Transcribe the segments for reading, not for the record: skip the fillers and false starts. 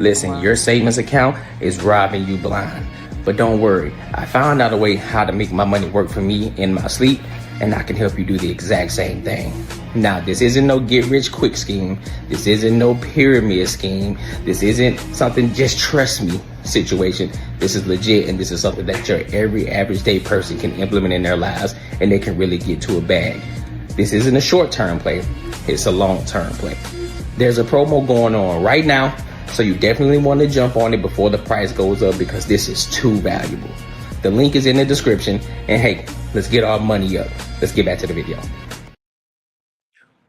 Listen, your savings account is robbing you blind. But don't worry, I found out a way how to make my money work for me in my sleep, and I can help you do the exact same thing. Now, this isn't no get rich quick scheme. This isn't no pyramid scheme. This isn't something just trust me situation. This is legit, and this is something that your every average day person can implement in their lives, and they can really get to a bag. This isn't a short-term play. It's a long-term play. There's a promo going on right now, so you definitely want to jump on it before the price goes up because this is too valuable. The link is in the description, and hey, let's get our money up. Let's get back to the video.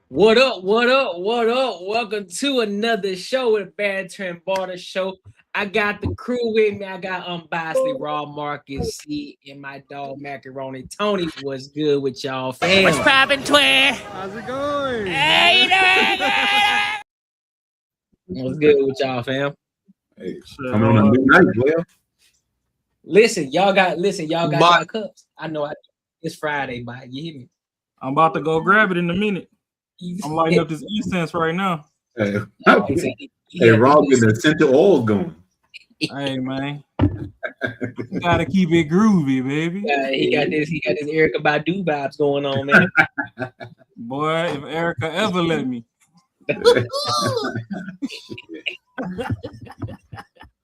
What up, what up, what up? Welcome to another show with Banter and Barter Show. I got the crew with me. I got unbiasedly Raw Marcus C and my dog Macaroni Tony. What's good with y'all, fam? What's poppin', twin? How's it going? Hey, you doing? What's good with y'all, fam? Hey, coming on a new night, Will. Listen, y'all got y'all cups. I know it's Friday, but you hear me? I'm about to go grab it in a minute. I'm lighting up this incense right now. Hey, Rob getting the essential oils going. Hey, man. You gotta keep it groovy, baby. He got this Erykah Badu vibes going on, man. Boy, if Erykah ever let me.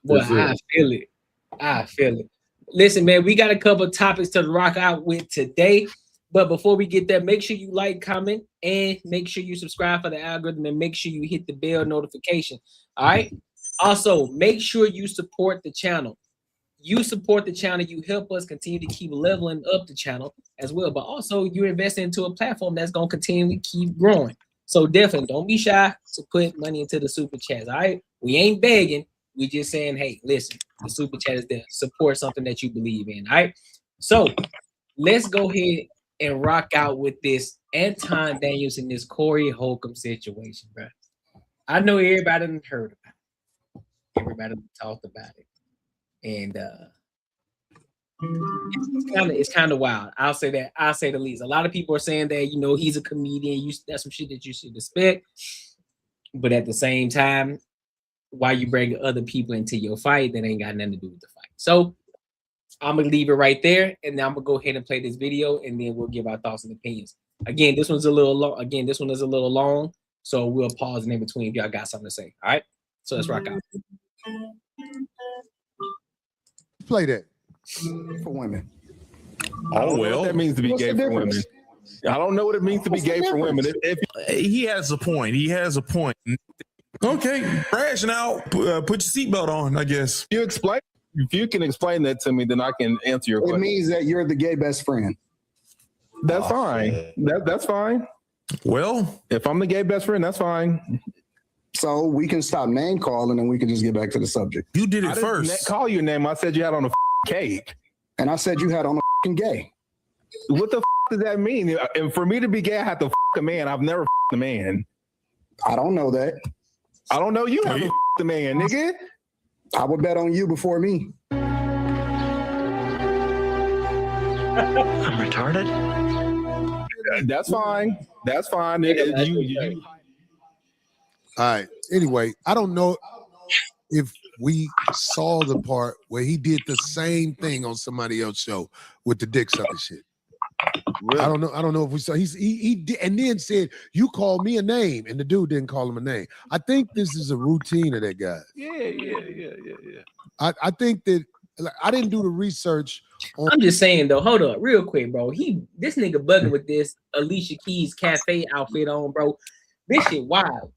Boy, I feel it. I feel it. Listen, man, we got a couple of topics to rock out with today. But before we get there, make sure you like, comment, and make sure you subscribe for the algorithm, and make sure you hit the bell notification. All right. Also, make sure you support the channel. You support the channel. You help us continue to keep leveling up the channel as well. But also, you're investing into a platform that's going to continue to keep growing. So definitely don't be shy to put money into the super chats. All right. We ain't begging. We just saying, hey, listen, the super chat is there. Support something that you believe in. All right. So let's go ahead and rock out with this Anton Daniels and this Corey Holcomb situation, bro. I know everybody done heard about it. Everybody talked about it. And it's kind of wild. I'll say that. I'll say the least. A lot of people are saying that, you know, he's a comedian. That's some shit that you should expect. But at the same time, why you bring other people into your fight that ain't got nothing to do with the fight? So I'm gonna leave it right there, and now I'm gonna go ahead and play this video, and then we'll give our thoughts and opinions. Again, this one's a little long. This one is a little long, so we'll pause in between if y'all got something to say. All right, so let's rock out. Play that for women. I don't know what that means to be gay for women. I don't know what it means to be gay for women. He has a point. He has a point. Okay, crash now. Put your seatbelt on, I guess. If you can explain that to me, then I can answer your question. It means that you're the gay best friend. That's fine. That's fine. Well, if I'm the gay best friend, that's fine. So we can stop name calling and we can just get back to the subject. You did it I first. didn't call your name. I said you had on a cake. And I said you had on a gay. What the does that mean? And for me to be gay, I have to a man. I've never a man. I don't know that. I don't know you haven't a man, nigga. I would bet on you before me. I'm retarded. That's fine. That's fine. All right. Anyway, I don't know if we saw the part where he did the same thing on somebody else's show with the dick sucking shit. Really? I don't know if we saw. He did, and then said, "You called me a name," and the dude didn't call him a name. I think this is a routine of that guy. Yeah. I think that I didn't do the research. I'm just saying though. Hold up, real quick, bro. This nigga bugging with this Alicia Keys cafe outfit on, bro. This shit wild.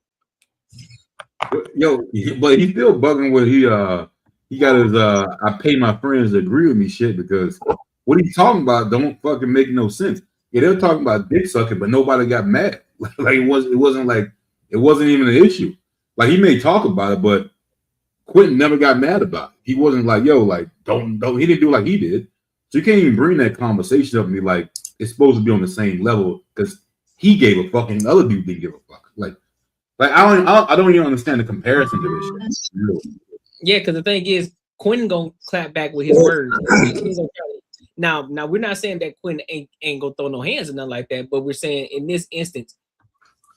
Yo, but he's still bugging with he got his I pay my friends to agree with me shit because what he's talking about don't fucking make no sense. Yeah, they're talking about dick sucking, but nobody got mad. Like it wasn't even an issue. Like he may talk about it, but Quentin never got mad about it. He wasn't like, yo, like don't he didn't do like he did. So you can't even bring that conversation up and be like it's supposed to be on the same level because he gave a fuck and the other dude didn't give a fuck. Like I don't even understand the comparison to this shit. Yeah, because the thing is, Quentin gonna clap back with his words. Now we're not saying that Quentin ain't gonna throw no hands or nothing like that, but we're saying in this instance,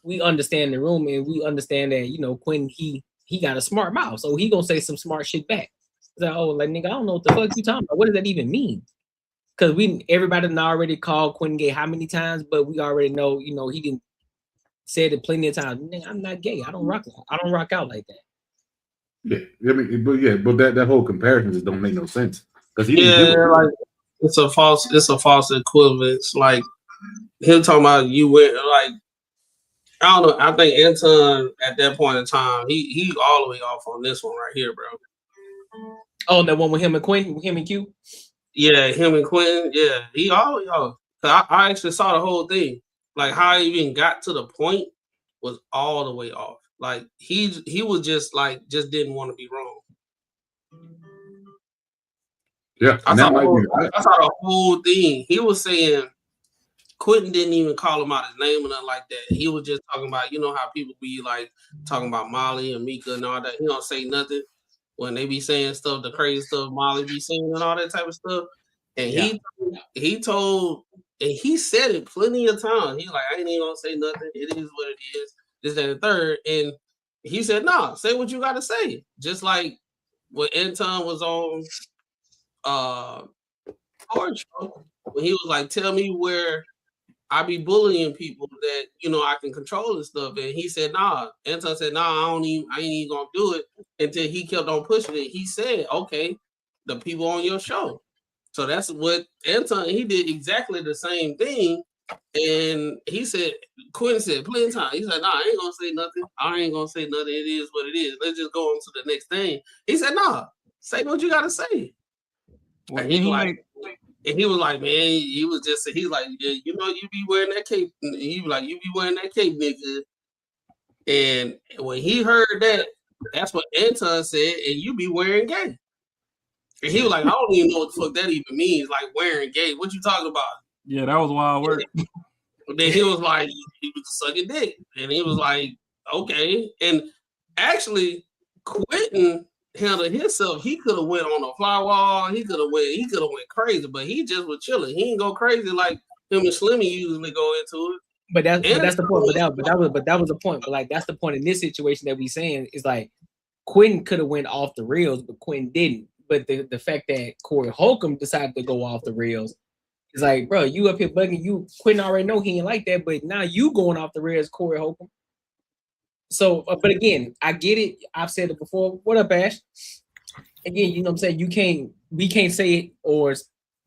we understand the room and we understand that, you know, Quentin, he he got a smart mouth, so he gonna say some smart shit back. Like, oh, like nigga, I don't know what the fuck you talking about. What does that even mean? Because everybody done already called Quentin gay how many times, but we already know, you know, he didn't said it plenty of times. Nigga, I'm not gay. I don't rock out like that. Yeah, I mean, but that whole comparison just don't make no sense. Because he like it's a false equivalence. Like him talking about you went like I don't know. I think Anton at that point in time, he all the way off on this one right here, bro. Oh, that one with him and Quentin, him and Q. Yeah, him and Quentin. Yeah, he all the way off. I actually saw the whole thing. Like how he even got to the point was all the way off. Like he was just didn't want to be wrong. Yeah, I saw the whole thing. He was saying Quentin didn't even call him out his name or nothing like that. He was just talking about, you know how people be like talking about Molly and Mika and all that. He don't say nothing when they be saying stuff, the crazy stuff Molly be saying and all that type of stuff. And he told, and he said it plenty of times. He's like, I ain't even gonna say nothing. It is what it is. This, that, and the third. And he said, nah, say what you gotta say. Just like when Anton was on Hard Show, when he was like, tell me where I be bullying people that, you know, I can control and stuff. And he said, nah. Anton said, nah, I ain't even gonna do it until he kept on pushing it. He said, okay, the people on your show. So that's what Anton, he did exactly the same thing. And he said, Quentin said plenty of times, he said, nah, I ain't gonna say nothing. I ain't gonna say nothing. It is what it is. Let's just go on to the next thing. He said, nah, say what you gotta say. Well, and he was like, man, he's like, yeah, you know, you be wearing that cape. He was like, you be wearing that cape, nigga. And when he heard that, that's what Anton said, and you be wearing gay. And he was like, I don't even know what the fuck that even means, like wearing gay. What you talking about? Yeah, that was wild work. But then he was like, he was sucking dick. And he was like, okay. And actually, Quentin handled himself. He could have went on a fly wall. He could have went crazy, but he just was chilling. He didn't go crazy like him and Slimmy usually go into it. But that's the point. But that was the point. But like that's the point in this situation that we saying is like Quentin could have went off the rails, but Quentin didn't. But the fact that Corey Holcomb decided to go off the rails is like, bro, you up here bugging. You Quentin already know he ain't like that, but now you going off the rails, Corey Holcomb. So, but again, I get it. I've said it before. What up, Ash? Again, you know what I'm saying? We can't say it or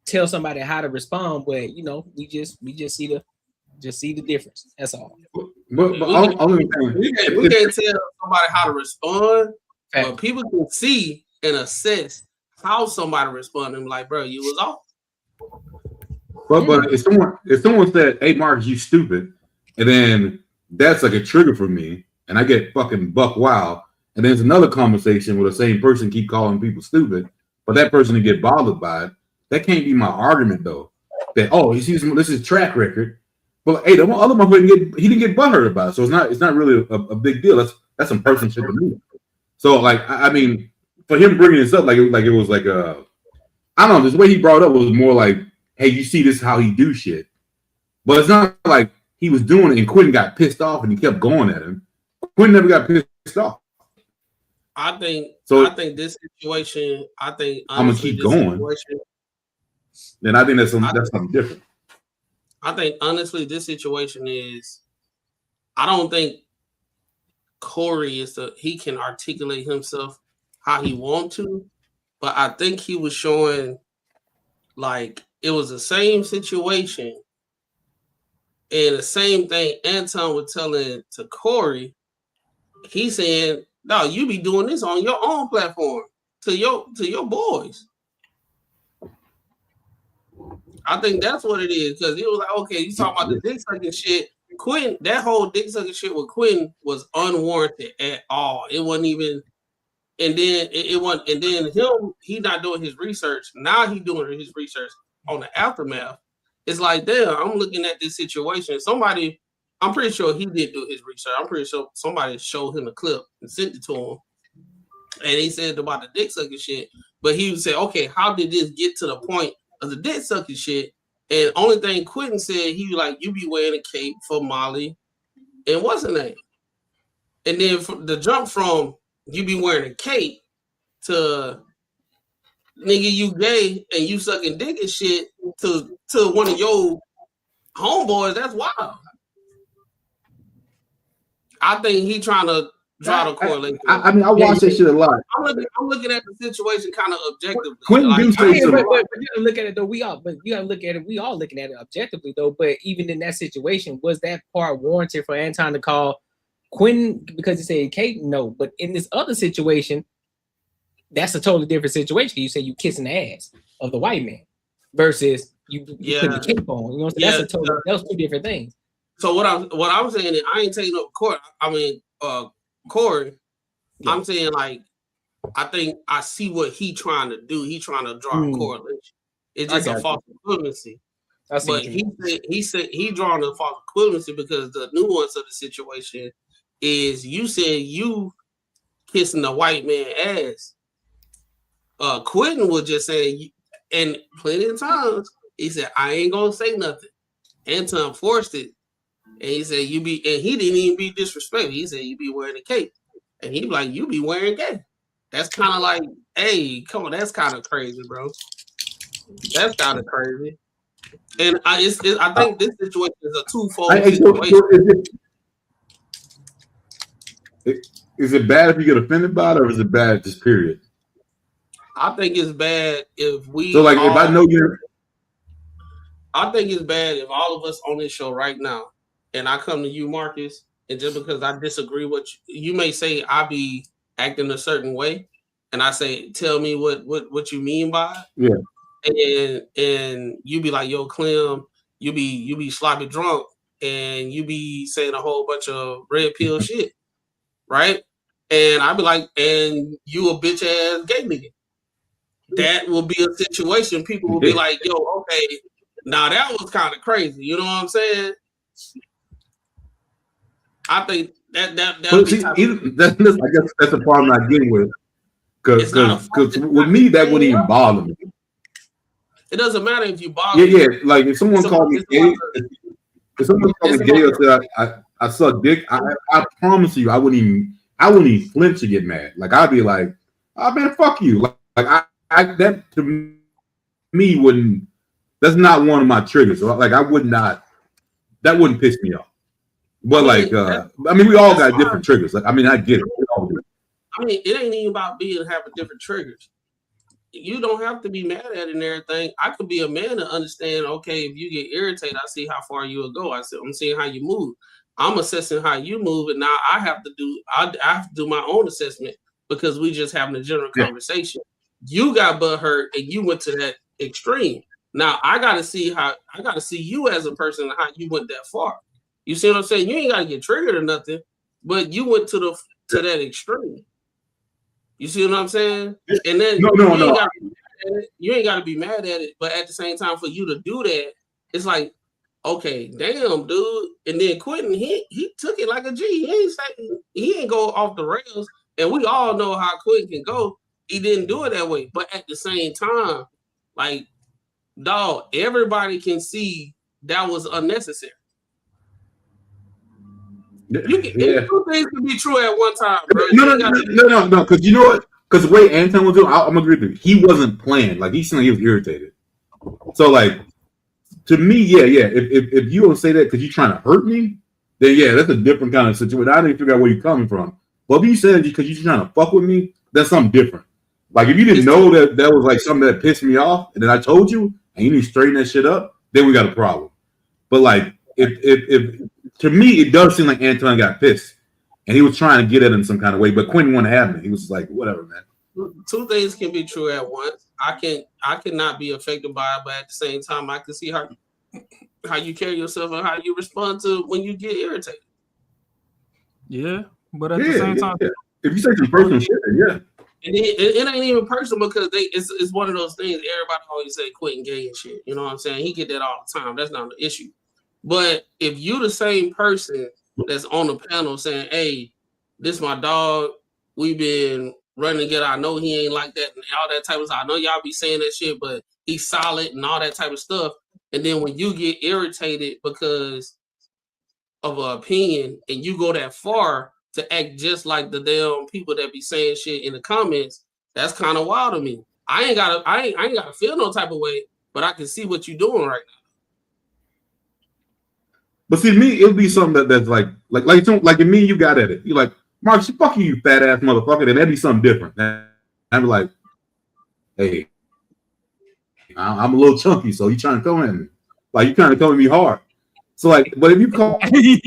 tell somebody how to respond, but you know, we just see the difference. That's all. But we can't tell somebody how to respond, but people can see and assess how somebody responded. Like, bro, you was off. But if someone said, "Hey, Marcus, you stupid," and then that's like a trigger for me, and I get fucking buck wild, and there's another conversation where the same person keep calling people stupid, but that person to get bothered by it, that can't be my argument though. That this is track record. Well, hey, the other motherfucker he didn't get butthurt about it, so it's not really a big deal. That's some person shit to me. So like I mean, for him bringing this up like it was like I don't know, this way he brought it up was more like, hey, you see this is how he do shit, but it's not like he was doing it and Quentin got pissed off and he kept going at him. Quentin never got pissed off. I think this situation. I think I'm gonna keep going. Then I think that's something different. I think honestly, this situation is. I don't think Corey he can articulate himself how he want to, but I think he was showing like it was the same situation and the same thing Anton was telling to Corey. He saying, no, you be doing this on your own platform to your boys. I think that's what it is, because it was like, okay, you talking about the dick sucking shit. Quentin, that whole dick sucking shit with Quentin was unwarranted at all. It wasn't even, and then it wasn't, and then he not doing his research. Now he doing his research on the aftermath. It's like, damn, I'm looking at this situation. Somebody, I'm pretty sure he did do his research. I'm pretty sure somebody showed him a clip and sent it to him. And he said about the dick sucking shit. But he would say, okay, how did this get to the point of the dick sucking shit? And only thing Quentin said, he was like, you be wearing a cape for Molly and what's her name? And then the jump from you be wearing a cape to nigga you gay and you sucking dick and shit to one of your homeboys, that's wild. I think he trying to draw the correlation. I mean, I watch that shit a lot. I'm looking at the situation kind of objectively. Quentin do say but you gotta look at it though. We all looking at it objectively though. But even in that situation, was that part warranted for Anton to call Quentin because he said Kate? No. But in this other situation, that's a totally different situation. You say you kissing the ass of the white man versus you putting the cape on. You know, that's those two different things. So what I'm saying is I ain't taking up court. I mean, Corey. Yeah. I'm saying like I think I see what he trying to do. He trying to draw a correlation. It's just a false equivalency. But he said he drawing a false equivalency because the nuance of the situation is you said you kissing the white man ass. Quentin was just saying, and plenty of times he said I ain't gonna say nothing. Anton forced it. And he said, and he didn't even be disrespectful. He said, you be wearing a cape. And he be like, you be wearing gay. That's kind of like, hey, come on, that's kind of crazy, bro. That's kind of crazy. And I think this situation is a twofold situation. Is it bad if you get offended by it, or is it bad just period? I think it's bad if we. So, like, if I know you're. I think it's bad if all of us on this show right now, and I come to you, Marcus, and just because I disagree with you may say I be acting a certain way, and I say, tell me what you mean by it. Yeah. And you be like, yo, Clem, you be sloppy drunk, and you be saying a whole bunch of red pill shit, right? And I be like, and you a bitch ass gay nigga. That will be a situation. People will be like, yo, okay, now that was kind of crazy. You know what I'm saying? I think that I guess that's the problem I get with, because with me that wouldn't even bother me. It doesn't matter if you bother. Yeah. Like if someone called me gay, or said I suck dick, I promise you, I wouldn't even flinch to get mad. Like I'd be like, oh man, fuck you. Like that to me wouldn't. That's not one of my triggers. Like I would not. That wouldn't piss me off. But I mean, we all got different triggers. Like, I mean, I get it. I mean, it ain't even about having different triggers. You don't have to be mad at it and everything. I could be a man to understand, okay, if you get irritated, I see how far you will go. I'm seeing how you move. I'm assessing how you move, and now I have to do my own assessment because we just having a general conversation. You got butt hurt and you went to that extreme. Now I gotta see you as a person, how you went that far. You see what I'm saying? You ain't gotta get triggered or nothing, but you went to that extreme. You see what I'm saying? And then you ain't gotta be mad at it, but at the same time, for you to do that, it's like, okay, damn, dude. And then Quentin, he took it like a G. He ain't go off the rails, and we all know how Quentin can go. He didn't do it that way, but at the same time, like, dog, everybody can see that was unnecessary. Two things can be true at one time, bro. No. Because you know what? Because the way Anton was doing, I'm agree with you. He wasn't playing. Like he seemed like he was irritated. So, like, to me, yeah. If you don't say that because you're trying to hurt me, then yeah, that's a different kind of situation. I didn't figure out where you're coming from. But if you said because you're trying to fuck with me, that's something different. Like if you didn't know that was like something that pissed me off, and then I told you, and you need to straighten that shit up, then we got a problem. But like, if to me, it does seem like Anton got pissed, and he was trying to get at him some kind of way. But Quentin wanted to have it. He was like, whatever, man. Two things can be true at once. I cannot be affected by it, but at the same time, I can see how you carry yourself and how you respond to when you get irritated. Yeah, but at the same time, if you say some personal shit, yeah. And it ain't even personal because it's one of those things. Everybody always say Quentin gay and shit. You know what I'm saying? He get that all the time. That's not the issue. But if you the same person that's on the panel saying, "Hey, this my dog. We've been running together. I know he ain't like that and all that type of stuff. I know y'all be saying that shit, but he's solid and all that type of stuff." And then when you get irritated because of an opinion and you go that far to act just like the damn people that be saying shit in the comments, that's kind of wild to me. I ain't gotta feel no type of way, but I can see what you're doing right now. But see, me, it'll be something that's like in me, you got at it. You're like, Mark, fuck you fat ass motherfucker. Then that'd be something different. And I'd be like, hey, I'm a little chunky, so you trying to come at me. Like, you trying to come at me hard. So, like, but if you call, if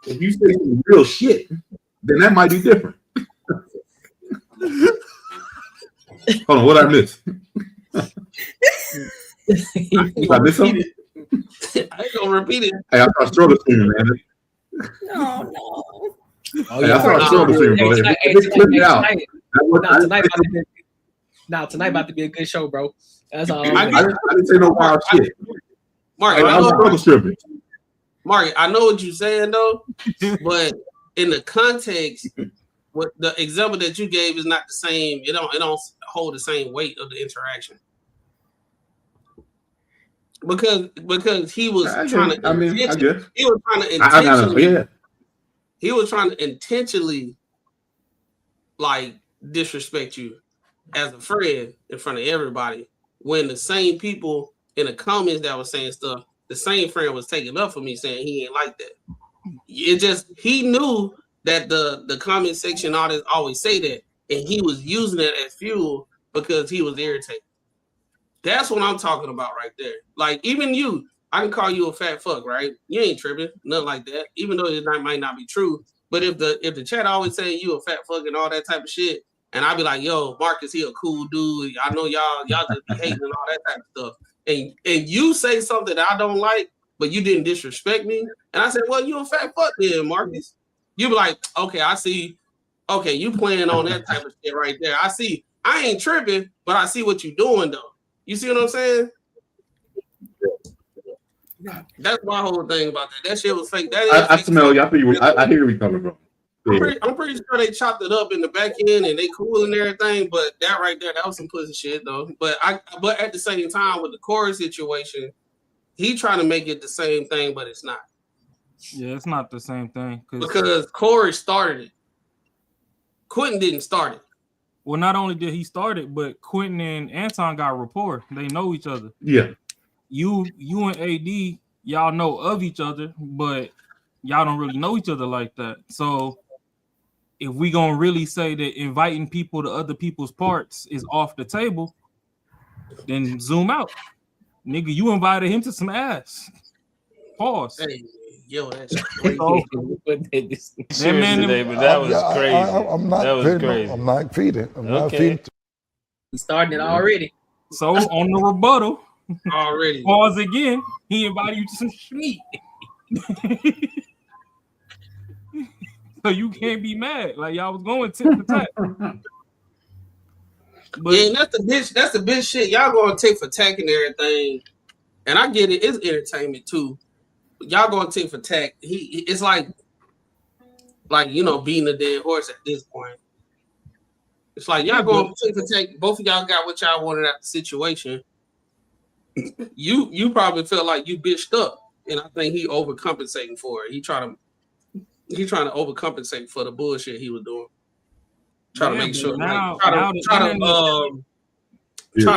you say some real shit, then that might be different. Hold on, what I miss? I miss something? I ain't gonna repeat it. Hey, I start struggle streaming, man. No. Oh, hey, I start struggle streaming, bro. Tonight about to be a good show, bro. That's all. I didn't say no wild shit. Mark, I know struggle streaming. Mark, I know what you're saying though, but in the context, what the example that you gave is not the same. It don't hold the same weight of the interaction. Because he was trying to. He was trying to intentionally. He was trying to intentionally, like, disrespect you as a friend in front of everybody. When the same people in the comments that was saying stuff, the same friend was taking up for me saying he ain't like that. It just he knew that the comment section always say that, and he was using it as fuel because he was irritated. That's what I'm talking about right there. Like, even you, I can call you a fat fuck, right? You ain't tripping, nothing like that. Even though it might not be true, but if the chat always saying you a fat fuck and all that type of shit, and I be like, yo, Marcus, he a cool dude. I know y'all just be hating and all that type of stuff. And you say something that I don't like, but you didn't disrespect me, and I said, well, you a fat fuck then, Marcus. You be like, okay, I see. Okay, you playing on that type of shit right there. I see. I ain't tripping, but I see what you doing though. You see what I'm saying? That's my whole thing about that. That shit was fake. I smell you. I hear where you're coming from. I'm pretty sure they chopped it up in the back end and they cool and everything, but that right there, that was some pussy shit though. But at the same time, with the Corey situation, he trying to make it the same thing, but it's not. Yeah, it's not the same thing because Corey started it. Quentin didn't start it. Well, not only did he start it, but Quentin and Anton got rapport. They know each other. Yeah. You and AD, y'all know of each other, but y'all don't really know each other like that. So if we gonna really say that inviting people to other people's parts is off the table, then zoom out. Nigga, you invited him to some ass. Pause. Hey, yo, that's crazy. That man, David, that was crazy. I'm not that was feeding. crazy. I'm not feeding. I'm not feeding. He's starting it already. So on the rebuttal, already. Pause again. He invited you to some meat. So you can't be mad. Like y'all was going tit for tat. But yeah, that's the bitch shit. Y'all going to take for tack and everything. And I get it. It's entertainment too. Y'all going to take for tack. It's like you know, beating a dead horse at this point. It's like y'all going to take for tack. Both of y'all got what y'all wanted out of the situation. You probably felt like you bitched up, and I think he overcompensating for it. He trying to overcompensate for the bullshit he was doing. Try to make sure, try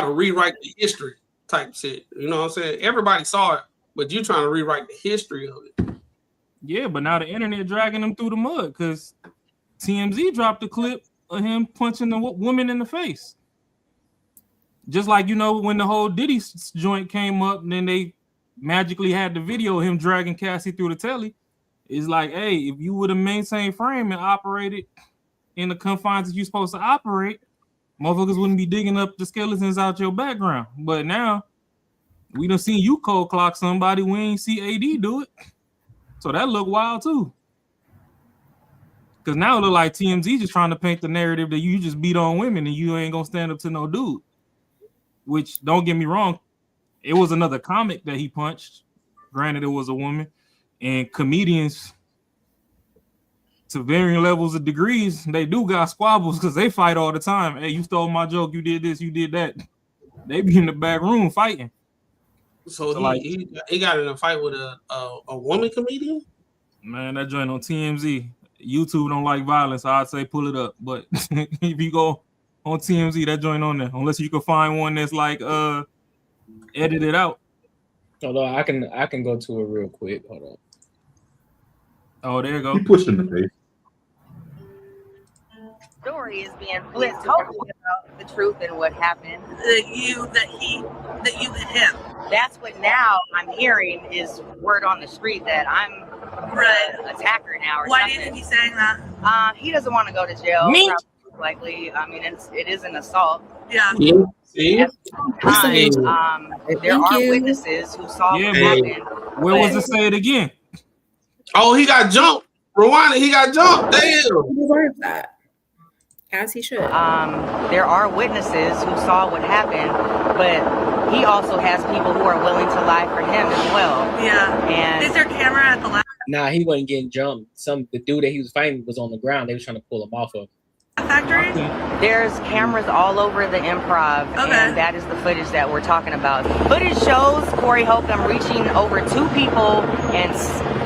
to rewrite the history type shit. You know what I'm saying? Everybody saw it, but you trying to rewrite the history of it. Yeah, but now the internet dragging him through the mud because TMZ dropped a clip of him punching the woman in the face. Just like, you know, when the whole Diddy joint came up, and then they magically had the video of him dragging Cassie through the telly. It's like, hey, if you would have maintained frame and operated in the confines that you're supposed to operate, motherfuckers wouldn't be digging up the skeletons out your background. But now we done seen you cold clock somebody. We ain't see AD do it. So that look wild too. Because now it look like TMZ just trying to paint the narrative that you just beat on women and you ain't gonna stand up to no dude. Which, don't get me wrong, it was another comic that he punched. Granted, it was a woman. And comedians, to varying levels of degrees, they do got squabbles because they fight all the time. Hey, you stole my joke. You did this. You did that. They be in the back room fighting. So he got in a fight with a woman comedian? Man, that joint on TMZ. YouTube don't like violence, so I'd say pull it up. But if you go on TMZ, that joint on there. Unless you can find one that's like edited out. Hold on, I can go to it real quick. Hold on. Oh, there you go. He pushed him in the face. Story is being flipped totally about the truth and what happened. That you hit him. That's what now I'm hearing is word on the street that I'm an attacker now. Or why do you think he's saying that? He doesn't want to go to jail. Me? Likely. I mean, it is an assault. Yeah. See? At the time, there are witnesses who saw what happened. Where was it? Say it again. Oh, he got jumped. Rwanda, he got jumped. Damn. He deserves that. As he should. There are witnesses who saw what happened, but he also has people who are willing to lie for him as well. Yeah. And is there camera at the lab? Nah, he wasn't getting jumped. The dude that he was fighting was on the ground. They were trying to pull him off of. Factory? There's cameras all over the improv, and that is the footage that we're talking about. Footage shows Corey Holcomb reaching over 2 people and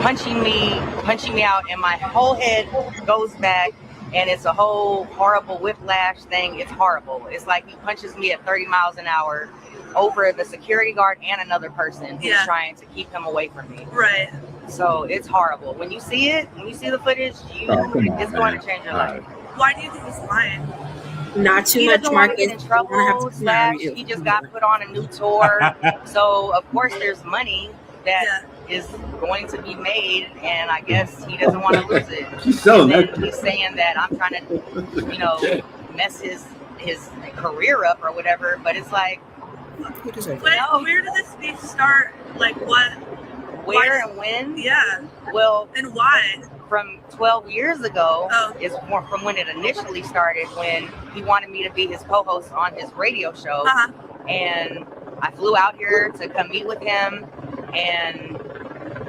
punching me out, and my whole head goes back. And it's a whole horrible whiplash thing. It's horrible. It's like he punches me at 30 miles an hour over the security guard and another person who's trying to keep him away from me. Right. So it's horrible. When you see it, when you see the footage, it's going to change your life. Why do you think he's lying? Not too much, Marcus. Get in trouble, he just got put on a new tour. So of course there's money that is going to be made, and I guess he doesn't want to lose it. He's saying that I'm trying to, mess his career up or whatever. But it's like, where did this beef start? Like what? Where and when? Yeah. Well, and why? From 12 years ago is more from when it initially started, when he wanted me to be his co-host on his radio show. And I flew out here to come meet with him, and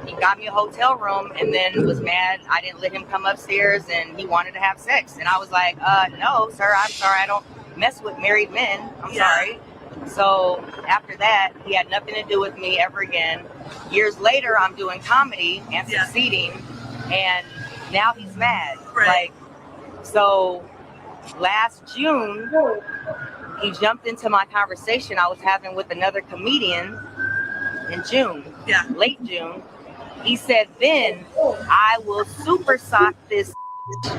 he got me a hotel room and then was mad I didn't let him come upstairs, and he wanted to have sex. And I was like, no, sir, I'm sorry. I don't mess with married men. I'm sorry. So after that, he had nothing to do with me ever again. Years later, I'm doing comedy and succeeding, and now he's mad. Like, so last June, he jumped into my conversation I was having with another comedian in June, late June. He said, then I will super sock this.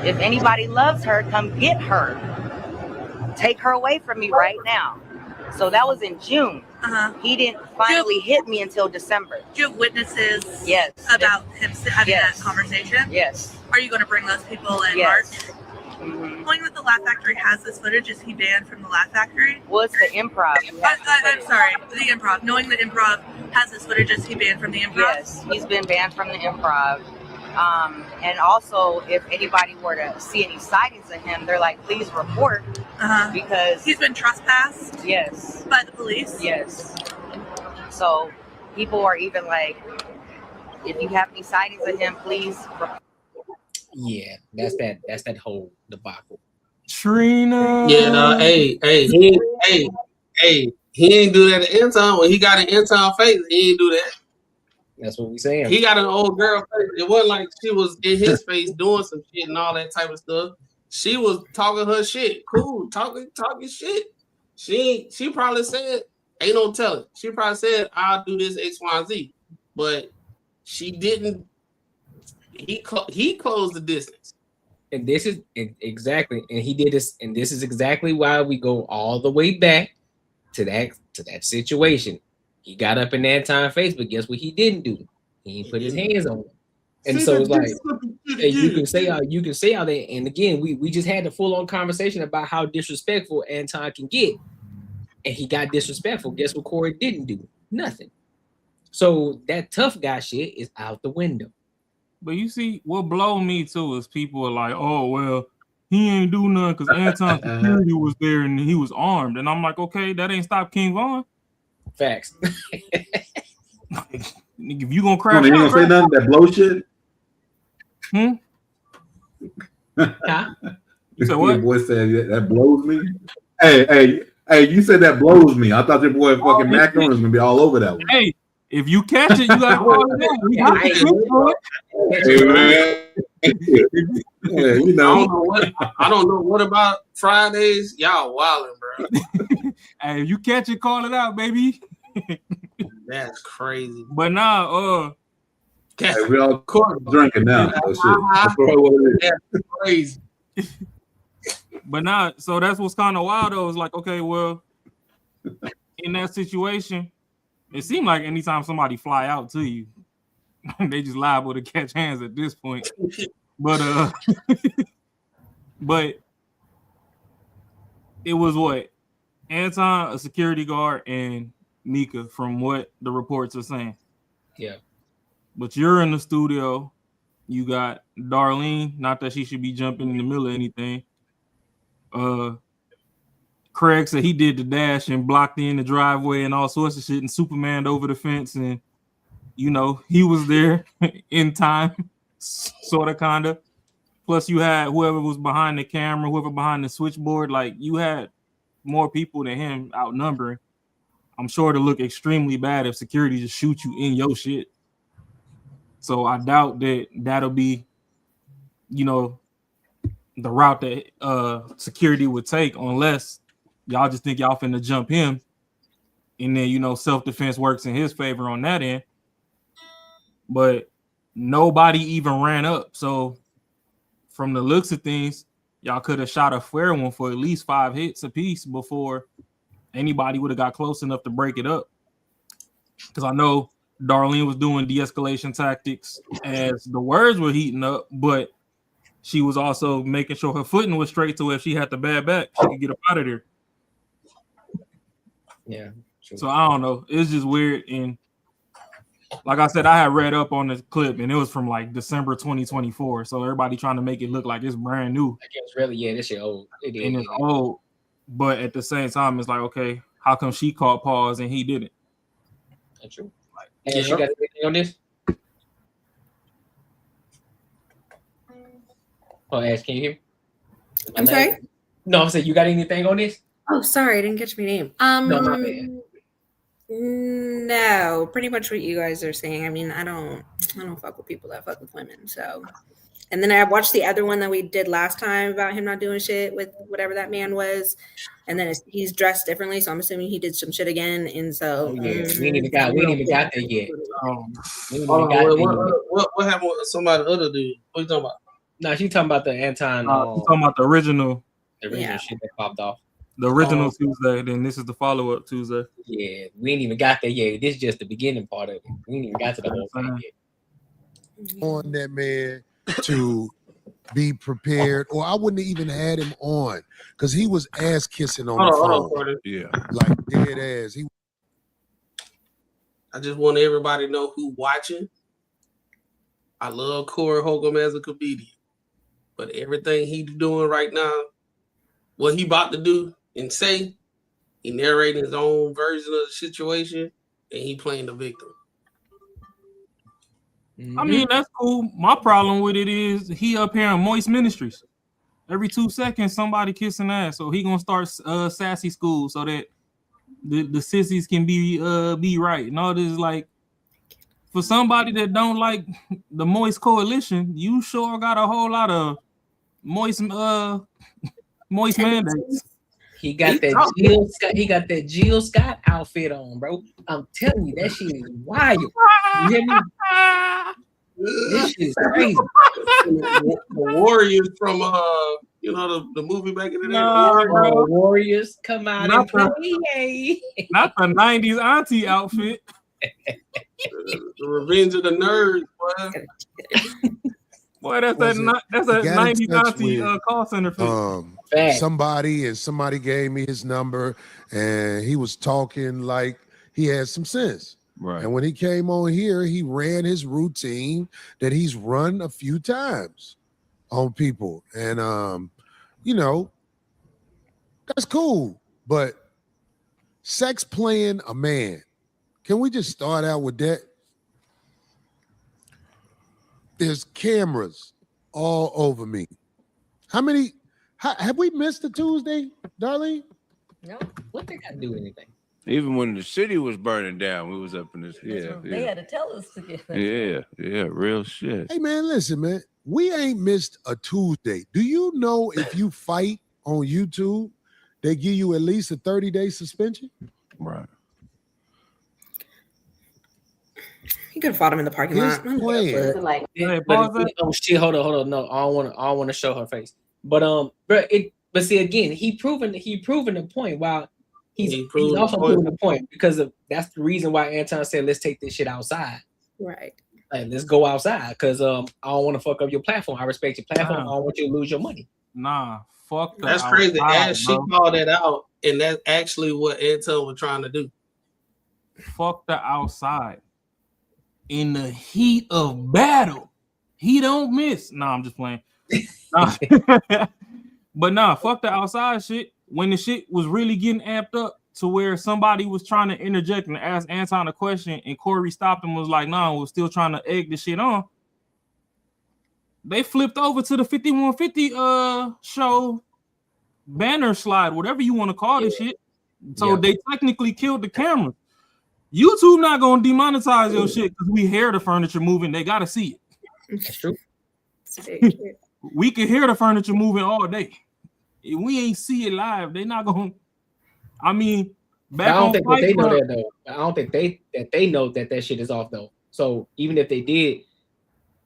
If anybody loves her, come get her. Take her away from me right now. So that was in June. He didn't finally hit me until December. Do you have witnesses about him having that conversation? Yes. Are you going to bring those people in March? Knowing that the Laugh Factory has this footage, is he banned from the Laugh Factory? Well, it's the improv. I'm sorry, the improv. Knowing that improv has this footage, is he banned from the improv? Yes, he's been banned from the improv. And also, if anybody were to see any sightings of him, they're like, please report, because he's been trespassed. Yes, by the police. Yes. So people are even like, if you have any sightings of him, please report. Yeah, that's that whole debacle. Trina. Yeah, no, hey, he ain't do that at Intown. When he got an Intown face, he ain't do that. That's what we saying. He got an old girl face. It wasn't like she was in his face doing some shit and all that type of stuff. She was talking her shit. Cool, talking shit. She probably said, ain't no telling. She probably said, I'll do this X, Y, Z. But she didn't. He closed the distance. And this is exactly, and he did this, and this is exactly why we go all the way back to that situation. He got up in that time face, but guess what he didn't do? He didn't put his hands on him. And so it's like, hey, you can say all that. And again, we just had a full-on conversation about how disrespectful Anton can get. And he got disrespectful. Guess what Corey didn't do? Nothing. So that tough guy shit is out the window. But you see, what blow me too is people are like, oh, well, he ain't do nothing because Anton security was there and he was armed. And I'm like, okay, that ain't stopped King Von. Facts. If you gonna crash, you gonna say nothing that blow shit? You said what? Your boy said that blows me. Hey, you said that blows me. I thought your boy fucking Mac was gonna be all over that one. Hey, If you catch it, you gotta call it out. We got the clip for it. Yeah, you know. I don't know what about Fridays. Y'all wilding, bro. Hey, if you catch it, call it out, baby. That's crazy. But nah, hey, we all drinking now. So shit. That's crazy. But nah, so that's what's kind of wild though. It's like, okay, well, in that situation, it seemed like anytime somebody fly out to you, they just liable to catch hands at this point. But but it was what? Anton, a security guard, and Mika, from what the reports are saying. Yeah. But you're in the studio. You got Darlene, not that she should be jumping in the middle of anything. Craig said he did the dash and blocked in the driveway and all sorts of shit and Superman'd over the fence, and you know he was there in time, sort of, kinda. Plus, you had whoever was behind the camera, whoever behind the switchboard. Like, you had more people than him outnumbering. I'm sure to look extremely bad if security just shoot you in your shit. So I doubt that that'll be, you know, the route that security would take, unless y'all just think y'all finna jump him, and then, you know, self-defense works in his favor on that end. But nobody even ran up. So from the looks of things, y'all could have shot a fair one for at least 5 hits apiece before anybody would have got close enough to break it up. Because I know Darlene was doing de-escalation tactics as the words were heating up, but she was also making sure her footing was straight, so if she had the bad back, she could get up out of there. Yeah. True. So I don't know. It's just weird. And like I said, I had read up on this clip, and it was from like December 2024. So everybody trying to make it look like it's brand new. Like it's really, this shit old. And it's old. But at the same time, it's like, okay, how come she called pause and he didn't? That's true. Like, you got anything on this? Oh, Ash, can you hear me? I'm sorry? No, I'm saying, you got anything on this? Oh, sorry, I didn't catch my name. No, my bad. No, pretty much what you guys are saying. I mean, I don't fuck with people that fuck with women. So, and then I watched the other one that we did last time about him not doing shit with whatever that man was, and then he's dressed differently. So I'm assuming he did some shit again. And so, we ain't even got there yet. What happened with somebody other dude? What you talking about? No, she's talking about the Anton. She's talking about the original shit that popped off. The original Tuesday, then this is the follow-up Tuesday. Yeah, we ain't even got there yet. This is just the beginning part of it. We ain't even got to the whole thing yet. On that man to be prepared, or I wouldn't have even had him on because he was ass kissing on the phone. Yeah, like dead ass. I just want everybody to know who watching. I love Corey Holcomb as a comedian, but everything he's doing right now, what he about to do and say, he narrating his own version of the situation, and he playing the victim. I mean, that's cool. My problem with it is he up here in Moist Ministries. Every 2 seconds, somebody kissing ass. So he gonna start sassy school so that the sissies can be right. And all this, like, for somebody that don't like the Moist Coalition, you sure got a whole lot of moist mandates. He got that Jill Scott outfit on, bro. I'm telling you, that shit is wild. You hear me? This shit is crazy. The Warriors from the movie back in the day. Warriors come out and play. Not the 90s auntie outfit. The Revenge of the Nerds, boy. Boy, that's a 90s auntie call center fit. Somebody gave me his number, and he was talking like he had some sense. Right. And when he came on here, he ran his routine that he's run a few times on people. And that's cool. But sex playing a man. Can we just start out with that? There's cameras all over me. Have we missed a Tuesday, Darlene? No. What they got to do with anything? Even when the city was burning down, we was up in this. Yeah, They had to tell us to get that. Yeah, real shit. Hey man, listen, man. We ain't missed a Tuesday. Do you know if you fight on YouTube, they give you at least a 30-day suspension? Right. He could have fought him in the parking lot. Oh shit! Hold on. No, I don't want to show her face. But see again, he proven the point. While he's also proving the point because that's the reason why Anton said, "Let's take this shit outside." Right. Like, let's go outside because I don't want to fuck up your platform. I respect your platform. I don't want you to lose your money. Nah, fuck that. That's crazy. As she called that out, and that's actually what Anton was trying to do. Fuck the outside. In the heat of battle, he don't miss. Nah, I'm just playing. Nah. But nah, fuck the outside shit. When the shit was really getting amped up to where somebody was trying to interject and ask Anton a question, and Corey stopped him and was like, "Nah, we're still trying to egg the shit on." They flipped over to the 5150 show banner slide, whatever you want to call this shit. So they technically killed the camera. YouTube not gonna demonetize your shit because we hear the furniture moving. They gotta see it. That's true. We can hear the furniture moving all day. If we ain't see it live, they not gonna. I mean, I don't think that they know that though. I don't think they know that shit is off though. So even if they did,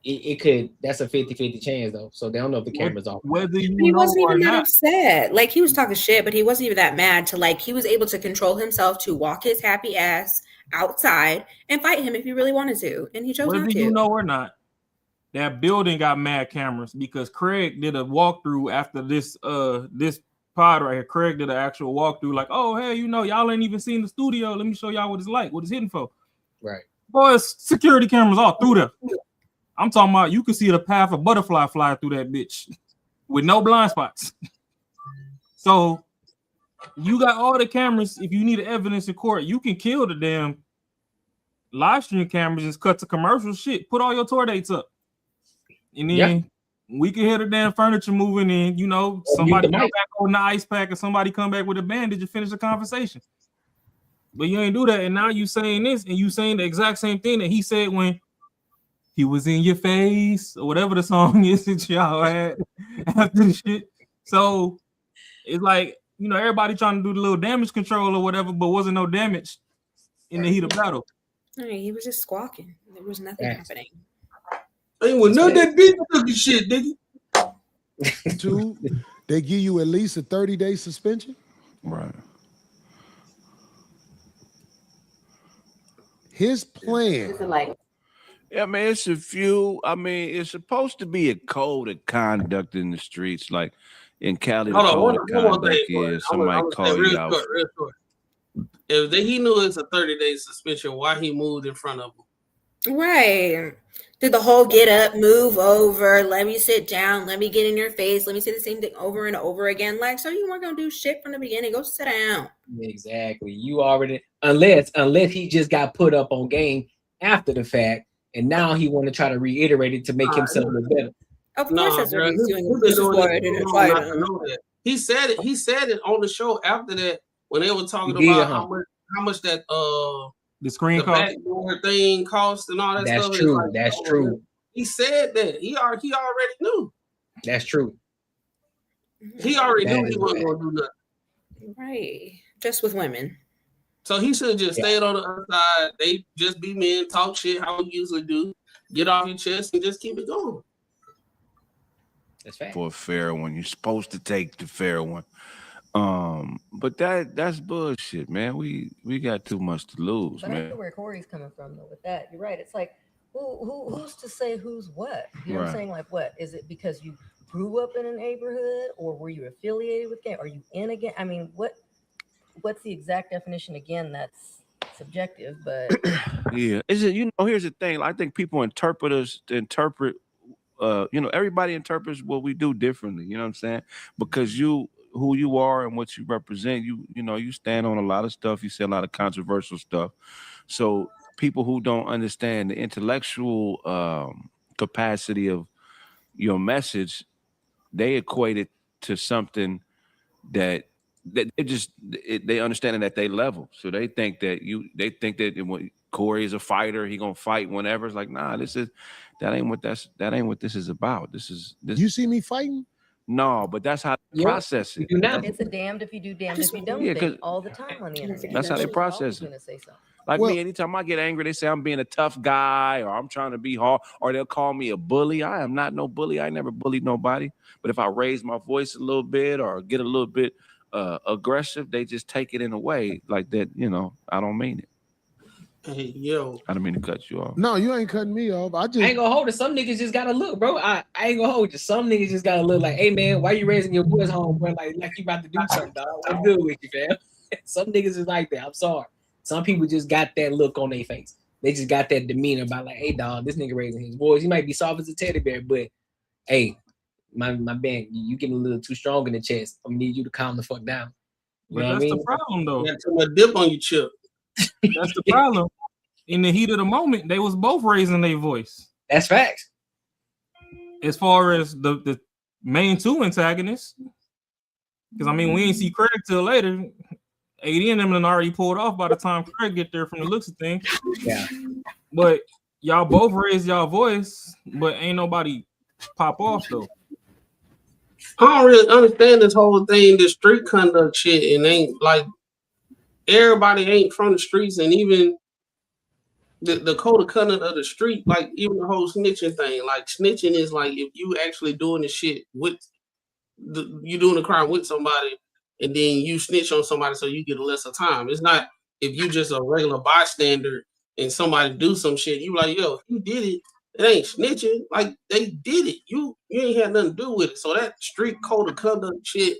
it could. That's a 50-50 chance though. So they don't know if the camera's off. Whether he wasn't even that upset. Like, he was talking shit, but he wasn't even that mad. To like, he was able to control himself to walk his happy ass outside and fight him if he really wanted to, and he chose not to. Whether you know or not, that building got mad cameras because Craig did a walkthrough after this pod right here. Craig did an actual walkthrough, like, oh hey, y'all ain't even seen the studio. Let me show y'all what it's like, what it's hitting for. Right. Boys, security cameras all through there. I'm talking about you can see the path of butterfly fly through that bitch with no blind spots. So you got all the cameras. If you need evidence in court, you can kill the damn live stream cameras, just cut to commercial shit. Put all your tour dates up. And then we can hear the damn furniture moving in, somebody come back on the ice pack and somebody come back with a bandage and finish the conversation. But you ain't do that. And now you saying this and you saying the exact same thing that he said when he was in your face or whatever the song is that y'all had after the shit. So it's like, everybody trying to do the little damage control or whatever, but wasn't no damage in the heat of battle. He was just squawking. There was nothing happening. Ain't with none of that bitch cooking shit, nigga. 2, they give you at least a 30-day suspension. Right. His plan. Yeah, man, it's a few. I mean, it's supposed to be a code of conduct in the streets, like in Cali. The code of conduct is somebody call you out. Real short. If he knew it's a 30-day suspension, why he moved in front of him? Right. Did the whole get up, move over, let me sit down, let me get in your face, let me say the same thing over and over again. Like, so you weren't gonna do shit from the beginning. Go sit down. Exactly. You already unless he just got put up on game after the fact, and now he want to try to reiterate it to make himself look better. Of course, that's what he's doing. He said it. He said it on the show after that when they were talking about how much that the screen the backdoor thing cost and all that That's stuff. True. That's true. He said that. He already knew. That's true. He already knew he wasn't going to do nothing. Right. Just with women. So he should have just stayed on the other side. They just be men, talk shit how we usually do. Get off your chest and just keep it going. That's fact. For a fair one. You're supposed to take the fair one. But that's bullshit, man. We got too much to lose, but man. I know where Corey's coming from though with that. You're right. It's like who's to say who's what? You know what I'm saying? Like, what is it because you grew up in a neighborhood or were you affiliated with gang? Are you in a gang? I mean, what's the exact definition again? That's subjective, but yeah. Is it, here's the thing. I think people interpret, everybody interprets what we do differently, you know what I'm saying? Because who you are and what you represent, you stand on a lot of stuff, you say a lot of controversial stuff. So people who don't understand the intellectual capacity of your message, they equate it to something that they understand it at their level. So they think that when Corey is a fighter, he gonna fight whenever. It's like, nah, that ain't what this is about. This. You see me fighting? No, but that's how they process it. It's a damned if you do, damned if you don't thing all the time on the internet. That's how they process it. Like me, anytime I get angry, they say I'm being a tough guy or I'm trying to be hard, or they'll call me a bully. I am not no bully. I never bullied nobody. But if I raise my voice a little bit or get a little bit aggressive, they just take it in a way like that. I don't mean it. Hey, yo. I don't mean to cut you off. No, you ain't cutting me off. I ain't gonna hold it. Some niggas just gotta look, bro. I ain't gonna hold you. Some niggas just gotta look like, hey man, why you raising your voice home, bro? Like you about to do something, dog. What's good with you, fam? Some niggas is like that. I'm sorry. Some people just got that look on their face. They just got that demeanor about like, hey dog, this nigga raising his voice. He might be soft as a teddy bear, but hey, my man, you getting a little too strong in the chest. I'm gonna need you to calm the fuck down. You know that's what I mean? the problem, though. You got too much dip on your chip. That's the problem. In the heat of the moment, they was both raising their voice. That's facts. As far as the main two antagonists, because I mean, we ain't see Craig till later. AD and them had already pulled off by the time Craig get there from the looks of things. Yeah. But y'all both raised y'all voice, but ain't nobody pop off though. I don't really understand this whole thing, this street conduct shit, and ain't like everybody ain't from the streets, and even the code of conduct of the street, like even the whole snitching thing. Like snitching is like if you actually doing the shit with you doing the crime with somebody, and then you snitch on somebody so you get a lesser time. It's not if you just a regular bystander and somebody do some shit, you like, yo, you did it. It ain't snitching. Like they did it. You ain't had nothing to do with it. So that street code of conduct shit,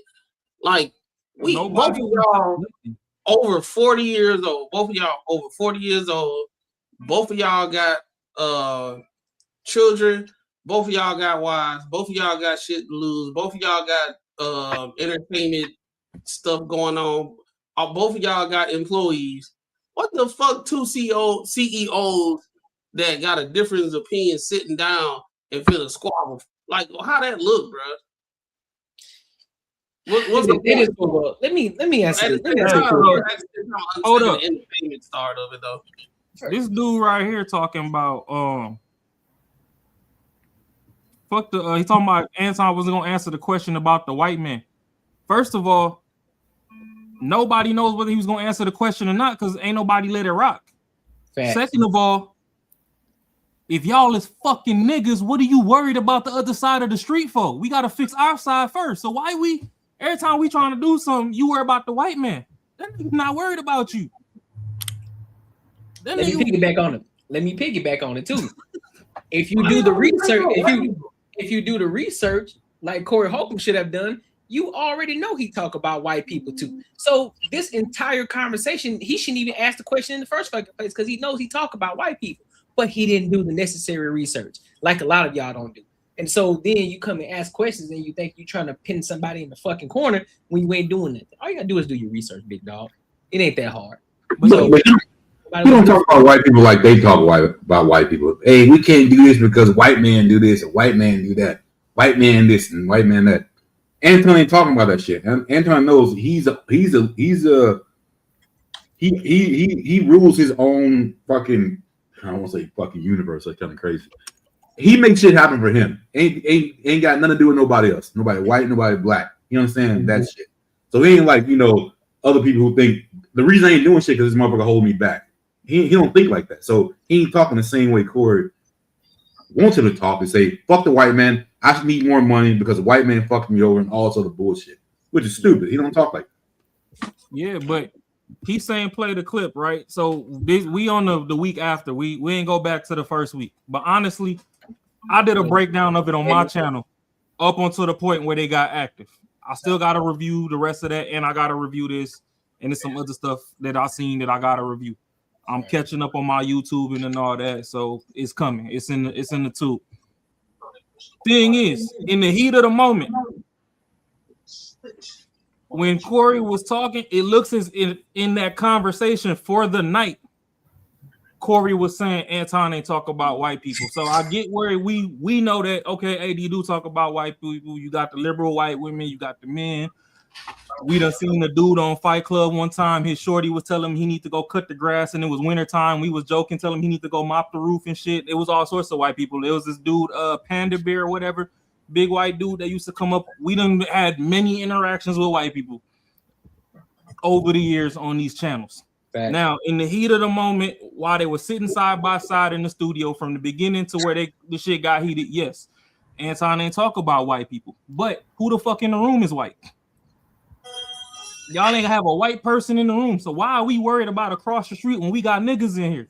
like both of y'all over 40 years old. Both of y'all over 40 years old. Both of y'all got children. Both of y'all got wives. Both of y'all got shit to lose. Both of y'all got entertainment stuff going on. Both of y'all got employees. What the fuck? Two CEOs that got a difference of opinion sitting down and feel a squabble. Like, how that look, bro? What's the point? Let me answer this. Hold up. The entertainment start of it though. This dude right here talking about he talking about Anton wasn't gonna answer the question about the white man. First of all, nobody knows whether he was gonna answer the question or not because ain't nobody let it rock. Facts. Second of all, if y'all is fucking niggas, what are you worried about the other side of the street for? We gotta fix our side first. So why every time we trying to do something, you worry about the white man? That nigga's not worried about you. Let me piggyback on it too. If you do the research, if you do the research like Corey Holcomb should have done, you already know he talk about white people too. So this entire conversation, he shouldn't even ask the question in the first fucking place because he knows he talk about white people, but he didn't do the necessary research like a lot of y'all don't do. And so then you come and ask questions and you think you're trying to pin somebody in the fucking corner when you ain't doing nothing. All you gotta do is do your research, big dog. It ain't that hard. You don't talk about white people like they talk about white people. Hey, we can't do this because white man do this and white man do that. White man this and white man that. Anton ain't talking about that shit. Anton knows he rules his own fucking, I don't want to say fucking universe. That's kind of crazy. He makes shit happen for him. Ain't got nothing to do with nobody else. Nobody white, nobody black. You understand that shit? So he ain't like, other people who think the reason I ain't doing shit because this motherfucker hold me back. He don't think like that. So he ain't talking the same way Corey wants him to talk and say, fuck the white man. I should need more money because the white man fucked me over and all this other bullshit, which is stupid. He don't talk like that. Yeah, but he's saying play the clip, right? So we on the week after. We ain't go back to the first week. But honestly, I did a breakdown of it on my channel up until the point where they got active. I still got to review the rest of that, and I got to review this, and there's some other stuff that I seen that I got to review. I'm catching up on my YouTube and all that, so it's coming. It's in the tube. Thing is, in the heat of the moment, when Corey was talking, it looks as in that conversation for the night, Corey was saying Anton ain't talk about white people. So I get where we know that, okay, AD do talk about white people. You got the liberal white women, you got the men, We done seen the dude on Fight Club one time. His shorty was telling him he need to go cut the grass, and it was winter time. We was joking, telling him he need to go mop the roof and shit. It was all sorts of white people. It was this dude, Panda Bear or whatever, big white dude that used to come up. We done had many interactions with white people over the years on these channels. Fact. Now, in the heat of the moment, while they were sitting side by side in the studio from the beginning to where the shit got heated, yes, Anton ain't talk about white people, but who the fuck in the room is white? Y'all ain't have a white person in the room, so why are we worried about across the street when we got niggas in here?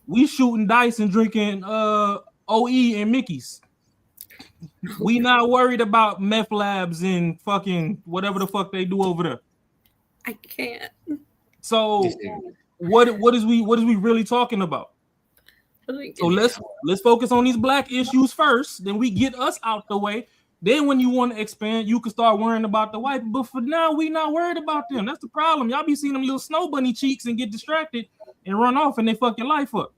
We shooting dice and drinking OE and Mickey's. We not worried about meth labs and fucking whatever the fuck they do over there. I can't. So what is we really talking about? So let's focus on these black issues first. Then we get us out the way. Then when you want to expand, you can start worrying about the white. But for now, we not worried about them. That's the problem. Y'all be seeing them little snow bunny cheeks and get distracted and run off and they fuck your life up.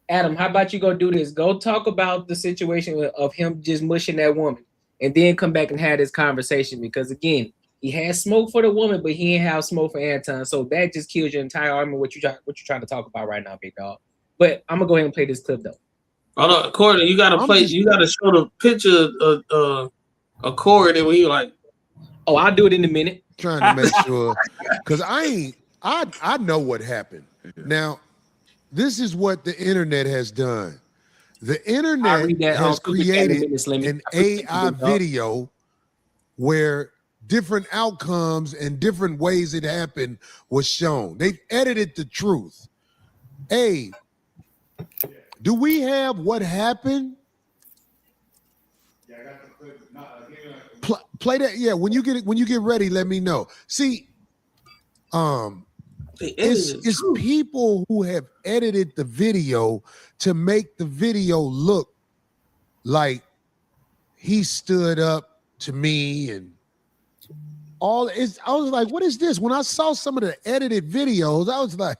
Adam, how about you go do this? Go talk about the situation of him just mushing that woman, and then come back and have this conversation. Because again, he has smoke for the woman, but he ain't have smoke for Anton. So that just kills your entire argument. What you're trying to talk about right now, big dog. But I'm gonna go ahead and play this clip though. Hold on, Corey, you gotta play. You gotta show the picture of Corey, and when you like, oh, I'll do it in a minute. Trying to make sure, because I know what happened. Now, this is what the internet has done. The internet has created an AI video where different outcomes and different ways it happened was shown. They've edited the truth. Hey, do we have what happened? Yeah, I got the clip. Play that. Yeah, when you get ready, let me know. See, it's people who have edited the video to make the video look like he stood up to me and all. I was like, what is this? When I saw some of the edited videos, I was like.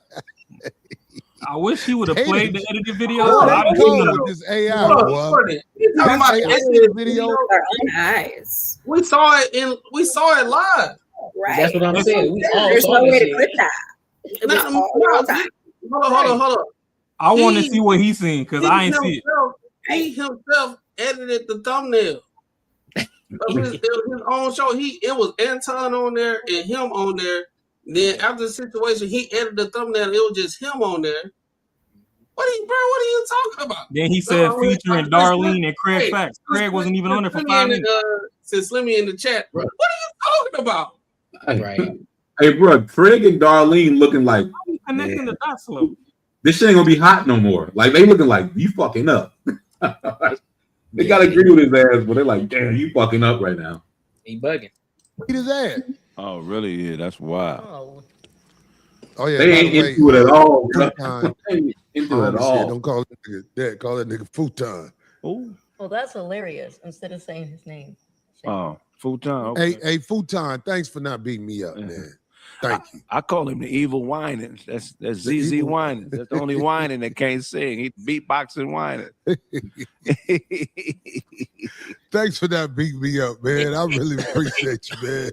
I wish he would have played the edited video. This AI, video. Our own eyes. We saw it live. Right. That's what I'm saying. There's no way to clip that. It was all time. Hold on. I want to see what he's seeing because I ain't see it. He himself edited the thumbnail of his own show. It was Anton on there and him on there. Then after the situation, he edited the thumbnail. It was just him on there. What are you talking about? Then he said featuring Darlene and Craig Facts. Craig wasn't even on there for 5 minutes. Since Slimmy in the chat, bro. What are you talking about? Right. Hey, bro, Craig and Darlene looking like connecting the dots slow. This shit ain't gonna be hot no more. Like they looking like you fucking up. They gotta agree with his ass, but they're like, damn, you fucking up right now. He bugging. Eat his ass. Oh, really? Yeah, that's wild. Oh yeah, they ain't into it at all. Into it at all. Don't call that nigga that. Call that nigga futon. Oh, well, that's hilarious. Instead of saying his name. Oh, futon. Okay. Hey, futon. Thanks for not beating me up, man. Thank you. I call him the evil whining. That's ZZ whining. That's the only whining that can't sing. He beatboxing whining. Thanks for not beating me up, man. I really appreciate you, man.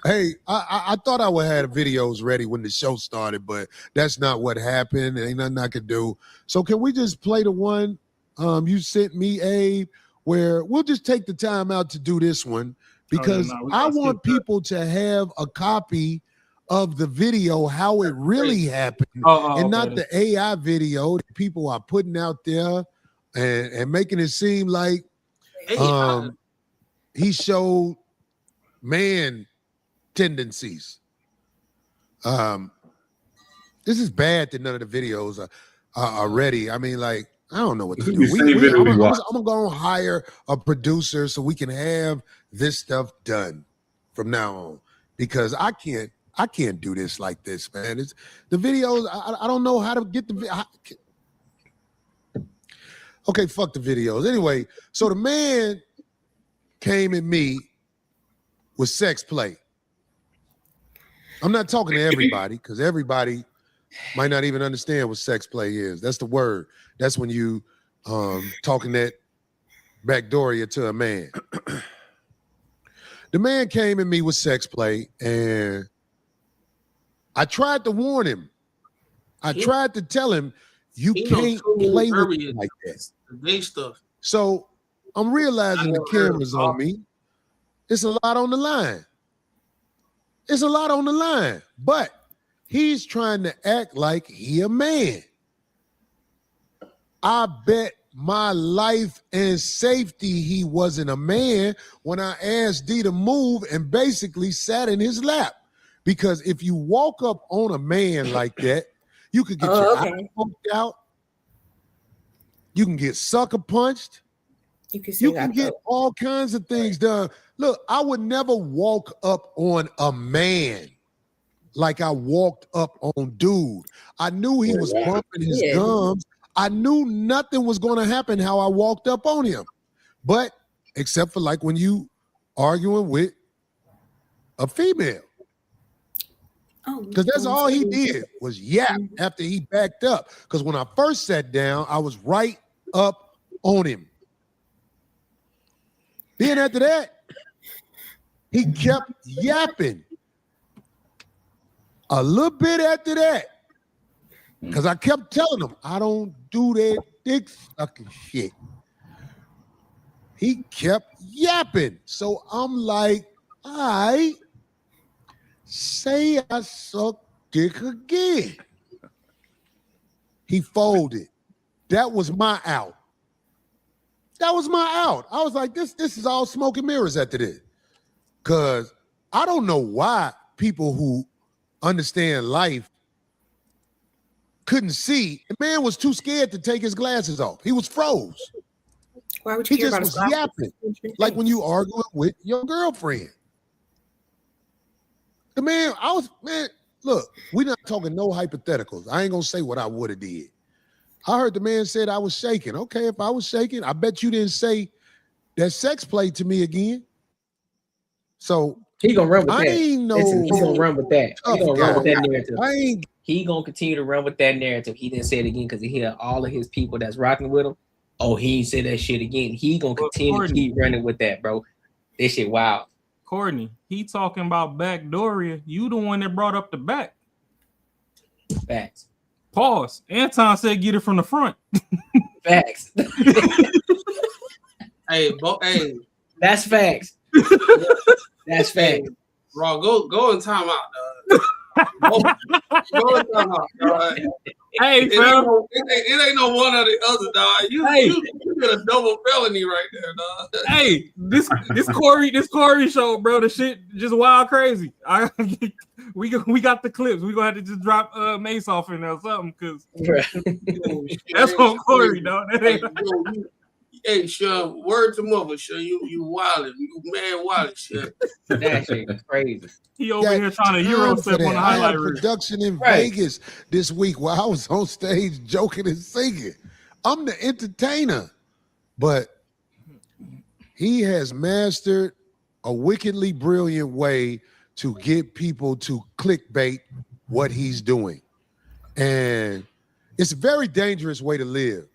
Hey, I thought I would have videos ready when the show started, but that's not what happened. Ain't nothing I could do. So can we just play the one you sent me, Abe, where we'll just take the time out to do this one because I want people to have a copy of the video, how it really happened, and not the AI video that people are putting out there and making it seem like he showed man tendencies. This is bad that none of the videos are ready. I mean, like, I don't know what to do. I'm gonna go hire a producer so we can have this stuff done from now on because I can't do this like this, man. It's the videos. I don't know how to get the. Okay, fuck the videos. Anyway, so the man came at me with sex play. I'm not talking to everybody because everybody might not even understand what sex play is. That's the word. That's when you talking that backdooria to a man. The man came at me with sex play, and I tried to warn him. I tried to tell him, you can't play with me like that. Gay stuff. So I'm realizing the camera's on me. It's a lot on the line. It's a lot on the line. But he's trying to act like he a man. I bet my life and safety he wasn't a man when I asked D to move and basically sat in his lap. Because if you walk up on a man like that, you could get your eye poked out. You can get sucker punched. You can get all kinds of things done. Look, I would never walk up on a man like I walked up on dude. I knew he was bumping his gums. I knew nothing was going to happen how I walked up on him. But except for like when you arguing with a female. Because that's all he did was yap after he backed up. Because when I first sat down, I was right up on him. Then after that, he kept yapping. A little bit after that, because I kept telling him, I don't do that dick sucking shit. He kept yapping. So I'm like, all right, say I suck dick again. He folded. That was my out. That was my out. I was like, this is all smoke and mirrors after this. Because I don't know why people who understand life couldn't see. The man was too scared to take his glasses off. He was froze. Why would you he care just about was yapping. Like when you arguing with your girlfriend. The man, look, we're not talking no hypotheticals. I ain't gonna say what I would have did. I heard the man said I was shaking. Okay, if I was shaking, I bet you didn't say that sex play to me again. So he gonna run with that. He gonna run with that. He gonna run with that narrative. He gonna continue to run with that narrative. He didn't say it again because he hear all of his people that's rocking with him. Oh, he ain't say that shit again. He gonna continue to keep running with that, bro. This shit wild. Courtney, he talking about backdooria. You the one that brought up the back. Facts. Pause. Anton said get it from the front. Facts. Hey, that's facts. That's facts. Bro, go in time out, dog. Go in time out, dog. Hey, it ain't no one or the other, dog. You did a double felony right there, dog. Hey, this Corey show, bro. The shit just wild crazy. We got the clips. We gonna have to just drop Mace off in there or something because that's on Corey, dog. Hey, Sean, word to mother, Sean. You wildin'. You man wildin', Sean. That shit is crazy. He over here trying to Euro step on the I highlight had reel. production in Vegas this week while I was on stage joking and singing. I'm the entertainer. But he has mastered a wickedly brilliant way to get people to clickbait what he's doing. And it's a very dangerous way to live.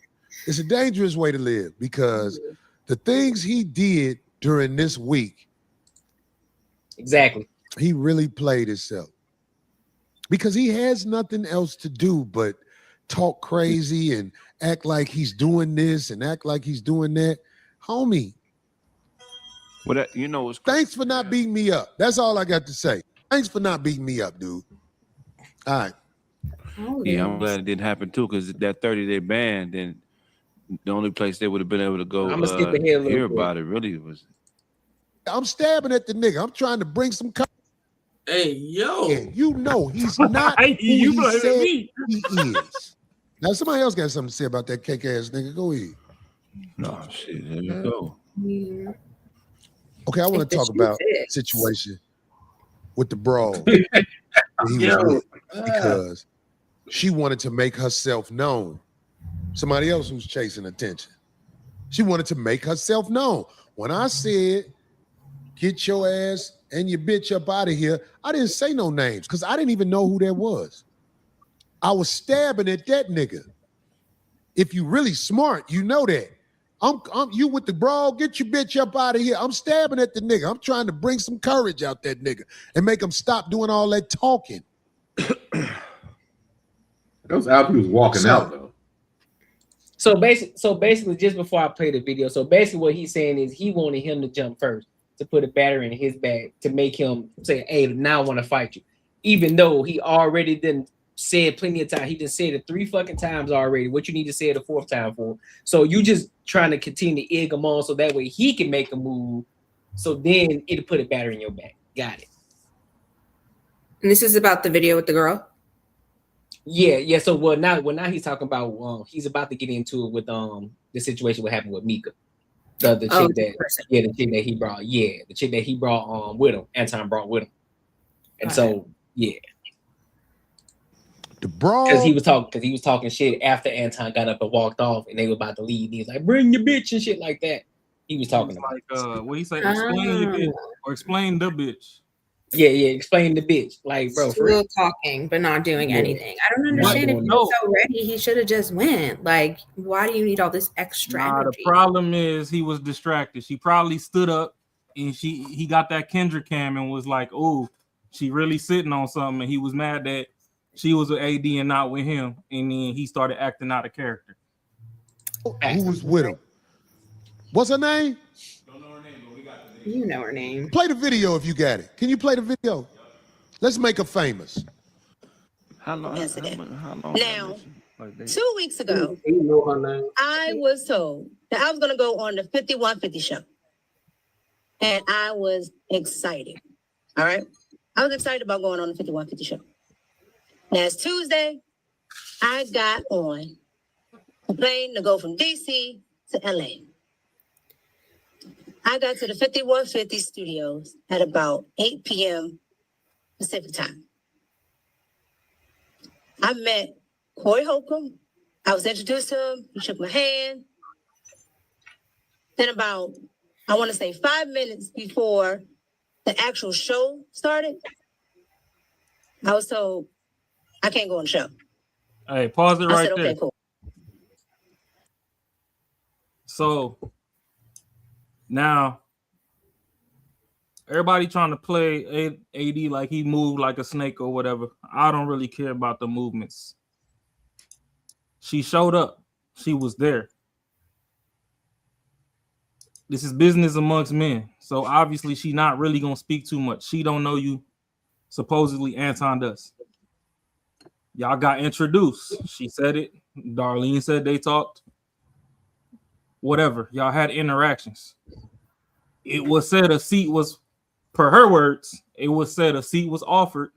It's a dangerous way to live because the things he did during this week, exactly, he really played himself because he has nothing else to do but talk crazy and act like he's doing this and act like he's doing that. Homie, well, thanks for not beating me up. That's all I got to say. Thanks for not beating me up, dude. All right. Yeah, I'm glad it didn't happen too because that 30-day ban, then the only place they would have been able to go hear about it really was. I'm stabbing at the nigga. I'm trying to bring some. Hey, yo. You know he's not who you he said me. he is. Now somebody else got something to say about that cake ass nigga. Go ahead. No shit. There we go. Yeah. Okay, I want to talk about the situation with the brawl he was with because she wanted to make herself known. Somebody else who's chasing attention. She wanted to make herself known. When I said, get your ass and your bitch up out of here, I didn't say no names because I didn't even know who that was. I was stabbing at that nigga. If you really smart, you know that. I'm you with the bro, get your bitch up out of here. I'm stabbing at the nigga. I'm trying to bring some courage out that nigga and make him stop doing all that talking. That was after he was walking out though. So basically, just before I play the video, so basically what he's saying is he wanted him to jump first, to put a battery in his bag, to make him say, hey, now I want to fight you. Even though he already done said plenty of times, he just said it 3 fucking times already. What you need to say it a 4th time for. So you just trying to continue to egg him on so that way he can make a move. So then it'll put a battery in your back. Got it. And this is about the video with the girl. Yeah. So now he's talking about he's about to get into it with the situation what happened with Mika. The chick the chick that he brought. Yeah, the chick that he brought with him. Anton brought with him. And so yeah. The bro, because he was talking shit after Anton got up and walked off, and they were about to leave. He was like, "Bring your bitch" and shit like that. He was talking about what he say? Explain your bitch or explain the bitch. Yeah, explain the bitch. Like, bro, still talking but not doing anything. I don't understand. If he was so ready, he should have just went. Like, why do you need all this extra energy? The problem is he was distracted. She probably stood up and he got that Kendrick cam and was like, "Oh, she really sitting on something," and he was mad that she was with AD and not with him, and then he started acting out of character. Who was with him? What's her name? Don't know her name, but we got the name. You know her name. Play the video if you got it. Can you play the video? Let's make her famous. How long? Now, 2 weeks ago, I was told that I was going to go on the 5150 show, and I was excited. All right, I was excited about going on the 5150 show. Last Tuesday, I got on a plane to go from DC to LA. I got to the 5150 studios at about 8 p.m. Pacific time. I met Corey Holcomb. I was introduced to him. He shook my hand. Then about, I want to say 5 minutes before the actual show started, I was told, I can't go on the show. Hey, pause it right there. Okay, cool. So now everybody trying to play AD like he moved like a snake or whatever. I don't really care about the movements. She showed up. She was there. This is business amongst men. So obviously she not really gonna speak too much. She don't know you. Supposedly Anton does. Y'all got introduced. She said it. Darlene said they talked. Whatever. Y'all had interactions. It was said a seat was, per her words, it was said a seat was offered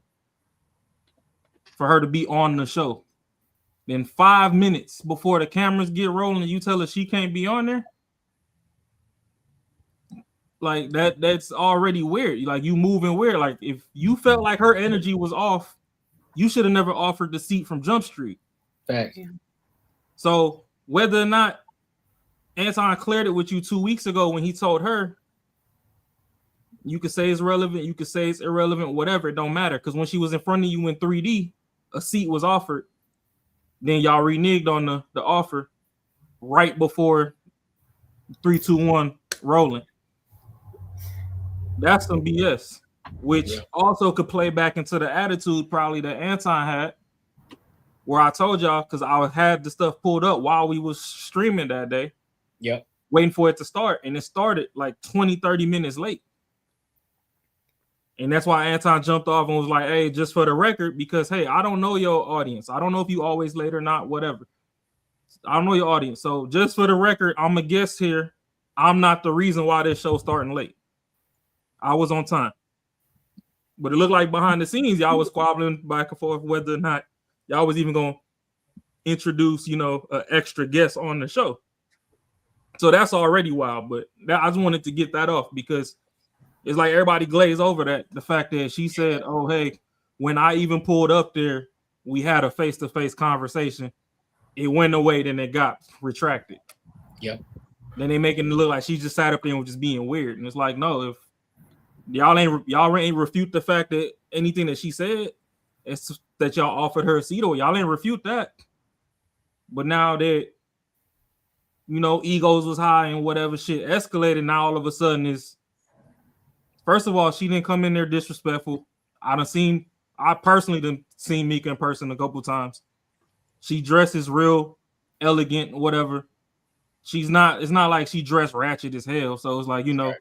for her to be on the show. Then 5 minutes before the cameras get rolling, you tell her she can't be on there? Like that's already weird. Like you moving weird. Like if you felt like her energy was off, you should have never offered the seat from Jump Street. Facts. So whether or not Anton cleared it with you 2 weeks ago when he told her, you could say it's relevant, you could say it's irrelevant, whatever, it don't matter. Because when she was in front of you in 3D, a seat was offered. Then y'all reneged on the offer right before 3, 2, 1 rolling. That's some BS, which also could play back into the attitude probably that Anton had, where I told y'all, because I had the stuff pulled up while we was streaming that day. Yep. Waiting for it to start. And it started like 20, 30 minutes late. And that's why Anton jumped off and was like, hey, just for the record, because, hey, I don't know your audience. I don't know if you always late or not, whatever. I don't know your audience. So just for the record, I'm a guest here. I'm not the reason why this show's starting late. I was on time. But it looked like behind the scenes, y'all was squabbling back and forth whether or not y'all was even going to introduce, an extra guest on the show. So that's already wild. But I just wanted to get that off because it's like everybody glazed over that. The fact that she said, oh, hey, when I even pulled up there, we had a face-to-face conversation. It went away, then it got retracted. Yep. Then they making it look like she just sat up there and was just being weird. And it's like, no, if y'all ain't refute the fact that anything that she said, it's that y'all offered her a seat, or y'all ain't refute that. But now that you know, egos was high and whatever shit escalated. Now all of a sudden is, first of all, she didn't come in there disrespectful. I personally done seen Mika in person a couple times. She dresses real elegant, whatever. It's not like she dressed ratchet as hell. So it's like, you know,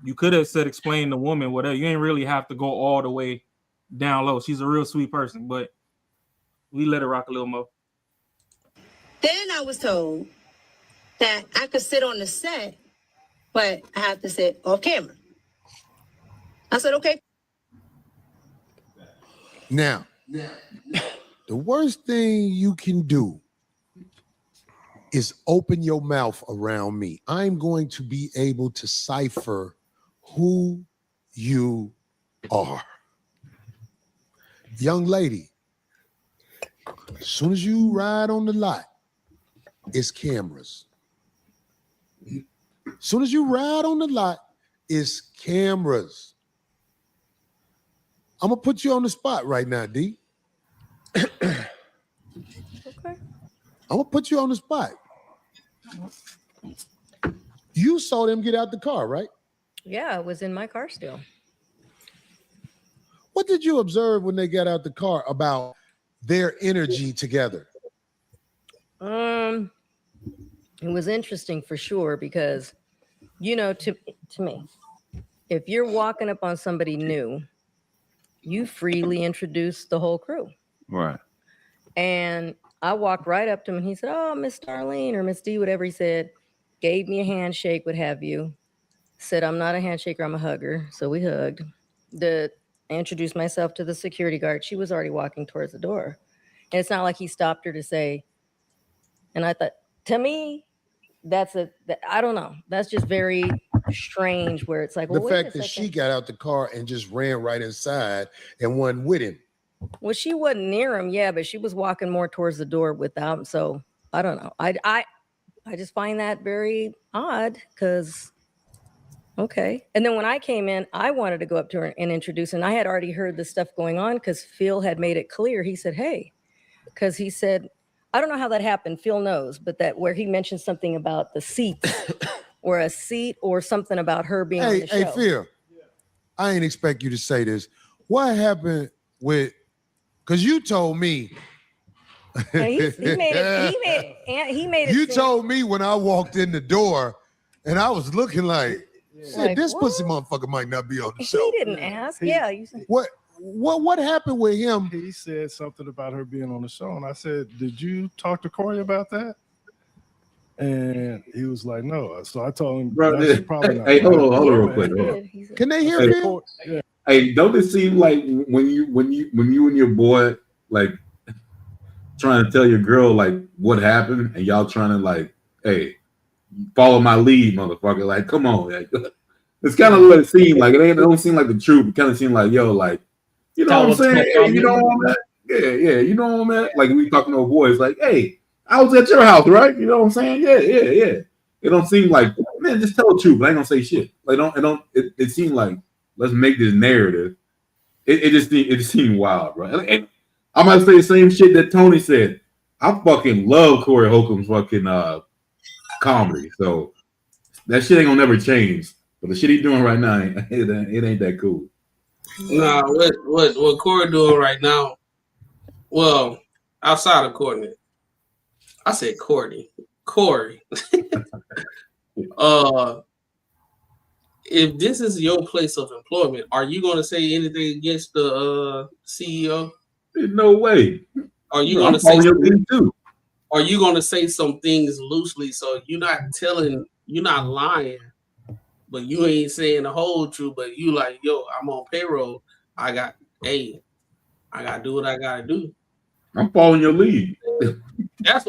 you could have said explain the woman, whatever. You ain't really have to go all the way down low. She's a real sweet person, but we let her rock a little more. Then I was told that I could sit on the set, but I have to sit off camera. I said, okay. Now, the worst thing you can do is open your mouth around me. I'm going to be able to cipher who you are. Young lady, as soon as you ride on the lot, it's cameras. As soon as you ride on the lot, it's cameras. I'm gonna put you on the spot right now, D. Okay. I'm gonna put you on the spot. You saw them get out the car, right? Yeah, it was in my car still. What did you observe when they got out the car about their energy together? It was interesting for sure because, you know, to me, if you're walking up on somebody new, you freely introduce the whole crew. Right. And I walked right up to him and he said, "Oh, Miss Darlene," or Miss D, whatever he said, gave me a handshake, what have you. Said, "I'm not a handshaker, I'm a hugger." So we hugged. I introduced myself to the security guard. She was already walking towards the door. And it's not like he stopped her to say, and I thought, to me, I don't know. That's just very strange where it's like, well, The fact that she got out the car and just ran right inside and wasn't with him. Well, she wasn't near him, yeah, but she was walking more towards the door without him. So I don't know. I just find that very odd because, okay. And then when I came in, I wanted to go up to her and introduce her. And I had already heard the stuff going on because Phil had made it clear. He said, "Hey," because he said, I don't know how that happened. Phil knows, but that where he mentioned something about the seat or a seat or something about her being on the show. Hey, Phil, I ain't expect you to say this. What happened with, because you told me. He made it. You told me when I walked in the door and I was looking like, this pussy motherfucker might not be on the show. He didn't ask. Yeah. You said, What happened with him? He said something about her being on the show, and I said, "Did you talk to Corey about that?" And he was like, "No." So I told him, bro, probably not. Hey, hold on real quick. Hold on. Can they hear me? Yeah. Hey, don't it seem like when you and your boy like trying to tell your girl like what happened, and y'all trying to like, hey, follow my lead, motherfucker? Like, come on, like, it's kind of what it seemed like. It don't seem like the truth. It kind of seemed like, yo, like, you know what I'm saying? Hey, you know what I'm at? Yeah, you know what I'm at? Like we talking to our boys, like, hey, I was at your house, right? You know what I'm saying? Yeah. It don't seem like, man, just tell the truth. But I ain't gonna say shit. Like, it seemed like, let's make this narrative. It just seemed wild, right? And I might say the same shit that Tony said. I fucking love Corey Holcomb's fucking comedy. So that shit ain't gonna never change. But the shit he's doing right now, it ain't that cool. Nah, what Corey doing right now? Well, outside of Courtney, I said Corey. If this is your place of employment, are you going to say anything against the CEO? There's no way. Are you going to say something too? Are you going to say some things loosely so you're not lying, but you ain't saying the whole truth? But you like, yo, I'm on payroll. I got to do what I got to do. I'm following your lead. That's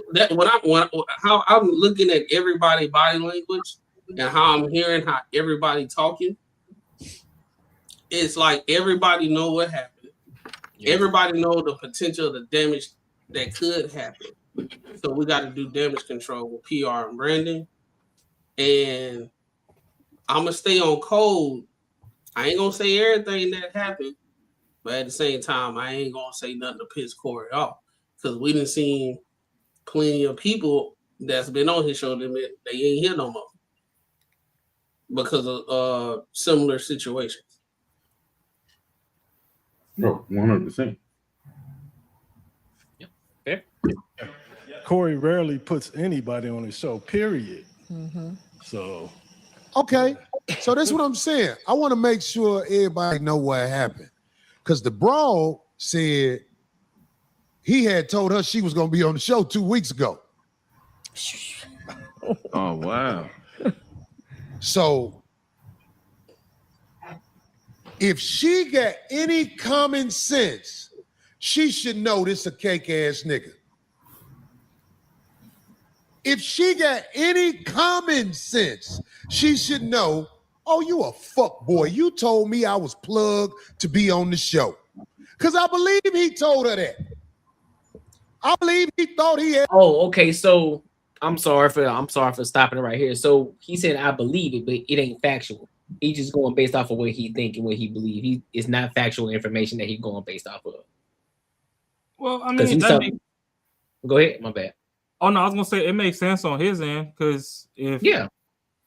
how I'm looking at everybody's body language and how I'm hearing how everybody talking. It's like everybody know what happened. Everybody know the potential of the damage that could happen. So we got to do damage control with PR and branding. And I'm gonna stay on code. I ain't gonna say everything that happened, but at the same time, I ain't gonna say nothing to piss Corey off because we done seen plenty of people that's been on his show, they ain't here no more because of similar situations. No, 100%. Fair. Corey rarely puts anybody on his show, period. So Okay, so that's what I'm saying. I want to make sure everybody know what happened, because the broad said he had told her she was going to be on the show 2 weeks ago. Oh wow! So if she got any common sense, she should know this a cake ass nigga. If she got any common sense, she should know, oh, you a fuck boy. You told me I was plugged to be on the show. Because I believe he told her that. I believe he thought he had. Oh, okay. So I'm sorry for stopping it right here. So he said I believe it, but it ain't factual. He just going based off of what he think and what he believe. It's not factual information that he going based off of. Well, I mean, go ahead. My bad. Oh no, I was gonna say it makes sense on his end because if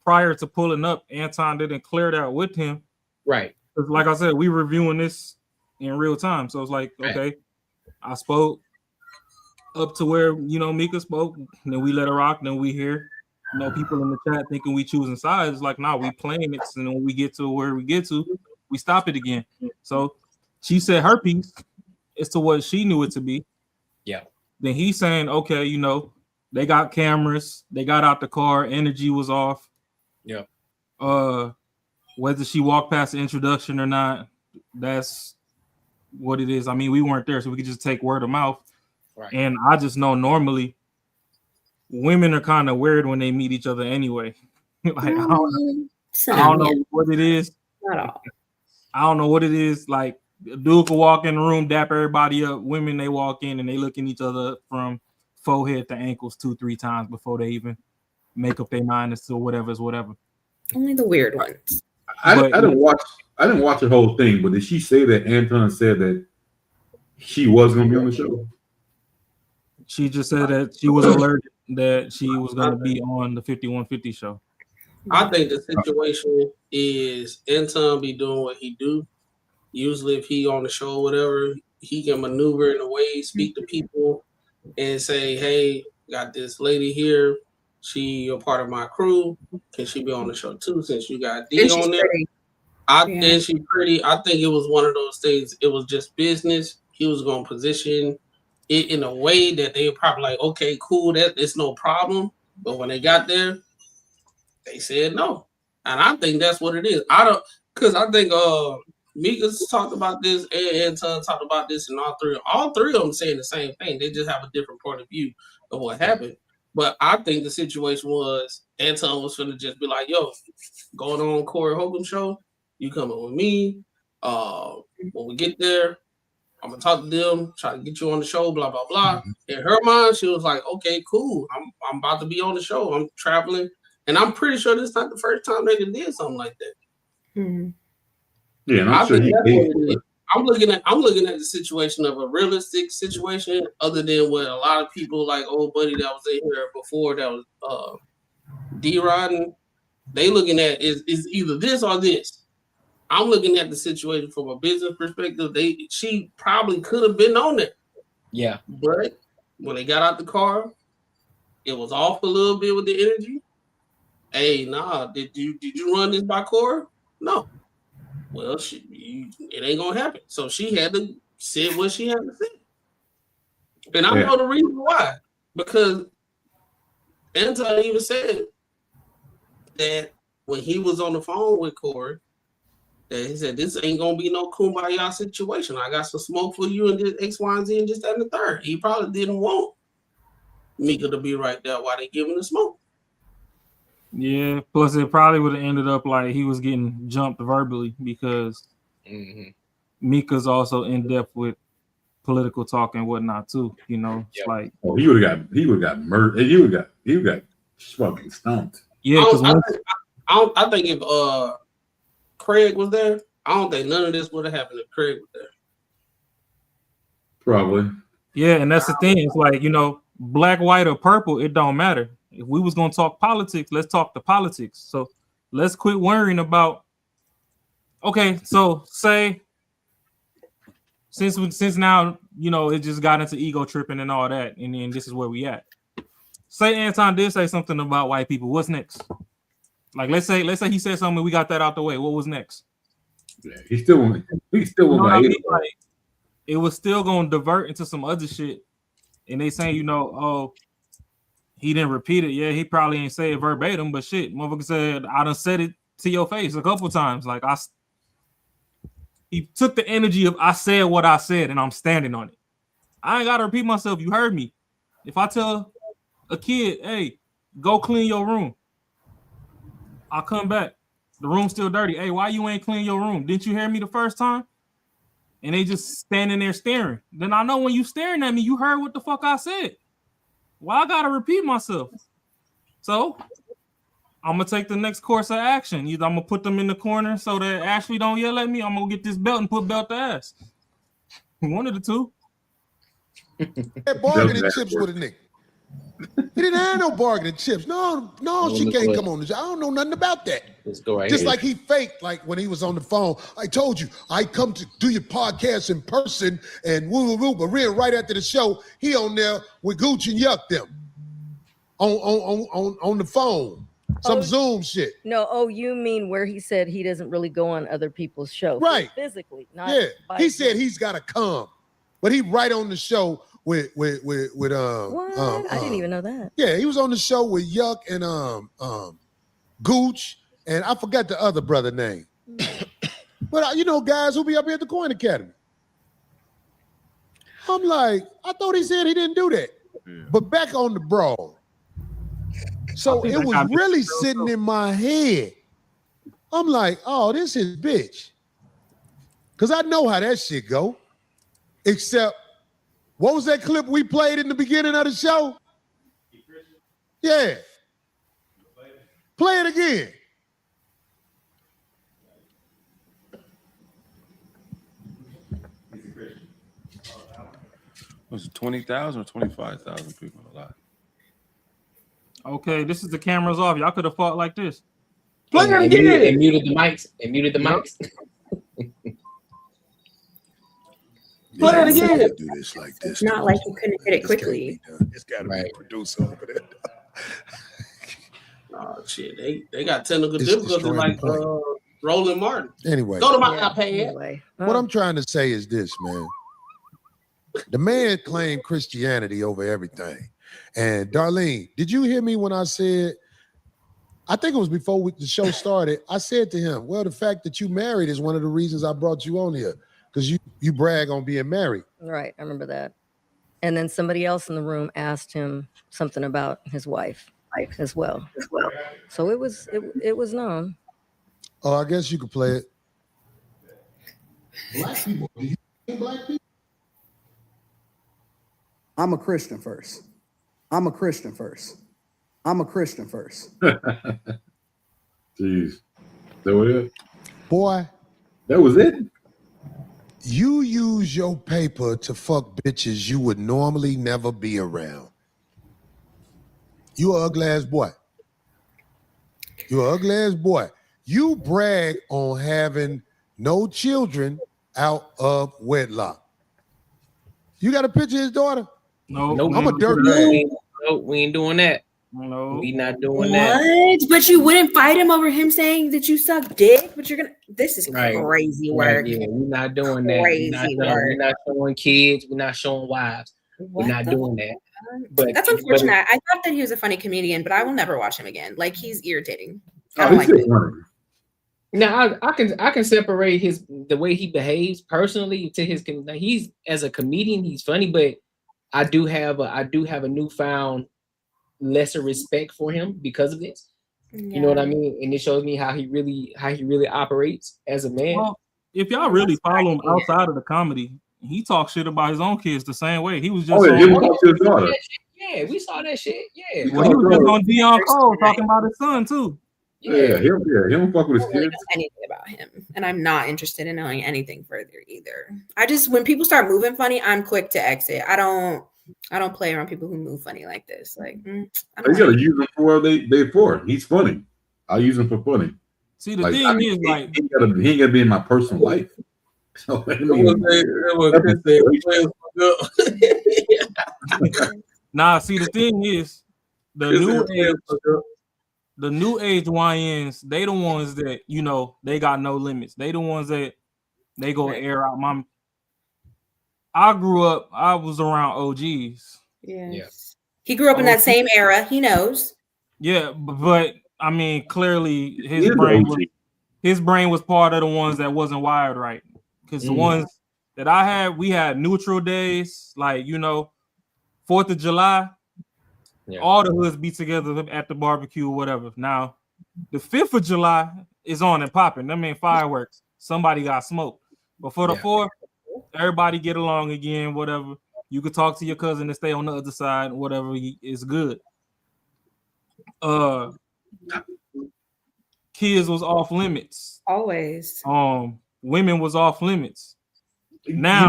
prior to pulling up, Anton didn't clear that with him, right? Because like I said, we reviewing this in real time, so it's like okay, I spoke up to where Mika spoke, and then we let her rock, then we hear people in the chat thinking we choosing sides. It's like nah, we playing it, and then when we get to where we get to, we stop it again. So she said her piece as to what she knew it to be. Yeah. Then he's saying okay, they got cameras. They got out the car. Energy was off. Yeah. Whether she walked past the introduction or not, that's what it is. I mean, we weren't there, so we could just take word of mouth. Right. And I just know normally women are kind of weird when they meet each other anyway. Like I don't know what it is. Not all. I don't know what it is. Like a dude could walk in the room, dap everybody up. Women, they walk in and they look at each other from forehead to ankles 2-3 times before they even make up their mind as to whatever's whatever. Only the weird ones. I didn't watch the whole thing, but did she say that Anton said that she was gonna be on the show? She just said that she was alerted that she was gonna be on the 5150 show. I think the situation is Anton be doing what he do. Usually if he on the show or whatever, he can maneuver in a way, speak to people and say, hey, got this lady here. She a part of my crew. Can she be on the show too since you got D on there? And she's pretty. I think it was one of those things. It was just business. He was going to position it in a way that they were probably like, okay, cool, it's no problem. But when they got there, they said no. And I think that's what it is. I think Mika's talked about this and Anton talked about this, and all three of them saying the same thing. They just have a different point of view of what happened. But I think the situation was Anton was going to just be like, yo, going on Corey Hogan show, you coming with me. When we get there, I'm going to talk to them, try to get you on the show, blah, blah, blah. In her mind, she was like, okay, cool. I'm about to be on the show. I'm traveling. And I'm pretty sure this is not the first time they did something like that. Mm-hmm. Yeah, and I'm sure he did. I'm looking at the situation of a realistic situation, other than what a lot of people like old buddy that was in here before that was D-Rodden. They looking at is either this or this. I'm looking at the situation from a business perspective. She probably could have been on it. Yeah. But when they got out the car, it was off a little bit with the energy. Hey, nah, did you run this by Cora? No. Well, it ain't gonna happen. So she had to say what she had to say. And I know the reason why. Because Anton even said that when he was on the phone with Corey, that he said, this ain't gonna be no kumbaya situation. I got some smoke for you and this X, Y, and Z and just that and the third. He probably didn't want Mika to be right there while they giving the smoke. Yeah, plus it probably would have ended up like he was getting jumped verbally because Mika's also in depth with political talk and whatnot too. It's like he would have got murdered. He would have got fucking stumped. Yeah, I think if Craig was there, I don't think none of this would have happened if Craig was there. Probably. Yeah, and that's the thing. It's like black, white, or purple. It don't matter. If we was gonna talk politics, let's talk the politics. So let's quit worrying about. Okay, so say since now it just got into ego tripping and all that, and then this is where we at. Say Anton did say something about white people. What's next? Like let's say he said something. We got that out the way. What was next? Yeah, he still won't. Like, it was still gonna divert into some other shit, and they saying oh. He didn't repeat it. Yeah, he probably ain't say it verbatim, but shit, motherfucker said, I done said it to your face a couple times. Like he took the energy of I said what I said and I'm standing on it. I ain't gotta repeat myself. You heard me. If I tell a kid, hey, go clean your room, I'll come back. The room's still dirty. Hey, why you ain't clean your room? Didn't you hear me the first time? And they just standing there staring. Then I know when you staring at me, you heard what the fuck I said. Why I gotta repeat myself? So I'm gonna take the next course of action. Either I'm gonna put them in the corner so that Ashley don't yell at me. I'm gonna get this belt and put belt to ass. One of the two. Had bargaining chips with a nigga. He didn't have no bargaining chips. No, she can't come on the show. I don't know nothing about that. Let's go right Just here. like he faked, like when he was on the phone. I told you, I come to do your podcast in person and woo, but real right after the show, he on there with Gucci and Yuck them on the phone. Some Zoom shit. No, you mean where he said he doesn't really go on other people's shows. Right. Physically, not he said he's gotta come, but he right on the show with what? I didn't even know that. Yeah, he was on the show with Yuck and Gooch, and I forgot the other brother name. But guys who be up here at the Coin Academy. I'm like, I thought he said he didn't do that. Yeah. But back on the broad. So it was really sitting in my head. I'm like, oh, this is bitch. Because I know how that shit go. Except, what was that clip we played in the beginning of the show? Yeah. Play it again. Was it 20,000 or 25,000 people alive? Okay, this is the cameras off. Y'all could have fought like this. Play it again. And muted the mics. Play it again. Do this like this. It's not like you couldn't hit it quickly. It's got to be a producer over there. Oh shit, they got technical difficulties like Roland Martin. Anyway, go to my iPad. What I'm trying to say is this, man. The man claimed Christianity over everything. And Darlene, did you hear me when I said, I think it was before the show started, I said to him, well, the fact that you married is one of the reasons I brought you on here, because you brag on being married. Right, I remember that. And then somebody else in the room asked him something about his wife as well. So it was known. Oh, I guess you could play it. Black people. Do you think black people? I'm a Christian first. I'm a Christian first. Jeez. That was it? Boy. That was it? You use your paper to fuck bitches you would normally never be around. You an ugly ass boy. You brag on having no children out of wedlock. You got a picture of his daughter? No, I'm a dirt bag. No, we ain't doing that. No, we not doing that. What? But you wouldn't fight him over him saying that you suck dick? But you're gonna. This is crazy work. Right, yeah, we're not doing that. We're not showing kids. We're not showing wives. We're not doing that. But that's unfortunate. I thought that he was a funny comedian, but I will never watch him again. Like, he's irritating. I don't like him. Now I can separate the way he behaves personally to his. He's as a comedian, he's funny, but I do have a newfound lesser respect for him because of this. Yeah. You know what I mean? And it shows me how he really operates as a man. Well, if y'all really follow him outside of the comedy, he talks shit about his own kids the same way. He was just yeah, we saw that shit. Yeah. Well, he was just on Deion Cole talking about his son too. Yeah, he don't fuck with his kids. I don't really know anything about him, and I'm not interested in knowing anything further either. When people start moving funny, I'm quick to exit. I don't I don't play around people who move funny like this. Like, I You don't gotta like use him for they for. He's funny. I'll use him for funny. See, the thing is, like, he ain't gotta be in my personal life. So I mean, nah. See, the thing is, the new age YNs, they the ones that they got no limits. They the ones that they go air out. I grew up. I was around OGs. Yeah. He grew up in that same era. He knows. Yeah, but I mean, clearly his brain was part of the ones that wasn't wired right. Because the ones that I had, we had neutral days, like 4th of July. Yeah. All the hoods be together at the barbecue or whatever. Now, the 5th of July is on and popping. I mean, fireworks. Somebody got smoked. But for the 4th, everybody get along again, whatever. You could talk to your cousin and stay on the other side, whatever is good. Kids was off limits. Always. Women was off limits. Now,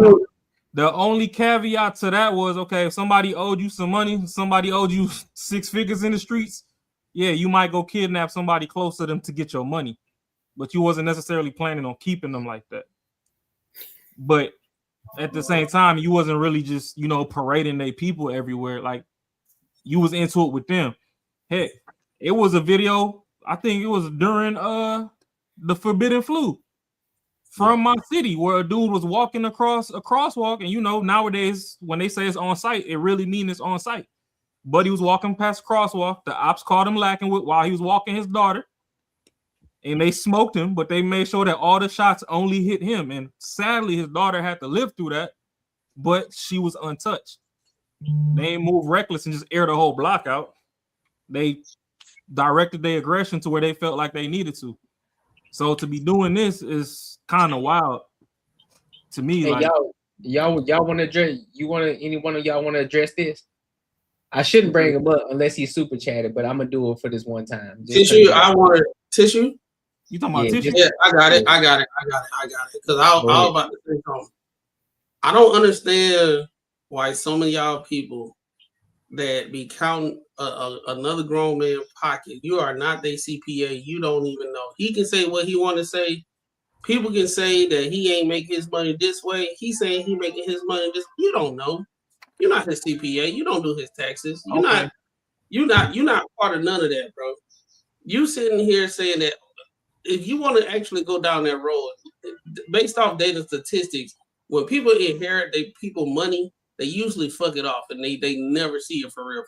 the only caveat to that was, okay, if somebody owed you some money, somebody owed you 6 figures in the streets, yeah, you might go kidnap somebody close to them to get your money. But you wasn't necessarily planning on keeping them like that. But at the same time, you wasn't really just, parading their people everywhere. Like, you was into it with them. Heck, it was a video, I think it was during the Forbidden Flu from my city, where a dude was walking across a crosswalk, and nowadays when they say it's on site, it really means it's on site. But he was walking past crosswalk. The ops caught him lacking while he was walking his daughter, and they smoked him. But they made sure that all the shots only hit him, and sadly, his daughter had to live through that. But she was untouched. They ain't move reckless and just air the whole block out. They directed their aggression to where they felt like they needed to. So to be doing this is kind of wild to me. Hey, like, y'all want to address? Any one of y'all want to address this? I shouldn't bring him up unless he's super chatted, but I'm gonna do it for this one time. Tissue, I want tissue. You talking about tissue? Yeah, I got it. Because I was about to say something. I don't understand why some of y'all people that be counting another grown man pocket. You are not their CPA. You don't even know. He can say what he want to say. People can say that he ain't making his money this way. He's saying he making his money this. You don't know. You're not his CPA. You don't do his taxes. You're not part of none of that, bro. You sitting here saying that if you want to actually go down that road, based off data statistics, when people inherit people money, they usually fuck it off and they never see it for real.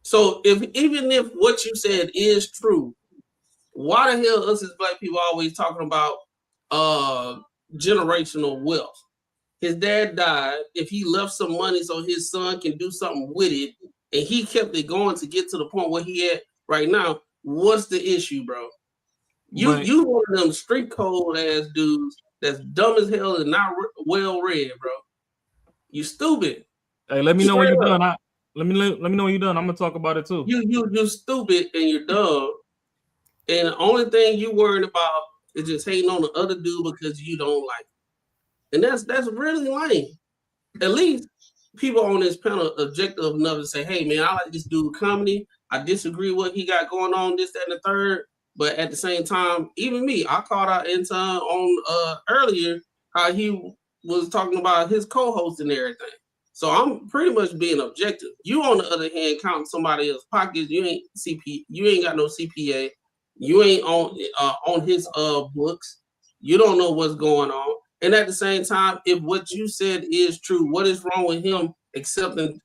So even if what you said is true, why the hell us as black people always talking about generational wealth? His dad died. If he left some money so his son can do something with it, and he kept it going to get to the point where he at right now, what's the issue, bro? You one of them street code ass dudes that's dumb as hell and not well read, bro. You stupid. Hey, let me know when you're done. Let me know when you're done. I'm gonna talk about it too. You stupid and you're dumb. And the only thing you worried about is just hating on the other dude because you don't like him. And that's really lame. At least people on this panel objective enough to say, hey man, I like this dude comedy. I disagree with what he got going on, this, that, and the third. But at the same time, even me, I called out Anton on earlier how he was talking about his co-host and everything. So I'm pretty much being objective. You, on the other hand, counting somebody else's pockets. You ain't got no CPA. You ain't on his books. You don't know what's going on. And at the same time, if what you said is true, what is wrong with him accepting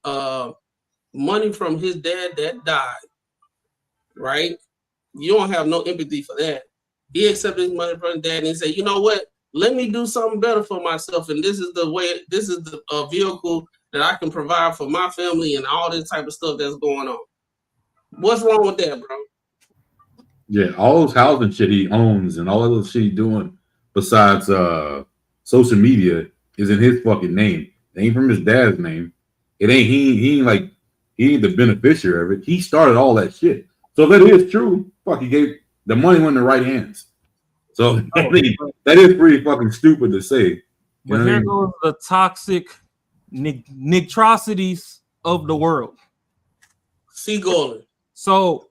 money from his dad that died? Right? You don't have no empathy for that. He accepted his money from his dad and he said, you know what? Let me do something better for myself. And this is the vehicle that I can provide for my family and all this type of stuff that's going on. What's wrong with that, bro? Yeah, all those housing shit he owns and all of those shit he doing besides social media is in his fucking name. It ain't from his dad's name. It ain't he ain't the beneficiary of it. He started all that shit. So if that is true, fuck, he gave the money went in the right hands. So I mean, that is pretty fucking stupid to say. But here goes the toxic Nitrosities of the world. Seagull. So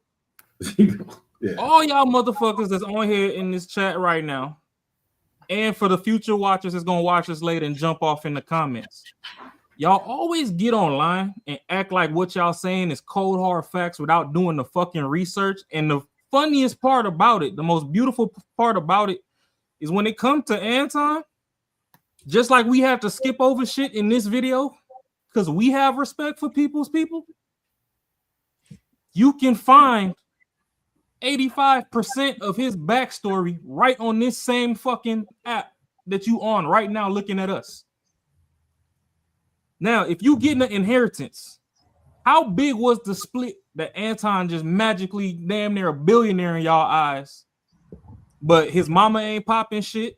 yeah. all y'all motherfuckers that's on here in this chat right now, and for the future watchers that's gonna watch this later and jump off in the comments, y'all always get online and act like what y'all saying is cold hard facts without doing the fucking research. And the funniest part about it, the most beautiful part about it, is when it comes to Anton, just like we have to skip over shit in this video because we have respect for people's people, you can find 85% of his backstory right on this same fucking app that you on right now looking at us. Now, if you get an inheritance, how big was the split that Anton just magically damn near a billionaire in y'all eyes, but his mama ain't popping shit,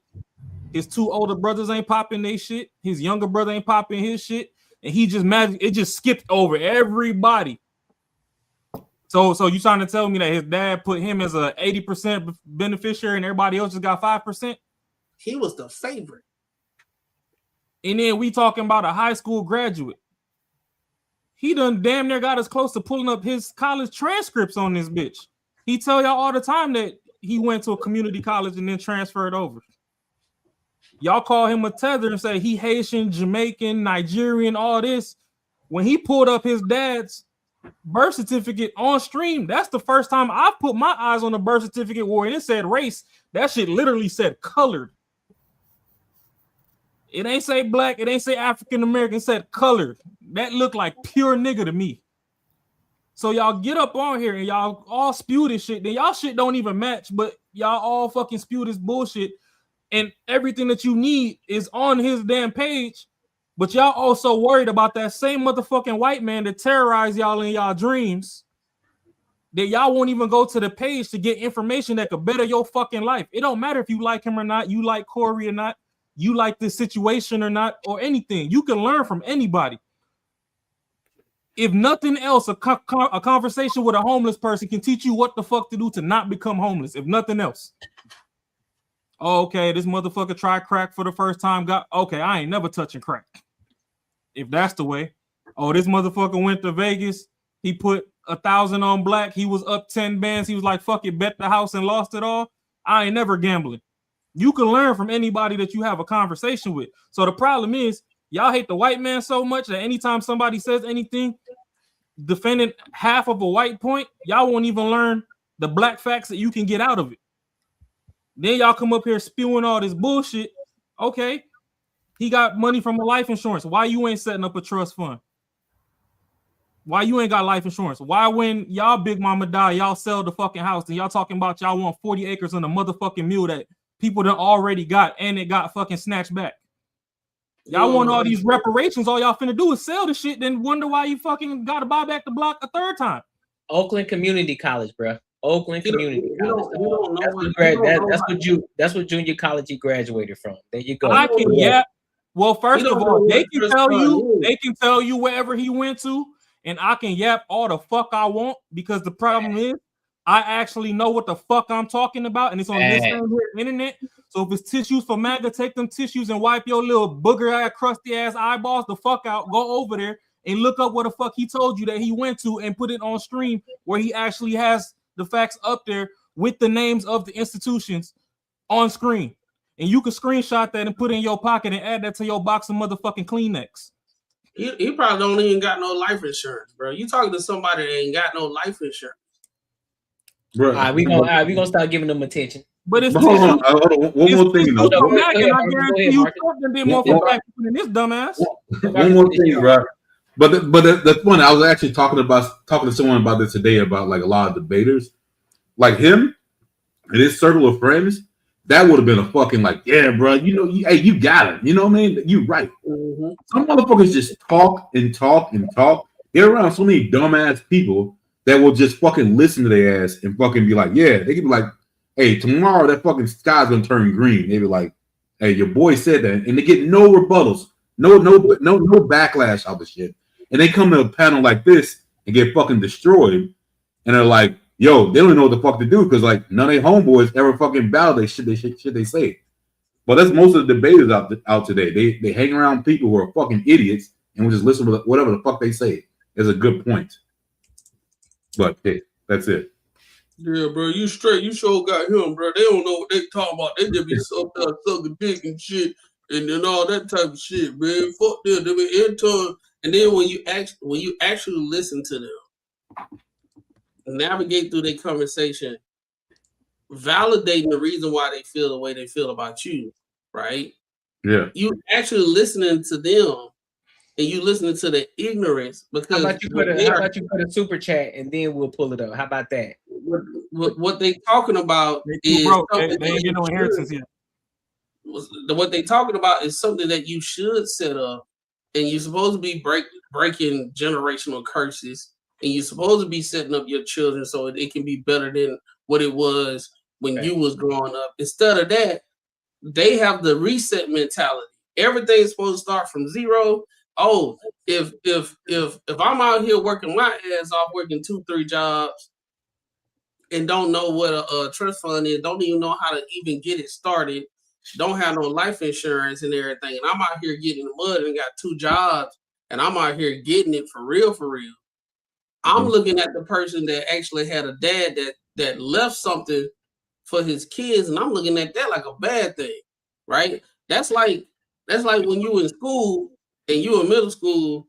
his two older brothers ain't popping their shit, his younger brother ain't popping his shit, and he just it just skipped over everybody. So you trying to tell me that his dad put him as a 80% beneficiary and everybody else just got 5%? He was the favorite. And then we talking about a high school graduate. He done damn near got us close to pulling up his college transcripts on this bitch. He tell y'all all the time that he went to a community college and then transferred over. Y'all call him a tether and say he Haitian, Jamaican, Nigerian, all this. When he pulled up his dad's birth certificate on stream, that's the first time I've put my eyes on a birth certificate where it said race. That shit literally said colored. It ain't say black, it ain't say African American, it said colored. That looked like pure nigga to me. So y'all get up on here and y'all all spew this shit. Then y'all shit don't even match, but y'all all fucking spew this bullshit. And everything that you need is on his damn page. But y'all also worried about that same motherfucking white man that terrorized y'all in y'all dreams, that y'all won't even go to the page to get information that could better your fucking life. It don't matter if you like him or not, you like Corey or not, you like this situation or not, or anything. You can learn from anybody. If nothing else, a conversation with a homeless person can teach you what the fuck to do to not become homeless, if nothing else. Oh, okay, this motherfucker tried crack for the first time. Okay, I ain't never touching crack. If that's the way. Oh, this motherfucker went to Vegas. He put 1,000 on black. He was up 10 bands. He was like, fuck it, bet the house and lost it all. I ain't never gambling. You can learn from anybody that you have a conversation with. So the problem is, y'all hate the white man so much that anytime somebody says anything defending half of a white point, y'all won't even learn the black facts that you can get out of it. Then y'all come up here spewing all this bullshit. Okay, he got money from a life insurance. Why you ain't setting up a trust fund? Why you ain't got life insurance? Why when y'all big mama die, y'all sell the fucking house and y'all talking about y'all want 40 acres on a motherfucking mule that people done already got and it got fucking snatched back? Y'all want all these reparations. All y'all finna do is sell the shit, then wonder why you fucking gotta buy back the block a third time. Oakland Community College, bro. Oakland Community College. That's what junior college he graduated from. There you go. I can yap. Well, first of all, they can tell you wherever he went to, and I can yap all the fuck I want, because the problem is I actually know what the fuck I'm talking about, and it's on this internet. So if it's tissues for MAGA, take them tissues and wipe your little booger ass, crusty ass eyeballs the fuck out. Go over there and look up what the fuck he told you that he went to and put it on stream where he actually has the facts up there with the names of the institutions on screen. And you can screenshot that and put it in your pocket and add that to your box of motherfucking Kleenex. He probably don't even got no life insurance, bro. You talking to somebody that ain't got no life insurance. Bro. All right, we gonna start giving them attention. But it's one more thing, though. One more thing, bro. But the point, I was actually talking to someone about this today, about like a lot of debaters, like him and his circle of friends. That would have been a fucking like, yeah, bro. You know, hey, you got it. You know what I mean? You right. Mm-hmm. Some motherfuckers just talk and talk and talk. They're around so many dumbass people that will just fucking listen to their ass and fucking be like, yeah. They can be like, hey, tomorrow that fucking sky's gonna turn green. They be like, hey, your boy said that, and they get no rebuttals, no backlash out of the shit. And they come to a panel like this and get fucking destroyed, and they're like, yo, they don't know what the fuck to do, because like none of their homeboys ever fucking validate shit they say. But that's most of the debaters out today. They hang around people who are fucking idiots and we just listen to whatever the fuck they say is a good point. But hey, that's it. Yeah, bro, you straight. You sure got him, bro. They don't know what they talking about. They just be sucking dick and shit and all that type of shit, man. Fuck them. They be into. And then when you actually listen to them, navigate through their conversation, validating the reason why they feel the way they feel about you, right? Yeah. You actually listening to them and you listening to the ignorance because how about you put a super chat and then we'll pull it up? How about that? What they talking about is they ain't get no inheritance yet. What they talking about is something that you should set up, and you're supposed to be breaking generational curses, and you're supposed to be setting up your children so it can be better than what it was when you was growing up. Instead of that, they have the reset mentality. Everything's supposed to start from zero. Oh, if I'm out here working my ass off, working 2-3 jobs, and don't know what a trust fund is, don't even know how to even get it started, don't have no life insurance and everything, and I'm out here getting the mud and got 2 jobs, and I'm out here getting it for real. I'm looking at the person that actually had a dad that left something for his kids, and I'm looking at that like a bad thing, right? That's like when you in school and you in middle school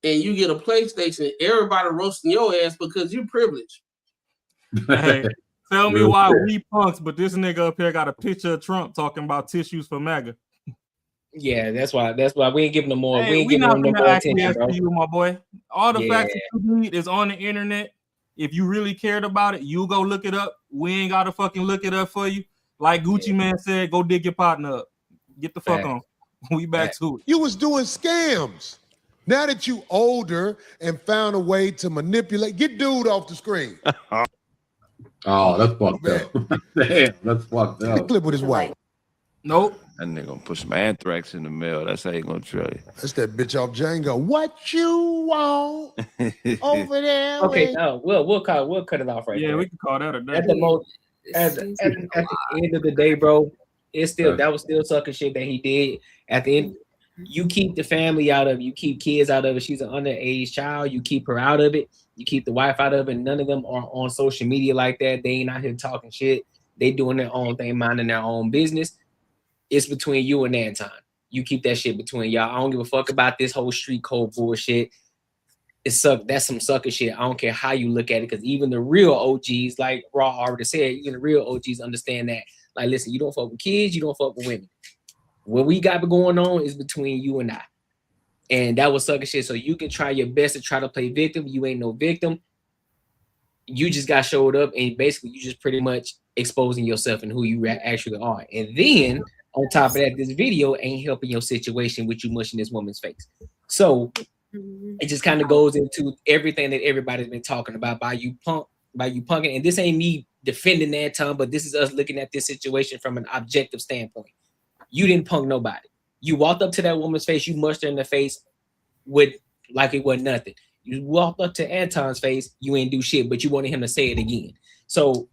and you get a PlayStation, everybody roasting your ass because you privileged. Hey, tell me why we punks, but this nigga up here got a picture of Trump talking about tissues for MAGA. Yeah, that's why we ain't giving them more. Hey, we ain't giving them no more attention, bro. You, my boy. All the facts that you need is on the internet. If you really cared about it, you go look it up. We ain't gotta fucking look it up for you. Like Gucci Man said, go dig your partner up. Get the fuck on. We back to it. You was doing scams. Now that you older and found a way to manipulate, get dude off the screen. Oh, that's fucked up. Damn, that's fucked up. Clip with his wife. Nope. That nigga gonna put some anthrax in the mail. That's how he gonna try you. That's that bitch off Django. What you want over there? Okay, no, we'll cut it off right there. Yeah, we can call that a day. At the end of the day, bro, it's still that was still sucker shit that he did. At the end, you keep the family out of it, you keep kids out of it. She's an underage child, you keep her out of it, you keep the wife out of it. None of them are on social media like that. They ain't out here talking shit. They doing their own thing, minding their own business. It's between you and Anton. You keep that shit between y'all. I don't give a fuck about this whole street code bullshit. That's some sucker shit. I don't care how you look at it, because even the real OGs, like Raw already said, even the real OGs understand that. Like, listen, you don't fuck with kids, you don't fuck with women. What we got going on is between you and I. And that was sucker shit. So you can try your best to try to play victim. You ain't no victim. You just got showed up, and basically you just pretty much exposing yourself and who you actually are. And then on top of that, this video ain't helping your situation with you mushing this woman's face. So it just kind of goes into everything that everybody's been talking about by you punking. And this ain't me defending Anton, but this is us looking at this situation from an objective standpoint. You didn't punk nobody. You walked up to that woman's face, you mushed her in the face with like it wasn't nothing. You walked up to Anton's face, you ain't do shit, but you wanted him to say it again. So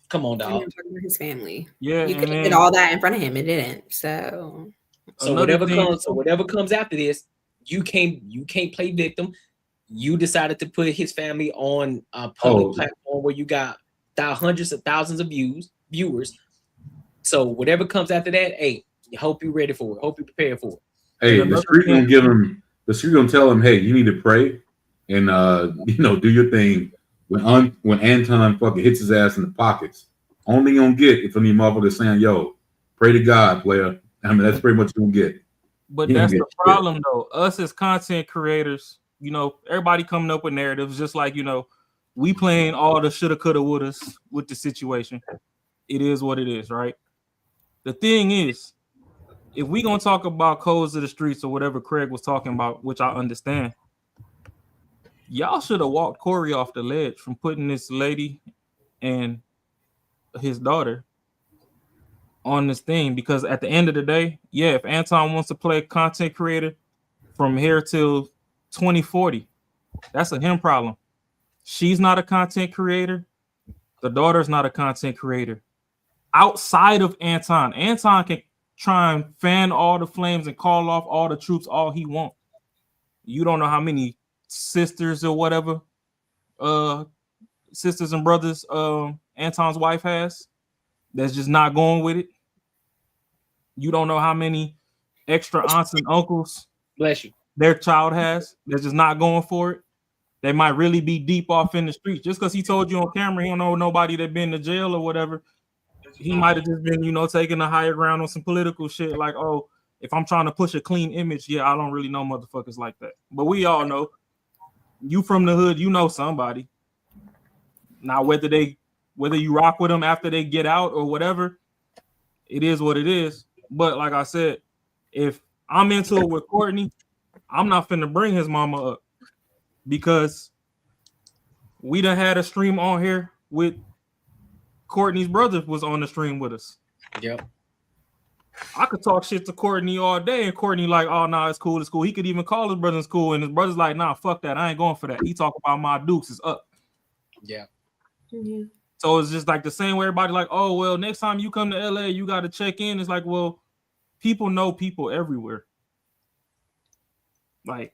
come on, dog. His family. Yeah, you could have did all that in front of him. It didn't. So whatever comes after this, you can't play victim. You decided to put his family on a public platform where you got hundreds of thousands of viewers. So whatever comes after that, hey, hope you're ready for it. Hope you're prepared for it. Hey, the street gonna give him. The street gonna tell him, hey, you need to pray and do your thing. When Anton fucking hits his ass in the pockets, only gonna get if any motherfucker saying, "Yo, pray to God, player." I mean, that's pretty much gonna get. But that's the problem, though. Us as content creators, everybody coming up with narratives, just like we playing all the shoulda, coulda, wouldas with the situation. It is what it is, right? The thing is, if we gonna talk about codes of the streets or whatever Craig was talking about, which I understand. Y'all should have walked Corey off the ledge from putting this lady and his daughter on this thing, because at the end of the day, if Anton wants to play content creator from here till 2040, that's a him problem. She's not a content creator. The daughter's not a content creator. Outside of Anton can try and fan all the flames and call off all the troops all he wants. You don't know how many sisters or whatever, sisters and brothers Anton's wife has that's just not going with it. You don't know how many extra aunts and uncles, bless you, their child has that's just not going for it. They might really be deep off in the streets. Just because he told you on camera he don't know nobody that been to jail or whatever, he might have just been, you know, taking a higher ground on some political shit. Like, oh, if I'm trying to push a clean image, yeah, I don't really know motherfuckers like that. But we all know, you from the hood, you know somebody. Now, whether you rock with them after they get out or whatever, it is what it is. But like I said, if I'm into it with Courtney, I'm not finna bring his mama up, because we done had a stream on here with Courtney's brother was on the stream with us. Yep. I could talk shit to Courtney all day, and Courtney like, oh, nah, it's cool, it's cool. He could even call his brother cool, and his brother's like, nah, fuck that, I ain't going for that. He talk about my dukes is up. Yeah. Mm-hmm. So it's just like the same way everybody like, oh, well, next time you come to LA, you got to check in. It's like, well, people know people everywhere. Like,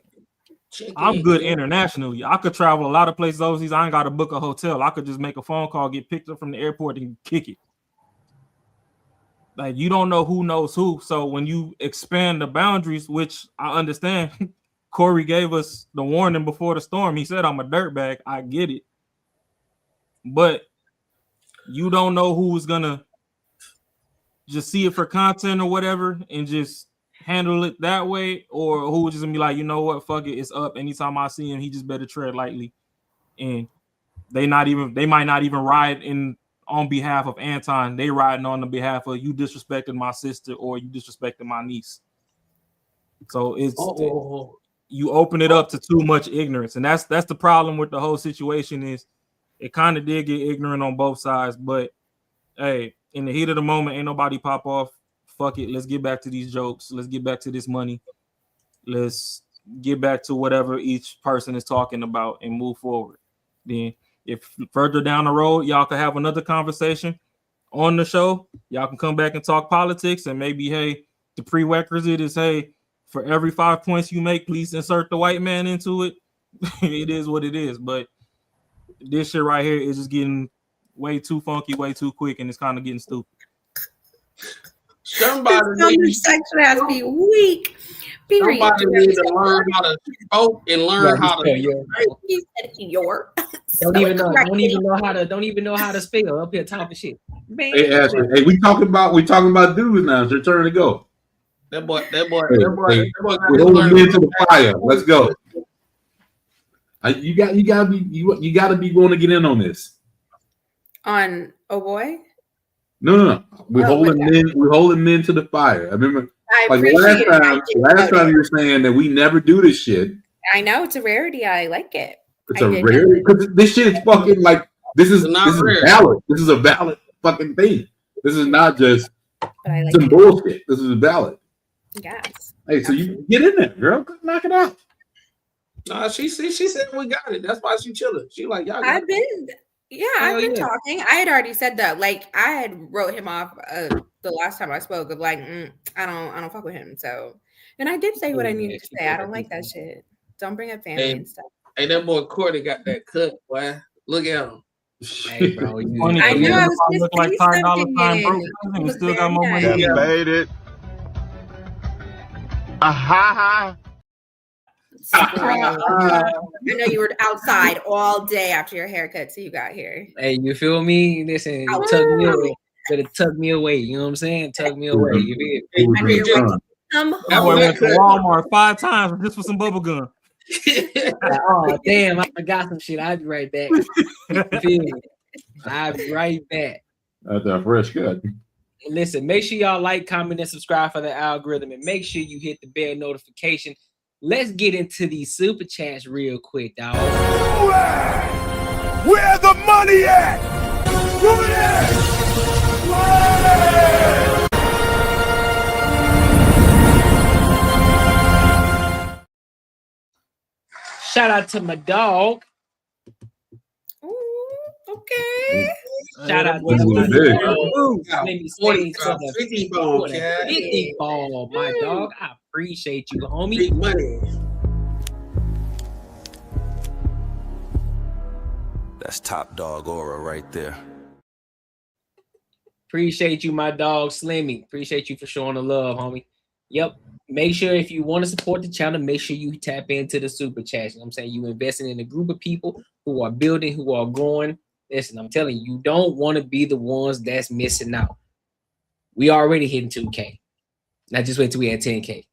I'm good internationally. I could travel a lot of places overseas. I ain't got to book a hotel. I could just make a phone call, get picked up from the airport, and kick it. Like, you don't know who knows who. So when you expand the boundaries, which I understand, Corey gave us the warning before the storm. He said, I'm a dirtbag. I get it. But you don't know who's going to just see it for content or whatever and just handle it that way, or who just gonna be like, you know what, fuck it, it's up. Anytime I see him, he just better tread lightly. And they might not even ride in on behalf of Anton. They riding on the behalf of you disrespecting my sister or you disrespecting my niece. So it's you open it up to too much ignorance, and that's the problem with the whole situation. Is it kind of did get ignorant on both sides, but hey, in the heat of the moment, ain't nobody pop off. Fuck it, let's get back to these jokes. Let's get back to this money. Let's get back to whatever each person is talking about and move forward. Then if further down the road, y'all can have another conversation on the show. Y'all can come back and talk politics, and maybe, hey, the prerequisite is, hey, for every 5 points you make, please insert the white man into it. It is what it is. But this shit right here is just getting way too funky, way too quick, and it's kind of getting stupid. Somebody section has to be weak. Period. Somebody needs to learn how to spoke and learn how to. He said your. Don't even know how to spell up here type of shit. Man. Hey, Ashley, hey, we talking about dudes now. It's your turn to go. That boy. We're holding men to the fire. Let's go. You gotta be willing to get in on this. On oh boy. No. We're holding men to the fire. I remember last time you were saying that we never do this shit. I know it's a rarity. I like it. It's a rarity because this shit is fucking like this is valid. This is a valid fucking thing. This is not just some bullshit. This is valid. Yes. Hey, so you get in there, girl. Knock it out. Nah, she said we got it. That's why she chilling. She like, y'all got I've been talking. I had already said that. Like, I had wrote him off the last time I spoke of like, I don't fuck with him. So, and I did say what I needed to say. I don't like that shit. Don't bring up family and stuff. Hey, that boy Courtney got that cut, boy. Look at him. Hey, bro, I know I was just look like $5 fine broke. We still got more money. Made it. I know you were outside all day after your haircut, so you got here. Hey, you feel me? Listen, tuck me away. Better tuck me away. You know what I'm saying? Tuck me away. You feel? That boy went to Walmart 5 times just for some bubble gum. Oh damn! I forgot some shit. I'll be right back. I'll be right back. That's a fresh cut. Listen, make sure y'all like, comment, and subscribe for the algorithm, and make sure you hit the bell notification. Let's get into these super chats real quick, dog. Where the money at? Who it is? Shout out to my dog. Ooh, okay. Shout out to my dog. Let me say to the 50 ball, my dog. I appreciate you, homie. Big money. That's top dog aura right there. Appreciate you, my dog Slimmy. Appreciate you for showing the love, homie. Yep. Make sure if you want to support the channel, make sure you tap into the super chat. You know what I'm saying? You investing in a group of people who are building, who are growing. Listen, I'm telling you, you don't want to be the ones that's missing out. We already hitting 2K. Now just wait till we had 10K.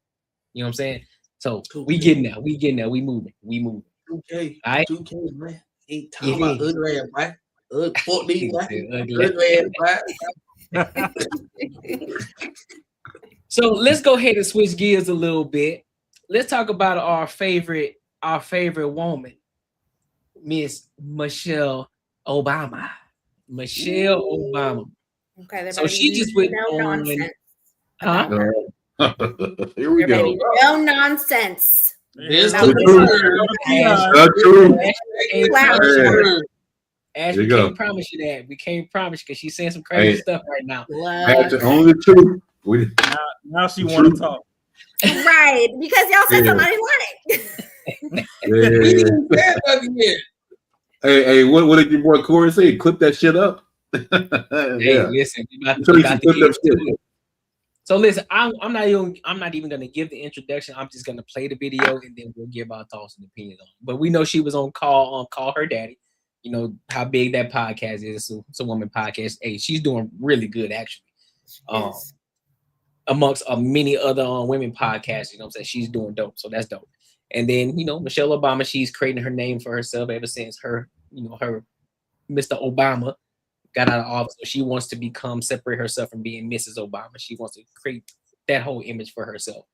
You know what I'm saying? So 2K. We getting there. We getting there. We moving. 2K. All right. 2K, man. Ain't talking about ugly ass, right? Ugly ass, right? So let's go ahead and switch gears a little bit. Let's talk about our favorite woman, Miss Michelle Obama. Michelle Obama. Okay, so she just went on. Huh? Here we go. No nonsense. Ash, we can't promise you that. We can't promise you because she's saying some crazy stuff right now. Only the truth. Now she want to talk. Right, because y'all said somebody wanted. Hey, what did your boy Corey say? Clip that shit up. Hey, listen, we about to get into it. So listen, I'm not even gonna give the introduction. I'm just gonna play the video and then we'll give our thoughts and opinions on it. But we know she was on Call Her Daddy. You know how big that podcast is. It's a woman podcast. Hey, she's doing really good actually. Amongst many other women podcasts, you know what I'm saying? She's doing dope. So that's dope. And then, you know, Michelle Obama, she's creating her name for herself ever since her Mr. Obama got out of office. So she wants to separate herself from being Mrs. Obama. She wants to create that whole image for herself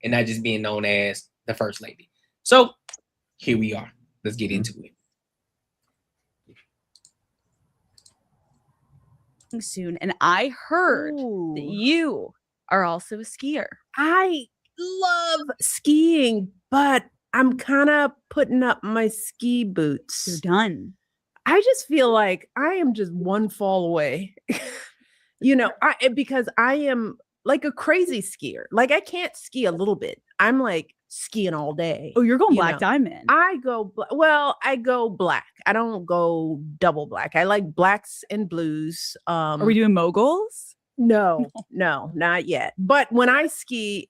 and not just being known as the first lady. So here we are. Let's get into it. Soon, and I heard that you are also a skier. I love skiing, but I'm kind of putting up my ski boots. You're done. I just feel like I am just one fall away. Because I am like a crazy skier. Like I can't ski a little bit. I'm like skiing all day. Oh, you're going black diamond. I go black. I don't go double black. I like blacks and blues. Are we doing moguls? No, not yet. But when I ski,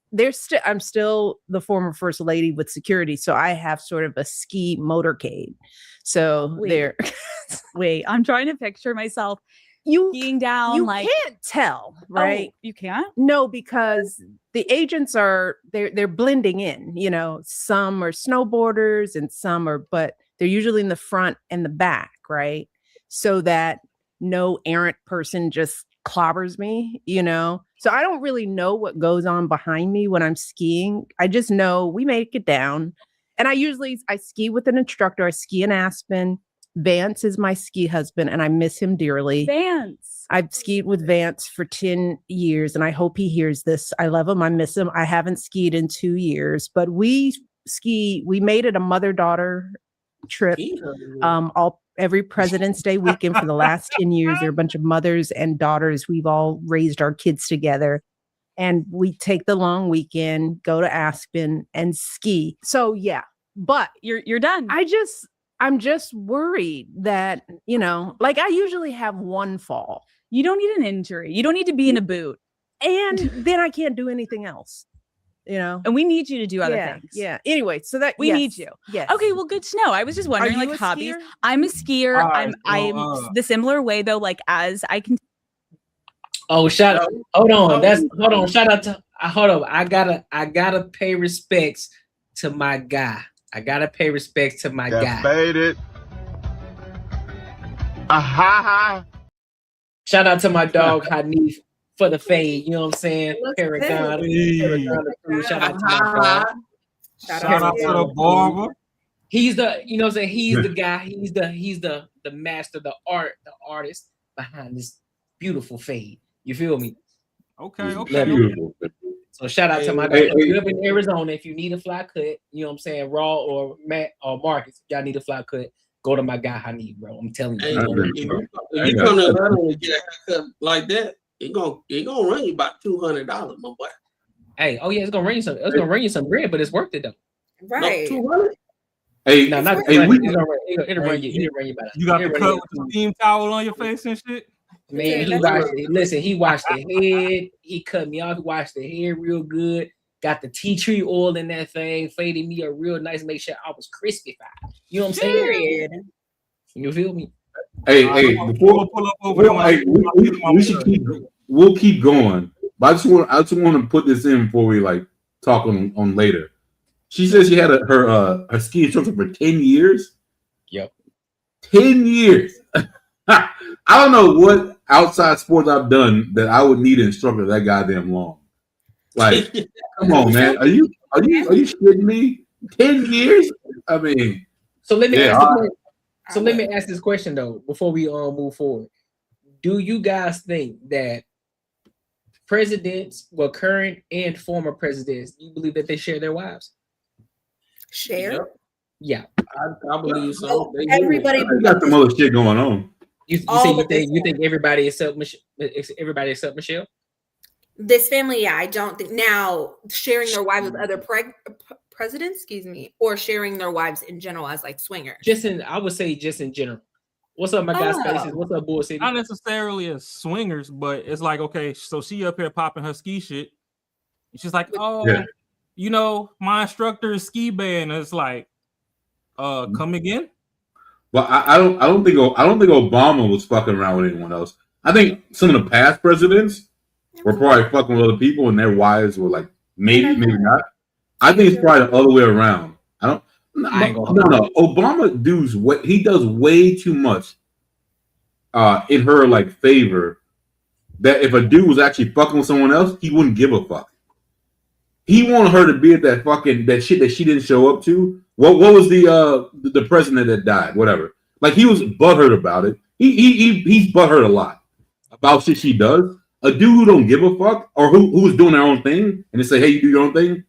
I'm still the former first lady with security, so I have sort of a ski motorcade. So wait, I'm trying to picture myself skiing down. You can't tell, right? Oh, you can't? No, because the agents they're blending in. You know, some are snowboarders and but they're usually in the front and the back, right? So that no errant person just clobbers me, So I don't really know what goes on behind me when I'm skiing. I just know we make it down. And I ski with an instructor. I ski in Aspen. Vance is my ski husband, and I miss him dearly. Vance. I've skied with Vance for 10 years, and I hope he hears this. I love him. I miss him. I haven't skied in 2 years, but we made it a mother-daughter trip. Every President's Day weekend for the last 10 years. There are a bunch of mothers and daughters. We've all raised our kids together. And we take the long weekend, go to Aspen and ski. So yeah, but you're done. I'm just worried that, I usually have one fall. You don't need an injury. You don't need to be in a boot. And then I can't do anything else. And we need you to do other things. Yeah. Anyway, so that we need you. Yes. Okay. Well, good to know. I was just wondering, like hobbies. Skier? I'm a skier. I'm the similar way though. Like as I can. Oh, shout out! Hold on. Shout out to. Hold on. I gotta pay respects to my guy. Faded. Shout out to my dog Hanif for the fade. You know what I'm saying? Paragon. Shout out to my dog. Shout out to the barber. He's the, you know what I'm saying? He's the guy. He's the master, the artist behind this beautiful fade. You feel me? Okay. So shout out to my dog. If up in Arizona, if you need a fly cut, you know what I'm saying, Raw or Matt or Marcus, y'all need a fly cut, go to my guy Hanif, bro. I'm telling you. If you come to Atlanta and get a haircut like that, it's gonna run you about $200, my boy. Hey, oh yeah, it's gonna run you some bread, but it's worth it though. Right. No, $200. Hey, no, not hey, it'll run you better. You got the cut with the steam towel on your face and shit. Man, he washed it. Listen, he washed the head. He cut me off. He washed the hair real good. Got the tea tree oil in that thing. Faded me up real nice. Make sure I was crispified. You know what I'm saying? You feel me? Hey, we should keep. We'll keep going. But I just want to put this in before we like talk on later. She says she had her ski instructor for 10 years. Yep. 10 years. I don't know what outside sports I've done that I would need an instructor that goddamn long. Like, come on, man. Are you kidding me? 10 years? I mean, so let me ask this question though before we move forward. Do you guys think that presidents, well, current and former presidents, do you believe that they share their wives? Share? Yeah, I believe so. Everybody got some other shit going on. You think everybody except Michelle? This family, yeah, I don't think now sharing their wives with other presidents, or sharing their wives in general as like swingers. I would say just in general. What's up, my guy Spaces? What's up, Bull City? Not necessarily as swingers, but it's like, okay, so she up here popping her ski shit. She's like, you know, my instructor is ski band. It's like, come again? Well, I don't think Obama was fucking around with anyone else. I think some of the past presidents were probably fucking with other people, and their wives were like maybe not. I think it's probably the other way around. No. Obama does way too much in her like favor that if a dude was actually fucking with someone else, he wouldn't give a fuck. He wanted her to be at that shit that she didn't show up to. What was the president that died? Whatever. Like he was butthurt about it. He's butthurt a lot about shit she does. A dude who don't give a fuck or who's doing their own thing and they say, hey, you do your own thing,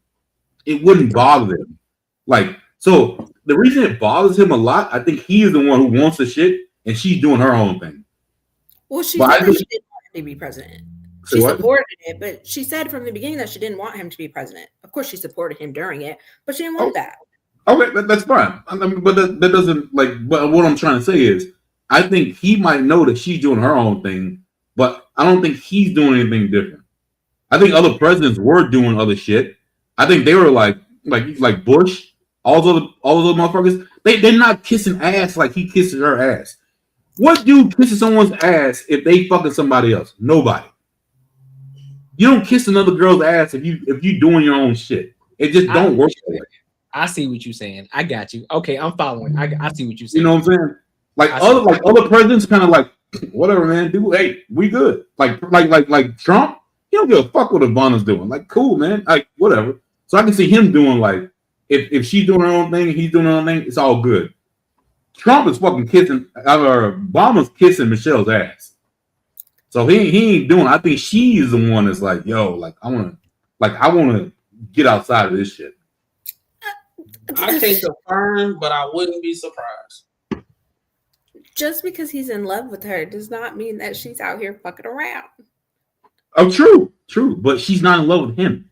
it wouldn't bother them. Like, so the reason it bothers him a lot, I think he is the one who wants the shit and she's doing her own thing. Well, she didn't want him to be president. She supported it, but she said from the beginning that she didn't want him to be president. Of course, she supported him during it, but she didn't want that. Okay, that's fine. I mean, but that doesn't like. But what I'm trying to say is, I think he might know that she's doing her own thing, but I don't think he's doing anything different. I think other presidents were doing other shit. I think they were like Bush, all those other motherfuckers. They're not kissing ass like he kisses her ass. What dude kisses someone's ass if they fucking somebody else? Nobody. You don't kiss another girl's ass if you doing your own shit. It just don't work that way. I see what you're saying. I got you. Okay, I'm following. I see what you're saying. You know what I'm saying? Like other presidents, kind of like whatever, man. Dude, hey, we good. Like Trump, he don't give a fuck what Ivana's doing. Like, cool, man. Like whatever. So I can see him doing like if she's doing her own thing, he's doing her own thing. It's all good. Trump is fucking kissing. Obama's kissing Michelle's ass. So he ain't doing. I think she's the one that's like, yo, like I want to get outside of this shit. I can't confirm, but I wouldn't be surprised. Just because he's in love with her does not mean that she's out here fucking around. Oh, true, but she's not in love with him.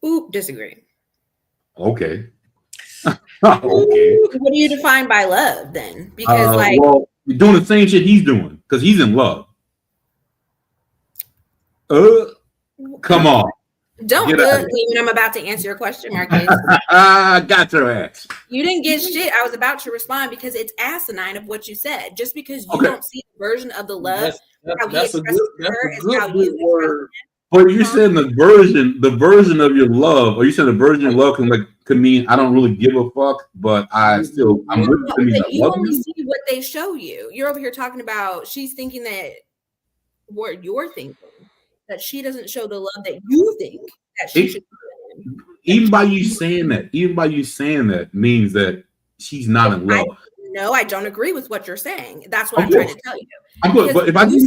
Ooh, disagree. Okay. Okay. What do you define by love then? Because well, you're doing the same shit he's doing because he's in love. Come on. Don't look when I'm about to answer your question, Marcus. I got your ass. You didn't get shit. I was about to respond because it's asinine of what you said. Just because you don't see the version of the love, how he expresses her is how you express. But you're saying the version of your love, or you said the version of love could mean I don't really give a fuck, but I'm with you only see what they show you. You're over here talking about she's thinking that what you're thinking. That she doesn't show the love that you think that she should. Even by you saying that means that she's not in love. No, I don't agree with what you're saying. That's what I'm trying to tell you. But if I give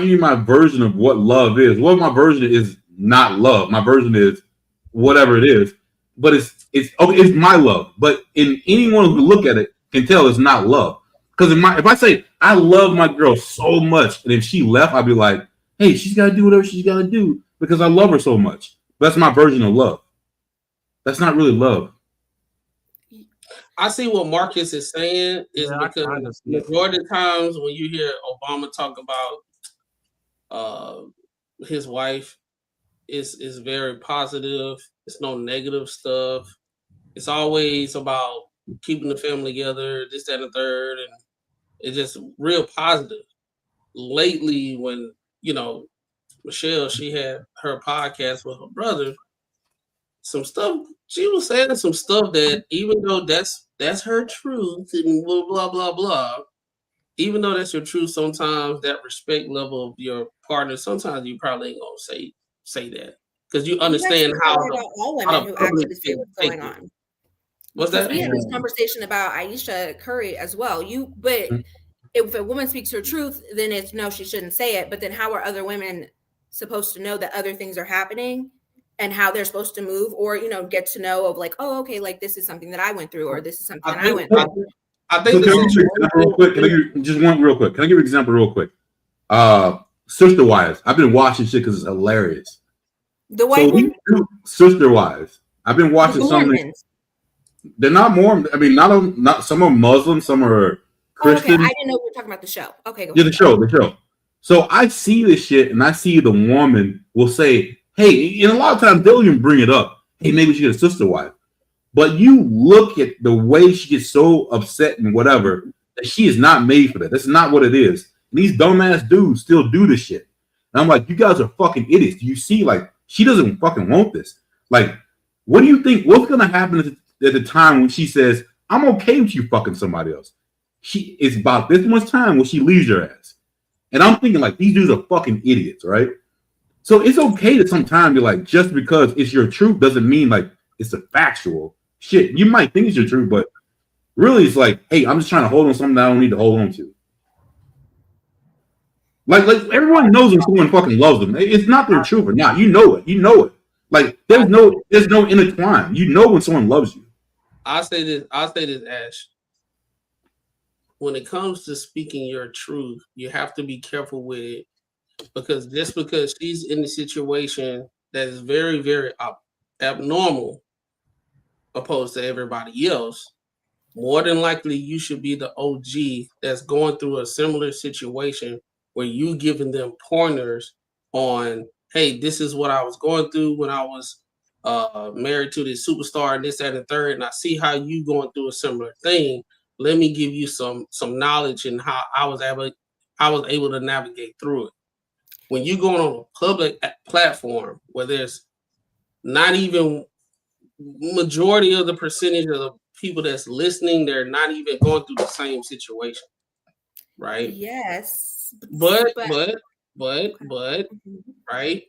you my version of what love is, what my version is not love. My version is whatever it is. But it's my love. But anyone who look at it can tell it's not love. Because if I say I love my girl so much, and if she left, I'd be like, hey, she's got to do whatever she's got to do because I love her so much. That's my version of love. That's not really love. I see what Marcus is saying is because majority of the times when you hear Obama talk about his wife, is very positive. It's no negative stuff. It's always about keeping the family together, this, that, and the third, and it's just real positive. Lately, when Michelle, she had her podcast with her brother, some stuff she was saying some stuff that even though that's her truth and blah blah blah blah, even though that's your truth, sometimes that respect level of your partner, sometimes you probably ain't gonna say that because you understand how all women who actually say what's going on. What's that? We had this conversation about Aisha Curry as well. But if a woman speaks her truth, then it's no, she shouldn't say it. But then how are other women supposed to know that other things are happening and how they're supposed to move, or get to know of like, oh, okay, like this is something that I went through, or this is something I went through. I think so. Can I give you an example real quick? Can I give just one real quick? Can I give you an example real quick? Sister Wives. I've been watching shit because it's hilarious. The white one? Sister Wives. I've been watching some. They're not Mormon. I mean, not some are Muslim, some are Christian. Okay, I didn't know we were talking about the show. Okay, go ahead. The show. So I see this shit, and I see the woman will say, "Hey," and a lot of times they'll even bring it up. Hey, maybe she get a sister wife. But you look at the way she gets so upset and whatever that she is not made for that. That's not what it is. And these dumbass dudes still do this shit. And I'm like, you guys are fucking idiots. Do you see? Like, she doesn't fucking want this. Like, what do you think? What's gonna happen at the time when she says, "I'm okay with you fucking somebody else"? It's about this much time when she leaves your ass. And I'm thinking like these dudes are fucking idiots, right? So it's okay to sometimes be like, just because it's your truth doesn't mean like it's a factual shit. You might think it's your truth, but really it's like, hey, I'm just trying to hold on to something that I don't need to hold on to. Like everyone knows when someone fucking loves them. It's not their truth or not. You know it. Like there's no intertwine. You know when someone loves you. I'll say this, Ash. When it comes to speaking your truth, you have to be careful with it because just because she's in a situation that is very, very abnormal opposed to everybody else, more than likely you should be the OG that's going through a similar situation where you giving them pointers on, hey, this is what I was going through when I was married to this superstar and this, that, and the third, and I see how you going through a similar thing. Let me give you some knowledge and how I was able to navigate through it. When you going on a public platform where there's not even majority of the percentage of the people that's listening, they're not even going through the same situation, right? Yes, but right.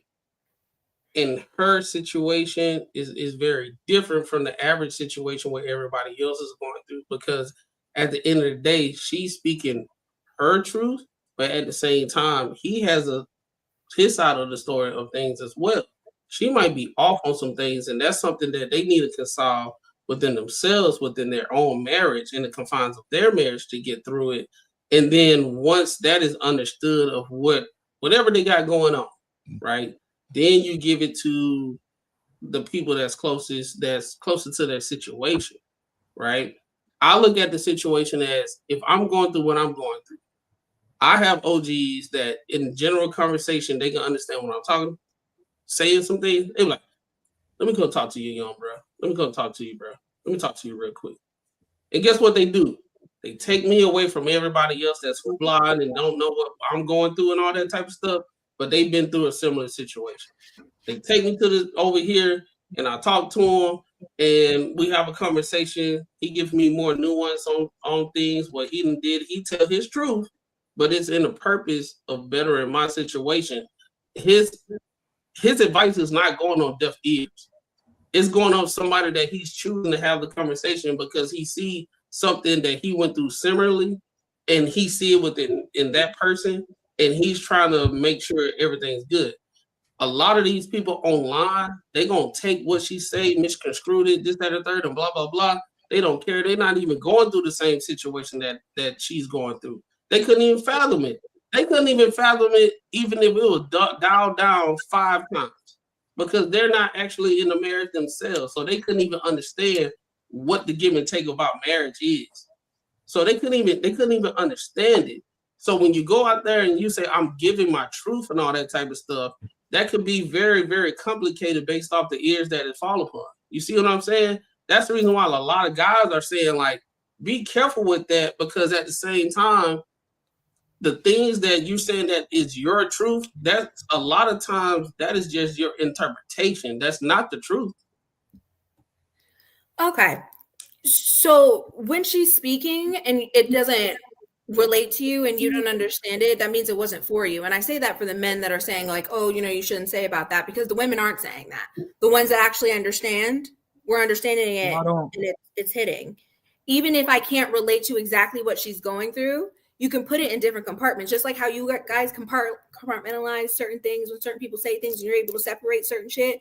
And her situation is very different from the average situation where everybody else is going through because at the end of the day, she's speaking her truth, but at the same time, he has his side of the story of things as well. She might be off on some things, and that's something that they need to solve within themselves, within their own marriage, in the confines of their marriage to get through it. And then once that is understood of whatever they got going on, right? Then you give it to the people that's closer to their situation, right? I look at the situation as if I'm going through what I'm going through, I have OGs that in general conversation, they can understand what I'm talking, saying some things. They're like, let me go talk to you, young bro. Let me go talk to you, bro. Let me talk to you real quick. And guess what they do? They take me away from everybody else that's blind and don't know what I'm going through and all that type of stuff, but they've been through a similar situation. They take me to over here and I talk to him and we have a conversation. He gives me more nuance on things. What he did, he tell his truth, but it's in the purpose of bettering my situation. His advice is not going on deaf ears. It's going on somebody that he's choosing to have the conversation because he see something that he went through similarly and he see it within in that person and he's trying to make sure everything's good. A lot of these people online, they gonna take what she say, misconstrued it, this, that, and third, and blah, blah, blah. They don't care. They're not even going through the same situation that she's going through. They couldn't even fathom it. They couldn't even fathom it even if it was dialed down 5 times because they're not actually in the marriage themselves. So they couldn't even understand what the give and take about marriage is. So they couldn't even understand it. So when you go out there and you say, I'm giving my truth and all that type of stuff, that could be very, very complicated based off the ears that it fall upon. You see what I'm saying? That's the reason why a lot of guys are saying, like, be careful with that, because at the same time, the things that you're saying that is your truth, that's a lot of times that is just your interpretation. That's not the truth. Okay. So when she's speaking and it doesn't relate to you and you don't understand it, that means it wasn't for you. And I say that for the men that are saying like, oh, you know, you shouldn't say about that, because the women aren't saying that. The ones that actually understand, we're understanding it and it's hitting. Even if I can't relate to exactly what she's going through, you can put it in different compartments, just like how you guys compartmentalize certain things. When certain people say things and you're able to separate certain shit,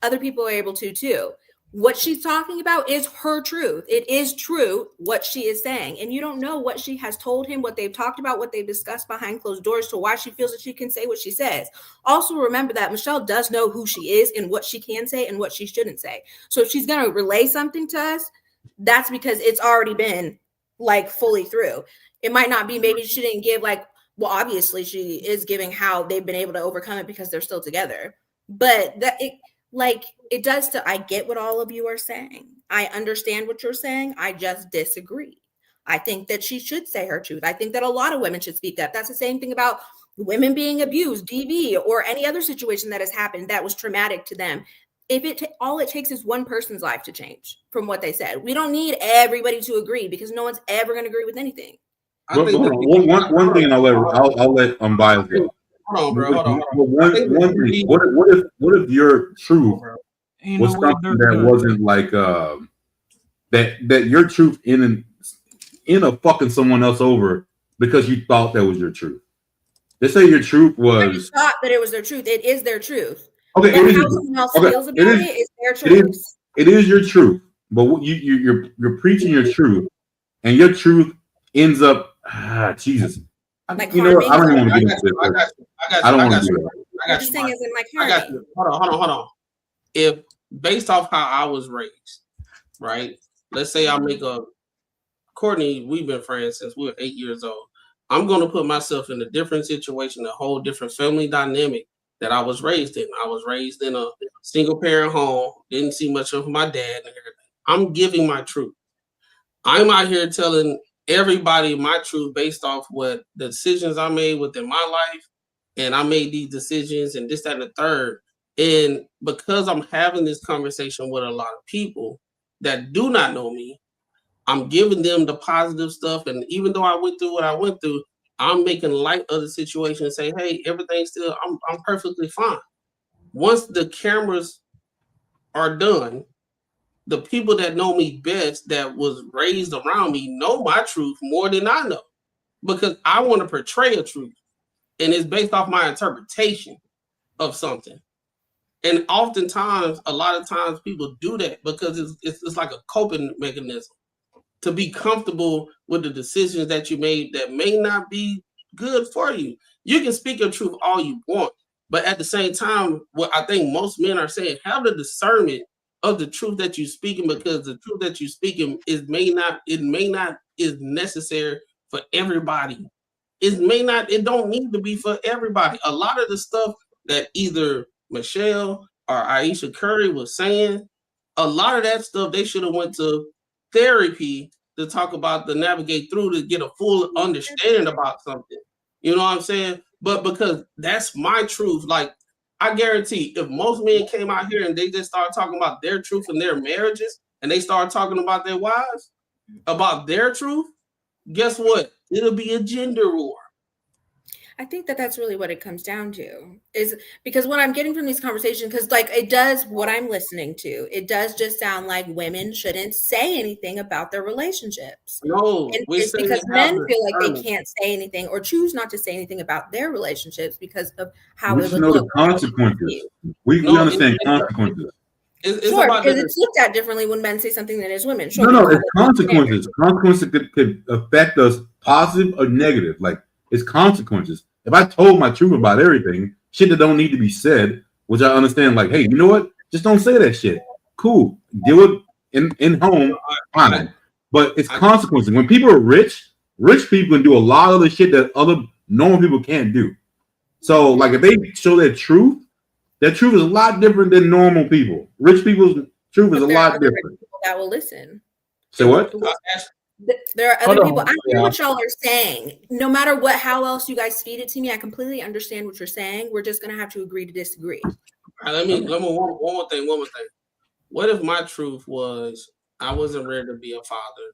other people are able to too. What she's talking about is her truth. It is true what she is saying. And you don't know what she has told him, what they've talked about, what they've discussed behind closed doors, to why she feels that she can say what she says. Also remember that Michelle does know who she is and what she can say and what she shouldn't say. So if she's going to relay something to us, that's because it's already been like fully through. It might not be, maybe she didn't give like, well, obviously she is giving how they've been able to overcome it because they're still together. But that it does to, I get what all of you are saying. I understand what you're saying. I just disagree. I think that she should say her truth. I think that a lot of women should speak up. That's the same thing about women being abused, DV, or any other situation that has happened that was traumatic to them. If all it takes is one person's life to change from what they said. We don't need everybody to agree, because no one's ever going to agree with anything. One thing, and I'll let unbiased go. Hold on, bro. Hold on. One thing. What if your truth was something that wasn't like that your truth in a fucking someone else over because you thought that was your truth? Let's say your truth was thought that it was their truth. It is their truth. Okay, how someone else feels about it is their truth. It is your truth, but you're preaching your truth, and your truth ends up Jesus. Like, you know what? I don't even want to get into this. I don't want to do that. I got you. Hold on. If based off how I was raised, right? Let's say I make Courtney, we've been friends since we were 8 years old. I'm going to put myself in a different situation, a whole different family dynamic that I was raised in. I was raised in a single parent home, didn't see much of my dad and everything. I'm giving my truth. I'm out here telling everybody my truth based off what the decisions I made within my life. And I made these decisions and this, that, and the third. And because I'm having this conversation with a lot of people that do not know me, I'm giving them the positive stuff. And even though I went through what I went through, I'm making light of the situation and say, hey, everything's still, I'm perfectly fine. Once the cameras are done, the people that know me best, that was raised around me, know my truth more than I know, because I want to portray a truth, and it's based off my interpretation of something. And oftentimes, a lot of times, people do that because it's like a coping mechanism to be comfortable with the decisions that you made that may not be good for you. You can speak your truth all you want, but at the same time, what I think most men are saying, have the discernment of the truth that you're speaking, because the truth that you're speaking may not is necessary for everybody. It don't need to be for everybody. A lot of the stuff that either Michelle or Aisha Curry was saying, a lot of that stuff they should have went to therapy to talk about, to navigate through, to get a full understanding about something. You know what I'm saying? But because that's my truth, like, I guarantee if most men came out here and they just started talking about their truth in their marriages, and they started talking about their wives, about their truth, guess what? It'll be a gender war. I think that that's really what it comes down to, is because what I'm getting from these conversations, because like it does, what I'm listening to, it does just sound like women shouldn't say anything about their relationships. No, and it's because men feel like they can't say anything or choose not to say anything about their relationships because of how we it would know look. the consequences. We understand consequences. Sure, because it's looked at differently when men say something than as women. Sure, No, it's consequences. Consequences could affect us positive or negative. Like, it's consequences. If I told my truth about everything, shit that don't need to be said, which I understand, like, hey, you know what? Just don't say that shit. Cool. Deal with in home, fine. But it's consequences. When people are rich people can do a lot of the shit that other normal people can't do. So, like, if they show their truth is a lot different than normal people. Rich people's truth is a lot different. People that will listen. Say what? There are other people. I hear what y'all are saying. No matter how else you guys feed it to me, I completely understand what you're saying. We're just gonna have to agree to disagree. All right, let me one more thing. What if my truth was I wasn't ready to be a father,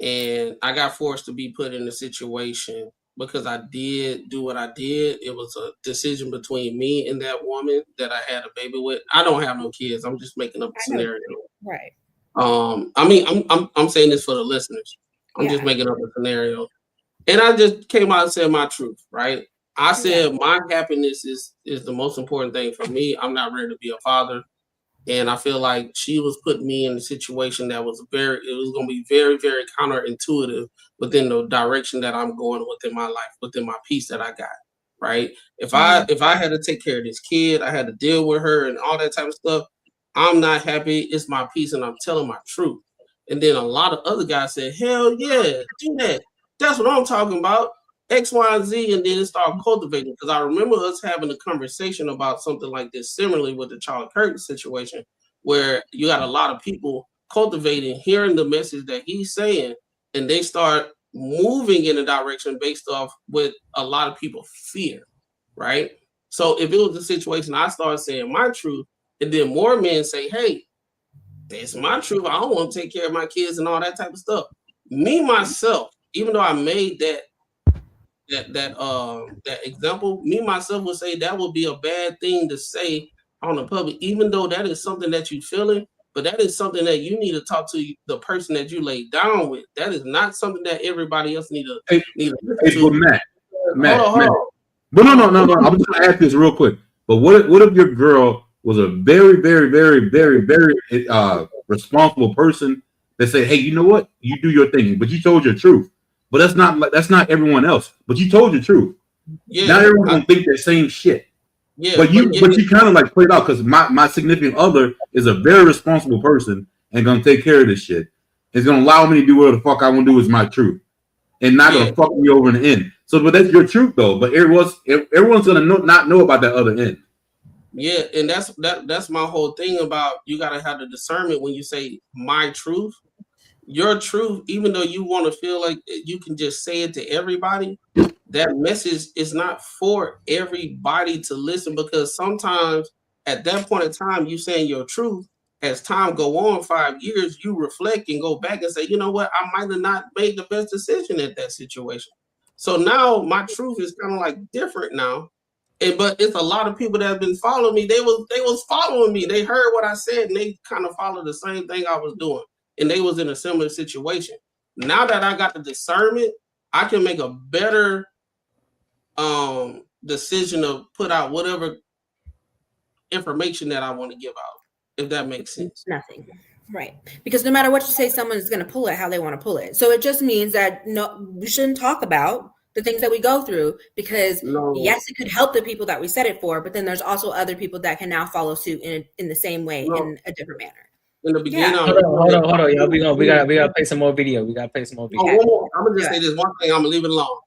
and I got forced to be put in a situation because I did do what I did? It was a decision between me and that woman that I had a baby with. I don't have no kids. I'm just making up a scenario. Right. I mean, I'm saying this for the listeners. I'm just making up a scenario, and I just came out and said my truth. Right. I said my happiness is the most important thing for me. I'm not ready to be a father. And I feel like she was putting me in a situation that was going to be very, very counterintuitive within the direction that I'm going within my life, within my peace that I got. Right. If I had to take care of this kid, I had to deal with her and all that type of stuff. I'm not happy. It's my peace, and I'm telling my truth. And then a lot of other guys said, hell yeah, do that. That's what I'm talking about. X, Y, and Z, and then it started cultivating. Because I remember us having a conversation about something like this, similarly with the Charlie Kirk situation, where you got a lot of people cultivating, hearing the message that he's saying, and they start moving in a direction based off what a lot of people fear, right? So if it was a situation, I started saying my truth, and then more men say, hey, that's my truth. I don't want to take care of my kids and all that type of stuff. Me, myself, even though I made that example, me, myself would say that would be a bad thing to say on the public, even though that is something that you're feeling, but that is something that you need to talk to the person that you laid down with. That is not something that everybody else need to But Matt. But no. I'm just gonna ask this real quick. But what if your girl was a very, very, very, very, very responsible person that said, hey, you know what? You do your thing, but you told your truth. But that's not everyone else. But you told your truth. Yeah, not everyone's gonna think that same shit. Yeah, but you kind of like played out because my significant other is a very responsible person and gonna take care of this shit. It's gonna allow me to do whatever the fuck I want to do is my truth, and not gonna fuck me over in the end. So, but that's your truth though. But everyone's gonna not know about that other end. Yeah, and that's my whole thing about you gotta have the discernment when you say my truth. Your truth, even though you want to feel like you can just say it to everybody, that message is not for everybody to listen, because sometimes at that point in time, you saying your truth, as time go on 5 years, you reflect and go back and say, you know what, I might have not made the best decision at that situation. So now my truth is kind of like different now. But it's a lot of people that have been following me. They was following me. They heard what I said and they kind of followed the same thing I was doing. And they was in a similar situation. Now that I got the discernment, I can make a better decision to put out whatever information that I want to give out, if that makes sense. Nothing. Right. Because no matter what you say, someone is going to pull it how they want to pull it. So it just means that we shouldn't talk about the things that we go through, because yes, it could help the people that we said it for, but then there's also other people that can now follow suit in the same way, in a different manner. In the beginning, hold on, y'all. We gotta play some more video. I'm gonna just say this one thing. I'm gonna leave it alone.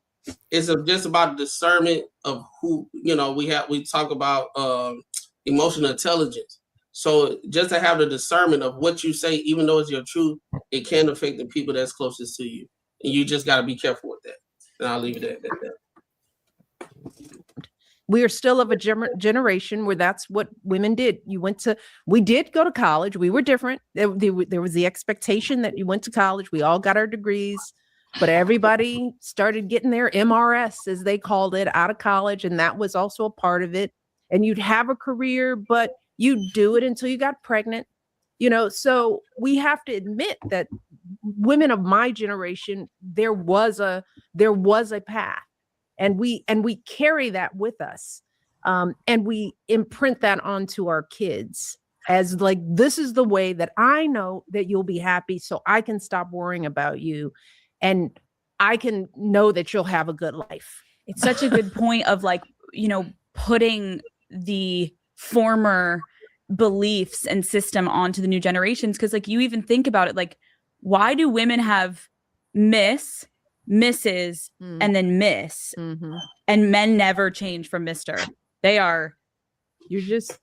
It's just about discernment of who we talk about emotional intelligence. So just to have the discernment of what you say, even though it's your truth, it can affect the people that's closest to you, and you just gotta be careful with that. And I'll leave it at that. We are still of a generation where that's what women did. We did go to college. We were different. There was the expectation that you went to college. We all got our degrees, but everybody started getting their MRS, as they called it, out of college. And that was also a part of it. And you'd have a career, but you'd do it until you got pregnant. So we have to admit that women of my generation, there was a path. And we carry that with us, and we imprint that onto our kids as like, this is the way that I know that you'll be happy, so I can stop worrying about you, and I can know that you'll have a good life. It's such a good point of putting the former beliefs and system onto the new generations. Because like you even think about it, like why do women have Miss, Mrs, and then Miss, and men never change from Mr? They are.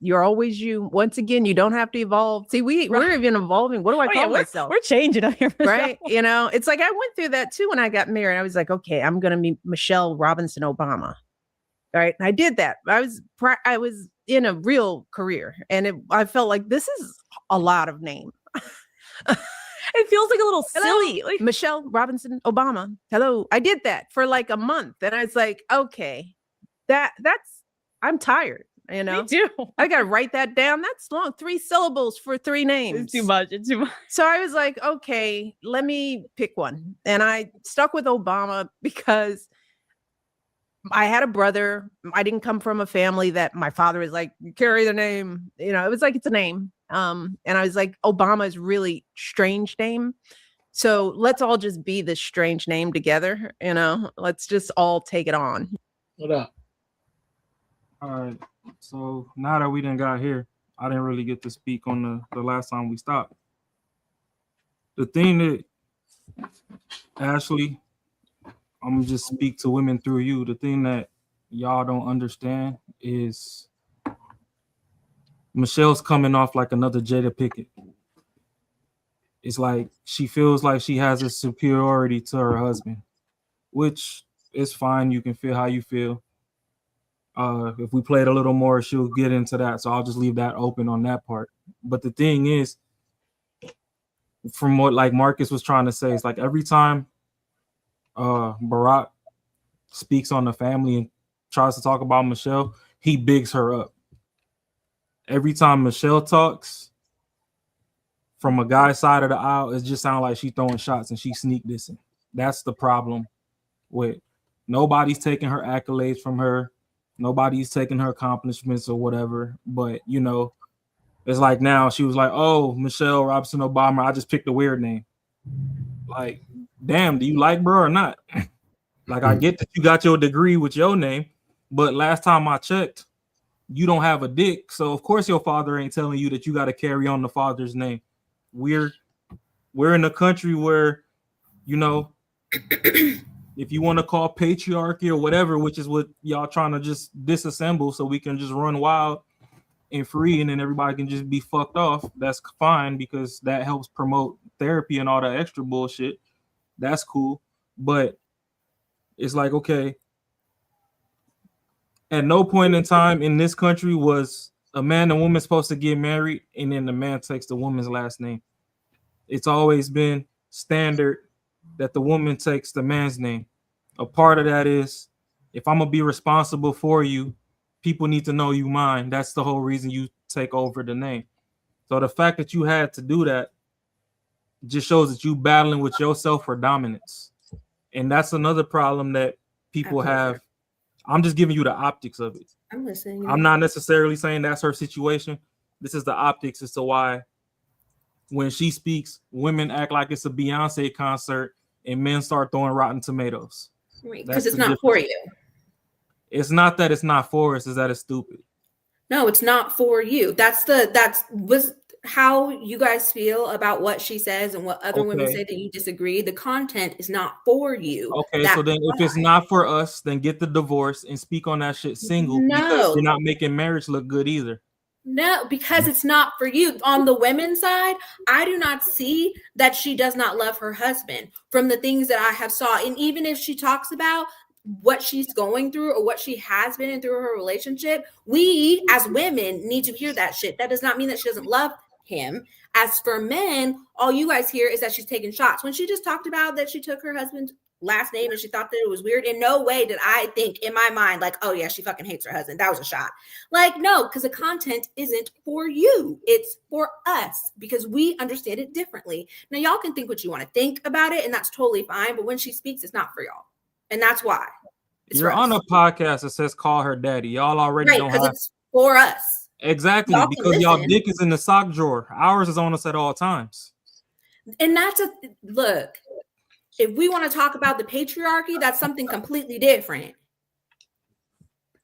You're always you. Once again, you don't have to evolve. See, we're even evolving. What do I call myself? We're changing up here, right? You know, it's like I went through that too when I got married. I was like, okay, I'm gonna be Michelle Robinson Obama, right? And I did that. I was in a real career, and I felt like this is a lot of name. It feels like a little silly. Like Michelle Robinson Obama. Hello. I did that for like a month, and I was like, okay, that's I'm tired. You know, Me too. I got to write that down. That's long. 3 syllables for 3 names. It's too much. It's too much. So I was like, okay, let me pick one. And I stuck with Obama because I had a brother. I didn't come from a family that my father was like, you carry the name. You know, it was like, it's a name. And I was like, Obama is really strange name. So let's all just be this strange name together. You know, let's just all take it on. What up? All right. So now that we done got here, I didn't really get to speak on the last time we stopped. The thing that, Ashley, I'm gonna just speak to women through you. The thing that y'all don't understand is Michelle's coming off like another Jada Pinkett. It's like she feels like she has a superiority to her husband, which is fine. You can feel how you feel. If we played a little more, she'll get into that. So I'll just leave that open on that part. But the thing is, from what like Marcus was trying to say, it's like every time Barack speaks on the family and tries to talk about Michelle, he bigs her up. Every time Michelle talks from a guy's side of the aisle, it just sounds like she's throwing shots and she's sneak dissing. That's the problem with nobody's taking her accolades from her. Nobody's taking her accomplishments or whatever. But, you know, it's like now she was like, oh, Michelle Robinson Obama, I just picked a weird name. Like, damn, do you like bro or not? Like, I get that you got your degree with your name, but last time I checked, you don't have a dick. So, of course, your father ain't telling you that you got to carry on the father's name. We're in a country where, you know, if you want to call patriarchy or whatever, which is what y'all trying to just disassemble so we can just run wild and free and then everybody can just be fucked off, that's fine because that helps promote therapy and all that extra bullshit. That's cool. But it's like, okay, at no point in time in this country was a man and woman supposed to get married and then the man takes the woman's last name. It's always been standard that the woman takes the man's name. A part of that is if I'm gonna be responsible for you, people need to know you mine. That's the whole reason you take over the name. So the fact that you had to do that just shows that you battling with yourself for dominance. And that's another problem that people have. I'm just giving you the optics of it. I'm listening. I'm not necessarily saying that's her situation. This is the optics as to why when she speaks, women act like it's a Beyonce concert and men start throwing rotten tomatoes. Because it's not for you. It's not that it's not for us, it's that it's stupid. No, it's not for you. That's was how you guys feel about what she says and what other women say that you disagree. The content is not for you. Okay, so then if it's not for us, then get the divorce and speak on that shit single. No. Because you're not making marriage look good either. No, because it's not for you. On the women's side, I do not see that she does not love her husband from the things that I have saw. And even if she talks about what she's going through or what she has been in through her relationship, we as women need to hear that shit. That does not mean that she doesn't love him. As for men, all you guys hear is that she's taking shots. When she just talked about that she took her husband's last name and she thought that it was weird, in no way did I think in my mind like, oh yeah, she fucking hates her husband. That was a shot. Like, no, because the content isn't for you. It's for us because we understand it differently. Now y'all can think what you want to think about it and that's totally fine, but when she speaks, it's not for y'all. And that's why. You're on a podcast that says call her daddy. Y'all already don't have it's for us. Exactly, because y'all dick is in the sock drawer. Ours is on us at all times. And that's a look. If we want to talk about the patriarchy, that's something completely different.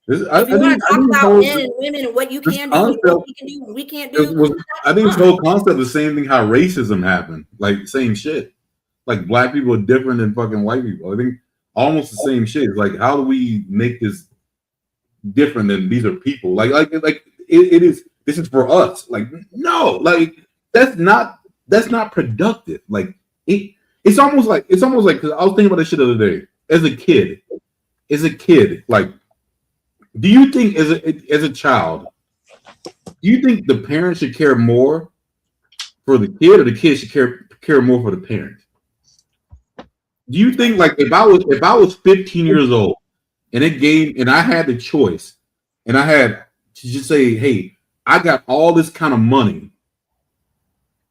If you want to talk about men and women and what you can do and what we can do and we can't do, I think this whole concept is the same thing how racism happened. Like, same shit. Like, black people are different than fucking white people. I think almost the same shit. It's like, how do we make this different than these are people? Like it is. This is for us. Like, no, like that's not productive. Like it's almost like because I was thinking about this shit the other day. As a kid, like, do you think as a child, do you think the parent should care more for the kid, or the kid should care more for the parent? Do you think, like, if I was 15 years old and I had the choice and I had to just say, hey, I got all this kind of money,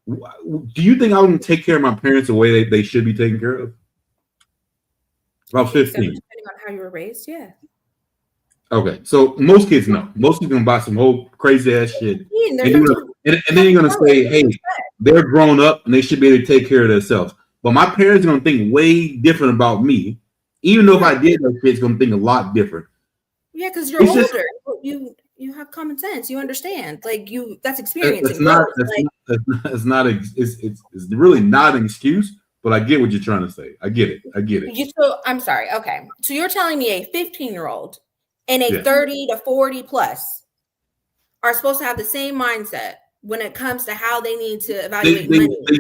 do you think I would take care of my parents the way they should be taken care of? About 15. So depending on how you were raised, yeah. Okay, so most kids know. Most kids gonna buy some whole crazy ass shit, and then you're gonna say, "Hey, they're grown up and they should be able to take care of themselves." But my parents are gonna think way different about me, even though if I did that shit, it's gonna think a lot different. Yeah, because you're older. You have common sense. You understand. Like that's experience. It's really not an excuse. But I get what you're trying to say. I get it. So I'm sorry. Okay, so you're telling me a 15-year-old and a 30 to 40 plus are supposed to have the same mindset when it comes to how they need to evaluate money? They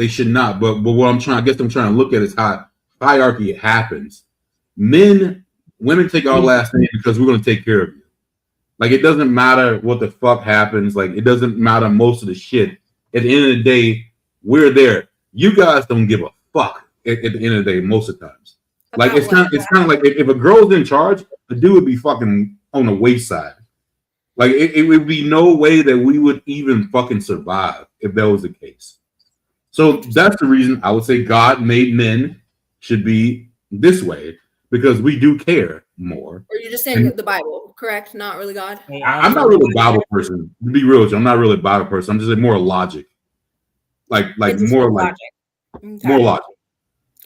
should not. But what I'm trying to look at is how hierarchy happens. Women take our last name because we're going to take care of you. Like, it doesn't matter what the fuck happens. Like, it doesn't matter most of the shit. At the end of the day, we're there. You guys don't give a fuck at the end of the day most of the times. Like, it's kind of like if a girl's in charge, the dude would be fucking on the wayside. Like, it would be no way that we would even fucking survive if that was the case. So that's the reason I would say God made men should be this way, because we do care more. Or you're just saying the Bible, correct? Not really God? I'm not really a Bible person. To be real with you, I'm not really a Bible person. I'm just more logic. Like more logic. Okay. More logic.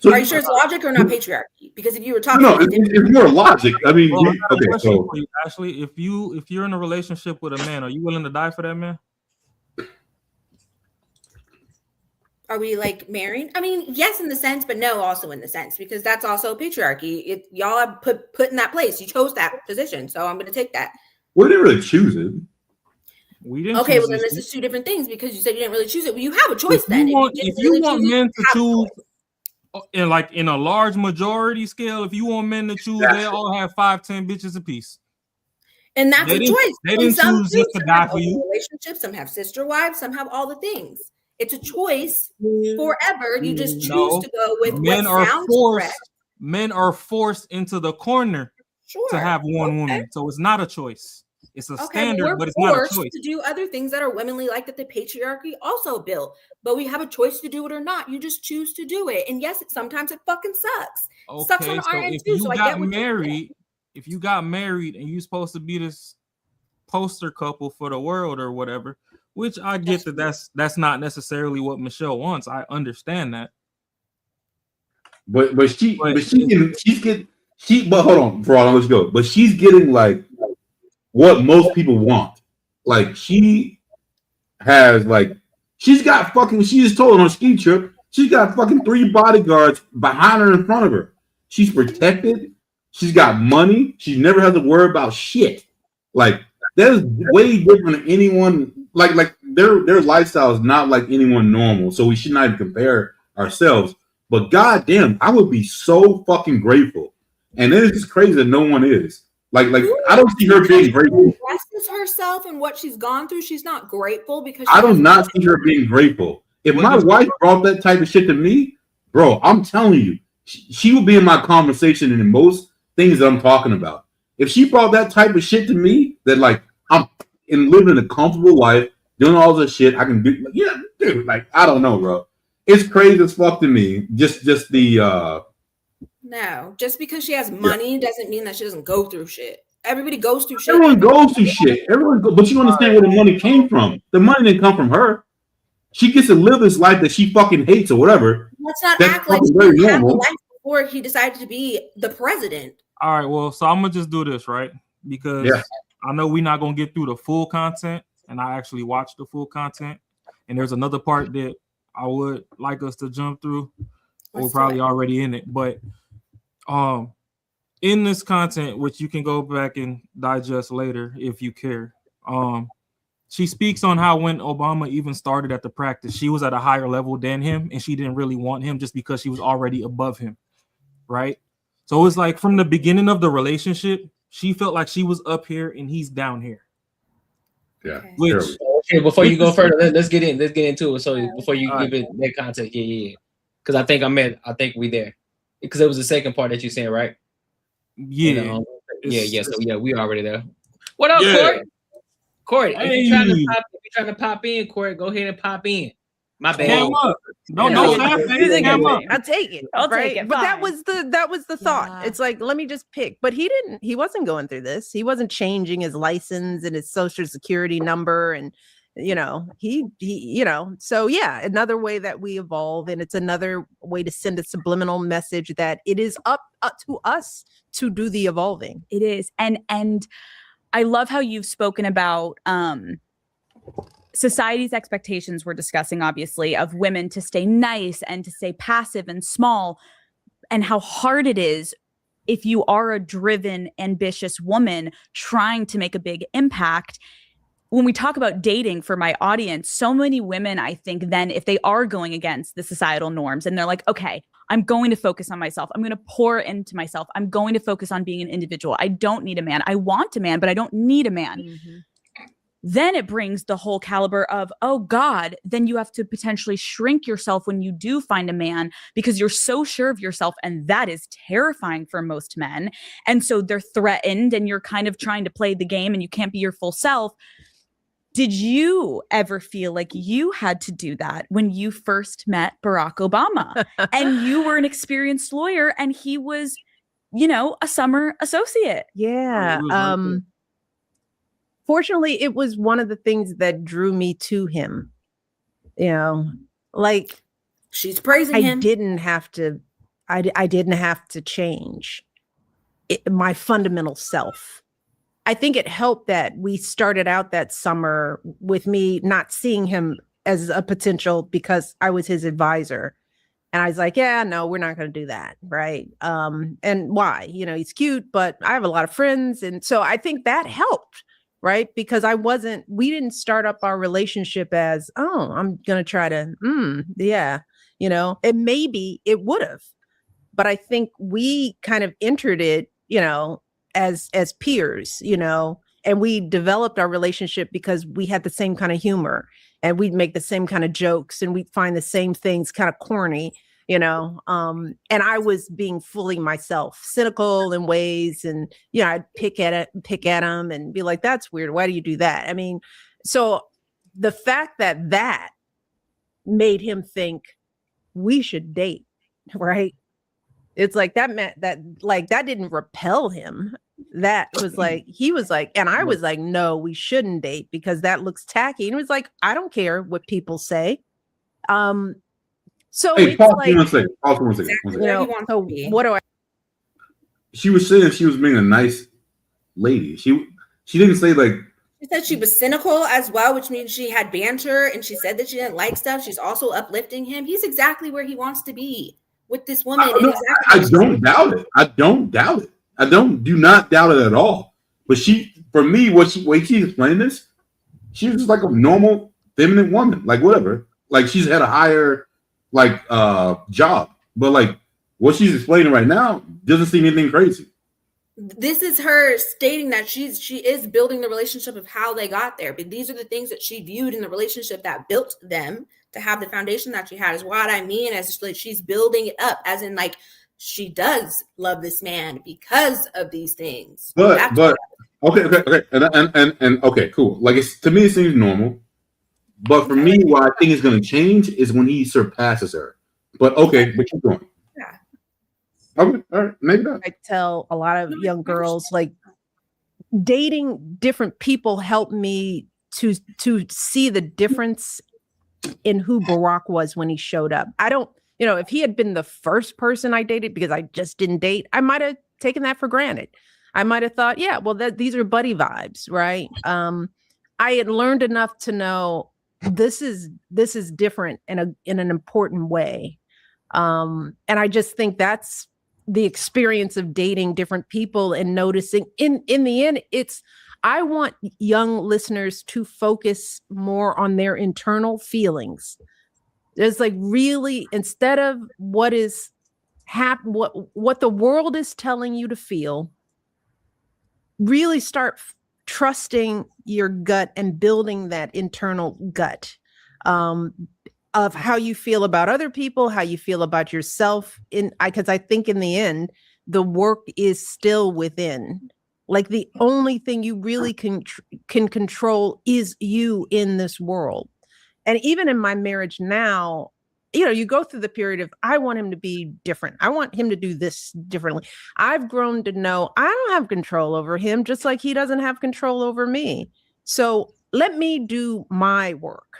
So, are you sure it's logic or not patriarchy? Because if you were talking, no, it's more logic. I mean, okay. So, Ashley, if you're in a relationship with a man, are you willing to die for that man? Are we like married? I mean, yes, in the sense, but no, also in the sense, because that's also patriarchy. Y'all are put in that place. You chose that position, so I'm going to take that. We didn't really choose it. We didn't. Okay, well then this is two different things, because you said you didn't really choose it. Well, you have a choice then. If you want men to choose, in a large majority scale, if you want men to choose, they all have 5-10 bitches apiece. And that's a choice. They didn't choose just to die for you. Relationships, some have sister wives, some have all the things. It's a choice forever. You just choose to go with what sounds correct. Men are forced into the corner to have one woman, so it's not a choice. It's a standard, but it's not a choice. To do other things that are womanly, like that the patriarchy also built, but we have a choice to do it or not. You just choose to do it, and yes, sometimes it fucking sucks. Okay, sucks on our end too. So I get what if you got married and you're supposed to be this poster couple for the world or whatever, which I get that's not necessarily what Michelle wants. I understand that. But hold on, for all let's go. But she's getting like what most people want. Like, she has she's got fucking, she just told on a ski trip, she's got fucking 3 bodyguards behind her in front of her. She's protected. She's got money. She never has to worry about shit. Like, that is way different than anyone. Like their lifestyle is not like anyone normal. So we should not even compare ourselves. But goddamn, I would be so fucking grateful. And it is just crazy that no one is. Like I don't see her being grateful. She herself and what she's gone through. She's not grateful because I do not see her being grateful. If my wife brought that type of shit to me, bro, I'm telling you, she would be in my conversation in most things that I'm talking about. If she brought that type of shit to me, that like I'm living a comfortable life, doing all this shit, I can do. Yeah, dude. Like, I don't know, bro. It's crazy as fuck to me. Just the. No, just because she has money doesn't mean that she doesn't go through shit. Everybody goes through shit. Everyone goes through shit. But you understand where the money came from. The money didn't come from her. She gets to live this life that she fucking hates or whatever. Let's not act like she didn't have a life before he decided to be the president. All right, well, so I'm gonna just do this, right? because I know we're not gonna get through the full content, and I actually watched the full content. And there's another part that I would like us to jump through. We're probably already in it, but in this content, which you can go back and digest later if you care. She speaks on how when Obama even started at the practice, she was at a higher level than him, and she didn't really want him just because she was already above him, right? So it's like from the beginning of the relationship, she felt like she was up here and he's down here. Yeah. Which okay, before you go further, let's get into it. So before you give it that context, because I think we there, because it was the second part that you saying, right? Yeah. So we already there. What up, Corey? Corey, if you're trying to pop in, Corey, go ahead and pop in. My bad. Cam up. Don't I'll take it. I'll take it. But fine. that was the thought. It's like, let me just pick. But he wasn't going through this. He wasn't changing his license and his social security number. And so another way that we evolve, and it's another way to send a subliminal message that it is up to us to do the evolving. It is. And I love how you've spoken about society's expectations. We're discussing, obviously, of women to stay nice and to stay passive and small, and how hard it is if you are a driven, ambitious woman trying to make a big impact. When we talk about dating for my audience, so many women, I think, then if they are going against the societal norms and they're like, okay, I'm going to focus on myself. I'm going to pour into myself. I'm going to focus on being an individual. I don't need a man. I want a man, but I don't need a man. Mm-hmm. Then it brings the whole caliber of, oh God, then you have to potentially shrink yourself when you do find a man because you're so sure of yourself. And that is terrifying for most men. And so they're threatened and you're kind of trying to play the game and you can't be your full self. Did you ever feel like you had to do that when you first met Barack Obama and you were an experienced lawyer and he was, a summer associate? Yeah. Fortunately, it was one of the things that drew me to him. Like she's praising him. I didn't have to change my fundamental self. I think it helped that we started out that summer with me not seeing him as a potential because I was his advisor. And I was like, yeah, no, we're not going to do that. Right. And why? He's cute, but I have a lot of friends. And so I think that helped. Right. Because we didn't start up our relationship as, oh, I'm going to try to, and maybe it would have. But I think we kind of entered it, as peers, and we developed our relationship because we had the same kind of humor and we'd make the same kind of jokes and we'd find the same things kind of corny, and I was being fully myself, cynical in ways. And, I'd pick at him and be like, that's weird. Why do you do that? I mean, so the fact that made him think we should date, right? It's like that meant that didn't repel him. That was like, he was like, and I was like, no, we shouldn't date because that looks tacky. And he was like, I don't care what people say. So hey, it's pause like, one second. So what do I? She was saying she was being a nice lady. She didn't say like. She said she was cynical as well, which means she had banter, and she said that she didn't like stuff. She's also uplifting him. He's exactly where he wants to be with this woman. I don't doubt it. I don't doubt it. Do not doubt it at all. But for me, way she explained this, she was just like a normal feminine woman, like whatever. Like she's had a higher job, but like what she's explaining right now doesn't seem anything crazy. This is her stating that she is building the relationship of how they got there. But these are the things that she viewed in the relationship that built them to have the foundation that she had. Is what I mean, as like she's building it up, as in like she does love this man because of these things. But okay, and okay, cool. Like to me, it seems normal. But for me, what I think is going to change is when he surpasses her. But okay, but keep going. Yeah. Okay, all right, maybe not. I tell a lot of young girls, like, dating different people helped me to see the difference in who Barack was when he showed up. I don't, if he had been the first person I dated because I just didn't date, I might have taken that for granted. I might have thought, yeah, well, these are buddy vibes, right? I had learned enough to know this is different in an important way. And I just think that's the experience of dating different people and noticing in the end, I want young listeners to focus more on their internal feelings. It's like really, instead of what is what the world is telling you to feel, really start trusting your gut and building that internal gut of how you feel about other people, how you feel about yourself. Because I think in the end, the work is still within. Like the only thing you really can control is you in this world. And even in my marriage now, you go through the period of, I want him to be different. I want him to do this differently. I've grown to know I don't have control over him, just like he doesn't have control over me. So let me do my work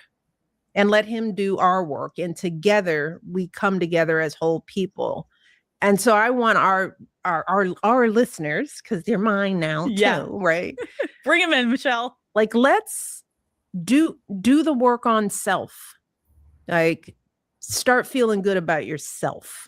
and let him do our work. And together we come together as whole people. And so I want our listeners, because they're mine now too, right? Bring them in, Michelle. Like, let's do the work on self. Like, start feeling good about yourself.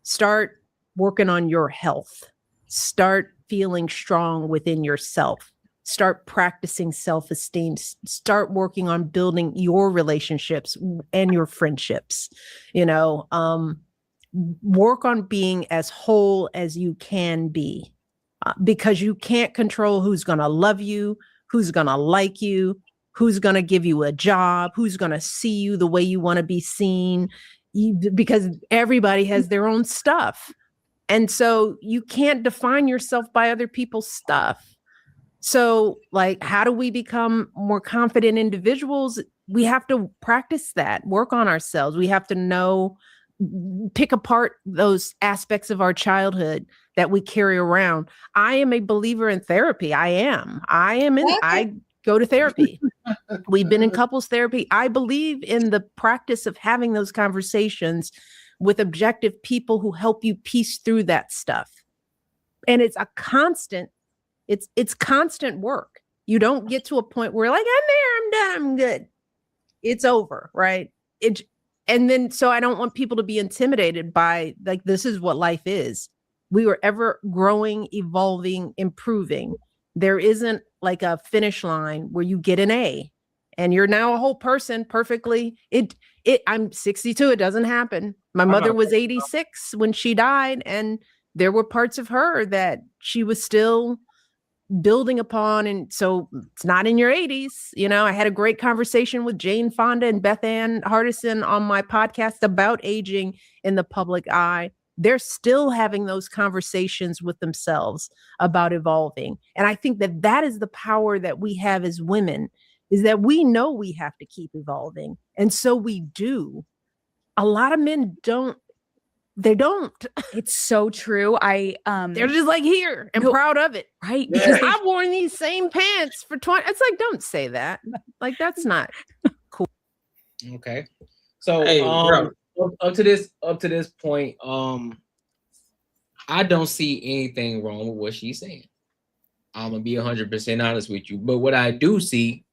Start working on your health. Start feeling strong within yourself. Start practicing self-esteem. Start working on building your relationships and your friendships. Work on being as whole as you can be, because you can't control who's going to love you, who's going to like you, who's going to give you a job, who's going to see you the way you want to be seen, because everybody has their own stuff. And so you can't define yourself by other people's stuff. So, like, how do we become more confident individuals? We have to practice that, work on ourselves. We have to pick apart those aspects of our childhood that we carry around. I am a believer in therapy. I go to therapy. We've been in couples therapy. I believe in the practice of having those conversations with objective people who help you piece through that stuff. And it's a constant, it's constant work. You don't get to a point where like, I'm there, I'm done, I'm good. It's over, right? And then, so I don't want people to be intimidated by, like, this is what life is. We were ever growing, evolving, improving. There isn't like a finish line where you get an A and you're now a whole person perfectly. I'm 62. It doesn't happen. My mother was 86 when she died, and there were parts of her that she was still building upon. And so it's not in your 80s. I had a great conversation with Jane Fonda and Beth Ann Hardison on my podcast about aging in the public eye. They're still having those conversations with themselves about evolving. And I think that is the power that we have as women, is that we know we have to keep evolving. And so we do. A lot of men don't. They don't. It's so true. They're just like, here and proud of it. Right. Because I've worn these same pants for 20. It's like, don't say that. Like, that's not cool. Okay. So up to this point, I don't see anything wrong with what she's saying. I'm gonna be 100% honest with you. But what I do see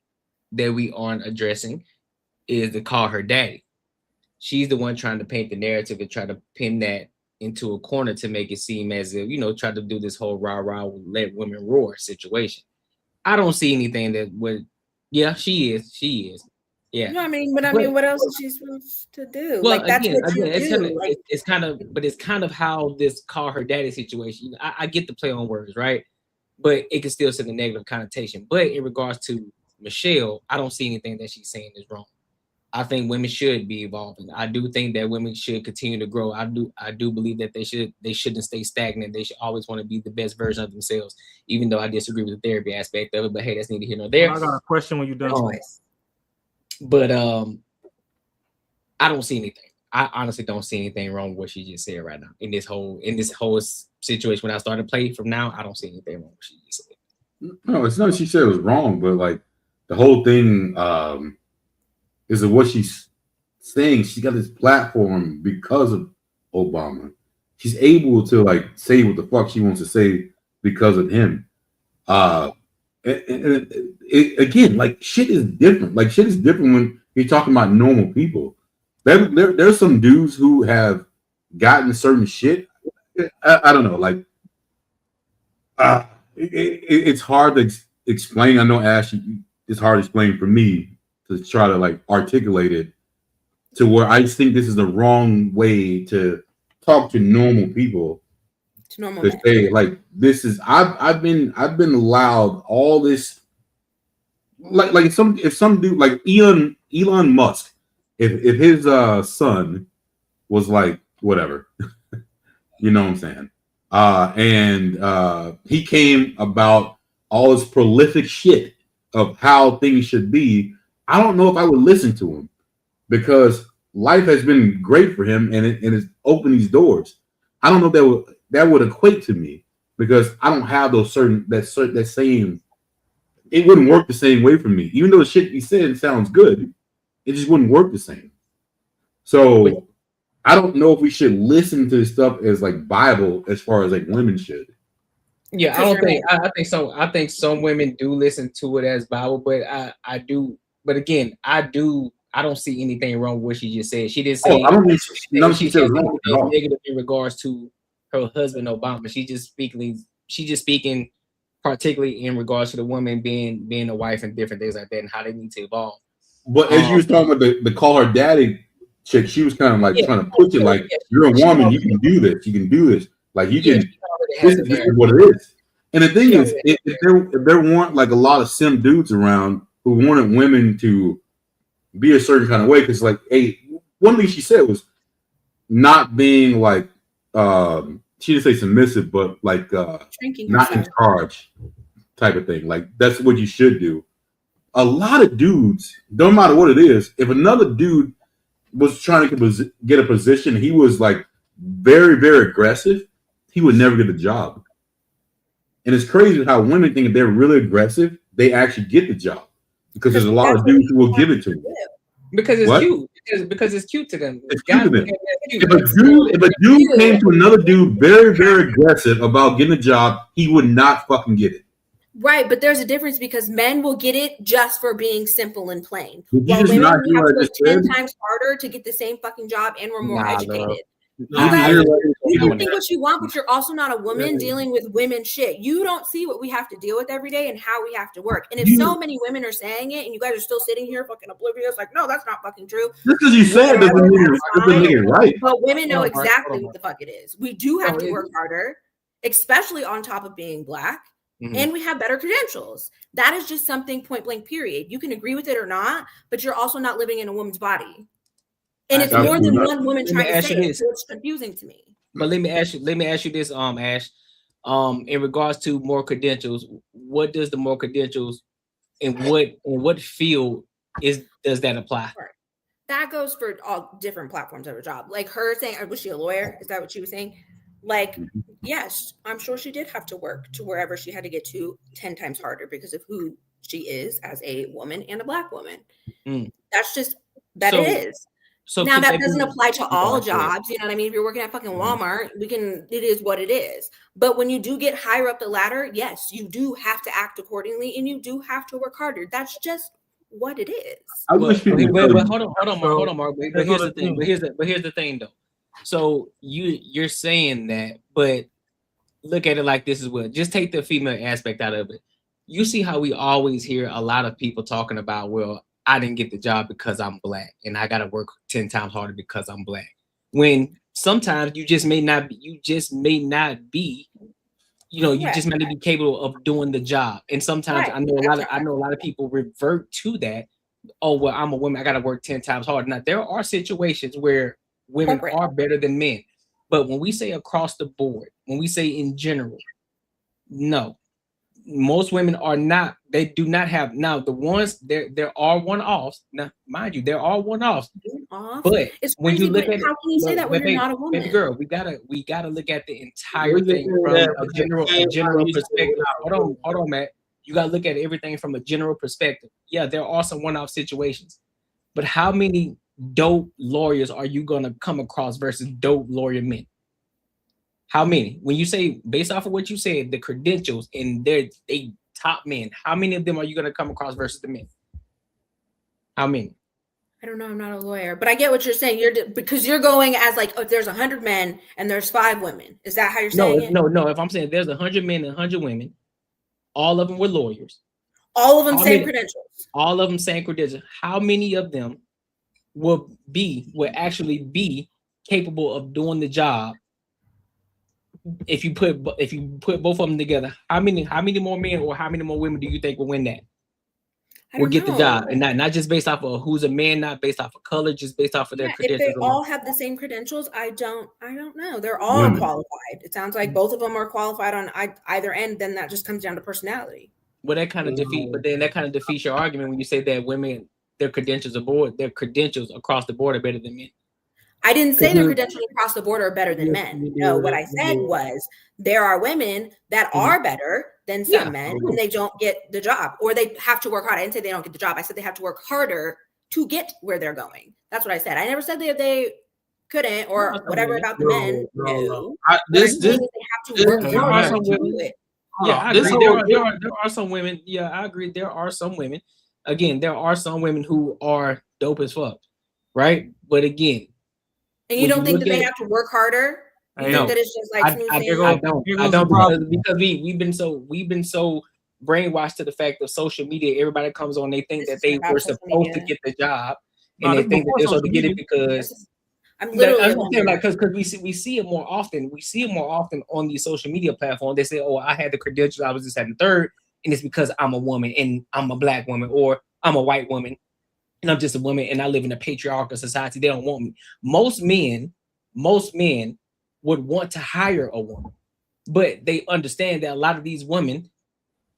that we aren't addressing is to call her daddy. She's the one trying to paint the narrative and try to pin that into a corner to make it seem as if, try to do this whole rah-rah, let women roar situation. I don't see anything that would, she is. Yeah. No, I mean, what else is she supposed to do? Well, like, that's again, what you do. It's kind of how this call her daddy situation, I get the play on words, right? But it can still send a negative connotation. But in regards to Michelle, I don't see anything that she's saying is wrong. I think women should be evolving. I do think that women should continue to grow. I do believe that they shouldn't stay stagnant. They should always want to be the best version of themselves, even though I disagree with the therapy aspect of it. But hey, that's neither here nor there. I got a question when you're done. But I don't see anything. I honestly don't see anything wrong with what she just said right now. In this whole situation, when I started to play from now, I don't see anything wrong with what she just said. No, it's not she said it was wrong, but like the whole thing is that what she's saying, she got this platform because of Obama. She's able to like say what the fuck she wants to say because of him. Again, like shit is different. Like shit is different when you're talking about normal people. There's some dudes who have gotten certain shit. I don't know. Like, it's hard to explain. I know, Ash, it's hard to explain for me to try to like articulate it to where I just think this is the wrong way to talk to normal people. It's normal. To say like this is I've been allowed all this like if some dude like Elon Musk, if his son was like whatever, you know what I'm saying, and he came about all this prolific shit of how things should be, I don't know if I would listen to him, because life has been great for him and it's opened these doors. I don't know if that would equate to me, because I don't have those that same. It wouldn't work the same way for me. Even though the shit he said sounds good, it just wouldn't work the same. So I don't know if we should listen to this stuff as like Bible as far as like women should. Yeah, I think some women do listen to it as Bible, but I do. But again, I don't see anything wrong with what she just said. She didn't say I don't think she said anything negative in regards to her husband Obama. She's just speaking particularly in regards to the woman being a wife and different things like that and how they need to evolve. But as you was talking about the call her daddy chick, she was kind of like trying to push it like, you're a woman, you can do this, like you can. This is what it is. And the thing is, if there weren't like a lot of sim dudes around who wanted women to be a certain kind of way, because like, one thing she said was not being like, she didn't say submissive, but like not in charge type of thing. Like that's what you should do. A lot of dudes, no matter what it is, if another dude was trying to get a position, he was like very, very aggressive, he would never get a job. And it's crazy how women think if they're really aggressive, they actually get the job, because there's a lot of dudes who will give it to them. Because it's cute. Because it's cute to them. It's cute to them. If a dude came to another dude very, very aggressive about getting a job, he would not fucking get it. Right, but there's a difference, because men will get it just for being simple and plain. While women have to work 10 times harder to get the same fucking job, and we're more educated. You can think what you want, but you're also not a woman dealing with women shit. You don't see what we have to deal with every day and how we have to work. And if so many women are saying it and you guys are still sitting here fucking oblivious, like, no, that's not fucking true. Just because you said it doesn't make it right. But women know exactly what the fuck it is. We do have to work harder, especially on top of being Black. And we have better credentials. That is just something point blank, period. You can agree with it or not, but you're also not living in a woman's body. And it's more than one woman trying to say it, so it's confusing to me. But let me ask you this, Ash. In regards to more credentials, what does the more credentials in what field does that apply? Right. That goes for all different platforms of her job. Like her saying, was she a lawyer? Is that what she was saying? Like, yes, I'm sure she did have to work to wherever she had to get to 10 times harder because of who she is as a woman and a Black woman. That's just it is. So now that doesn't apply to all jobs. You know what I mean? If you're working at fucking Walmart, it is what it is. But when you do get higher up the ladder, yes, you do have to act accordingly and you do have to work harder. That's just what it is. But hold on, Mark. But here's the thing. But here's the thing, though. So you're saying that, but look at it like this as well. Just take the female aspect out of it. You see how we always hear a lot of people talking about, well, I didn't get the job because I'm Black and I got to work 10 times harder because I'm Black. When sometimes you just may not be, you just may not be capable of doing the job. And sometimes I know a lot of people revert to that. Oh, well, I'm a woman, I got to work 10 times harder. Now, there are situations where women are better than men. But when we say across the board, when we say in general, no. Most women are not, they do not have, now the ones, there are one-offs. Now, mind you, there are one-offs. But when you look at it, how can you say that when you're not a woman? Baby girl, we gotta look at the entire thing from a general perspective. Hold on, Matt. You gotta look at everything from a general perspective. Yeah, there are some one-off situations. But how many dope lawyers are you gonna come across versus dope lawyer men? How many? When you say based off of what you said, the credentials and they top men, how many of them are you going to come across versus the men? How many? I don't know. I'm not a lawyer, but I get what you're saying. Because you're going as like, if there's 100 men and there's 5 women. Is that how you're saying it? No. If I'm saying there's 100 men and 100 women, all of them were lawyers. All of them same credentials. All of them same credentials. How many of them will actually be capable of doing the job? If you put both of them together, how many more men or how many more women do you think will win that? Will get the job, and not just based off of who's a man, not based off of color, just based off of their credentials. If they all have the same credentials, I don't know. They're all qualified. It sounds like both of them are qualified on either end. Then that just comes down to personality. Well, that kind of defeats your argument when you say that women, their credentials across the board are better than men. I didn't say their credentials across the board are better than men. No, what I said was there are women that are better than some men and they don't get the job, or they have to work hard. I didn't say they don't get the job. I said they have to work harder to get where they're going. That's what I said. I never said that they couldn't or whatever about the men. No. They have to work harder to do it. Yeah, I agree. There are some women. Yeah, I agree. There are some women. Again, there are some women who are dope as fuck, right? But again, and you don't think that they have to work harder? You think that it's just like I don't because we've been so brainwashed to the fact of social media. Everybody comes on, they think that they were supposed to get the job, and they think that they're supposed to get it because I'm literally because we see it more often. We see it more often on these social media platforms. They say, "Oh, I had the credentials. I was just at the third, and it's because I'm a woman and I'm a black woman, or I'm a white woman and I'm just a woman and I live in a patriarchal society. They don't want me." Most men would want to hire a woman, but they understand that a lot of these women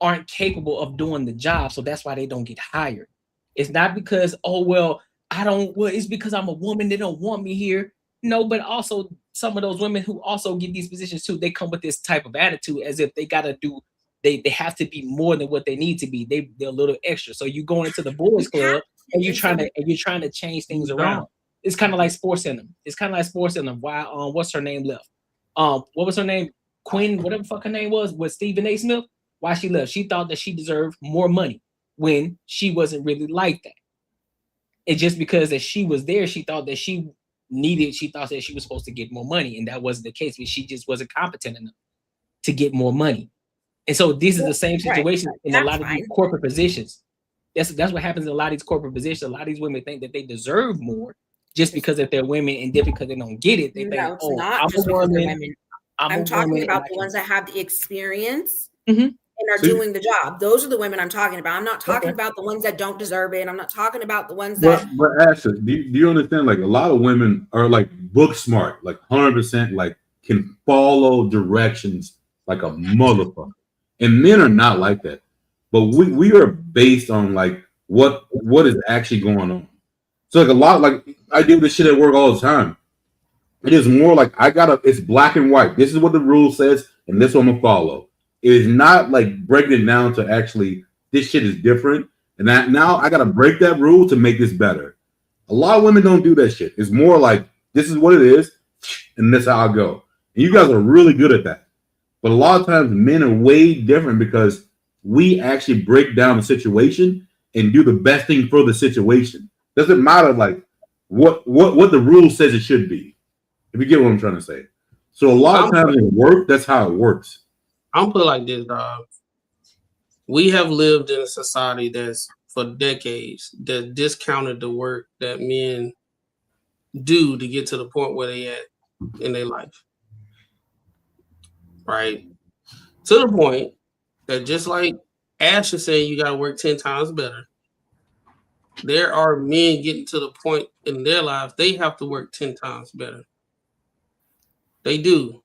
aren't capable of doing the job, so that's why they don't get hired. It's not because it's because I'm a woman, they don't want me here. No, but also some of those women who also get these positions too, they come with this type of attitude as if they have to be more than what they need to be. They're a little extra. So you going into the boys club and you're trying to change things around. It's kind of like Sports Center. Why what's her name left? What was her name? Quinn, whatever the fuck her name was Stephen A. Smith. Why she left? She thought that she deserved more money when she wasn't really like that. And just because that she was there, she thought that she thought that she was supposed to get more money, and that wasn't the case. But she just wasn't competent enough to get more money. And so this is the same situation in a lot of these corporate positions. That's what happens in a lot of these corporate positions. A lot of these women think that they deserve more just because if they're women, and just because they don't get it, they think, "Oh, I'm a woman." I'm talking about the ones that have the experience and are doing the job. Those are the women I'm talking about. I'm not talking about the ones that don't deserve it. I'm not talking about the ones that. But Ashley, do you understand? Like a lot of women are like book smart, like 100%, like can follow directions like a motherfucker, and men are not like that. But we are based on like what is actually going on. So like a lot, like I do this shit at work all the time. It is more like it's black and white. This is what the rule says, and this one I'm gonna follow. It is not like breaking it down to actually this shit is different, and that now I gotta break that rule to make this better. A lot of women don't do that shit. It's more like this is what it is, and this is how I go. And you guys are really good at that. But a lot of times men are way different because we actually break down the situation and do the best thing for the situation. Doesn't matter like what the rule says it should be. If you get what I'm trying to say. So a lot of times in work, that's how it works. I'm put it like this, dog. We have lived in a society that's for decades that discounted the work that men do to get to the point where they at in their life. Right? To the point that just like Ash is saying you gotta work 10 times better. There are men getting to the point in their lives they have to work 10 times better. They do.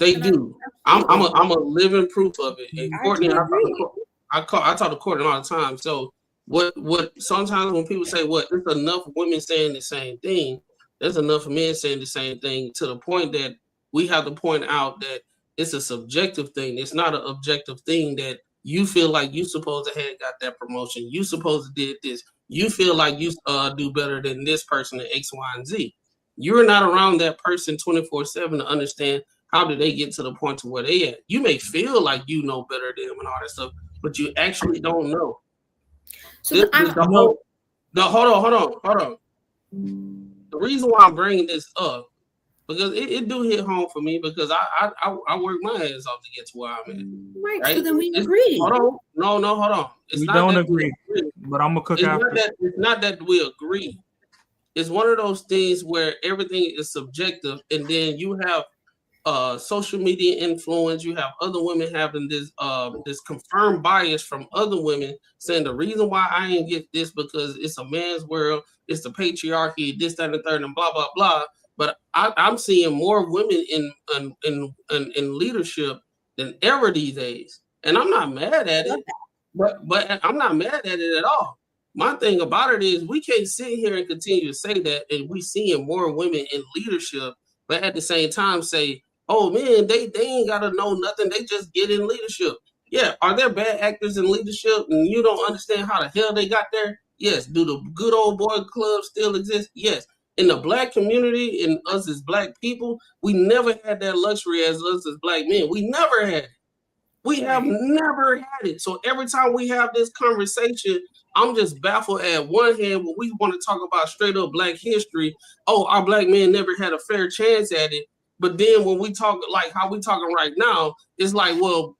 They do. I'm a living proof of it. And Courtney, I talk to Courtney all the time. So what sometimes when people say, "What there's enough women saying the same thing," there's enough men saying the same thing to the point that we have to point out that it's a subjective thing. It's not an objective thing that you feel like you supposed to have got that promotion. You supposed to did this. You feel like you do better than this person at X, Y, and Z. You're not around that person 24/7 to understand how did they get to the point to where they at. You may feel like you know better than them and all that stuff, but you actually don't know. So Hold on. The reason why I'm bringing this up, because it do hit home for me, because I work my ass off to get to where I'm at. Right. So then we agree. Hold on. No, hold on. We don't agree, but I'm gonna cook after. It's not that we agree. It's one of those things where everything is subjective, and then you have social media influence. You have other women having this confirmed bias from other women saying the reason why I ain't get this because it's a man's world, it's the patriarchy, this, that, and the third, and blah blah blah. But I'm seeing more women in leadership than ever these days, and I'm not mad at it. But I'm not mad at it at all. My thing about it is we can't sit here and continue to say that, and we seeing more women in leadership, but at the same time say, oh man, they ain't gotta know nothing, they just get in leadership. Yeah, are there bad actors in leadership and you don't understand how the hell they got there? Yes. Do the good old boy clubs still exist? Yes. In the black community and us as black people, we never had that luxury as us as black men. We never had it. We have never had it. So every time we have this conversation, I'm just baffled at one hand when we want to talk about straight up black history. Oh, our black men never had a fair chance at it. But then when we talk like how we talking right now, it's like, well,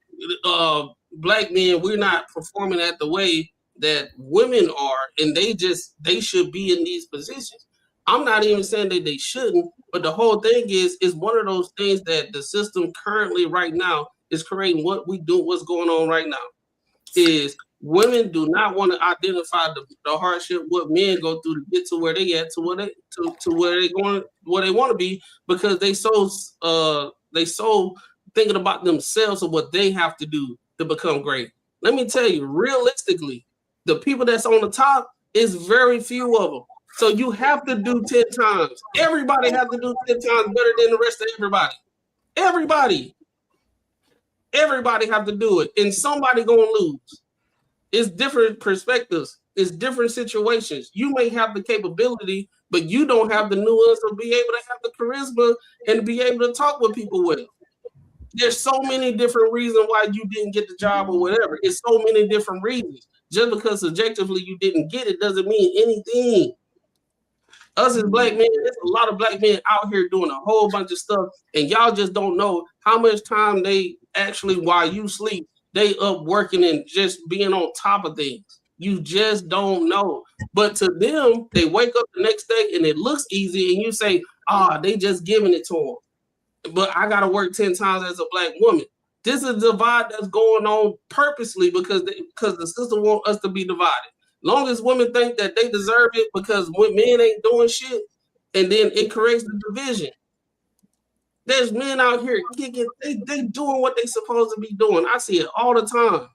black men, we're not performing at the way that women are, and they should be in these positions. I'm not even saying that they shouldn't, but the whole thing is one of those things that the system currently right now is creating what we do, what's going on right now is women do not want to identify the hardship what men go through to get to where they at, to where they going, where they want to be, because they so thinking about themselves and what they have to do to become great. Let me tell you, realistically, the people that's on the top is very few of them. So you have to do 10 times. Everybody has to do 10 times better than the rest of everybody. Everybody have to do it, and somebody gonna lose. It's different perspectives. It's different situations. You may have the capability, but you don't have the nuance of being able to have the charisma and be able to talk with people well. There's so many different reasons why you didn't get the job or whatever. It's so many different reasons. Just because subjectively you didn't get it doesn't mean anything. Us as black men, there's a lot of black men out here doing a whole bunch of stuff, and y'all just don't know how much time they actually, while you sleep, they up working and just being on top of things. You just don't know. But to them, they wake up the next day and it looks easy, and you say, they just giving it to them. But I got to work 10 times as a black woman. This is a divide that's going on purposely because the system wants us to be divided. Long as women think that they deserve it because when men ain't doing shit, and then it creates the division. There's men out here kicking, they doing what they supposed to be doing. I see it all the time.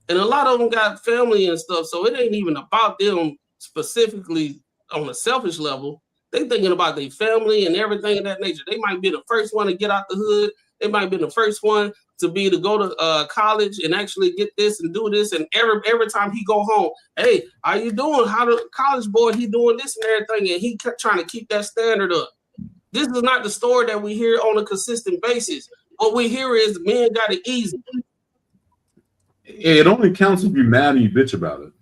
And a lot of them got family and stuff, so it ain't even about them specifically on a selfish level. They thinking about their family and everything of that nature. They might be the first one to get out the hood. They might be the first one to go to college and actually get this and do this. And every time he go home, hey, how you doing? How the college boy, he doing this and everything. And he kept trying to keep that standard up. This is not the story that we hear on a consistent basis. What we hear is men got it easy. It only counts if you're mad and you bitch about it.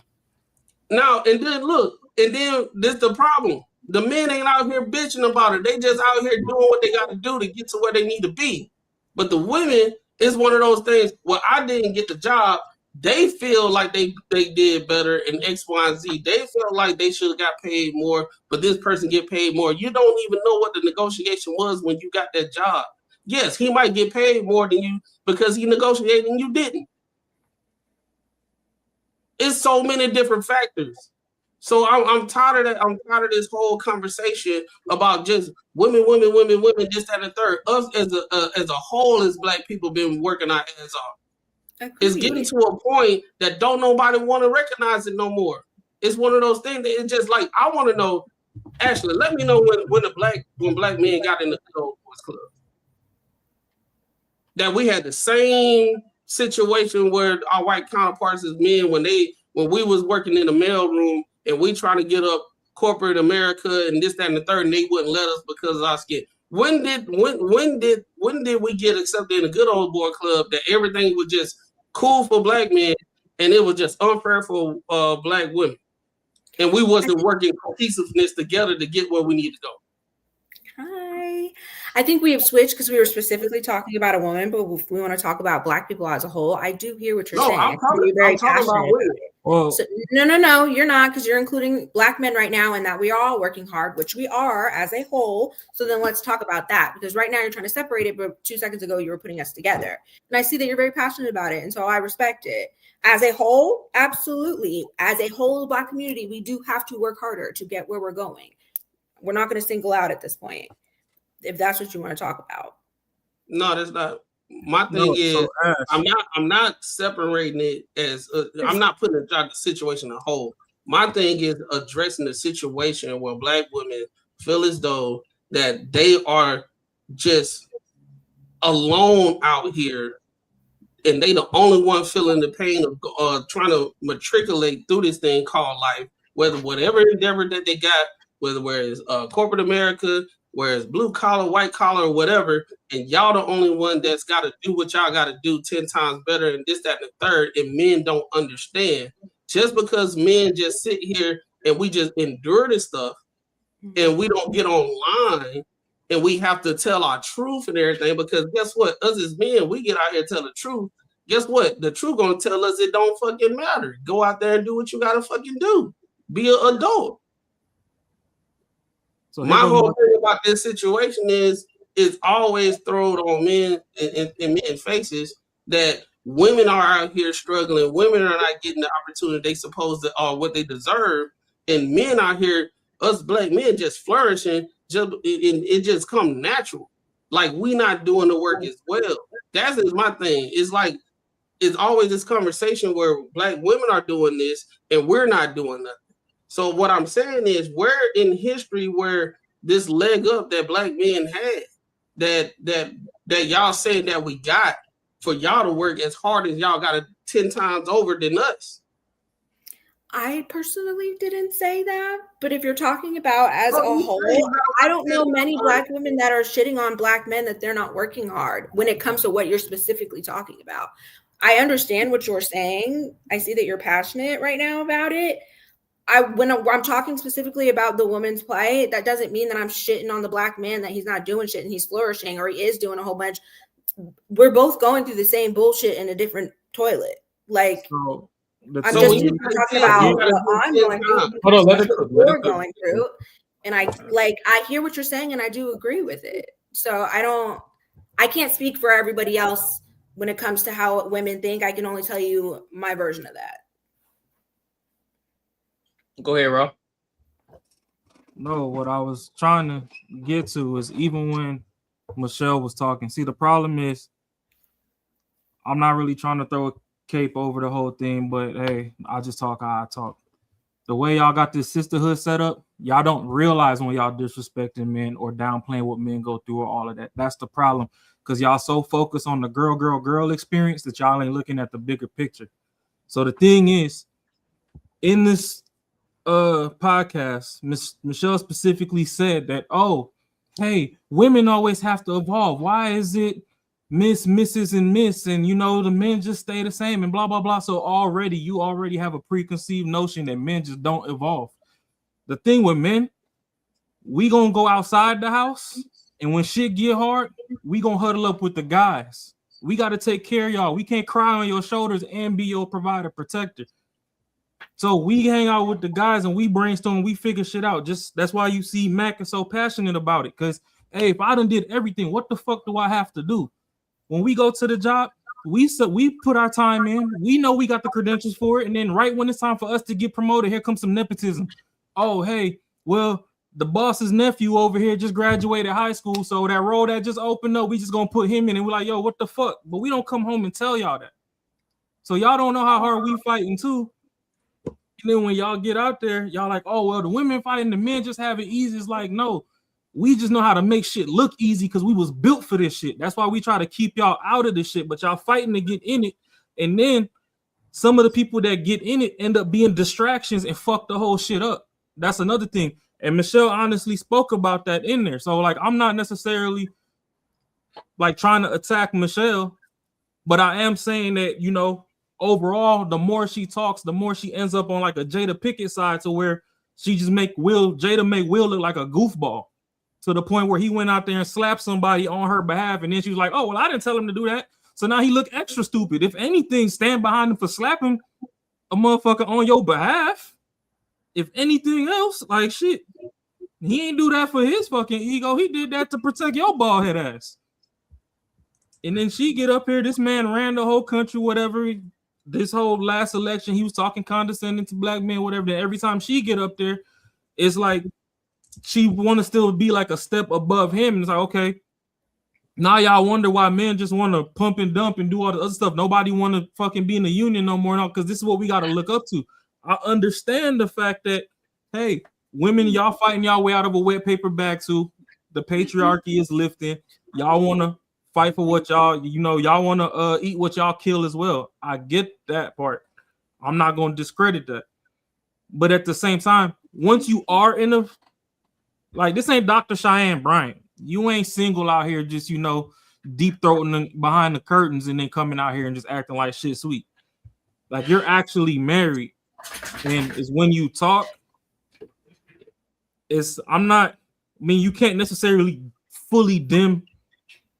Now, and then this the problem. The men ain't out here bitching about it. They just out here doing what they got to do to get to where they need to be. But the women, it's one of those things, well, I didn't get the job. They feel like they did better in X, Y, and Z. They feel like they should have got paid more, but this person get paid more. You don't even know what the negotiation was when you got that job. Yes, he might get paid more than you because he negotiated and you didn't. It's so many different factors. So I'm tired of that. I'm tired of this whole conversation about just women, this, that, and the third. Us as a whole, as black people, been working our ass off. It's getting to a point that don't nobody want to recognize it no more. It's one of those things that it's just like, I want to know. Ashley, let me know when black men got in the Old Boys Club. That we had the same situation where our white counterparts as men when we was working in the mail room and we trying to get up corporate America and this, that, and the third, and they wouldn't let us because of our skin. When did we get accepted in a good old boy club that everything was just cool for black men and it was just unfair for black women, and we wasn't working cohesiveness together to get where we need to go? Hi. I think we have switched because we were specifically talking about a woman, but if we want to talk about black people as a whole, I do hear what you're saying. I'm talking about women. So, no, you're not, because you're including black men right now, and that we are all working hard, which we are as a whole. So then let's talk about that, because right now you're trying to separate it, but 2 seconds ago you were putting us together. And I see that you're very passionate about it, and so I respect it. As a whole, absolutely. As a whole black community, we do have to work harder to get where we're going. We're not going to single out at this point, if that's what you want to talk about. No, that's not. My thing is, I'm not separating it as I'm not putting the situation in a whole. My thing is addressing the situation where black women feel as though that they are just alone out here, and they the only one feeling the pain of trying to matriculate through this thing called life, whatever endeavor that they got, whether it's corporate America, where it's blue collar, white collar, or whatever, and y'all the only one that's got to do what y'all got to do 10 times better, and this, that, and the third, and men don't understand. Just because men just sit here and we just endure this stuff, and we don't get online, and we have to tell our truth and everything, because guess what? Us as men, we get out here tell the truth. Guess what? The truth gonna tell us it don't fucking matter. Go out there and do what you gotta fucking do. Be an adult. So my whole thing about this situation is it's always thrown on men and men's faces that women are out here struggling. Women are not getting the opportunity they supposed to or what they deserve, and men out here, us black men, just flourishing. It just come natural. Like we not doing the work as well. That is my thing. It's like it's always this conversation where black women are doing this and we're not doing nothing. So what I'm saying is, where in history where this leg up that black men had, that y'all saying that we got for y'all to work as hard as y'all got it 10 times over than us? I personally didn't say that, but if you're talking about as a whole, I don't know many black women that are shitting on black men that they're not working hard when it comes to what you're specifically talking about. I understand what you're saying. I see that you're passionate right now about it. When I'm talking specifically about the women's play, that doesn't mean that I'm shitting on the black man that he's not doing shit and he's flourishing, or he is doing a whole bunch. We're both going through the same bullshit in a different toilet. Like, I'm just talking about what I'm going through, we're going through, and I hear what you're saying, and I do agree with it. So I can't speak for everybody else when it comes to how women think. I can only tell you my version of that. Go ahead, Rob. No, what I was trying to get to is, even when Michelle was talking, see, the problem is I'm not really trying to throw a cape over the whole thing, but hey, I just talk how I talk. The way y'all got this sisterhood set up, y'all don't realize when y'all disrespecting men or downplaying what men go through or all of that. That's the problem, because y'all so focused on the girl experience that y'all ain't looking at the bigger picture. So the thing is, in this podcast, Michelle specifically said that, oh, hey, women always have to evolve. Why is it Miss, Mrs., and Miss, and the men just stay the same and blah blah blah? So you already have a preconceived notion that men just don't evolve. The thing with men, we gonna go outside the house, and when shit get hard, we gonna huddle up with the guys. We got to take care of y'all. We can't cry on your shoulders and be your provider, protector. So we hang out with the guys and we brainstorm, we figure shit out. That's why you see Mac is so passionate about it. Because, hey, if I done did everything, what the fuck do I have to do? When we go to the job, we put our time in. We know we got the credentials for it. And then right when it's time for us to get promoted, here comes some nepotism. Oh, hey, well, the boss's nephew over here just graduated high school. So that role that just opened up, we just going to put him in. And we're like, yo, what the fuck? But we don't come home and tell y'all that. So y'all don't know how hard we fighting too. And then when y'all get out there, y'all like, oh, well, the women fighting, the men just have it easy. It's like, no, we just know how to make shit look easy because we was built for this shit. That's why we try to keep y'all out of this shit, but y'all fighting to get in it. And then some of the people that get in it end up being distractions and fuck the whole shit up. that's another thing. And Michelle honestly spoke about that in there. So like, I'm not necessarily like trying to attack Michelle, but I am saying that, you know, overall, the more she talks, the more she ends up on like a Jada Pinkett side, to where she just Jada make Will look like a goofball, to the point where he went out there and slapped somebody on her behalf, and then she was like, "Oh, well, I didn't tell him to do that." So now he look extra stupid. If anything, stand behind him for slapping a motherfucker on your behalf. If anything else, like shit, he ain't do that for his fucking ego. He did that to protect your bald head ass. And then she get up here. This man ran the whole country, whatever. This whole last election, he was talking condescending to black men, whatever. Then every time she get up there, it's like she want to still be like a step above him. And it's like, okay, now y'all wonder why men just want to pump and dump and do all the other stuff. Nobody want to fucking be in the union no more, because this is what we got to look up to. I understand the fact that, hey, women, y'all fighting y'all way out of a wet paper bag too. The patriarchy is lifting. Y'all want to fight for what y'all, you know, y'all want to eat what y'all kill as well. I get that part. I'm not going to discredit that. But at the same time, once you are in a, like, this ain't Dr. Cheyenne Bryant. You ain't single out here just, you know, deep throating behind the curtains and then coming out here and just acting like shit sweet. Like, you're actually married. And it's when you talk, you can't necessarily fully dim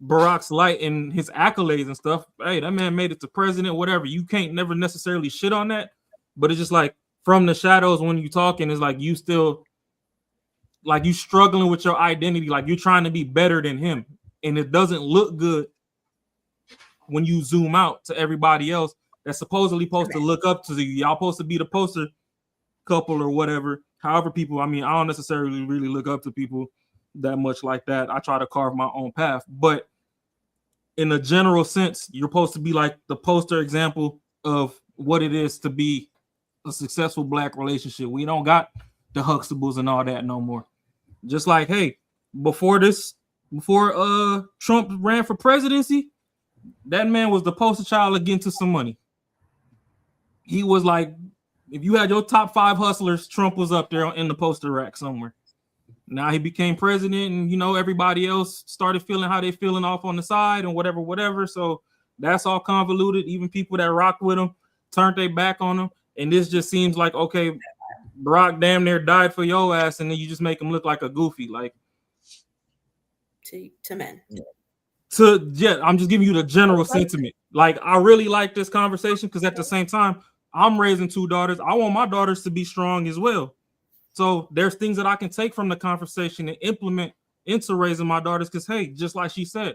Barack's light and his accolades and stuff. Hey, that man made it to president, whatever. You can't never necessarily shit on that. But it's just like, from the shadows when you talking, it's like you still, like, you struggling with your identity, like you're trying to be better than him. And it doesn't look good when you zoom out to everybody else that's supposedly supposed to look up to you. Y'all supposed to be the poster couple or whatever. However, people, I mean, I don't necessarily really look up to people that much like that. I try to carve my own path. But in a general sense, you're supposed to be like the poster example of what it is to be a successful black relationship. We don't got the Huxtables and all that no more. Just like, hey, before Trump ran for presidency, that man was the poster child of getting to some money. He was like, if you had your top 5 hustlers, Trump was up there in the poster rack somewhere. Now he became president, and you know, everybody else started feeling how they feeling off on the side and whatever. So that's all convoluted. Even people that rocked with him turned their back on him. And this just seems like, okay, Barack damn near died for your ass, and then you just make him look like a goofy, like to men. I'm just giving you the general sentiment. Like, I really like this conversation because at the same time, I'm raising 2 daughters. I want my daughters to be strong as well. So there's things that I can take from the conversation and implement into raising my daughters. Because, hey, just like she said,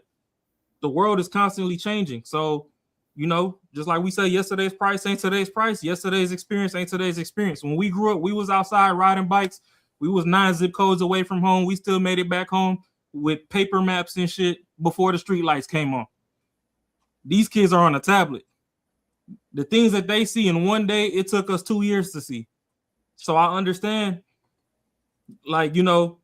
the world is constantly changing. So, you know, just like we say, yesterday's price ain't today's price. Yesterday's experience ain't today's experience. When we grew up, we was outside riding bikes. We was 9 zip codes away from home. We still made it back home with paper maps and shit before the street lights came on. These kids are on a tablet. The things that they see in one day, it took us 2 years to see. So I understand, like, you know,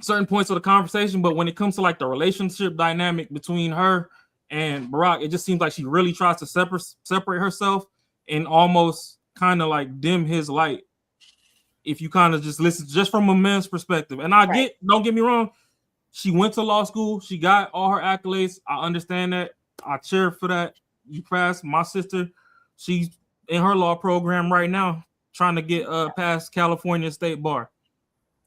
certain points of the conversation, but when it comes to like the relationship dynamic between her and Barack, it just seems like she really tries to separate herself and almost kind of like dim his light. If you kind of just listen, just from a man's perspective. And don't get me wrong, she went to law school, she got all her accolades. I understand that. I cheer for that. You passed. My sister, she's in her law program right now, trying to get past California State Bar.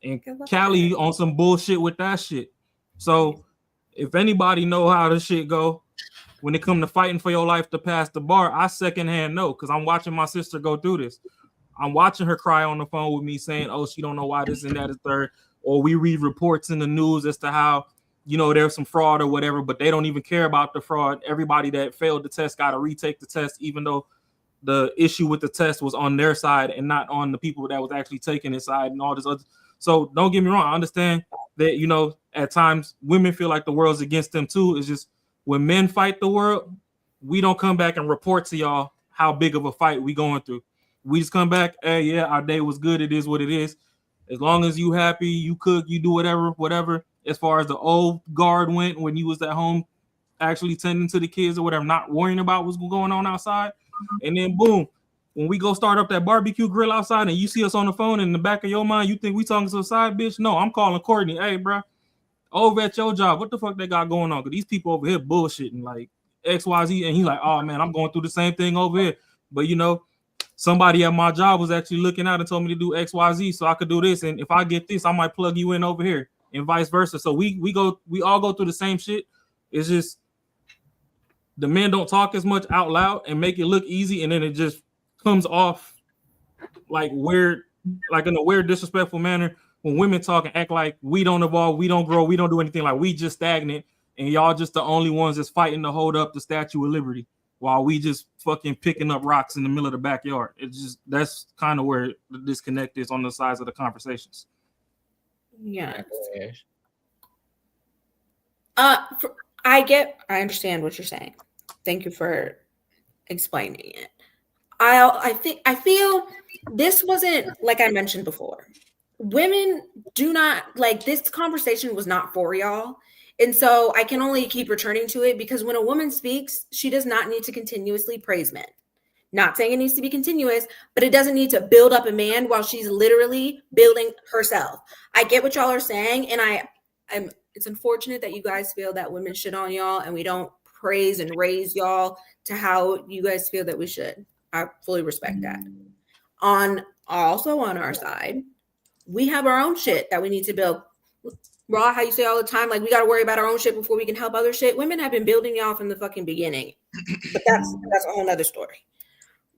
And Cali on some bullshit with that shit. So if anybody know how this shit go, when it come to fighting for your life to pass the bar, I secondhand know, because I'm watching my sister go through this. I'm watching her cry on the phone with me saying, oh, she don't know why this and that is third. Or we read reports in the news as to how, you know, there's some fraud or whatever, but they don't even care about the fraud. Everybody that failed the test got to retake the test, even though the issue with the test was on their side and not on the people that was actually taking his side and all this other. So don't get me wrong. I understand that, you know, at times women feel like the world's against them too. It's just when men fight the world, we don't come back and report to y'all how big of a fight we going through. We just come back, hey, yeah, our day was good. It is what it is. As long as you happy, you cook, you do whatever. As far as the old guard went, when you was at home actually tending to the kids or whatever, not worrying about what's going on outside. And then boom, when we go start up that barbecue grill outside and you see us on the phone, in the back of your mind, you think we talking to a side bitch? No, I'm calling Courtney. Hey, bro, over at your job, what the fuck they got going on? Because these people over here bullshitting like XYZ. And he like, oh, man, I'm going through the same thing over here. But, you know, somebody at my job was actually looking out and told me to do XYZ so I could do this. And if I get this, I might plug you in over here and vice versa. So we all go through the same shit. It's just the men don't talk as much out loud and make it look easy. And then it just comes off like weird, like in a weird, disrespectful manner when women talk and act like we don't evolve, we don't grow, we don't do anything, like we just stagnant and y'all just the only ones that's fighting to hold up the Statue of Liberty while we just fucking picking up rocks in the middle of the backyard. It's just, that's kind of where the disconnect is on the sides of the conversations. Yeah. I understand what you're saying. Thank you for explaining it. I feel this wasn't, like I mentioned before, women do not, like, this conversation was not for y'all. And so I can only keep returning to it because when a woman speaks, she does not need to continuously praise men. Not saying it needs to be continuous, but it doesn't need to build up a man while she's literally building herself. I get what y'all are saying, and it's unfortunate that you guys feel that women shit on y'all and we don't praise and raise y'all to how you guys feel that we should. I fully respect that. Also on our side, we have our own shit that we need to build. Raw, how you say all the time, like we got to worry about our own shit before we can help other shit. Women have been building y'all from the fucking beginning, but that's a whole nother story.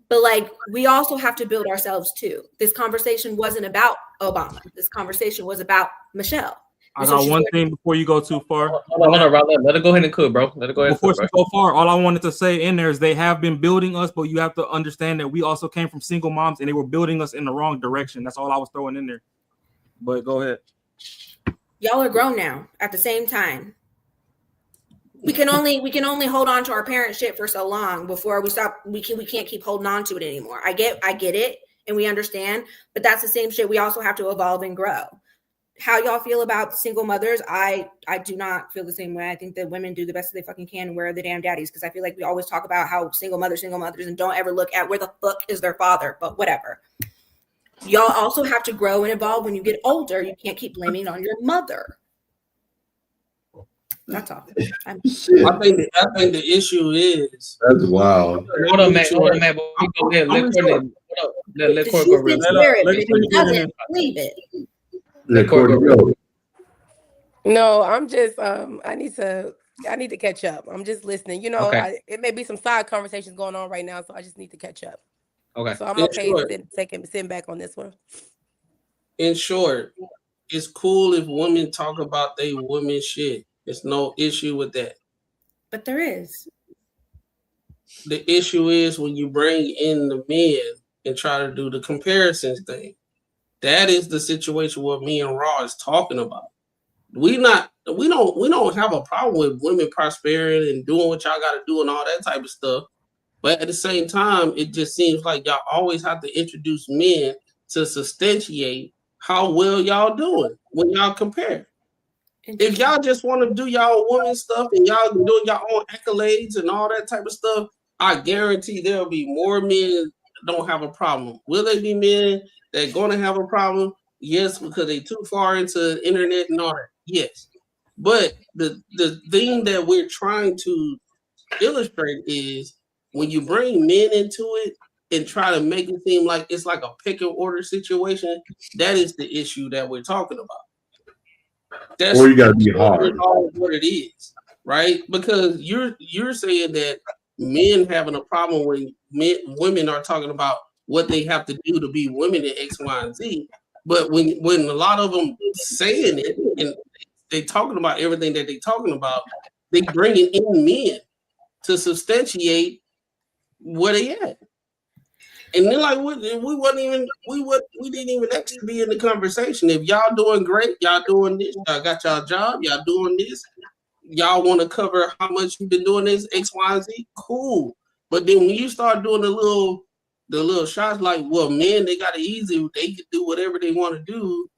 But like, we also have to build ourselves too. This conversation wasn't about Obama. This conversation was about Michelle. I got one thing before you go too far. Hold on, Rob. Let her go ahead and cook, bro. Let her go ahead. Before she go far, all I wanted to say in there is they have been building us, but you have to understand that we also came from single moms and they were building us in the wrong direction. That's all I was throwing in there. But go ahead. Y'all are grown now. At the same time, we can only hold on to our parent shit for so long before we stop. We can't keep holding on to it anymore. I get it, and we understand. But that's the same shit. We also have to evolve and grow. How y'all feel about single mothers? I do not feel the same way. I think that women do the best they fucking can and where are the damn daddies, because I feel like we always talk about how single mothers, and don't ever look at where the fuck is their father. But whatever. Y'all also have to grow and evolve when you get older. You can't keep blaming on your mother. That's all. I think the issue is that's wild. Hold on, man. Let Courtney go real quick. Leave it. Let Courtney go. No, I'm just I need to catch up. I'm just listening. You know, okay. It may be some side conversations going on right now, so I just need to catch up. Okay. So I'm okay sitting back on this one. In short, it's cool if women talk about they women shit. There's no issue with that. But there is. The issue is when you bring in the men and try to do the comparisons thing. That is the situation what me and Raw is talking about. We don't have a problem with women prospering and doing what y'all got to do and all that type of stuff. But at the same time, it just seems like y'all always have to introduce men to substantiate how well y'all doing when y'all compare. If y'all just want to do y'all woman stuff and y'all doing y'all own accolades and all that type of stuff, I guarantee there'll be more men that don't have a problem. Will there be men that are going to have a problem? Yes, because they too far into the internet and all that. Yes. But the thing that we're trying to illustrate is when you bring men into it and try to make it seem like it's like a pecking order situation, that is the issue that we're talking about. That's or you gotta be hard. What it is, right? Because you're saying that men having a problem when women are talking about what they have to do to be women in X, Y, and Z. But when a lot of them saying it and they talking about everything that they talking about, they bringing in men to substantiate where they at. And then like we didn't even actually be in the conversation. If y'all doing great, y'all doing this, y'all got y'all job, y'all doing this, y'all want to cover how much you've been doing this, X, Y, and Z, cool. But then when you start doing the little shots like, well, men, they got it easy, they can do whatever they want to do.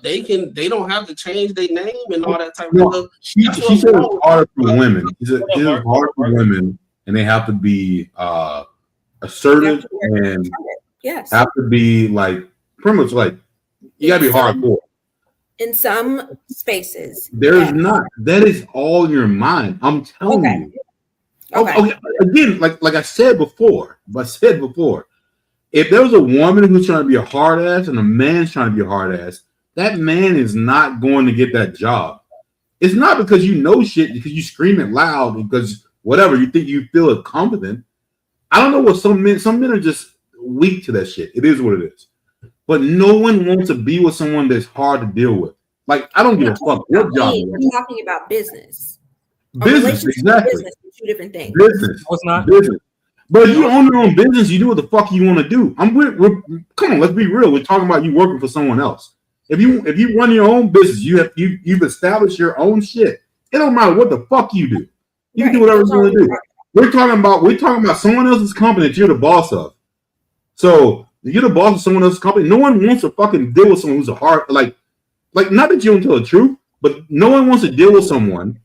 They don't have to change their name and all that type of stuff. She said it's harder for women. She said it's harder for women, and they have to be assertive, and yes, have to be like pretty much like you gotta be hardcore. In some spaces, There's not. That is all in your mind. I'm telling you. Okay. Again, like I said before, if there was a woman who's trying to be a hard ass and a man's trying to be a hard ass, that man is not going to get that job. It's not because you know shit, because you scream it loud, because whatever you think you feel confident. I don't know what some men are just weak to that shit. It is what it is. But no one wants to be with someone that's hard to deal with. Like, I don't give a fuck what job. We're talking about business. Business, exactly. Business are two different things. Business. What's not? Business. But if you own your own business, you do what the fuck you want to do. Come on, let's be real. We're talking about you working for someone else. If you run your own business, you've established your own shit. It don't matter what the fuck you do. You can do whatever you want to do. We're talking about someone else's company that you're the boss of. So if you're the boss of someone else's company, no one wants to fucking deal with someone who's a hard like not that you don't tell the truth, but no one wants to deal with someone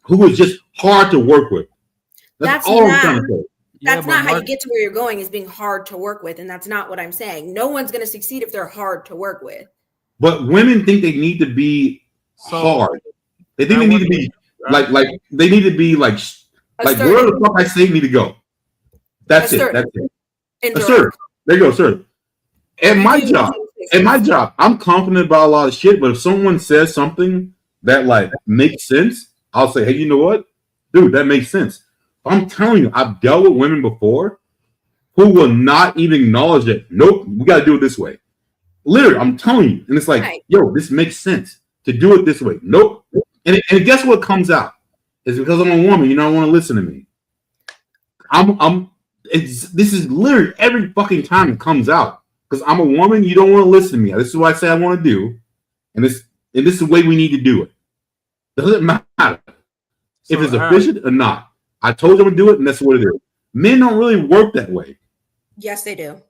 who is just hard to work with. That's all I'm trying to say. That's not how you get to where you're going, is being hard to work with. And that's not what I'm saying. No one's going to succeed if they're hard to work with. But women think they need to be hard. They think they need to be like they need to be like where the fuck I say need to go. That's it. That's it. Assertive. There you go, assertive. At my job, I'm confident about a lot of shit, but if someone says something that like makes sense, I'll say, hey, you know what? Dude, that makes sense. I'm telling you, I've dealt with women before who will not even acknowledge it. Nope, we got to do it this way. Literally, I'm telling you. And it's like, yo, this makes sense to do it this way. Nope. And guess what comes out? It's because I'm a woman. You don't want to listen to me. This is literally every fucking time it comes out. Because I'm a woman, you don't want to listen to me. This is what I say I want to do. And this is the way we need to do it. Doesn't matter if it's efficient or not. I told them to do it, and that's what it is. Men don't really work that way. Yes, they do.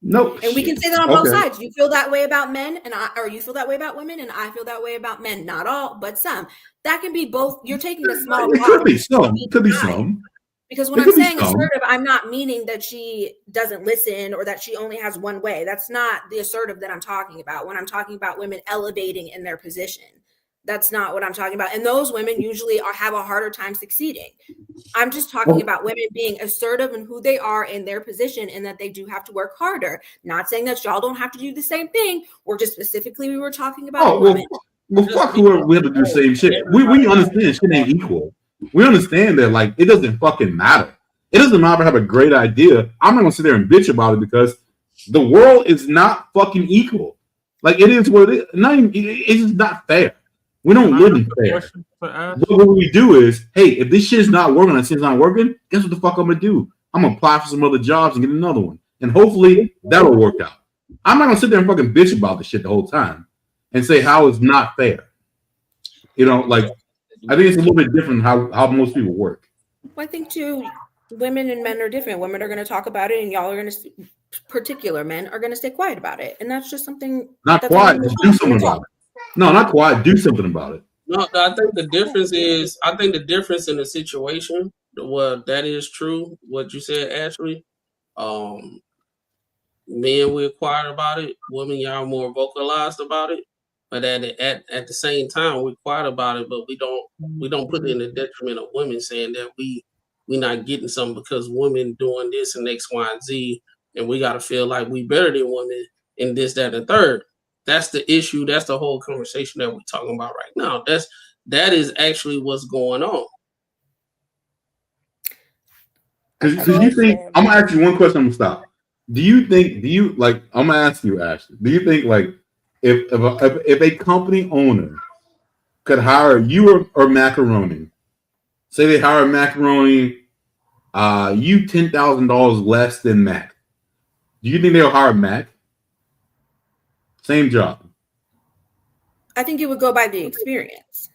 No. And we can say that on both sides. You feel that way about men, or you feel that way about women, and I feel that way about men. Not all, but some. That can be both. You're taking a small It could be some. It could be some. Because when I'm saying assertive, I'm not meaning that she doesn't listen or that she only has one way. That's not the assertive that I'm talking about. When I'm talking about women elevating in their position, that's not what I'm talking about. And those women usually have a harder time succeeding. I'm just talking about women being assertive in who they are in their position and that they do have to work harder. Not saying that y'all don't have to do the same thing. Or just specifically, we were talking about women. Well, fuck whoever we have to do the same shit. We understand shit ain't equal. We understand that, like, it doesn't fucking matter. It doesn't matter if I have a great idea. I'm not gonna sit there and bitch about it because the world is not fucking equal. Like, it is what it is. It's just not fair. We don't live in fair. But what we do is, hey, if this shit is not working, that shit's not working, guess what the fuck I'm gonna do? I'm gonna apply for some other jobs and get another one. And hopefully that'll work out. I'm not gonna sit there and fucking bitch about this shit the whole time and say how it's not fair. You know, like, I think it's a little bit different how most people work. Well, I think too, women and men are different. Women are going to talk about it, and y'all are going to, particular men are going to stay quiet about it, and that's just something. Not quiet, just do something about it. No, not quiet. Do something about it. No, I think the difference in the situation. Well, that is true. What you said, Ashley. Men, we're quiet about it. Women, y'all more vocalized about it. But at the same time, we're quiet about it, but we don't put it in the detriment of women, saying that we're not getting something because women doing this and X, Y, and Z, and we got to feel like we better than women in this, that, and third. That's the issue. That's the whole conversation that we're talking about right now. That is actually what's going on. Because you think, I'm gonna ask you one question. I'm gonna stop. I'm gonna ask you, Ashley. Do you think like if a company owner could hire you or Macaroni, say they hire Macaroni, you $10,000 less than Mac, do you think they'll hire Mac? Same job. I think it would go by the experience.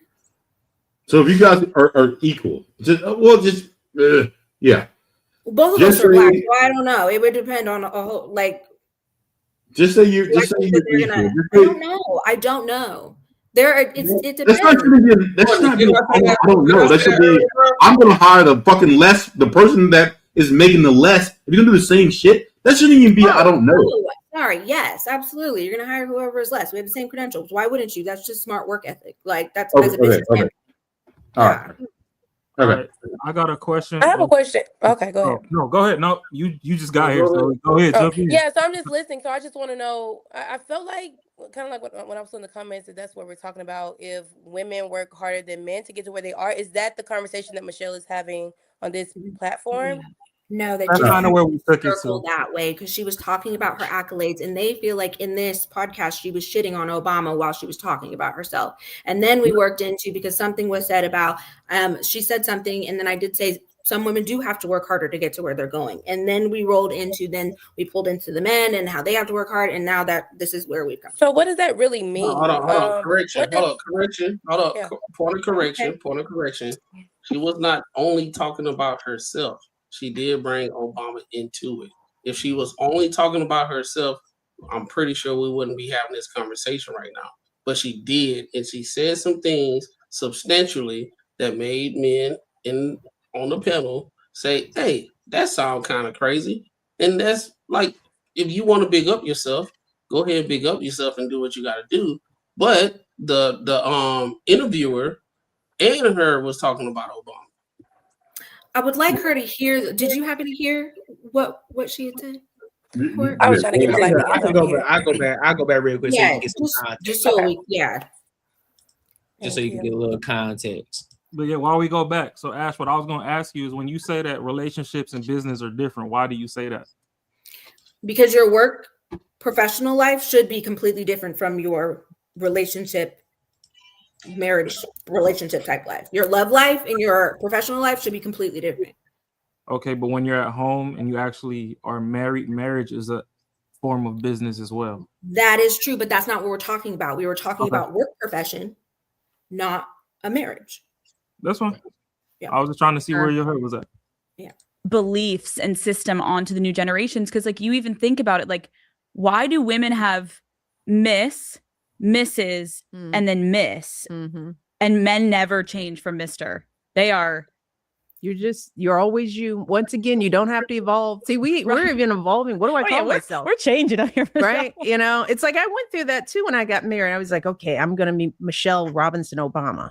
So if you guys are equal, yeah. Both of us are black, so I don't know. It would depend on a whole, like. Just say you're equal. I don't know. It depends. That's not going to be. I don't know. That should be. I'm going to hire the person that is making the less. If you're gonna do the same shit, that shouldn't even be. I don't know. Oh, sorry. Yes, absolutely. You're gonna hire whoever is less. We have the same credentials. Why wouldn't you? That's just smart work ethic. Like that's as a business. Okay. All right. All right. I got a question. I have a question. Okay, go ahead. No, go ahead. No, you just got here, so go ahead. Jump in. Yeah, so I'm just listening. So I just want to know. I felt like kind of like when I was in the comments that that's what we're talking about. If women work harder than men to get to where they are, is that the conversation that Michelle is having on this platform? No, they That's just kind of where we took it circle to. that way because she was talking about her accolades, and they feel like in this podcast she was shitting on Obama while she was talking about herself. And then we worked into because something was said about she said something, and then I did say some women do have to work harder to get to where they're going. And then we rolled into we pulled into the men and how they have to work hard, and now that this is where we've come. So what does that really mean? Hold on. Correction. Yeah. Point of correction. She was not only talking about herself. She did bring Obama into it. If she was only talking about herself, I'm pretty sure we wouldn't be having this conversation right now. But she did, and she said some things substantially that made men on the panel say, "Hey, that sounds kind of crazy." And that's like, if you want to big up yourself, go ahead and big up yourself and do what you got to do. But the interviewer and her was talking about Obama. I would like her to hear. Did you happen to hear what she had said? I was trying to get my life together. I'll go back real quick so you Yeah, can get some context. just so we, Just so you can get a little context. But yeah, while we go back, so Ash, what I was going to ask you is when you say that relationships and business are different, why do you say that? because your work professional life should be completely different from your marriage relationship type life. Your love life and your professional life should be completely different. Okay, but when you're at home and you actually are married, marriage is a form of business as well. That is true, but that's not what we're talking about. We were talking about work profession, not a marriage. That's fine. Yeah. I was just trying to see where your head was at. Yeah. Beliefs and system onto the new generations. Because like you even think about it, like why do women have Miss, Mrs, and then Miss, and men never change from Mr. They are. You're always you. Once again, you don't have to evolve. See, we're even evolving. What do I call myself? We're changing up here, right? You know, it's like I went through that too when I got married. I was like, okay, I'm gonna be Michelle Robinson Obama,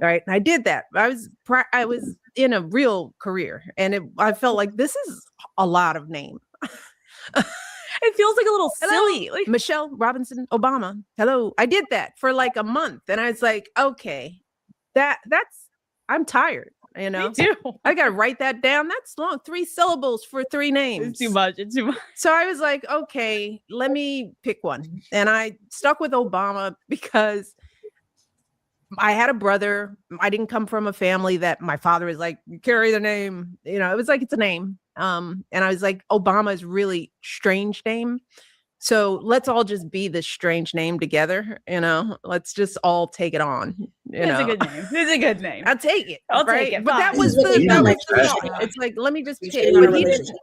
right? And I did that. I was in a real career, and I felt like this is a lot of name. It feels like a little silly. Like Michelle Robinson Obama. Hello. I did that for like a month, and I was like, okay, I'm tired. You know, me too. I gotta write that down. That's long. 3 syllables for 3 names. It's too much. It's too much. So I was like, okay, let me pick one. And I stuck with Obama because I had a brother. I didn't come from a family that my father was like, you carry the name. You know, it was like, it's a name. And I was like, Obama is really strange name. So let's all just be this strange name together. You know, let's just all take it on. It's a good name. It's a good name. I'll take it. I'll take it. But that was the it's like, let me just pick.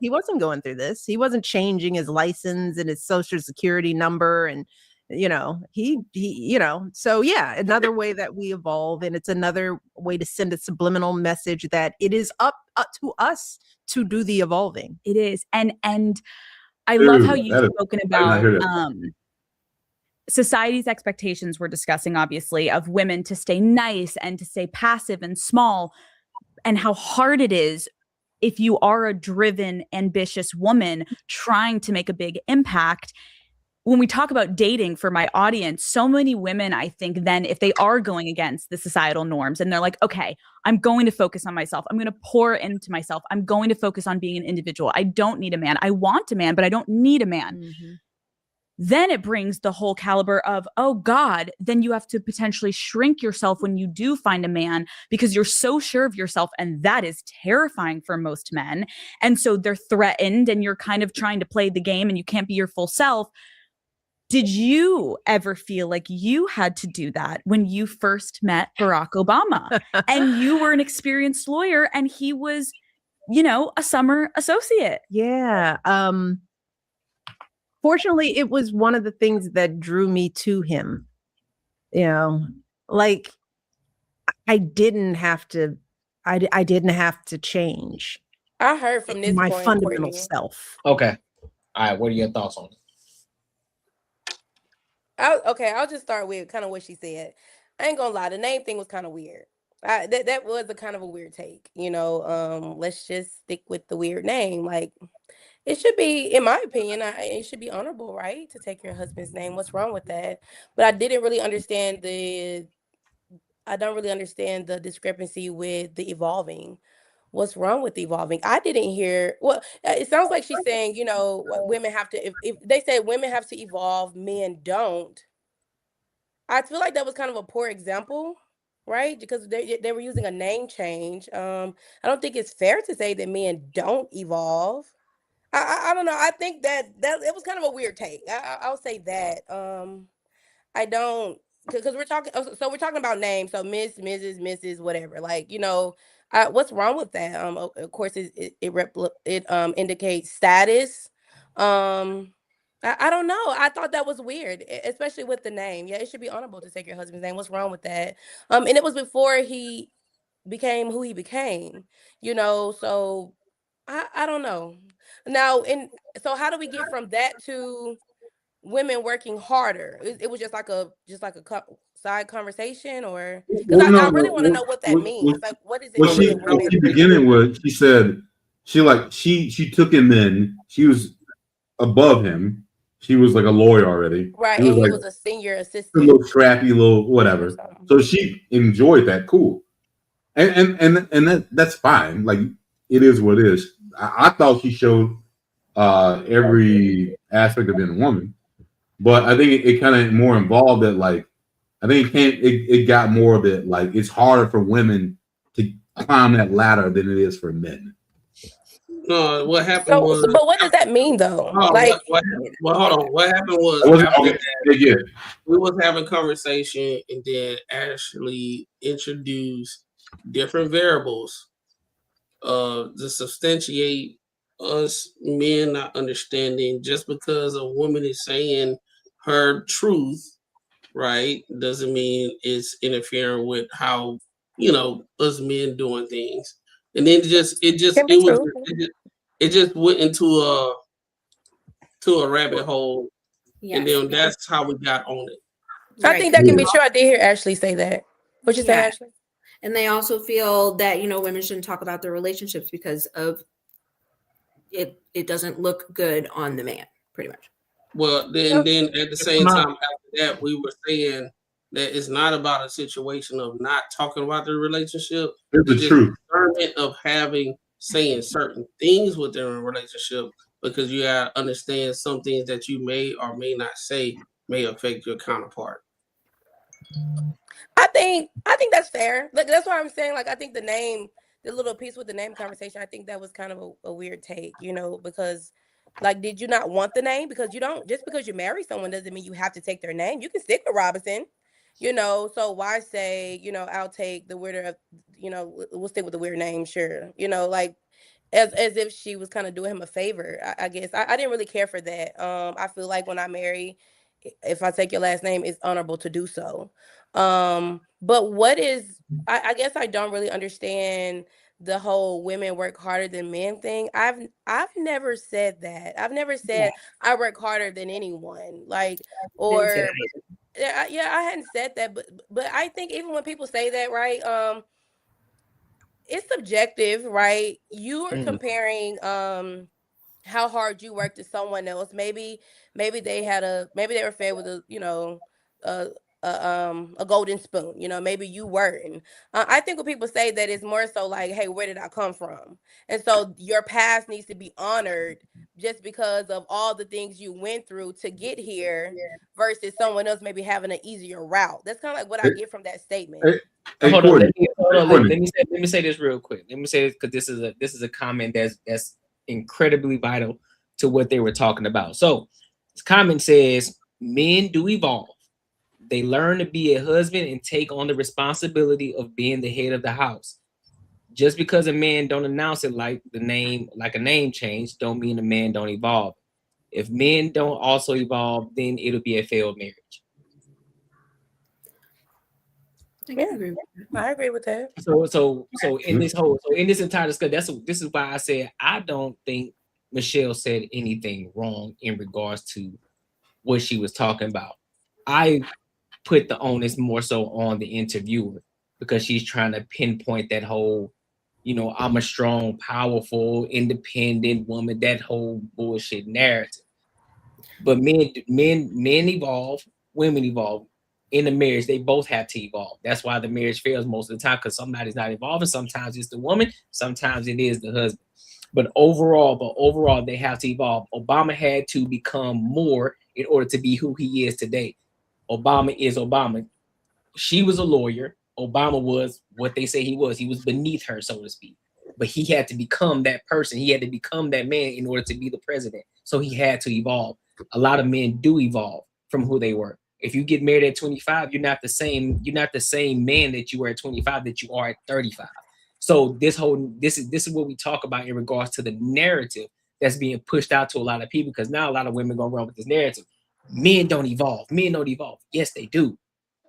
He wasn't going through this. He wasn't changing his license and his social security number. And, you know, he you know, so yeah, another way that we evolve. And it's another way to send a subliminal message that it is up to us to do the evolving. It is. And I love how you've spoken about society's expectations we're discussing, obviously, of women to stay nice and to stay passive and small, and how hard it is if you are a driven, ambitious woman trying to make a big impact. When we talk about dating for my audience, so many women, I think then if they are going against the societal norms and they're like, okay, I'm going to focus on myself. I'm going to pour into myself. I'm going to focus on being an individual. I don't need a man. I want a man, but I don't need a man. Then it brings the whole caliber of, oh God, then you have to potentially shrink yourself when you do find a man because you're so sure of yourself. And that is terrifying for most men. And so they're threatened and you're kind of trying to play the game and you can't be your full self. Did you ever feel like you had to do that when you first met Barack Obama and you were an experienced lawyer and he was, you know, a summer associate? Yeah. Fortunately, it was one of the things that drew me to him. You know, like I didn't have to change. I heard from this my point, fundamental Courtney. self. Okay. All right. What are your thoughts on it? I'll just start with kind of what she said. I ain't gonna lie, the name thing was kind of weird. That was a kind of a weird take, you know. Let's just stick with the weird name. Like, it should be, in my opinion, it should be honorable, right, to take your husband's name. What's wrong with that? But I don't really understand the discrepancy with the evolving. What's wrong with evolving? I didn't hear. Well, it sounds like she's saying, you know, women have to. If they say women have to evolve, men don't. I feel like that was kind of a poor example, right? Because they were using a name change. I don't think it's fair to say that men don't evolve. I don't know. I think that it was kind of a weird take. I'll say that. I don't, because we're talking. So we're talking about names. So Miss, Mrs., Mrs., whatever. Like, you know, what's wrong with that? Of course, it indicates status. I don't know. I thought that was weird, especially with the name. Yeah, it should be honorable to take your husband's name. What's wrong with that? And it was before he became who he became. You know, so I don't know. Now, so how do we get from that to women working harder? It was just like a side conversation, or because Well, I no, really no. want to know what that means. Like, what does it What mean that she women? beginning with, she said she took him in. She was above him. She was like a lawyer already. Right, He was and he like was a senior a assistant. little scrappy, little whatever. So she enjoyed that. Cool. And that's fine. Like, it is what it is. I thought she showed every aspect of being a woman, but I think it kind of more involved that, like, I think it got more of it, like, it's harder for women to climb that ladder than it is for men. No, what happened was. But what does that mean, though? Hold on. What happened was, after that, we was having conversation, and then Ashley introduced different variables to substantiate us men not understanding. Just because a woman is saying her truth, right, doesn't mean it's interfering with how, you know, us men doing things. And then it just went into a rabbit hole, and then that's how we got on it. I think that can be true. I did hear Ashley say that. What you say, Yeah. Ashley? And they also feel that, you know, women shouldn't talk about their relationships because of it doesn't look good on the man, pretty much. Well, then at the same time, after that, we were saying that it's not about a situation of not talking about the relationship. It's the truth. Discernment of saying certain things within a relationship, because you gotta understand some things that you may or may not say may affect your counterpart. I think that's fair. Like, that's why I'm saying, like, I think the little piece with the name conversation, I think that was kind of a weird take, you know, because, like, did you not want the name? Because you don't, just because you marry someone doesn't mean you have to take their name. You can stick with Robinson, you know, so why say, you know, I'll take the weirder, you know, we'll stick with the weird name, sure. You know, like, as if she was kind of doing him a favor. I guess I didn't really care for that. I feel like when I marry, if I take your last name, it's honorable to do so. But what is, I guess I don't really understand the whole women work harder than men thing. I've never said that. I've never said I work harder than anyone. Like, or yeah, I hadn't said that, but I think even when people say that, right, it's subjective, right? You are comparing how hard you work to someone else. Maybe they were fed with a, you know, a golden spoon, you know, maybe you weren't. I think when people say that, it's more so like, hey, where did I come from? And so your past needs to be honored just because of all the things you went through to get here versus someone else maybe having an easier route. That's kind of like what I get from that statement. Hold on. Let me say this real quick. Let me say this, because this is a comment that's incredibly vital to what they were talking about. So this comment says, men do evolve. They learn to be a husband and take on the responsibility of being the head of the house. Just because a man don't announce it like a name change, don't mean a man don't evolve. If men don't also evolve, then it'll be a failed marriage. Yeah, I agree with that. So in this entire discussion, this is why I said I don't think Michelle said anything wrong in regards to what she was talking about. I put the onus more so on the interviewer because she's trying to pinpoint that whole, I'm a strong, powerful, independent woman, that whole bullshit narrative. But men evolve, women evolve. In the marriage, they both have to evolve. That's why the marriage fails most of the time, because somebody's not evolving. Sometimes it's the woman, sometimes it is the husband. But overall, they have to evolve. Obama had to become more in order to be who he is today. Obama is Obama. She was a lawyer. Obama was what they say he was. He was beneath her, so to speak. But he had to become that person. He had to become that man in order to be the president. So he had to evolve. A lot of men do evolve from who they were. If you get married at 25, you're not the same man that you were at 25 that you are at 35. So this is what we talk about in regards to the narrative that's being pushed out to a lot of people, because now a lot of women gonna run with this narrative. Men don't evolve. Men don't evolve. Yes, they do.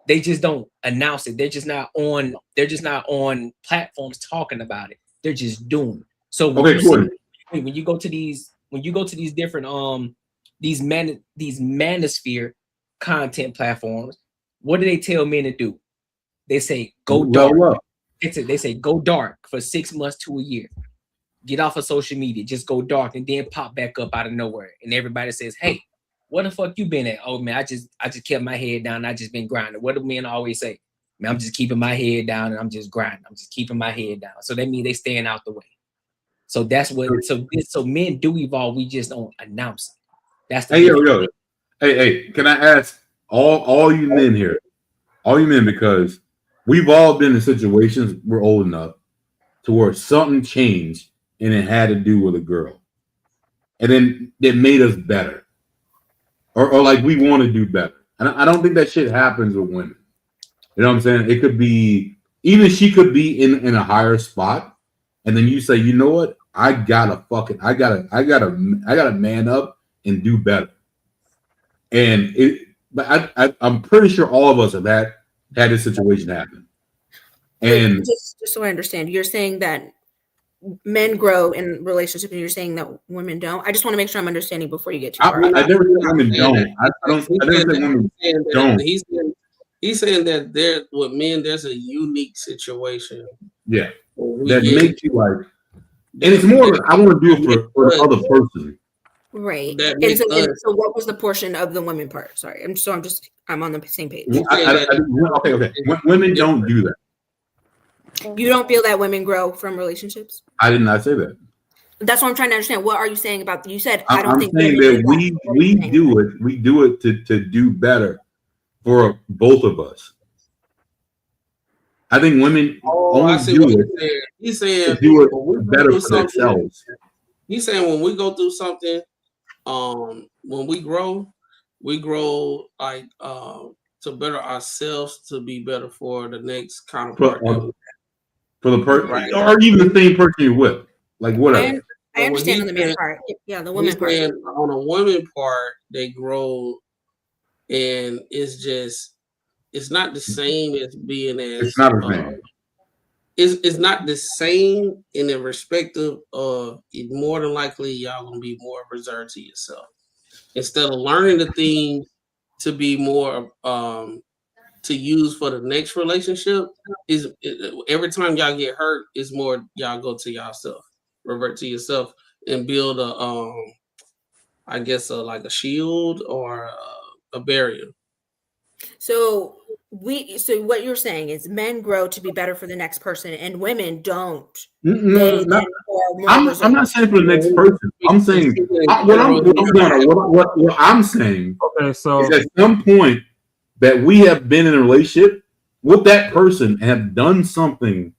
They just don't announce it. They're just not on platforms talking about it. They're just doing it. So when you go to these different these manosphere content platforms, what do they tell men to do? They say go dark. They say go dark for 6 months to a year. Get off of social media, just go dark, and then pop back up out of nowhere. And everybody says, hey, what the fuck you been at? Oh man, I just kept my head down. I just been grinding. What do men always say? Man, I'm just keeping my head down and I'm just grinding. I'm just keeping my head down. So that means they staying out the way. So that's what. So men do evolve. We just don't announce it. That's the Hey, can I ask all you men here, because we've all been in situations we're old enough to where something changed and it had to do with a girl, and then it made us better, or like we want to do better. And I don't think that shit happens with women. You know what I'm saying? It could be, even she could be in a higher spot, and then you say, you know what? I gotta man up and do better. And but I'm pretty sure all of us have had this situation happen. And just so I understand, you're saying that men grow in relationships, and you're saying that women don't. I just want to make sure I'm understanding before you get too far. I never said women don't. I never said women don't. He's saying that with men, there's a unique situation. Yeah, that makes you like, and it's more like I want to do it for the other person. Right. And so what was the portion of the women part? Sorry. I'm on the same page. Okay. Women don't do that. You don't feel that women grow from relationships? I did not say that. That's what I'm trying to understand. What are you saying about, you said, I'm saying that we do it. We do it to do better for both of us. I think women only do it. He's saying to do it better for themselves. He's saying when we go through something, when we grow like to better ourselves, to be better for the next counterpart. For the person, right. Or even the same person you're with, like whatever. I understand on the man part. Yeah, the woman part. On a woman part, they grow, and it's not the same as being as. It's not the same. It's not the same in the respective of more than likely y'all gonna be more reserved to yourself. Instead of learning the things to be more to use for the next relationship, every time y'all get hurt, is more y'all go to yourself, revert to yourself, and build I guess like a shield or a barrier. So what you're saying is men grow to be better for the next person, and women don't. I'm not saying for the next person. I'm saying what I'm saying. Okay, so is at some point that we have been in a relationship with that person and have done something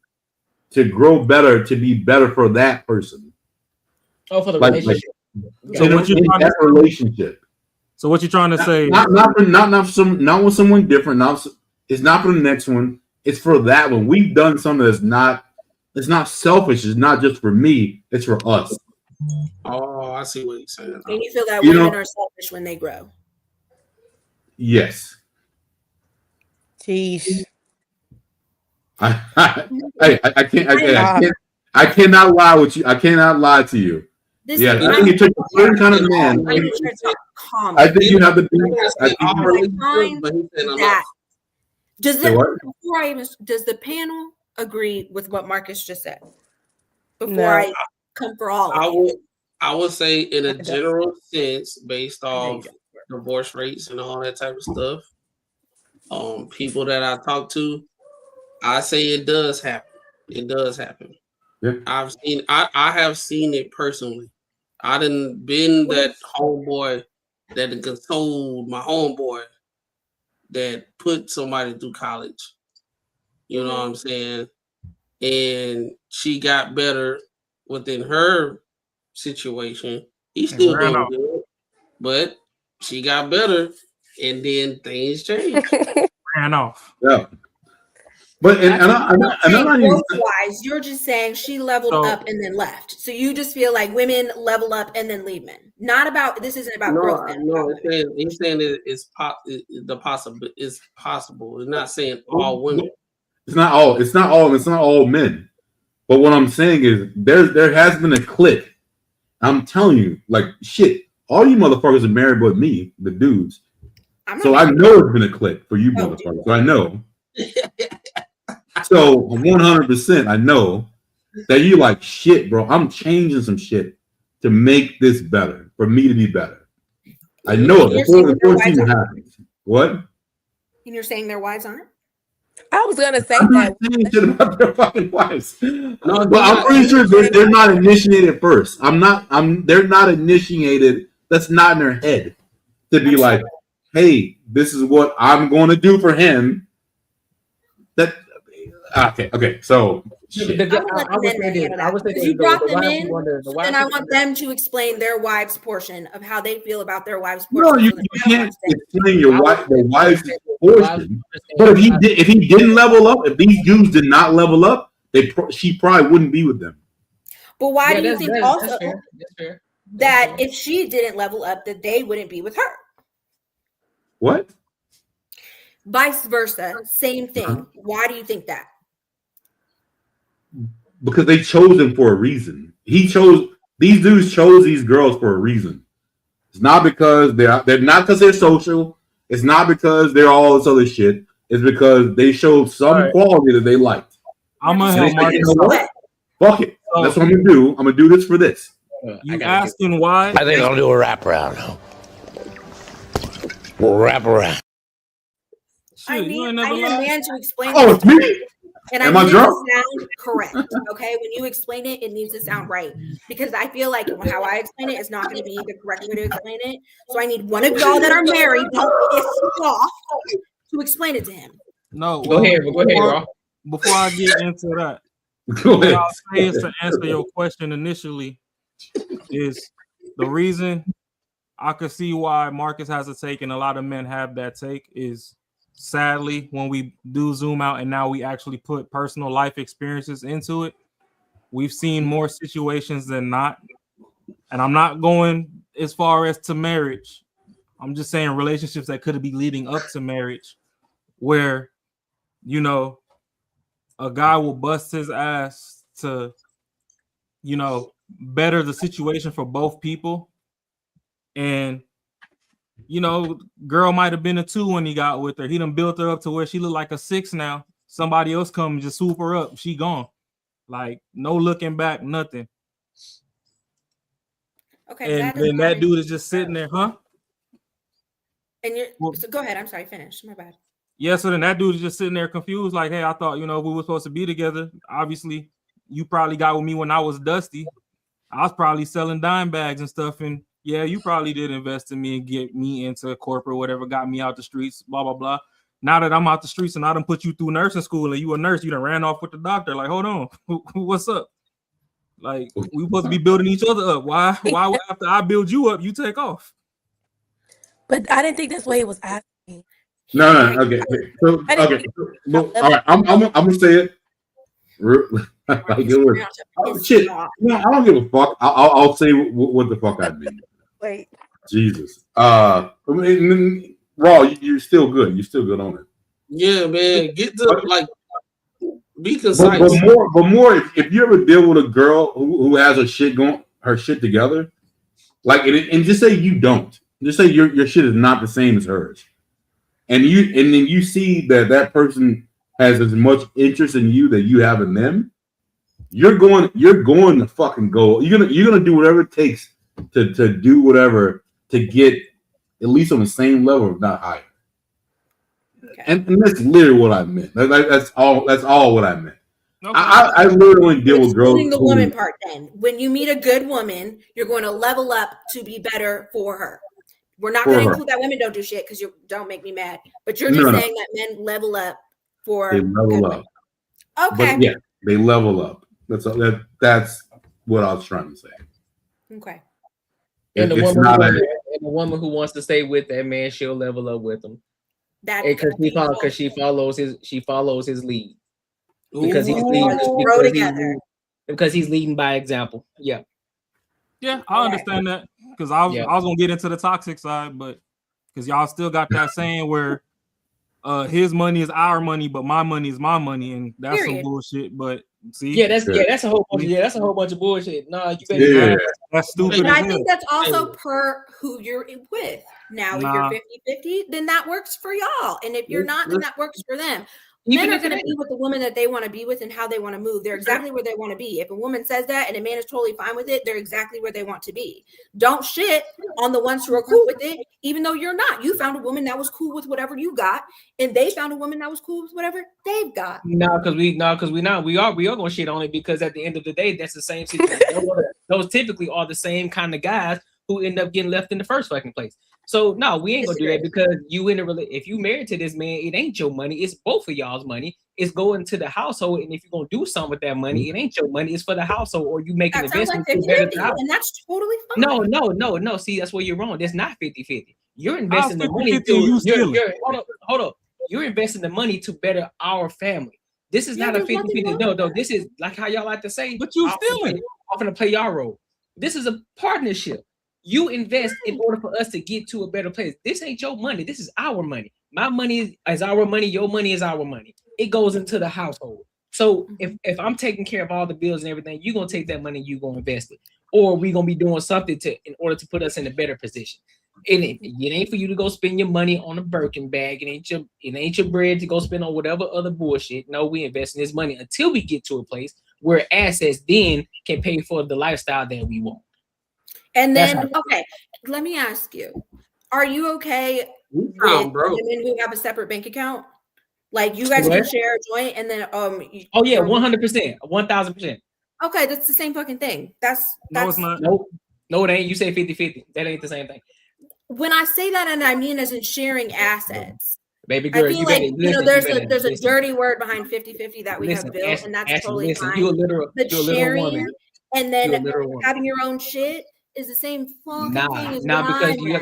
to grow better, to be better for that person. Oh, for the relationship. Relationship. So what you're trying to say? Not with someone different. It's not for the next one. It's for that one. We've done something that's not. It's not selfish. It's not just for me. It's for us. Oh, I see what you're saying. And you feel that women are selfish when they grow? Yes. Jeez. I cannot lie with you. I cannot lie to you. This Yeah, I think it took a certain kind of man. I think you have to be. Does Say what? before I even does the panel agree with what Marcus just said? Before No. I come for all of you. I would say in a general sense, based off divorce rates and all that type of stuff, people that I talk to, I say it does happen. It does happen. Yeah. I have seen it personally. I done been that homeboy that done consoled my homeboy that put somebody through college. You know what I'm saying? And she got better within her situation. He's still doing good, but she got better, and then things changed. Ran off. Yeah. But I'm not even. Growth-wise, you're just saying she leveled up and then left. So you just feel like women level up and then leave men. Not about this isn't about growth. No, he's saying it's possible. It's possible. It's not saying all women. It's not all men. But what I'm saying is there has been a click. I'm telling you, like shit, all you motherfuckers are married but me, the dudes. So I know it's been a click for you motherfuckers. So I know. So 100%, I know that you like shit, bro. I'm changing some shit to make this better, for me to be better. I know it before it even happens. What? And you're saying their wives aren't? I was gonna say I'm that. not saying shit about their fucking wives. No, but I'm pretty sure they're not initiated first. They're not initiated. That's not in their head to be like, hey, this is what I'm going to do for him. Okay. So I would say you brought them in, then I want them to explain their wives' portion of how they feel about their wives' portion. No, you can't explain the wife's portion. But if he didn't level up, if these dudes did not level up, she probably wouldn't be with them. But why do you think also that if she didn't level up, that they wouldn't be with her? What? Vice versa, same thing. Why do you think that? Because they chose him for a reason. These dudes chose these girls for a reason. It's not because they're not because they're social. It's not because they're all this other shit. It's because they showed some quality that they liked. I'm gonna help Marcus. Fuck it. That's what I'm gonna do. I'm gonna do this for this. You asking why? I think I'll do a wrap around now. We'll wrap around. I need a man to explain. Oh, it's me. And Am I I need it drunk? to sound correct. Okay, when you explain it, it needs to sound right because I feel like how I explain it is not going to be the correct way to explain it. So I need one of y'all that are married, don't piss me off, to explain it to him. No, go ahead, Rob. Before I get into that, Go ahead. what I'll say is to answer your question initially is the reason I could see why Marcus has a take and a lot of men have that take is sadly when we do zoom out and now we actually put personal life experiences into it, we've seen more situations than not. And I'm not going as far as to marriage. I'm just saying relationships that could be leading up to marriage where, you know, a guy will bust his ass to, you know, better the situation for both people. And, you know, girl might have been a 2 when he got with her. He done built her up to where she look like a 6 now. Somebody else come and just swoop her up. She gone. Like, no looking back, nothing. Okay. And then that dude is just sitting there, huh? And so go ahead. I'm sorry. Finish. My bad. Yeah, so then that dude is just sitting there confused, like, hey, I thought, you know, we were supposed to be together. Obviously, you probably got with me when I was dusty. I was probably selling dime bags and stuff. And yeah, you probably did invest in me and get me into corporate, whatever, got me out the streets, blah, blah, blah. Now that I'm out the streets and I done put you through nursing school and you a nurse, you done ran off with the doctor. Like, hold on, what's up? Like, we supposed to be building each other up. Why after I build you up, you take off? But I didn't think that's what he was asking. No. Okay. So, okay. Well, all right. I'm gonna say it. Shit. No, I don't give a fuck. I'll say what the fuck I mean. Wait. Jesus. I mean, Raw, you're still good. You're still good on it. Yeah, man. Get to like. Be concise. But more. If you ever deal with a girl who has her shit together, like, and just say you don't. Just say your shit is not the same as hers, and then you see that person has as much interest in you that you have in them. You're going to fucking go. You're gonna do whatever it takes to do whatever to get at least on the same level, if not higher. Okay. And that's literally what I meant. That's all what I meant. Okay. I literally deal with girls. Including the woman part. Then, when you meet a good woman, you're going to level up to be better for her. We're not going to include that women don't do shit because you don't make me mad. But you're just saying that men level up for. They level up. Okay. But yeah, they level up. That's what I was trying to say. Okay. And the woman who wants to stay with that man, she'll level up with him. Because she follows his lead. Because he's leading. Because he's leading by example. Yeah. Yeah, I understand that. Because I was gonna get into the toxic side, but because y'all still got that saying where his money is our money, but my money is my money, and that's some bullshit. But see, that's a whole bunch of bullshit. Nah, you better that's stupid. And I think that's also per who you're with. Now, if you're 50-50, then that works for y'all. And if you're not, then that works for them. Men are going to be with the woman that they want to be with and how they want to move. They're exactly where they want to be. If a woman says that and a man is totally fine with it, they're exactly where they want to be. Don't shit on the ones who are cool with it, even though you're not. You found a woman that was cool with whatever you got, and they found a woman that was cool with whatever they've got. Because we are gonna shit on it because at the end of the day, that's the same situation. Those typically are the same kind of guys who end up getting left in the first fucking place. So no, we ain't gonna do that because if you married to this man, it ain't your money. It's both of y'all's money. It's going to the household, and if you're gonna do something with that money, it ain't your money. It's for the household, or you make an investment to better the house. And that's totally fine. No. See, that's where you're wrong. That's not 50-50. You're investing the money hold up. You're investing the money to better our family. This is not a 50-50. No. This is like how y'all like to say. But you stealing. I'm gonna play y'all role. This is a partnership. You invest in order for us to get to a better place. This ain't your money. This is our money. My money is our money. Your money is our money. It goes into the household. So if I'm taking care of all the bills and everything, you're going to take that money and you're going to invest it. Or we're going to be doing something in order to put us in a better position. And it ain't for you to go spend your money on a Birkin bag. It ain't your bread to go spend on whatever other bullshit. No, we invest in this money until we get to a place where assets then can pay for the lifestyle that we want. And then, okay, let me ask you, are you okay with women who have a separate bank account? Like you guys can share a joint and then, 100%, 1000%. Okay, that's the same fucking thing. No, it's not. No, it ain't. You say 50-50. That ain't the same thing. When I say that, and I mean as in sharing assets. Baby girl, I feel there's a dirty word behind 50-50 that we have built, and that's totally fine. You're a literal woman. And then having your own shit is the same fucking thing as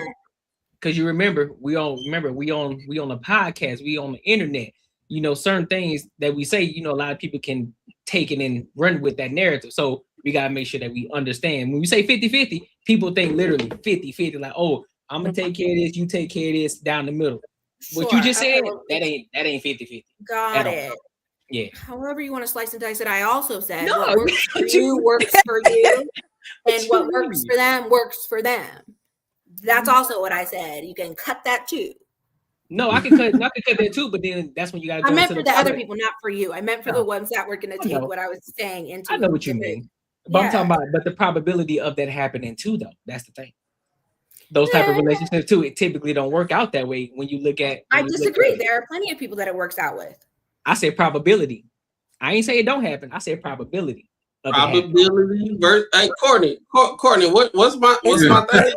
because you remember we on a podcast, we on the internet. You know, certain things that we say, you know, a lot of people can take it and run with that narrative. So we gotta make sure that we understand. When we say 50-50, people think literally 50-50, like, oh, I'm gonna take care of this, you take care of this down the middle. What you just said, that ain't 50-50. Got it. Yeah. However you want to slice and dice it, I also said what works for you works for you. And what works for them works for them. That's also what I said. You can cut that too. No, I can cut that too, but then that's when you gotta go. I meant for the other people, not for you. I meant for the ones that were gonna take what I was saying into. I know what you mean. But I'm talking about the probability of that happening too, though. That's the thing. Those type of relationships too, it typically don't work out that way when you look at. I disagree. There are plenty of people that it works out with. I say probability. I ain't say it don't happen. I said probability. Probability versus Courtney, what's my thing?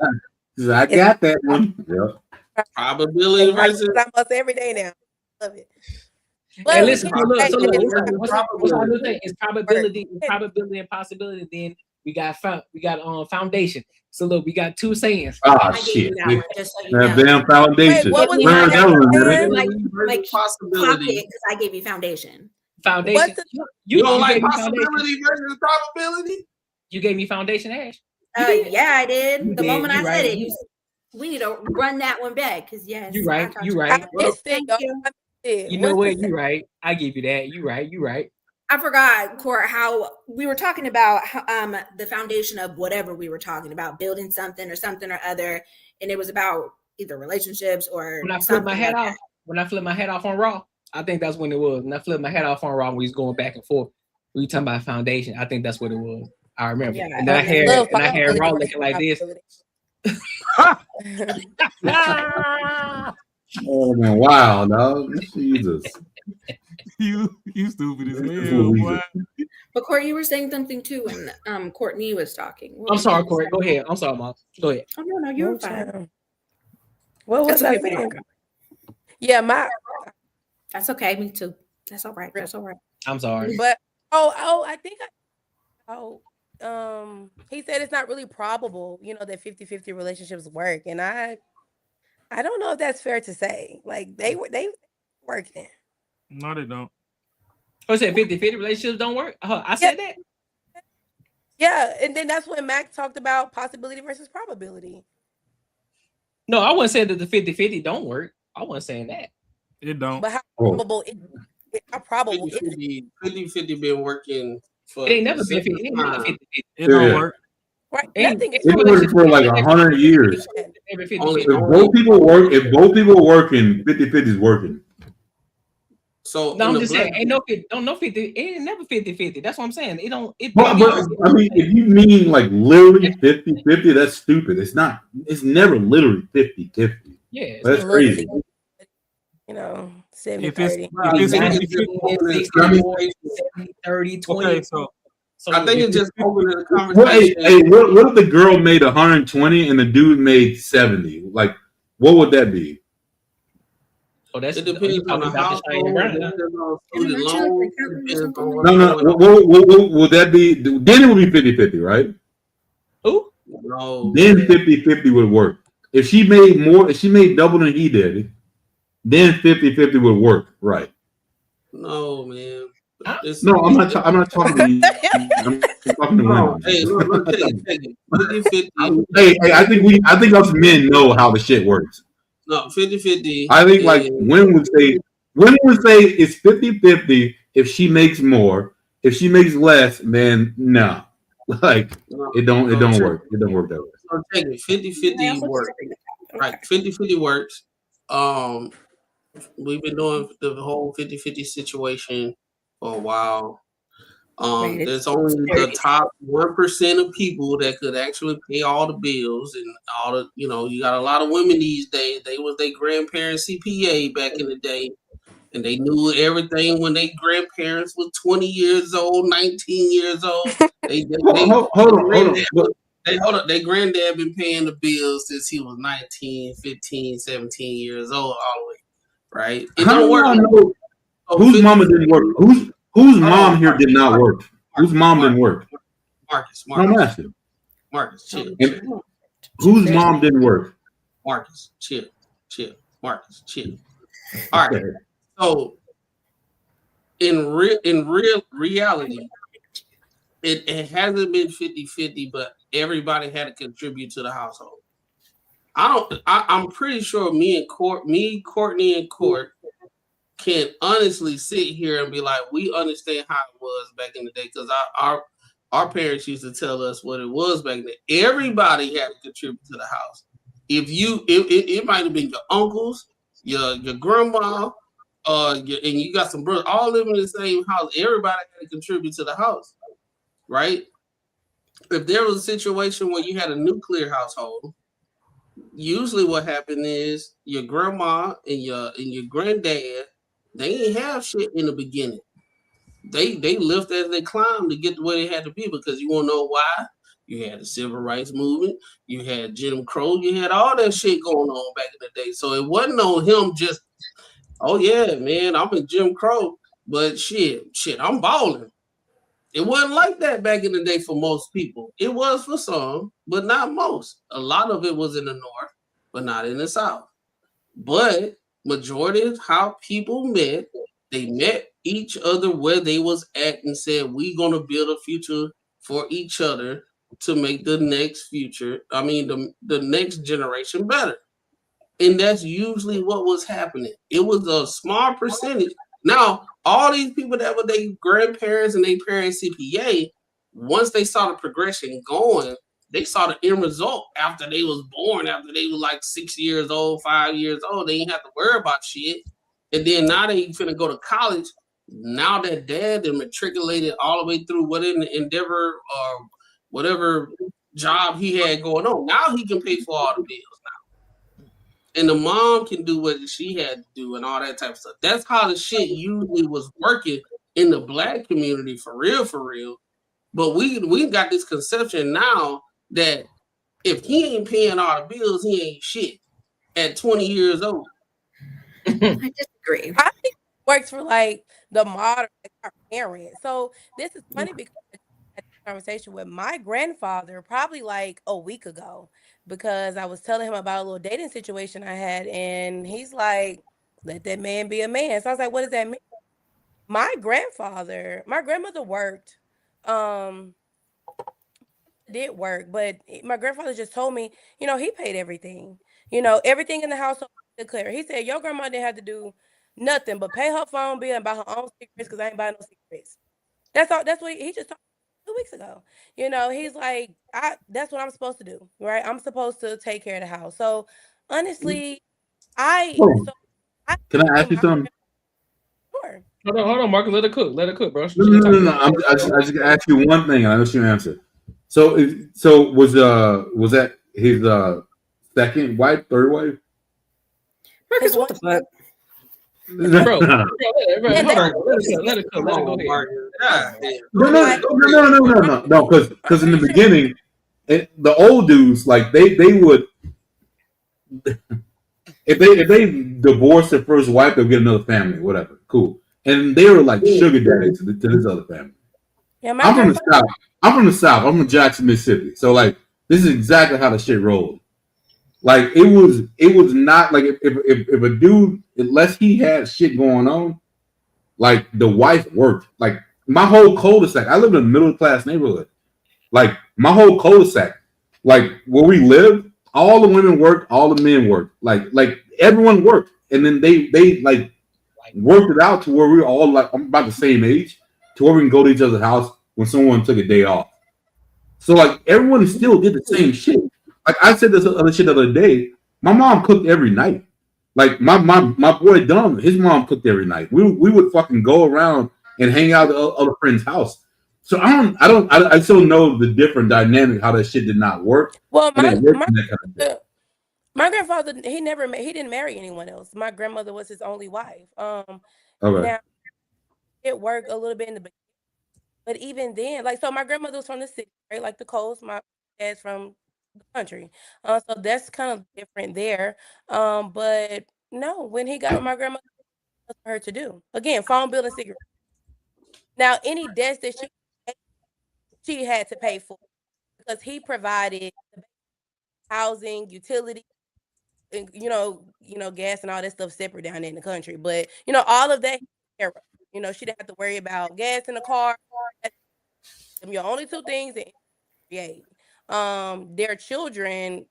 I got that one. Yeah. Probability versus almost every day now. Love it. Well, and listen, what's our new thing? It's probability and possibility. Then we got foundation. So look, we got two sayings. Oh shit! That damn foundation. Wait, what was my possibility? Because I gave you foundation. Foundation. You don't like possibility versus probability? You gave me foundation, Ash. Yeah, I did. The moment I said it, we need to run that one back because yes, you right. Thank you. You know what? You right. I give you that. You right. I forgot, Court, how we were talking about the foundation of whatever we were talking about, building something or something or other, and it was about either relationships or when I flipped something my hat like off. When I flipped my hat off on Raw, I think that's when it was. When I flipped my hat off on Raw, when we was going back and forth, we were talking about foundation. I think that's what it was. I remember. Yeah, and then I had Raw looking like this. Oh man, wow, no, Jesus. You stupid as hell, boy. But Court, you were saying something too when Courtney was talking. What I'm was sorry, you Corey. saying? Go ahead. I'm sorry, Mom. Go ahead. Oh no, you're fine. What was That's I okay. saying? Yeah, That's okay. Me too. That's all right. That's all right. I'm sorry. But I think he said it's not really probable, that 50-50 relationships work, and I don't know if that's fair to say. Like they working. No, they don't. I said 50-50 relationships don't work. I said that. Yeah, and then that's when Mac talked about possibility versus probability. No, I wouldn't say that the 50-50 don't work. I wasn't saying that. It don't. But how probable? How probable? 50-50 been working for. It ain't never been 50. It ain't never 50-50. It don't work. Right. Nothing. It's been working for like 100 years. If both people work, working, 50-50 is working. So no, I'm just saying, ain't no 50. Don't no 50. It ain't never 50-50. That's what I'm saying. It don't. But I mean, if you mean like literally 50-50, that's stupid. It's not. It's never literally 50-50. Yeah, that's crazy. 70-30. 30, 20. Okay, so I think it's just opening the What, conversation. what if the girl made 120 and the dude made 70? Like, what would that be? Oh, that's it depends on the household. No. What would that be? Then it would be 50-50, right? Who? No. Then 50-50 would work. If she made more, if she made double than he did, then 50-50 would work, right? No, man. No, I'm not talking to you. I'm talking to women. Hey, look, take it. 50-50. Hey, I think us men know how the shit works. No, 50-50. I think like women would say it's 50-50 if she makes more. If she makes less, then no. Like it don't work. It don't work that way. So take it. 50-50 works. Right. 50-50 works. We've been doing the whole 50-50 situation for a while. There's only the top 1% of people that could actually pay all the bills and all the, you got a lot of women these days. They was their grandparents' CPA back in the day, and they knew everything when their grandparents was 20 years old, 19 years old. Hold on. Their granddad been paying the bills since he was 19, 15, 17 years old all the way, right? It don't work. Whose mama didn't work? Whose mom here did not work? Whose mom didn't work? Marcus. I'm asking. Marcus, chill. Whose mom didn't work? Marcus, chill. Marcus, chill. All right. So, in real reality, it hasn't been 50-50, but everybody had to contribute to the household. I'm pretty sure me, Courtney, and Court can honestly sit here and be like, we understand how it was back in the day, because our parents used to tell us what it was back then. Everybody had to contribute to the house. It might have been your uncles, your grandma, and you got some brothers, all living in the same house. Everybody had to contribute to the house, right? If there was a situation where you had a nuclear household, usually what happened is your grandma and your granddad, they ain't have shit in the beginning. They lived as they climbed to get to where they had to be, because you want to know why? You had the civil rights movement, you had Jim Crow, you had all that shit going on back in the day. So it wasn't on him just, oh yeah, man, I'm in Jim Crow, but shit, I'm balling. It wasn't like that back in the day for most people. It was for some, but not most. A lot of it was in the North, but not in the South. But majority of how people met, they met each other where they was at and said, we gonna build a future for each other to make the next future, the next generation better. And that's usually what was happening. It was a small percentage. Now, all these people that were their grandparents and their parents CPA, once they saw the progression going, they saw the end result after they was born, after they were like 6 years old, 5 years old. They didn't have to worry about shit. And then now they finna go to college. Now that dad they matriculated all the way through whatever endeavor or whatever job he had going on. Now he can pay for all the bills now. And the mom can do what she had to do and all that type of stuff. That's how the shit usually was working in the black community for real, for real. But we got this conception now that if he ain't paying all the bills, he ain't shit at 20 years old. I disagree. I think it works for like the modern like, our parents. So this is funny because I had a conversation with my grandfather probably like a week ago because I was telling him about a little dating situation I had, and he's like, "Let that man be a man." So I was like, "What does that mean?" My grandmother worked. Did work, but my grandfather just told me, he paid everything. Everything in the household was clear. He said your grandma didn't have to do nothing but pay her phone bill and buy her own cigarettes because I ain't buying no cigarettes. That's all. That's what he just told me 2 weeks ago. He's like, that's what I'm supposed to do, right? I'm supposed to take care of the house. So honestly, Can I ask you something? Sure. Hold on, Marcus. Let her cook. Let her cook, bro. No. I just gonna ask you one thing. I know she answer. So was that his second wife, third wife? Marcus, what the fuck? Bro, hold on. Let her cook. Let her go ahead. No. Because in the beginning, the old dudes like they would if they divorced their first wife, they'll get another family, whatever. Cool. And they were like sugar daddy to this other family. Yeah, I'm from the South. I'm from Jackson, Mississippi. So like this is exactly how the shit rolled. Like it was not like if a dude, unless he had shit going on, like the wife worked. Like my whole cul-de-sac, I live in a middle class neighborhood. Like my whole cul-de-sac, like where we lived, all the women worked, all the men worked. Like everyone worked, and then they like worked it out to where we were all like about the same age, to where we can go to each other's house when someone took a day off. So like everyone still did the same shit. Like I said this other shit the other day. My mom cooked every night. Like my boy Dom, his mom cooked every night. We would fucking go around and hang out at other friends' house. So I still know the different dynamic how that shit did not work. Well, my grandfather, he didn't marry anyone else. My grandmother was his only wife. Okay. Now it worked a little bit in the beginning, but even then, like, so my grandmother was from the city, right? Like the coast. My dad's from the country, so that's kind of different there. But no, when he got with my grandmother, was for her to do again, phone bill and cigarettes. Now, any debts that she had to pay for because he provided housing, utility, and gas and all that stuff separate down there in the country. But all of that, she didn't have to worry about gas in the car. Them your only two things that create. Their children.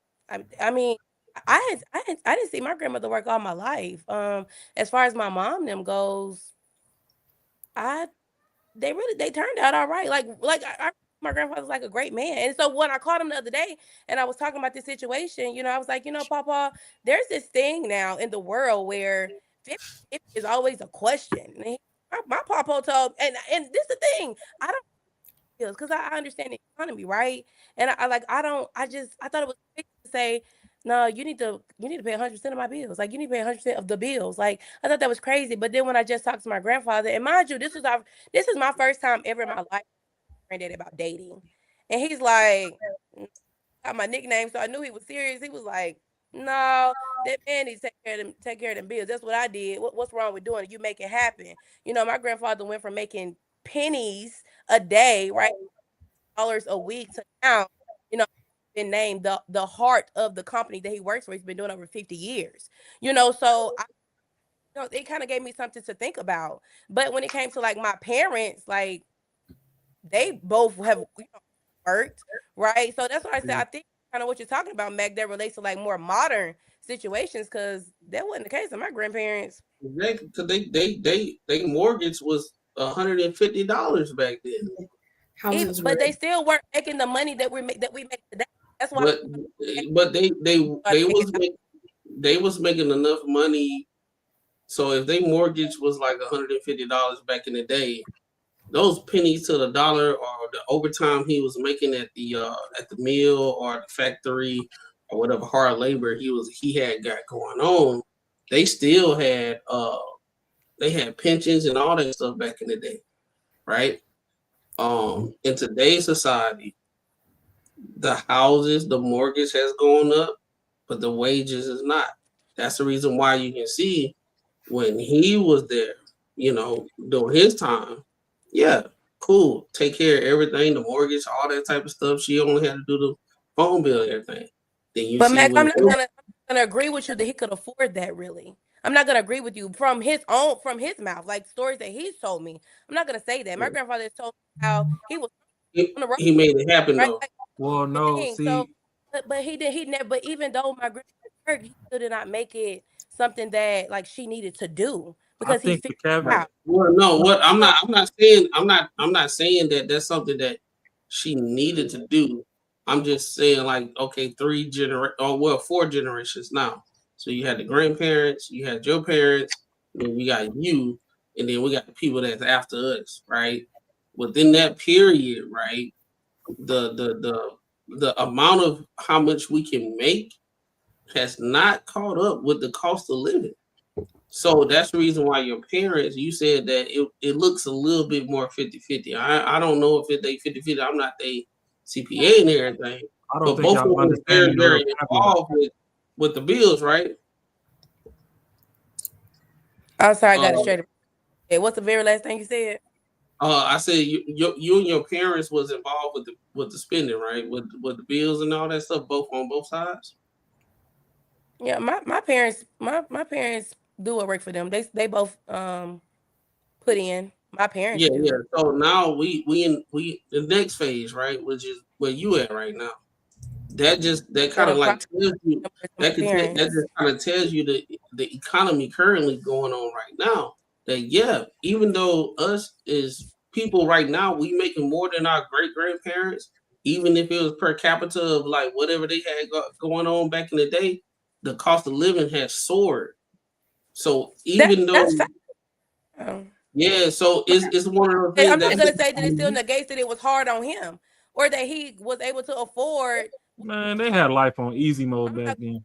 I mean, I didn't see my grandmother work all my life. As far as my mom them goes, they turned out all right. My grandfather's like a great man. And so when I called him the other day and I was talking about this situation, I was like, Papa, there's this thing now in the world where 50 is always a question. And my Papa told, and this is the thing, I don't because I understand the economy, right? And I thought it was quick to say, no, you need to pay 100% of my bills. Like you need to pay 100% of the bills. Like I thought that was crazy. But then when I just talked to my grandfather, and mind you, this is my first time ever in my life granddad about dating. And he's like, got my nickname, so I knew he was serious. He was like, no, that man needs to take care of them bills. That's what I did. What's wrong with doing it? You make it happen. My grandfather went from making pennies a day, right? Dollars a week to now, been named the heart of the company that he works for. He's been doing over 50 years. So it kind of gave me something to think about. But when it came to like my parents, like they both have worked, right? So that's why I said I think kind of what you're talking about, Meg, that relates to like more modern situations because that wasn't the case of my grandparents. Because they mortgage was $150 back then. But they still weren't making the money that we make today. That's why. But they was making enough money. So if they mortgage was like $150 back in the day, those pennies to the dollar or the overtime he was making at the mill or the factory or whatever hard labor he had got going on, they still had they had pensions and all that stuff back in the day, right? In today's society, the houses, the mortgage has gone up, but the wages is not. That's the reason why you can see when he was there, during his time, yeah, cool, take care of everything, the mortgage, all that type of stuff. She only had to do the phone bill and everything. Then you But see Mac, I'm not gonna agree with you that he could afford that. Really, I'm not gonna agree with you from his mouth, like stories that he's told me. I'm not gonna say that. My grandfather has told me how he was on the road. He made it happen right? though. Well, no, see, so, but he never. But even though my grandfather worked, he still did not make it something that like she needed to do because he figured it out. Well, no, what I'm not saying that that's something that she needed to do. I'm just saying, like, okay, 4 generations now. So you had the grandparents, you had your parents, then we got you, and then we got the people that's after us, right? Within that period, right, the amount of how much we can make has not caught up with the cost of living. So that's the reason why your parents, you said that it looks a little bit more 50-50. I don't know if they 50-50. I'm not the CPA and everything. I don't but think both y'all of them understand are very involved with the bills, right? I'm sorry, I got it straight. Okay, what's the very last thing you said? I said you and your parents was involved with the spending, right? With the bills and all that stuff, on both sides. Yeah, my parents do what work for them. They both put in. My parents do. Yeah. So now we in the next phase, right? Which is where you at right now. That kind of like tells you that just kind of tells you the economy currently going on right now. That even though us as people right now, we making more than our great grandparents, even if it was per capita of like whatever they had going on back in the day, the cost of living has soared. So even though, so it's one of those things. I'm not gonna say that it still negates that it was hard on him or that he was able to afford. Man, they had life on easy mode back then.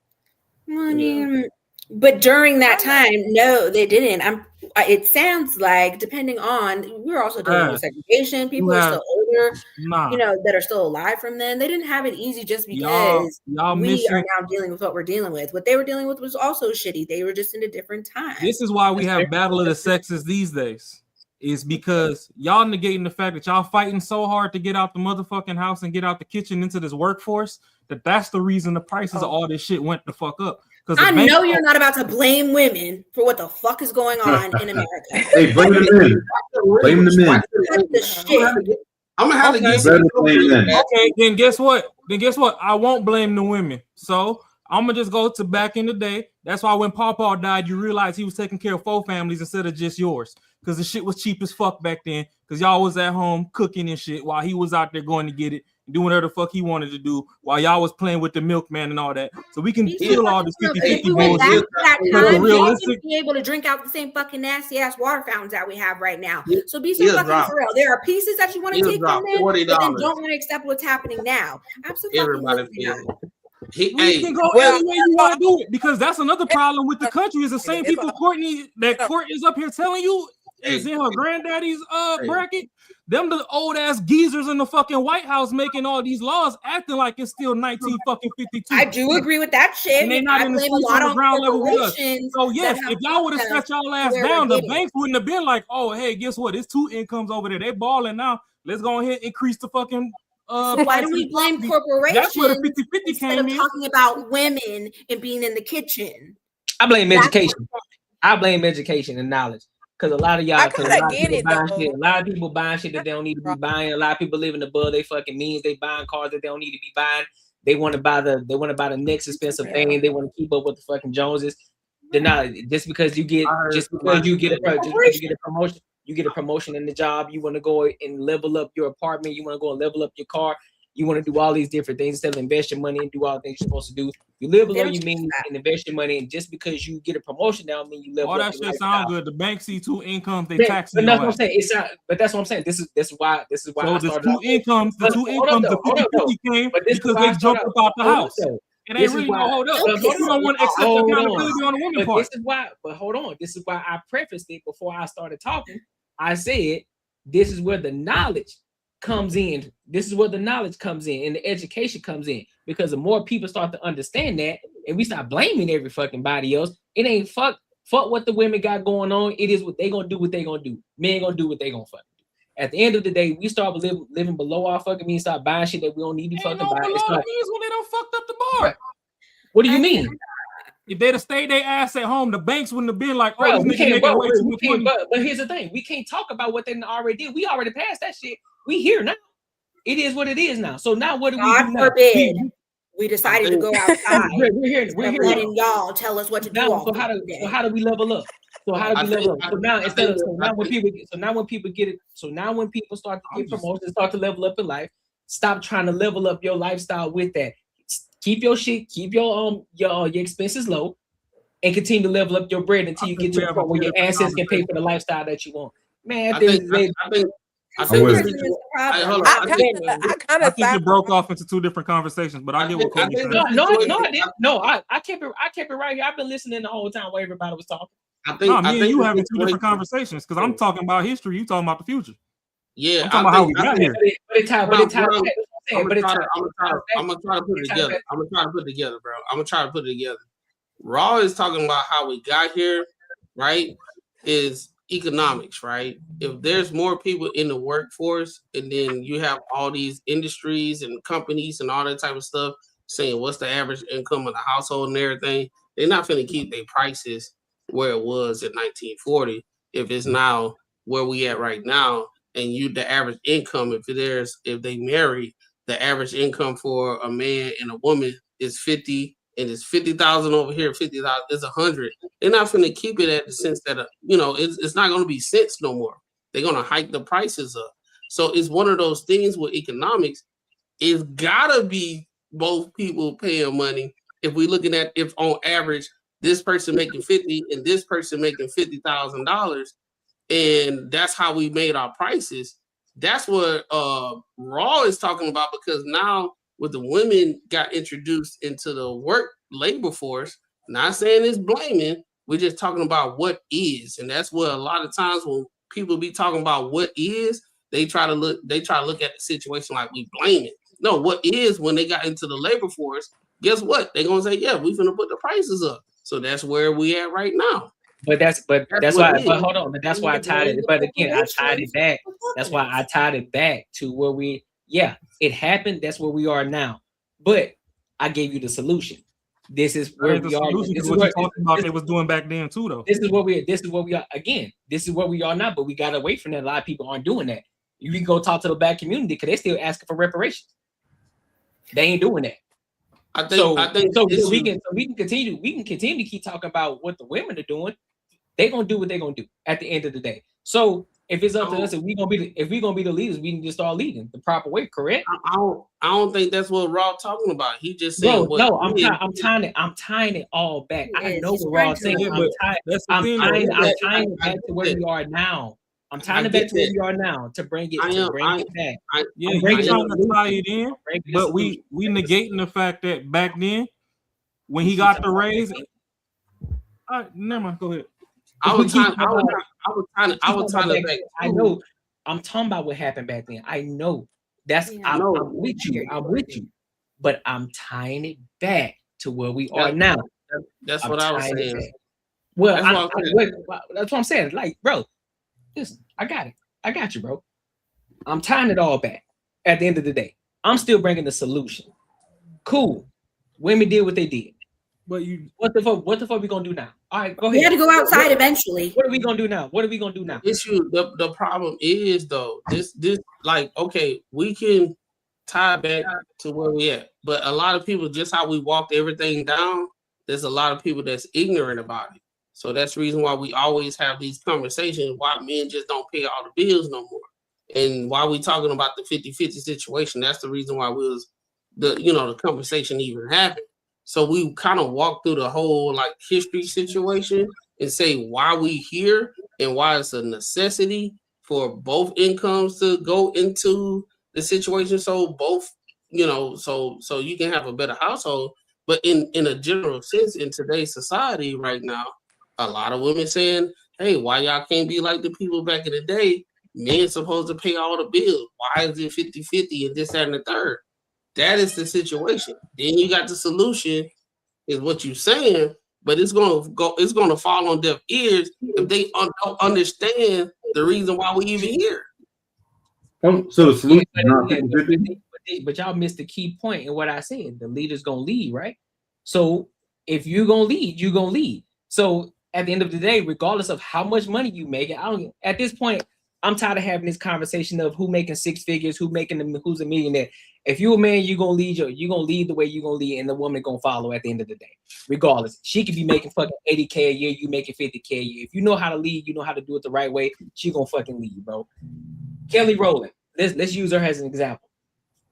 I mean, but during that time, no, they didn't. It sounds like, depending on, we were also dealing with segregation. People are still older, that are still alive from then. They didn't have it easy just because we are now dealing with what we're dealing with. What they were dealing with was also shitty. They were just in a different time. This is why we have battle of the sexes these days. Is because y'all negating the fact that y'all fighting so hard to get out the motherfucking house and get out the kitchen into this workforce. That's the reason the prices of all this shit went the fuck up. I know you're not about to blame women for what the fuck is going on in America. Hey, blame the men. Blame the men. I'm gonna have to get okay, then guess what? I won't blame the women. So I'm gonna just go to back in the day. That's why when Pawpaw died, you realized he was taking care of 4 families instead of just yours. Because the shit was cheap as fuck back then. Because y'all was at home cooking and shit while he was out there going to get it, doing whatever the fuck he wanted to do while y'all was playing with the milkman and all that. So we can feel all this 50-50 bullshit. Realistic, be able to drink out the same fucking nasty ass water fountains that we have right now. So be so fucking for real. There are pieces that you want to take from them, but then don't want to accept what's happening now. Absolutely. You can go any way you want to do it, because that's another problem with the country. Is the same people Court is up here telling you is in her granddaddy's bracket. Them the old ass geezers in the fucking White House making all these laws, acting like it's still 1952. I do agree with that shit. And they not in the streets on the ground level with us. So yes, if y'all would have set y'all ass down, the banks wouldn't have been like, oh hey, guess what? It's 2 incomes over there. They balling now. Let's go ahead and increase the fucking. So why do we blame corporations? That's where the 50-50 instead of talking about women and being in the kitchen? I blame education. I blame education and knowledge. Because a lot of y'all, a lot of people buying shit that they don't need to be buying. A lot of people living above their fucking means. They buying cars that they don't need to be buying. They want to buy the next expensive thing. They want to keep up with the fucking Joneses. They're not just because you get a promotion. You get a promotion in the job. You want to go and level up your apartment. You want to go and level up your car. You want to do all these different things instead of invest your money and do all the things you're supposed to do. You live below you mean and invest your money, and just because you get a promotion now mean you level all up. that shit sound good. The bank see two incomes, they tax but you. that's what I'm saying. It's not, but that's what I'm saying. This is why So I the started. two incomes, the 50-50 came because they jumped up out the house. It ain't really no hold up. You don't want to accept accountability on the woman part. Hold on. This is why I prefaced it before I started talking. I said this is where the knowledge comes in. This is where the knowledge comes in and the education comes in, because the more people start to understand that and we start blaming every fucking body else, it ain't fuck what the women got going on. It is what they gonna do. What they gonna do. Men gonna do what they gonna fucking do. At the end of the day, we start living below our fucking means. Start buying shit that we don't need to fucking buy. It's like, when they don't fucked up the bar. What do you mean? If they'd have stayed their ass at home, the banks wouldn't have been like, oh, Bro, this nigga making way too much money. But here's the thing: we can't talk about what they already did. We already passed that shit. We here now. It is what it is now. So now what do we do now? Forbid we decided to go outside. We're here. Letting y'all tell us what to do. So how do we level up? So now when people start to get promotions, start to level up in life, stop trying to level up your lifestyle with that. Keep your shit, keep your expenses low, and continue to level up your bread until you get to the point where your assets can pay for the lifestyle that you want. Man, I think you broke off into two different conversations, but I get what Kobe's saying. No, I didn't. No, I kept it right here. I've been listening the whole time while everybody was talking. Me and you having two different conversations, because I'm talking about history, you talking about the future. Yeah, I'm talking about how we got here. I'm gonna try to put it together. I'm gonna try to put it together. Raw is talking about how we got here, right? Is economics, right? If there's more people in the workforce, and then you have all these industries and companies and all that type of stuff saying what's the average income of the household and everything, they're not going to keep their prices where it was in 1940 if it's now where we at right now. And the average income, if they marry, the average income for a man and a woman is 50, and it's 50,000 over here, 50,000 is 100. They're not going to keep it at the sense that it's not going to be cents no more. They're going to hike the prices up. So it's one of those things with economics. It's gotta be both people paying money. If we're looking at if on average this person making 50 and this person making $50,000, and that's how we made our prices. That's what Raw is talking about, because now with the women got introduced into the work labor force, not saying it's blaming, we're just talking about what is. And that's what a lot of times when people be talking about what is, they try to look at the situation like we blame it. No, what is, when they got into the labor force, guess what? They're gonna say, yeah, we're gonna put the prices up. So that's where we at right now. But that's why hold on. But that's why I tied it. But again, I tied it back. That's why I tied it back to where it happened. That's where we are now. But I gave you the solution. This is where we are. This is what you talking about. They was doing back then too, though. This is where we are. Again, this is where we are now. But we got away from that. A lot of people aren't doing that. You can go talk to the black community because they're still asking for reparations. They ain't doing that. I think we can continue to keep talking about what the women are doing. They're gonna do what they're gonna do at the end of the day. So if it's up to us, if we're gonna be the leaders, we can just start leading the proper way, correct? I don't think that's what Raw talking about. He just said, I'm tying it all back. I know what Raw's saying. I'm tying it back to where we are now. I'm tying it back to where we are now to bring it back. You're trying to tie it in, but we negating the fact that back then, when he got the raise, never mind. Go ahead. I was trying to back. I know. I'm talking about what happened back then. I know. I'm with you. But I'm tying it back to where we are now. That's what I was saying. Well, that's what I'm saying. Like, bro, listen, I got it. I got you, bro. I'm tying it all back. At the end of the day, I'm still bringing the solution. Cool. Women did what they did. But what the fuck we gonna do now? All right, go ahead. We had to go outside eventually. What are we gonna do now? The problem is though, this like, okay, we can tie back to where we at. But a lot of people, just how we walked everything down, there's a lot of people that's ignorant about it. So that's the reason why we always have these conversations, why men just don't pay all the bills no more. And why we talking about the 50-50 situation, that's the reason why the conversation even happened. So we kind of walk through the whole like history situation and say why we here and why it's a necessity for both incomes to go into the situation. So both, so you can have a better household. But in a general sense, in today's society right now, a lot of women saying, hey, why y'all can't be like the people back in the day? Men supposed to pay all the bills. Why is it 50-50 and this, that, and the third? That is the situation. Then you got the solution, is what you're saying, but it's gonna fall on deaf ears if they don't understand the reason why we even here. So the solution is not 50-50? But y'all missed the key point in what I said. The leader's gonna lead, right? So if you're gonna lead, you're gonna lead. So at the end of the day, regardless of how much money you make, at this point, I'm tired of having this conversation of who making six figures, who's a millionaire. If you're a man, you're gonna lead the way you're gonna lead, and the woman gonna follow at the end of the day. Regardless, she could be making fucking 80K a year, you making 50K a year. If you know how to lead, you know how to do it the right way, she gonna fucking lead, bro. Kelly Rowland, let's use her as an example.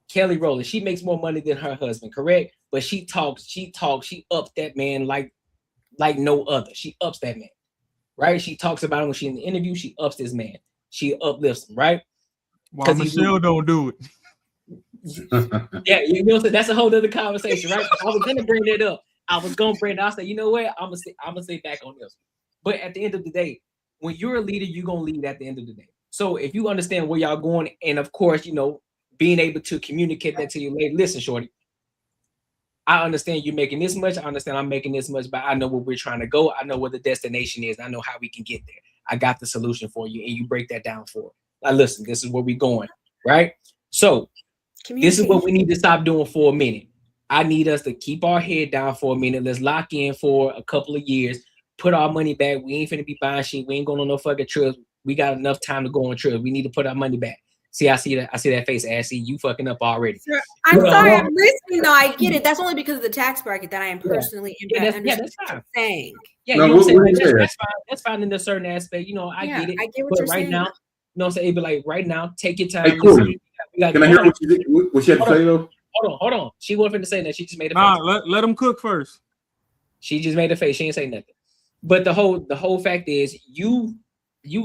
Kelly Rowland, she makes more money than her husband, correct? But she ups that man like no other. She ups that man, right? She talks about him when she's in the interview. She ups this man. She uplifts him, right? While Michelle don't do it. Yeah, you know what I'm saying? That's a whole other conversation, right? I was gonna bring that up. I say, you know what? I'm gonna stay back on this. But at the end of the day, when you're a leader, you're gonna lead at the end of the day. So if you understand where y'all going, and of course, being able to communicate that to your lady, listen, shorty, I understand you're making this much. I understand I'm making this much, but I know where we're trying to go. I know where the destination is. I know how we can get there. I got the solution for you, and you break that down for her. Like, listen, this is where we're going, right? So this is what we need to stop doing for a minute. I need us to keep our head down for a minute. Let's lock in for a couple of years, put our money back. We ain't finna be buying shit. We ain't going on no fucking trips. We got enough time to go on trips. We need to put our money back. See, I see that face, Ashley. You fucking up already. Sure. I'm sorry, I'm listening though. I get it. That's only because of the tax bracket that I am personally that's fine. Saying. Yeah, you know what I'm saying? That's fine. That's fine in a certain aspect. I get it. I get what but you're right saying. now, what I'm saying? But like right now, take your time. Hey, Corey, can I hear what she had to say though? Hold on. She wasn't finna say that. She just made a face. Nah, let them cook first. She just made a face. She didn't say nothing. But the whole fact is, you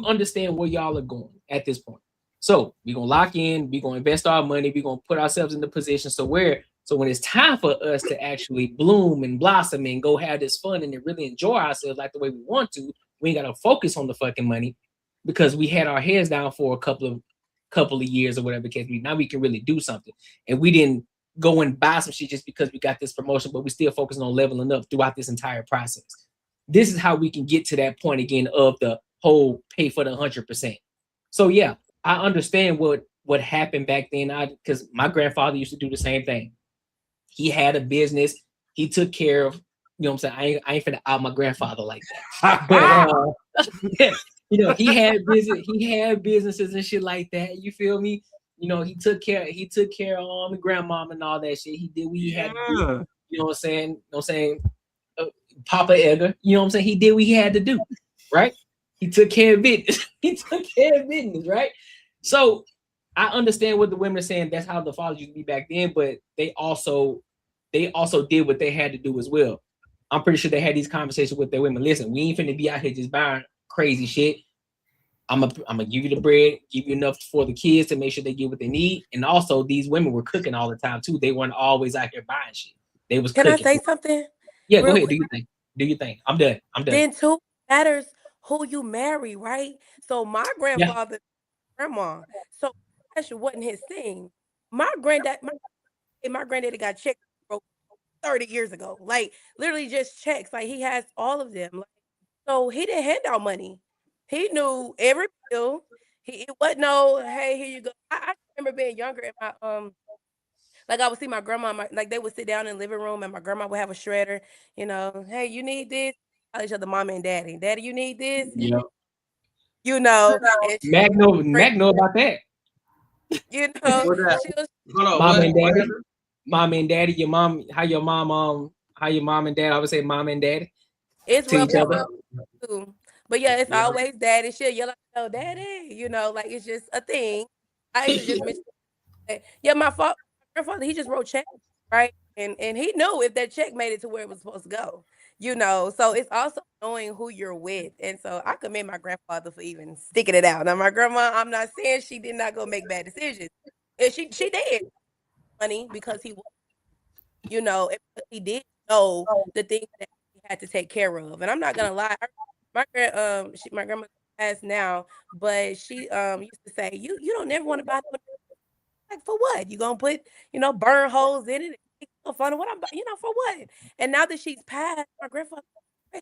understand where y'all are going at this point. So we're gonna lock in, we're gonna invest our money, we're gonna put ourselves in the position so when it's time for us to actually bloom and blossom and go have this fun and to really enjoy ourselves like the way we want to, we ain't gotta focus on the fucking money because we had our heads down for a couple of years or whatever the case be. Now we can really do something. And we didn't go and buy some shit just because we got this promotion, but we still focusing on leveling up throughout this entire process. This is how we can get to that point again of the whole pay for the 100%. So yeah, I understand what happened back then. Because my grandfather used to do the same thing. He had a business. He took care of, you know what I'm saying? I ain't finna out my grandfather like that. But he had businesses and shit like that. You feel me? He took care of the grandmom and all that shit. He did what he had to do. You know what I'm saying? Papa Edgar, you know what I'm saying? He did what he had to do, right? He took care of business. Right? So I understand what the women are saying. That's how the fathers used to be back then, but they also did what they had to do as well. I'm pretty sure they had these conversations with their women. Listen, we ain't finna be out here just buying crazy shit. I'm gonna give you the bread, give you enough for the kids to make sure they get what they need. And also, these women were cooking all the time too. They weren't always out here buying shit. They was Can cooking. I say something? Yeah, go Real ahead. Do your thing. I'm done. Then too matters who you marry, right? So my grandfather, grandma, so special wasn't his thing. My granddaddy got checked 30 years ago, like literally just checks. Like he has all of them. Like, so he didn't hand out money. He knew every bill. It wasn't no, hey, here you go. I remember being younger and my like I would see my grandma, like they would sit down in the living room and my grandma would have a shredder, hey, you need this? Call each other mama and daddy. Daddy, you need this? Yeah. And Mac know about that. You know, mom and daddy, your mom, how your mom and dad, I would say mom and daddy it's to rough each other. too. But yeah, it's always daddy. She'll yell out, "No, daddy," you know, like it's just a thing. I used to just mention that. Yeah, my grandfather, he just wrote checks, right? And he knew if that check made it to where it was supposed to go, you know. So it's also knowing who you're with. And so I commend my grandfather for even sticking it out. Now my grandma, I'm not saying she did not go make bad decisions. And she did money because he was, you know, he did know the things that he had to take care of. And I'm not gonna lie, my grandma passed now, but she used to say, you don't never want to buy no, like for what? You gonna put, burn holes in it and make fun of what I'm, for what? And now that she's passed, my grandfather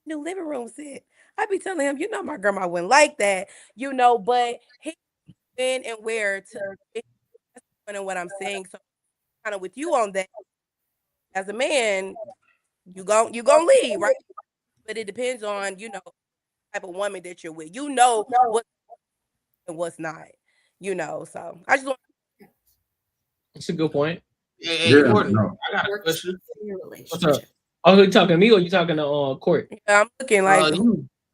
new living room set. I be telling him, my grandma wouldn't like that, but he when and where to and what I'm saying. So kind of with you on that, as a man, you gonna leave, right? But it depends on, type of woman that you're with. You know what and what's not, So I just want. That's a good point. Hey, Courtney, I got a question. What's up? Oh, you talking to me or you talking to Court? Yeah, I'm looking like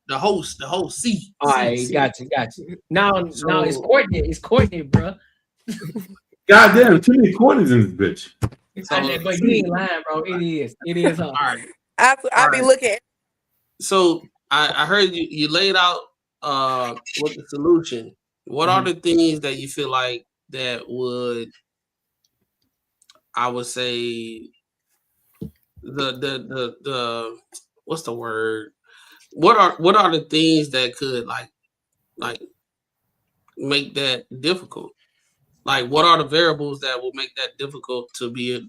the host C. All right, got you. Now it's Courtney, bro. Goddamn, too many Courtneys in this bitch. But you ain't lying, bro. It is. All right. I'll be looking. So I heard you laid out what the solution. What are the things that you feel like that would, I would say, the what's the word? What are the things that could like make that difficult? Like, what are the variables that will make that difficult to be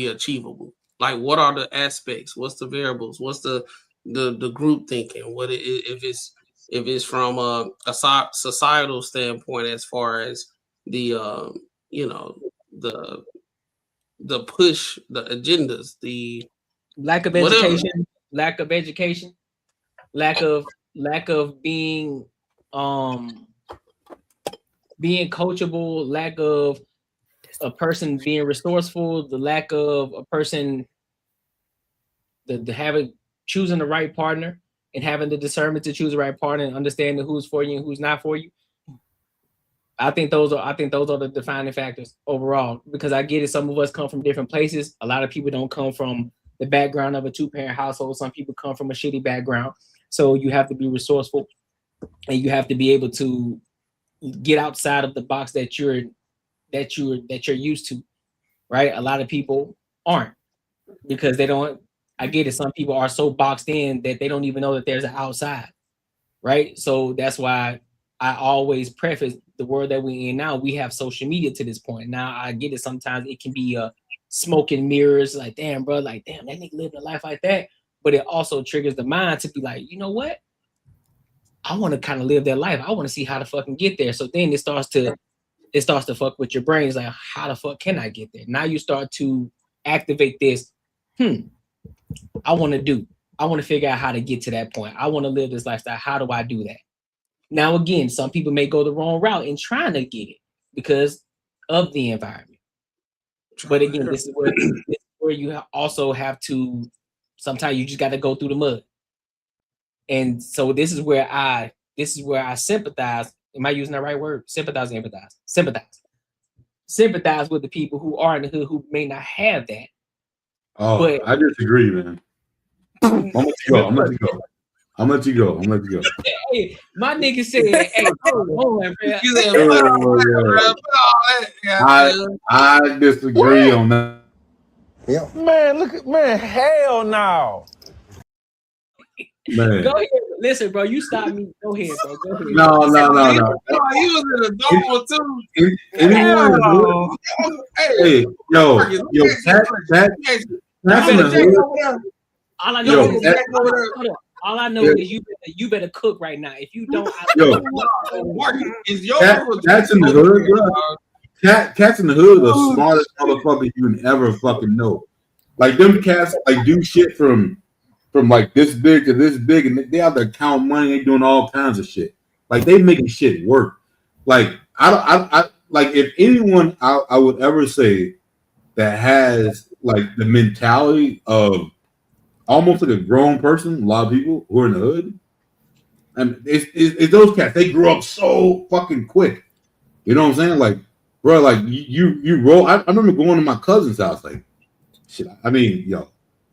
achievable? Like, what are the aspects? What's the variables? What's the group thinking? What if it's from a societal standpoint, as far as the the push, the agendas, the lack of education, lack of being coachable, lack of a person being resourceful, the lack of a person choosing the right partner and having the discernment to choose the right partner and understanding who's for you and who's not for you. I think those are the defining factors overall, because I get it. Some of us come from different places. A lot of people don't come from the background of a 2-parent household. Some people come from a shitty background. So you have to be resourceful and you have to be able to get outside of the box that you're used to, right? A lot of people aren't, because they don't. I get it. Some people are so boxed in that they don't even know that there's an outside, right? So that's why I always preface the world that we're in now. We have social media to this point. Now I get it. Sometimes it can be smoke and mirrors, like, damn, bro, like, damn, that nigga living a life like that. But it also triggers the mind to be like, you know what? I want to kind of live that life. I want to see how to fucking get there. So then it starts to fuck with your brain. It's like, how the fuck can I get there? Now you start to activate this. I want to figure out how to get to that point. I want to live this lifestyle. How do I do that? Now, again, some people may go the wrong route in trying to get it because of the environment. But again, this is where you also have to, sometimes you just got to go through the mud. And so this is where I sympathize. Am I using the right word? Sympathize and empathize. Sympathize with the people who are in the hood who may not have that. Oh, but I disagree, man. I'm gonna let you go. Hey, my nigga said, "Hey, hold on, I disagree on that. Yeah. Man, hell no. Man. Go ahead. Listen, bro, you stop me. Go ahead, bro. Go ahead. No. He was in a double too. Anyone? Hey, yo, all I know is you better cook right now. If you don't, cats in the hood, bro. Cats in the hood are the smartest motherfuckers you can ever fucking know. Like, them cats like do shit from like this big to this big, and they have to count money. They doing all kinds of shit. Like, they making shit work. Like, like if anyone I would ever say that has like the mentality of almost like a grown person, a lot of people who are in the hood, and it's those cats. They grew up so fucking quick. You know what I'm saying? Like, bro, like you roll. I remember going to my cousin's house. Like, shit. I mean, yo,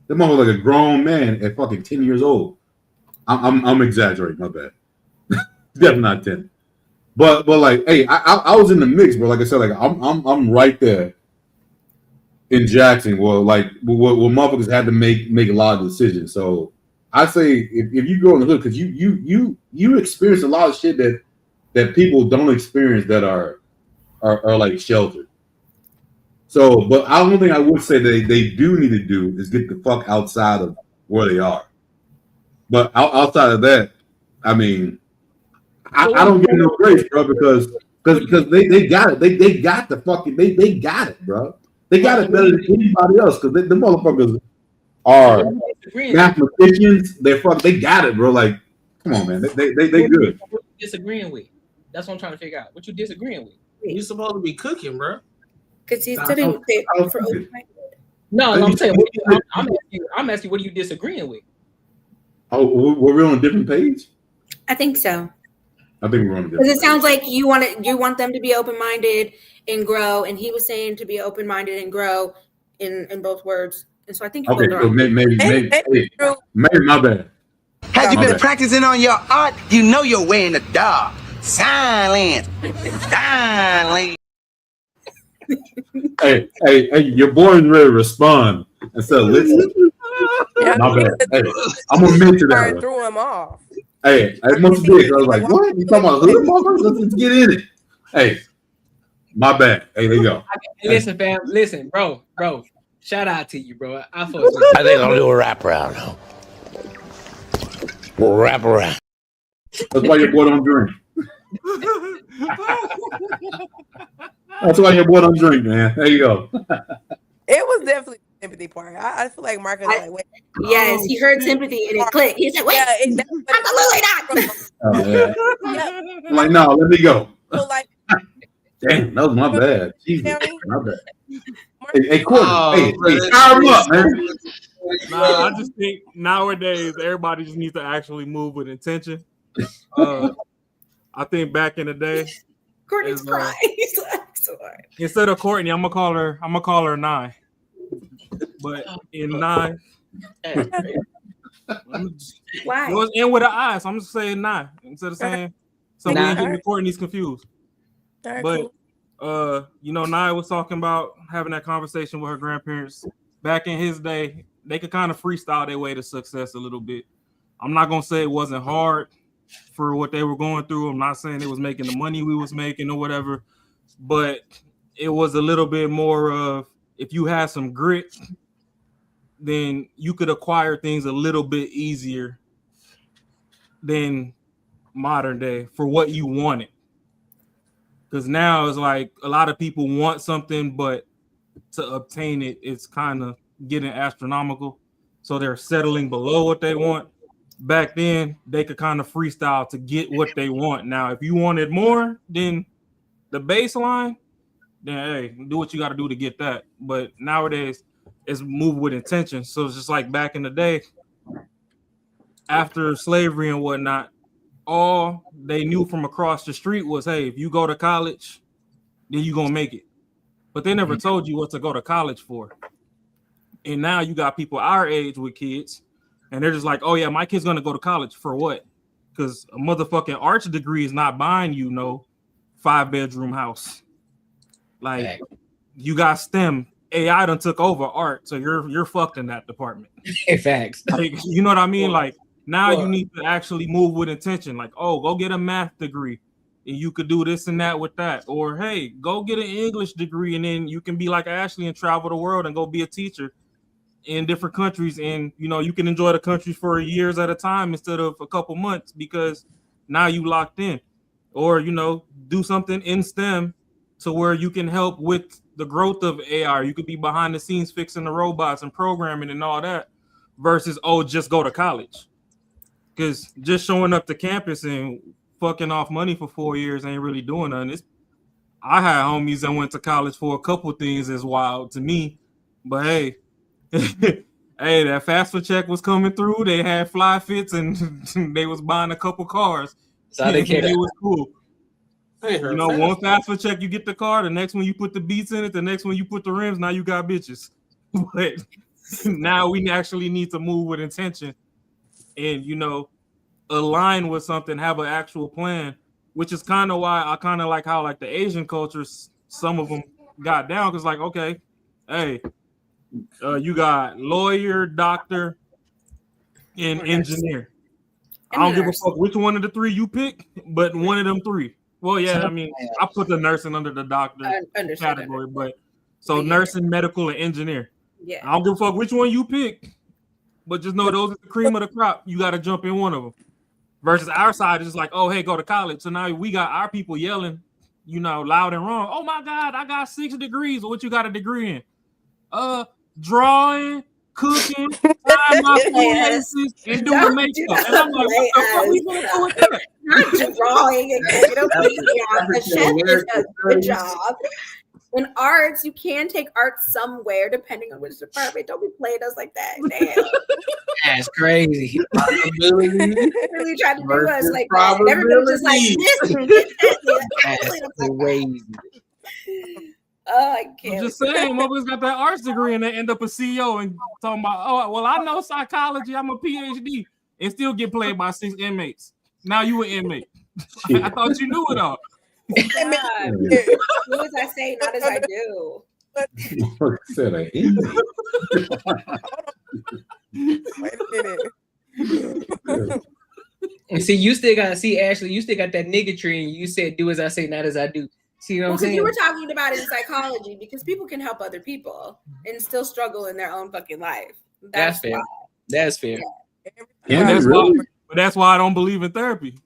that mother was like a grown man at fucking 10 years old. I'm exaggerating. My bad. Definitely not 10. But like, hey, I was in the mix, bro. Like I said, like I'm right there in Jackson. Well, like where motherfuckers had to make a lot of decisions. So I say if you grow in the hood, because you experience a lot of shit that people don't experience that are like sheltered. So, but I don't think I would say they do need to do is get the fuck outside of where they are. But outside of that, I mean, I don't get no grace, bro, because they got it. They got the fucking they got it, bro. They got it better than anybody else because the motherfuckers are mathematicians. They got it, bro. Like, come on, man. They good. What you disagreeing with? That's what I'm trying to figure out. What you disagreeing with? You supposed to be cooking, bro. Because he's sitting for No, I'm saying. I'm asking. What are you disagreeing with? Oh, we're on a different page. I think so. I think we're on a different. Because it sounds like you want them to be open-minded and grow, and he was saying to be open-minded and grow in both words. And so I think Okay, so maybe my bad. Had you been practicing on your art, you know you're way in the dark. Silence. Hey, your boy is ready to respond instead of listen. My bad. Hey, I'm gonna admit to that. Threw him off. Hey, I must have did. I was like, what? You talking about hood motherfuckers? Let's get in it. Hey, my bad. Hey, there you go. Hey, listen, fam. Listen, bro. Shout out to you, bro. I think I'll do a wrap around now. We'll wrap around. That's why your boy don't drink. That's why your boy don't drink, man. There you go. It was definitely the sympathy part. I feel like Marcus like, wait. Yes, he heard sympathy and it clicked. He said, wait, absolutely not. Oh, yeah. I'm like, no, let me go. So like, damn, that was my bad. Jesus, my bad. Hey, Courtney, hey, fire him up, man. Nah, I just think nowadays everybody just needs to actually move with intention. I think back in the day, Courtney's crying. He's like, sorry. Instead of Courtney, I'm gonna call her Nye. But in Nye, why? It was in with an I, so I'm just saying Nye instead of saying so we ain't getting the Courtney's confused. But Nye was talking about having that conversation with her grandparents back in his day. They could kind of freestyle their way to success a little bit. I'm not gonna say it wasn't hard for what they were going through. I'm not saying it was making the money we was making or whatever, but it was a little bit more of if you had some grit, then you could acquire things a little bit easier than modern day for what you wanted. Because now it's like a lot of people want something, but to obtain it, it's kind of getting astronomical. So they're settling below what they want. Back then, they could kind of freestyle to get what they want. Now, if you wanted more than the baseline, then hey, do what you got to do to get that. But nowadays, it's moved with intention. So it's just like back in the day, after slavery and whatnot, all they knew from across the street was, hey, if you go to college, then you're going to make it. But they never told you what to go to college for. And now you got people our age with kids, and they're just like, oh, yeah, my kid's going to go to college for what? Because a motherfucking arts degree is not buying you no 5-bedroom house. Like, you got STEM. AI done took over art, so you're fucked in that department. Facts. Like, you know what I mean? Like, now you need to actually move with intention. Like, oh, go get a math degree, and you could do this and that with that. Or, hey, go get an English degree, and then you can be like Ashley and travel the world and go be a teacher in different countries. And, you can enjoy the country for years at a time instead of a couple months because now you locked in. Or, do something in STEM to where you can help with the growth of AI. You could be behind the scenes fixing the robots and programming and all that versus, just go to college. Because just showing up to campus and fucking off money for 4 years ain't really doing nothing. I had homies that went to college for a couple things that's wild to me, but hey, hey, that FAFSA check was coming through. They had fly fits and they was buying a couple cars. So they It was cool. You know, one FAFSA check, you get the car. The next one, you put the beats in it. The next one, you put the rims. Now you got bitches. But now we actually need to move with intention and, align with something, have an actual plan, which is kind of why I kind of like how like the Asian cultures, some of them got down. Because like, okay, hey, you got lawyer, doctor, and engineer. I don't give a fuck which one of the three you pick, but one of them three. Well, yeah, I mean, I put the nursing under the doctor category, but so nursing, medical, and engineer. Yeah. I don't give a fuck which one you pick, but just know those are the cream of the crop. You got to jump in one of them. Versus our side is like, oh, hey, go to college. So now we got our people yelling, loud and wrong. Oh my God, I got 6 degrees. What you got a degree in? Drawing, cooking, tying my shoelaces, and doing makeup. And I'm like, what the fuck we gonna do with that? Not drawing and cooking. A chef is a good job. In arts, you can take art somewhere depending on which department. Don't be playing us like that. Damn. That's crazy. Really tried to do us like that. And everybody was just like this. That's crazy. Oh, I can't. I'm just saying, motherfuckers got that arts degree and they end up a CEO and talking about, oh, well, I know psychology, I'm a PhD, and still get played by 6 inmates. Now you an inmate. I thought you knew it all. Do as I say, not as I do. Said an inmate. Wait a minute. And see, you still got Ashley, you still got that nigga tree, and you said do as I say, not as I do. See what I'm saying? You were talking about it in psychology because people can help other people and still struggle in their own fucking life. That's fair. That's fair. Yeah. But that's why I don't believe in therapy.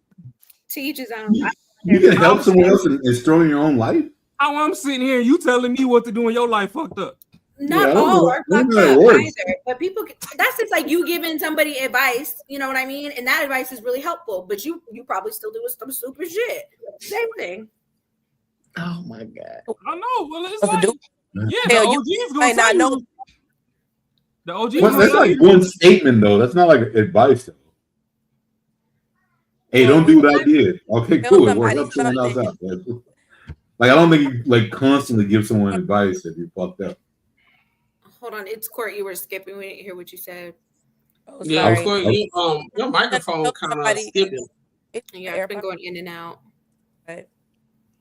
To each his own. You can help someone else and destroy your own life. How I'm sitting here, you telling me what to do in your life fucked up. Not all are fucked up either, but people. That's just like you giving somebody advice. You know what I mean? And that advice is really helpful. But you probably still doing some stupid shit. Same thing. Oh my God. I know. Well, it's like, the OG's gonna not know. The OG. That's like one statement though. That's not like advice though. Hey, don't do what I did. Okay, cool. It works. Help someone else out. Like I don't think you like constantly give someone advice if you fucked up. Hold on, it's Court. You were skipping. We didn't hear what you said. Oh, yeah, Court, your microphone kind of skipping. Yeah, it's been going in and out. Right.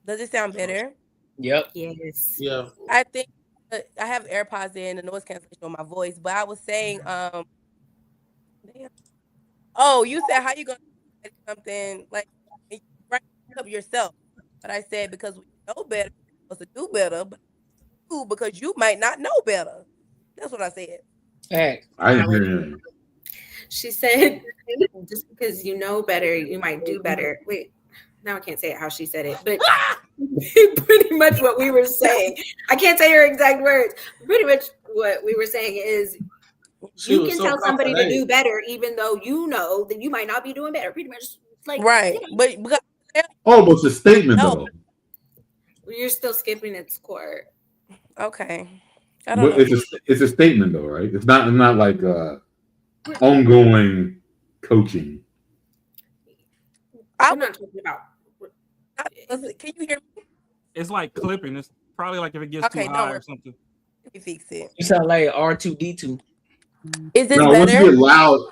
Does it sound better? Yep. Yes. Yeah. I think I have AirPods in the noise cancellation on my voice, but I was saying, damn. Oh, you said how you gonna do something like right up yourself? But I said because we know better, we're supposed to do better, but you because you might not know better. That's what I said. Hey, I didn't hear him. She said, just because you know better, you might do better. Wait, now I can't say it how she said it, but pretty much what we were saying. I can't say her exact words. Pretty much what we were saying is you can tell somebody to do better, even though you know that you might not be doing better. Pretty much like right. But oh, but it's a statement though. You're still skipping its Court. Okay. But it's a statement though, right? It's not like ongoing coaching. I'm not talking about. Can you hear me? It's like clipping. It's probably like if it gets too high or something. Let me fix it. You sound like R2D2. Is this no, better?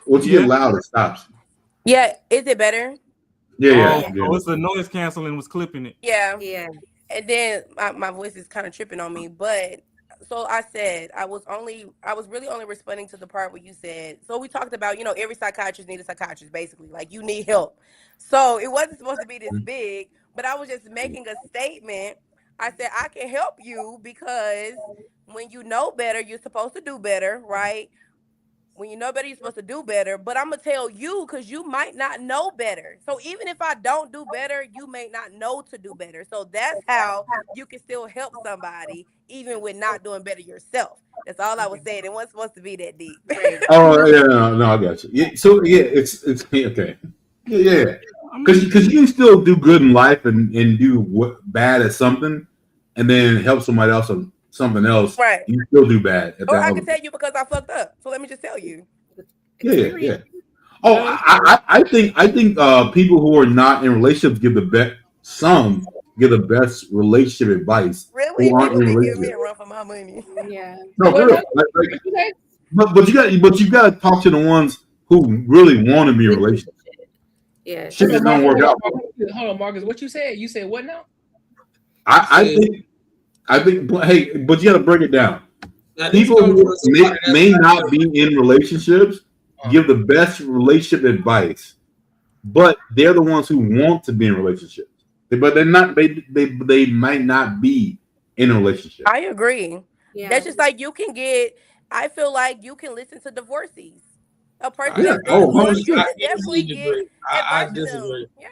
Once you get loud, it stops. Yeah, is it better? Yeah. Oh, it's the noise canceling was clipping it. Yeah. And then my voice is kind of tripping on me, but so I said I was really only responding to the part where you said, so we talked about, every psychiatrist needs a psychiatrist, basically, like you need help. So it wasn't supposed to be this big, but I was just making a statement. I said I can help you because when you know better, you're supposed to do better, right? When you know better, you're supposed to do better. But I'm going to tell you because you might not know better. So even if I don't do better, you may not know to do better. So that's how you can still help somebody even with not doing better yourself. That's all I was saying. It wasn't supposed to be that deep. Oh, yeah, no, I got you. Yeah, so, yeah, it's okay. Yeah. Because you can still do good in life and do bad at something, and then help somebody else on something else, Right. you still do bad at Or that I other can tell you because I fucked up. So let me just tell you. Yeah. Oh, I think people who are not in relationships give the best. Some give the best relationship advice. Really? Who aren't People in be giving me relationships. a run for my money. Yeah. No, for real. Like, but you got to talk to the ones who really want to be in a relationship. Yeah. Shit just don't work out. Hold on, Marcus. What you said? You said what now? I think. Hey, but you got to break it down. People who may not be in relationships give the best relationship advice, but they're the ones who want to be in relationships. But they're not. They might not be in a relationship. I agree. Yeah. That's just like you can get. I feel like you can listen to divorcees. A person Yeah. that's Oh, divorced, you 100%. can definitely get advice from them. Yeah.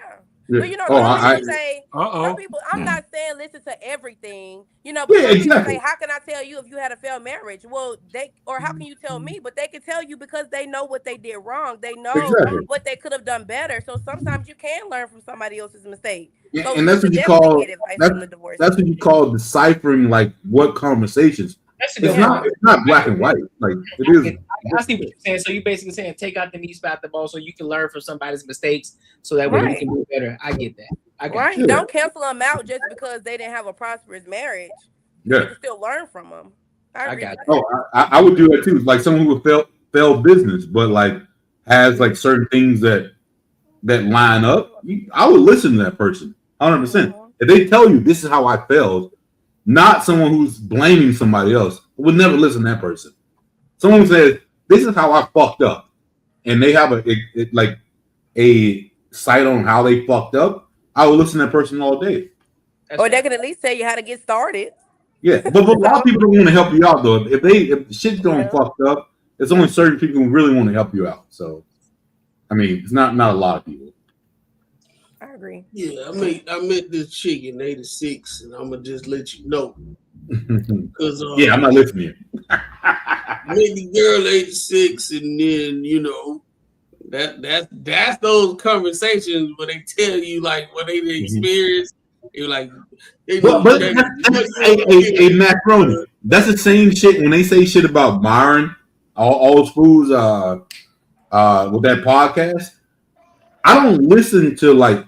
Yeah. But you know, Oh, some people say, some people, I'm not saying listen to everything, you know, but Yeah, some people exactly. say, how can I tell you if you had a failed marriage? Well, or how can you tell me? But they can tell you because they know what they did wrong. They know Exactly. what they could have done better. So sometimes you can learn from somebody else's mistake. Yeah, So and that's what should you definitely call get advice from the divorce. that's what you call deciphering like what conversations. That's a It's good not one. it's not black and white. Like it is. I see what you're saying. So you basically saying take out the meat, spot the ball, so you can learn from somebody's mistakes, so that way you Right. can do better. I get that. I got Right. you. Don't cancel them out just because they didn't have a prosperous marriage. Yeah. You can still learn from them. I agree with that. Oh, I would do that too. Like someone who would fail business, but like has like certain things that line up. I would listen to that person 100%. If they tell you this is how I failed, not someone who's blaming somebody else, I would never listen to that person. Someone who says this is how I fucked up, and they have a sight on how they fucked up, I would listen to that person all day. Or they can at least tell you how to get started. Yeah, but a lot of people don't want to help you out though. If shit's going fucked up, there's only certain people who really want to help you out. So, I mean, it's not a lot of people. I agree. Yeah, I met this chick in '86, and I'm gonna just let you know. Cause yeah, I'm not listening. I met the girl '86, and then you know that's those conversations where they tell you like what they experienced. You're like, Hey, Macaroni. That's the same shit when they say shit about Byron, all those fools with that podcast. I don't listen to like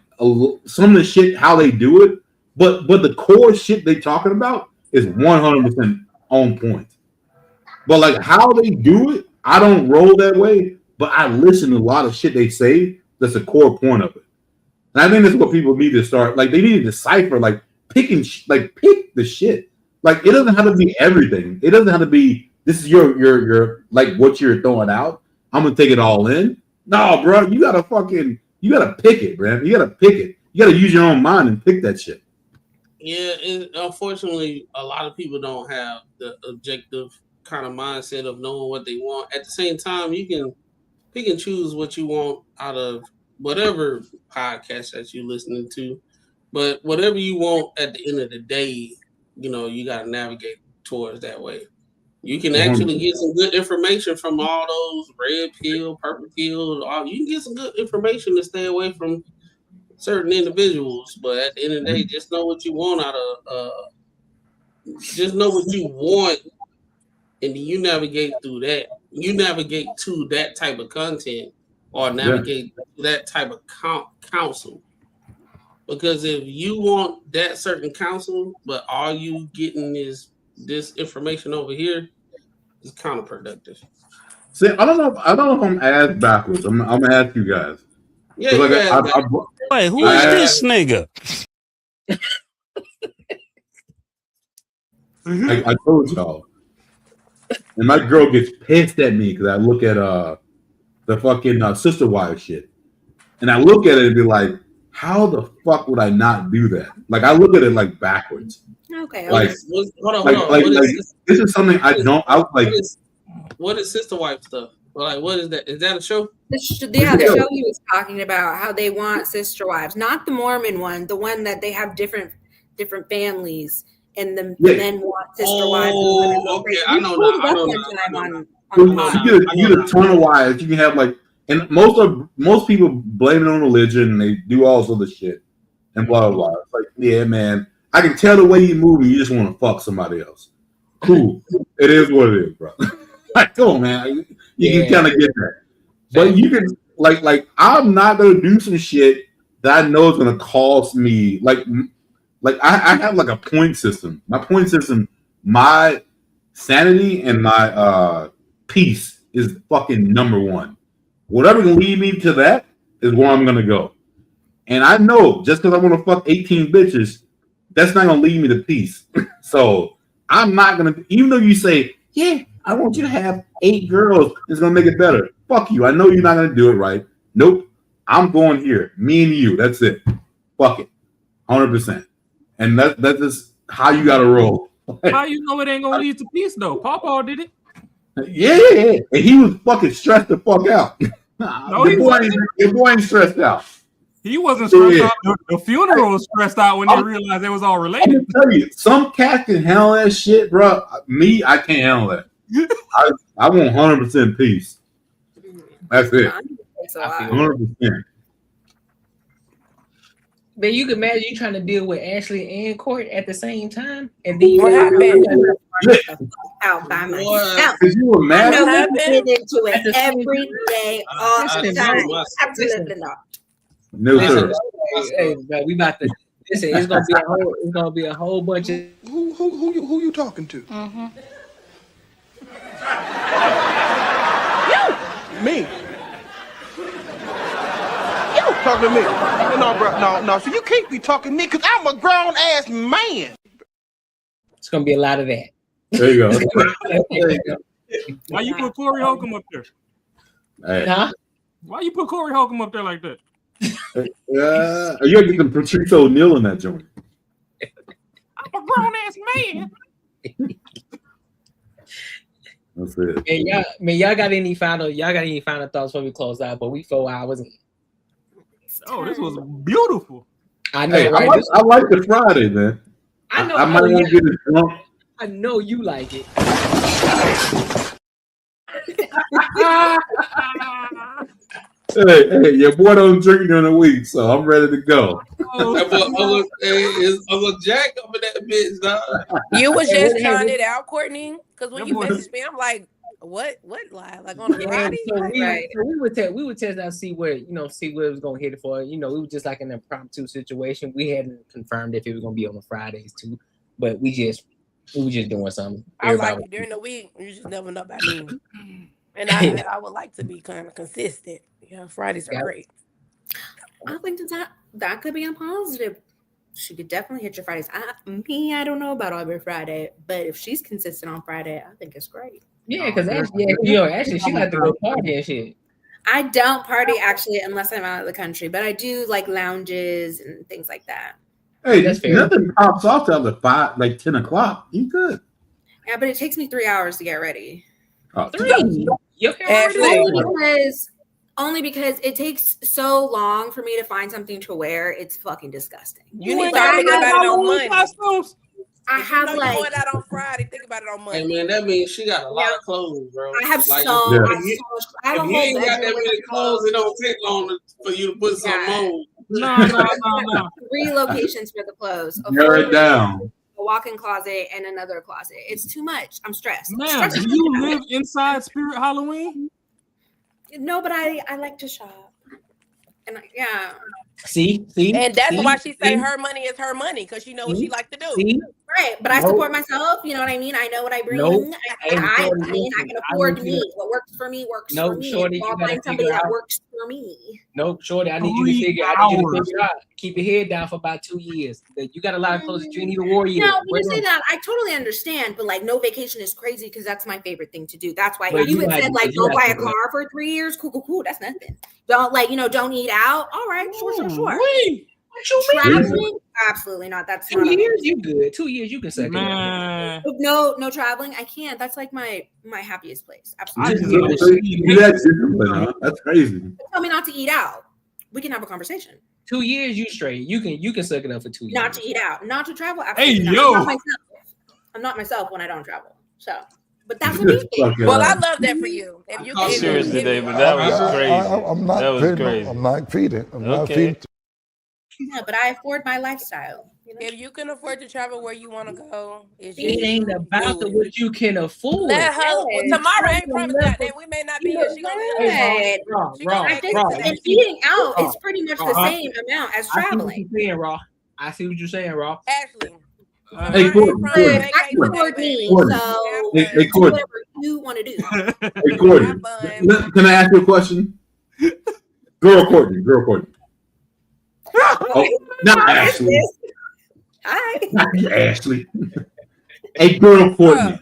some of the shit how they do it, but the core shit they talking about is 100% on point. But like how they do it, I don't roll that way. But I listen to a lot of shit they say. That's the core point of it. And I think that's what people need to start. Like they need to decipher, like pick the shit. Like it doesn't have to be everything. It doesn't have to be this is your like what you're throwing out. I'm gonna take it all in. No, bro, you gotta pick it, man. You gotta pick it. You gotta use your own mind and pick that shit. Yeah, unfortunately, a lot of people don't have the objective kind of mindset of knowing what they want. At the same time, you can pick and choose what you want out of whatever podcast that you're listening to. But whatever you want at the end of the day, you know, you got to navigate towards that way. You can actually get some good information from all those red pill, purple pill. You can get some good information to stay away from certain individuals. But at the end of the day, just know what you want out of. Just know what you want, and then you navigate through that. You navigate to that type of content, or navigate to that type of counsel. Because if you want that certain counsel, but all you getting is this information over here, it's counterproductive. See, I don't know if I'm asked backwards. I'm gonna ask you guys. Yeah, like wait, who is this nigga? I told y'all, and my girl gets pissed at me because I look at the fucking Sister Wives shit, and I look at it and be like, how the fuck would I not do that? Like I look at it like backwards. Okay. Like, hold on. Like this is something I don't. I like. What is Sister Wife stuff? Like, what is that? Is that a show? The show he was talking about, how they want sister wives, not the Mormon one, the one that they have different families, and the men want sister wives. Oh, okay. I know that. You get a ton of wives. You can have like, and most people blame it on religion. And they do all this other shit and blah blah blah. It's like, yeah, man. I can tell the way you move, you just want to fuck somebody else. Cool. It is what it is, bro. Like, come on, man. You can kind of get that. But you can, like, I'm not going to do some shit that I know is going to cost me, like I have like a point system. My point system, my sanity and my peace is fucking number one. Whatever can lead me to that is where I'm going to go. And I know just because I want to fuck 18 bitches, that's not going to lead me to peace. So I'm not going to, even though you say, yeah, I want you to have 8 girls, it's going to make it better. Fuck you. I know you're not going to do it right. Nope. I'm going here. Me and you. That's it. Fuck it. 100%. And that's just how you got to roll. How you know it ain't going to lead to peace, though? Pawpaw did it. Yeah. And he was fucking stressed the fuck out. No, your boy ain't stressed out. He wasn't stressed out. The funeral was stressed out when they realized it was all related. I'm gonna tell you, some cats can handle that shit, bro. Me, I can't handle that. I want 100% peace. That's it. 100%. But you can imagine you trying to deal with Ashley and Court at the same time, and then you out by myself. Could you imagine? I know we get into it every day, all the time. Absolutely not. No, sir. Hey, bro, we about to. Listen, it's gonna be a whole bunch of. Who you talking to? Me. You talking to me? No, bro. No. So you can't be talking to me because I'm a grown ass man. It's gonna be a lot of that. There you go. Why you put Corey Holcomb up there? Hey. Huh? Why you put Corey Holcomb up there like that? You gotta get some Patrice O'Neal in that joint. I'm a grown ass man. That's it. And y'all got any final thoughts before we close out? But we 4 hours in. Oh, this was beautiful. I know, hey, right? I like the Friday, man. I know. I might want to get it drunk. I know you like it. Hey, your boy don't drink during the week, so I'm ready to go. Uncle Jack up in that bitch, dog. You was just trying it out, Courtney, because when you messaged me, I'm like, what live? Like on a Friday? So we would test out, see where it was gonna hit it for. You know, it was just like an impromptu situation. We hadn't confirmed if it was gonna be on the Fridays too, but we were just doing something. I like it during the week. You just never know about me. And I would like to be kind of consistent. Yeah, Fridays are great. I think that could be a positive. She could definitely hit your Fridays. I don't know about every Friday, but if she's consistent on Friday, I think it's great. Yeah, because actually, she like to go party and shit. I don't party actually unless I'm out of the country, but I do like lounges and things like that. Hey, nothing pops off till the 10 o'clock. You good? Yeah, but it takes me 3 hours to get ready. Oh, 3? Only because it takes so long for me to find something to wear. It's fucking disgusting. You need to think about it on Monday. I have like going out on Friday. Think about it on Monday. Hey man, that means she got a lot of clothes, bro. I have like, so if much. you ain't got that many clothes, it don't take long for you to put something on. No. 3 locations for the clothes. Narrow it down. A walk-in closet and another closet. It's too much. I'm stressed. Man, do you live inside Spirit Halloween? No, but I like to shop. And See, and that's why she say her money is her money because she know what she like to do. Right, but I support myself. You know what I mean? I know what I bring. I can afford me. What works for me works for me. Shorty, I'll find somebody that works for me. Nope, Shorty, I need you to figure out. Keep your head down for about 2 years. You got a lot of clothes that you ain't even wore yet. No, when you say that, I totally understand. But like, no vacation is crazy because that's my favorite thing to do. That's why if you had said like go buy a car for 3 years, cool. That's nothing. Don't don't eat out. All right, sure. Traveling? Absolutely not. That's 2 years. You good? 2 years. You can say no traveling. I can't. That's like my happiest place. Absolutely. That's crazy. Tell me not to eat out. We can have a conversation. 2 years, you straight. You can suck it up for 2 years. Not to eat out, not to travel. Hey, yo. I'm not myself when I don't travel. So, but that's what Well, I love that for you. If you I'm serious today, but that was crazy. I'm not that was feeding. crazy. I'm not feeding. I'm not feeding. Yeah, but I afford my lifestyle. If you can afford to travel where you want to go, it's It just ain't about the what you can afford. let her. Well, Yes. tomorrow ain't promised. Goddamn, we may not be here. She gonna leave Hey, today. Raw, She gonna Raw, make it Raw. today. And eating out Raw, is pretty much the uh-huh. same amount as I see what traveling. you're saying, Raw. I see what you're saying, Raw. Ashley, Hey, Courtney, But Courtney, I can afford me, Courtney. so Hey, do Courtney. whatever you want to do. Hey, Courtney. Can I ask you a question? Girl, Courtney. Oh, not Ashley. Hi. Not Ashley. Hey, girl, Courtney.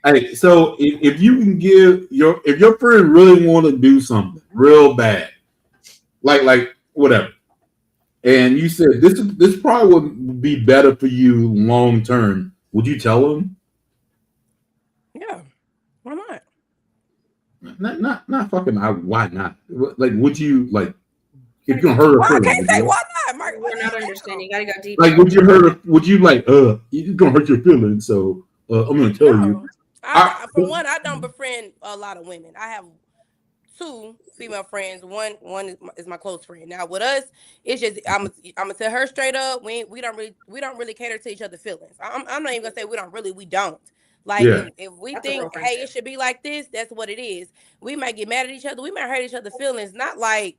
Hey, so if you can if your friend really want to do something real bad, like whatever, and you said this probably would be better for you long term, would you tell them? Yeah, why not? Not fucking. Why not? Like, would you like if you're gonna hurt her? Well, I feelings, can't would say you? why not, Mark. We're not understanding. You gotta go deeper. Like, would you hurt her? Would you like? You're gonna hurt your feelings, so I'm gonna tell you. For one, I don't befriend a lot of women. I have 2 female friends. One is my close friend. Now with us, it's just I'm gonna tell her straight up. We don't really cater to each other's feelings. I'm not even gonna say we don't. Like Yeah. if we That's a real think, hey, friendship. it should be like this, that's what it is. We might get mad at each other. We might hurt each other's feelings. Not like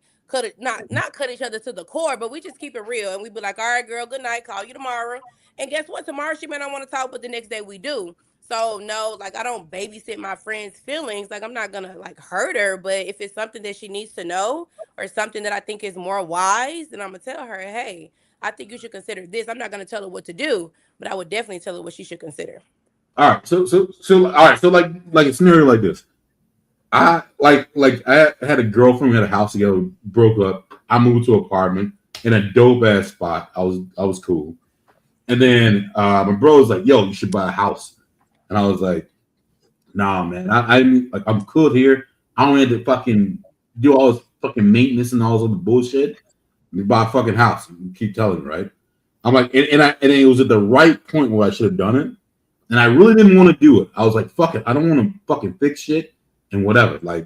not cut each other to the core, but we just keep it real and we be like, all right, girl, good night. Call you tomorrow. And guess what? Tomorrow she may not want to talk, but the next day we do. So no, like I don't babysit my friend's feelings. Like I'm not gonna like hurt her, but if it's something that she needs to know or something that I think is more wise, then I'm gonna tell her, hey, I think you should consider this. I'm not gonna tell her what to do, but I would definitely tell her what she should consider. All right. So all right. So like a scenario like this. I had a girlfriend. We had a house together. Broke up. I moved to an apartment in a dope ass spot. I was cool. And then my bro was like, "Yo, you should buy a house." And I was like, "Nah, man. I'm cool here. I don't need to fucking do all this fucking maintenance and all this other bullshit. Let me buy a fucking house." And keep telling me, right? I'm like, and it was at the right point where I should have done it. And I really didn't want to do it. I was like, fuck it. I don't want to fucking fix shit and whatever. Like,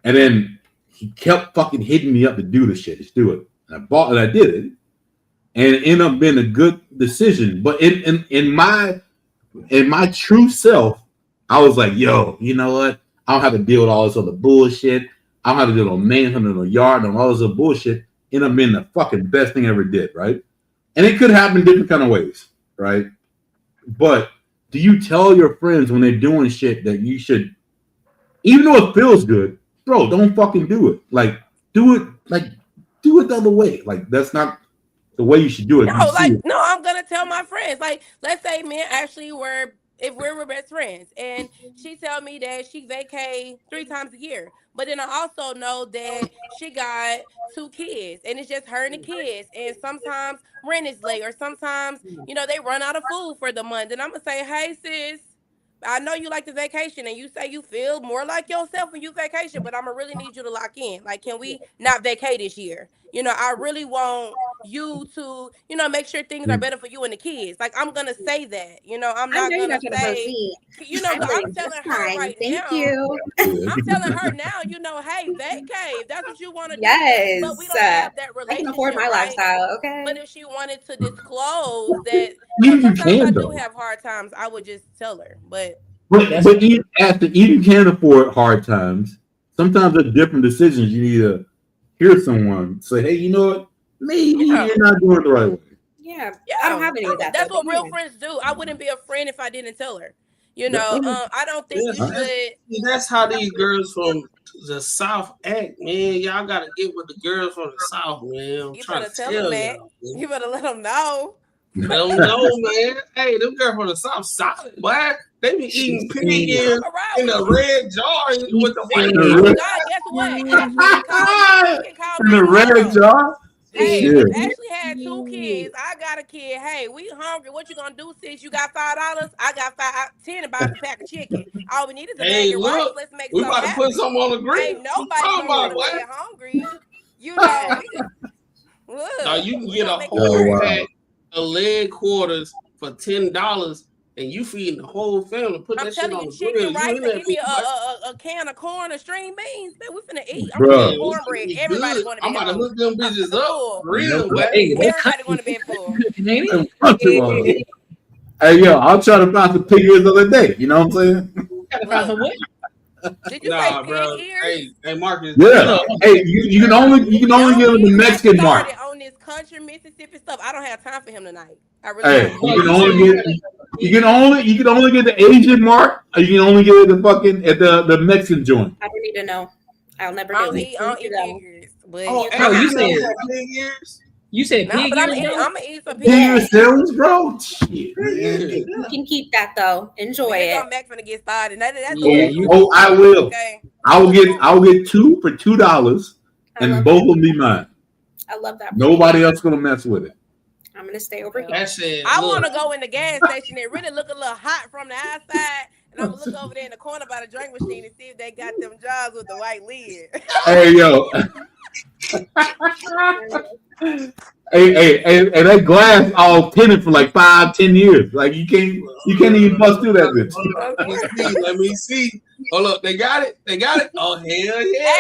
and then he kept fucking hitting me up to do the shit. Just do it. And I did it. And it ended up being a good decision. But in my true self, I was like, yo, you know what? I don't have to deal with all this other bullshit. I don't have to deal with manhunt in the yard and all this other bullshit. Ended up being the fucking best thing I ever did, right? And it could happen different kind of ways, right? But do you tell your friends when they're doing shit that you should, even though it feels good, bro, don't fucking do it. Like, do it the other way. Like, that's not the way you should do it. No, I'm gonna tell my friends. Like, let's say me and Ashley were best friends, and she tell me that she vacay 3 times a year. But then I also know that she got 2 kids, and it's just her and the kids. And sometimes rent is late, or sometimes they run out of food for the month. And I'm gonna say, hey sis, I know you like the vacation, and you say you feel more like yourself when you vacation, but I'm gonna really need you to lock in. Like, can we not vacate this year? I really want you to, make sure things are better for you and the kids. Like, I'm gonna say that. I'm not gonna say, I'm telling her right now. You. I'm telling her now. Hey, vacay if that's what you want to do. Yes. But we don't have that relationship. I can afford my lifestyle. Okay. But if she wanted to disclose that, sometimes I do have hard times, I would just tell her. But even you can afford hard times. Sometimes there's different decisions. You need to hear someone say, "Hey, you know what? Maybe you're not doing it the right way." Yeah, I don't have any of that. That's what real friends do. I wouldn't be a friend if I didn't tell her. I don't think you should. That's how these girls from the South act, man. Y'all gotta get with the girls from the South, man. You better tell them that. You better let them know. Let them know, man. Hey, them girls from the South solid, boy. They be eating pig in a red jar with the white. God, guess what? In the red jar. Hey, if Ashley had 2 kids, I got a kid. Hey, we hungry. What you gonna do, sis? You got $5? I got 10 to buy a pack of chicken. All we need is a bag of rice. Let's make we something about to happen. put something on the grill. Ain't nobody gonna get hungry. Now you can get a whole pack of leg quarters for $10, and you feeding the whole family. Put I'm that shit telling on you, the chicken, grill. You rice, in and that give me bitch, a can of corn or string beans. Man, we finna eat. I'm Bruh. gonna eat cornbread. Everybody going to I'm bed about to hungry. hook them bitches up. Full. Real, man. Everybody going to bed full. Hey, yo, I'll try to find some pig ears the other day. You know what I'm saying? Did you say pig bro. ears? Hey, Marcus. Yeah. Hey, you can only get them the Mexican mark. Started on this country Mississippi stuff. I don't have time for him tonight. I really Hey, don't. you can only get the Asian mark, or you can only get it at the Mexican joint. I don't need to know. I'll never I do don't it. eat pig ears. But you said pig ears? You said no, pig but I'm ears, gonna bro? eat some Pig pig ear ears. sandwich, bro. Shit, man. You can keep that though. Enjoy Man, it. I'm back finna get started. That's I will. Okay. I'll get 2 for $2, and both will be mine. I love that. Nobody else gonna mess with it. I'm gonna stay over here. I want to go in the gas station and really look a little hot from the outside, and I'm gonna look over there in the corner by the drink machine and see if they got them jars with the white lid. Hey, yo. Hey, that glass all tinted for like 5-10 years. Like you can't even bust through that bitch. Let me see. Hold up, they got it. Oh hell yeah!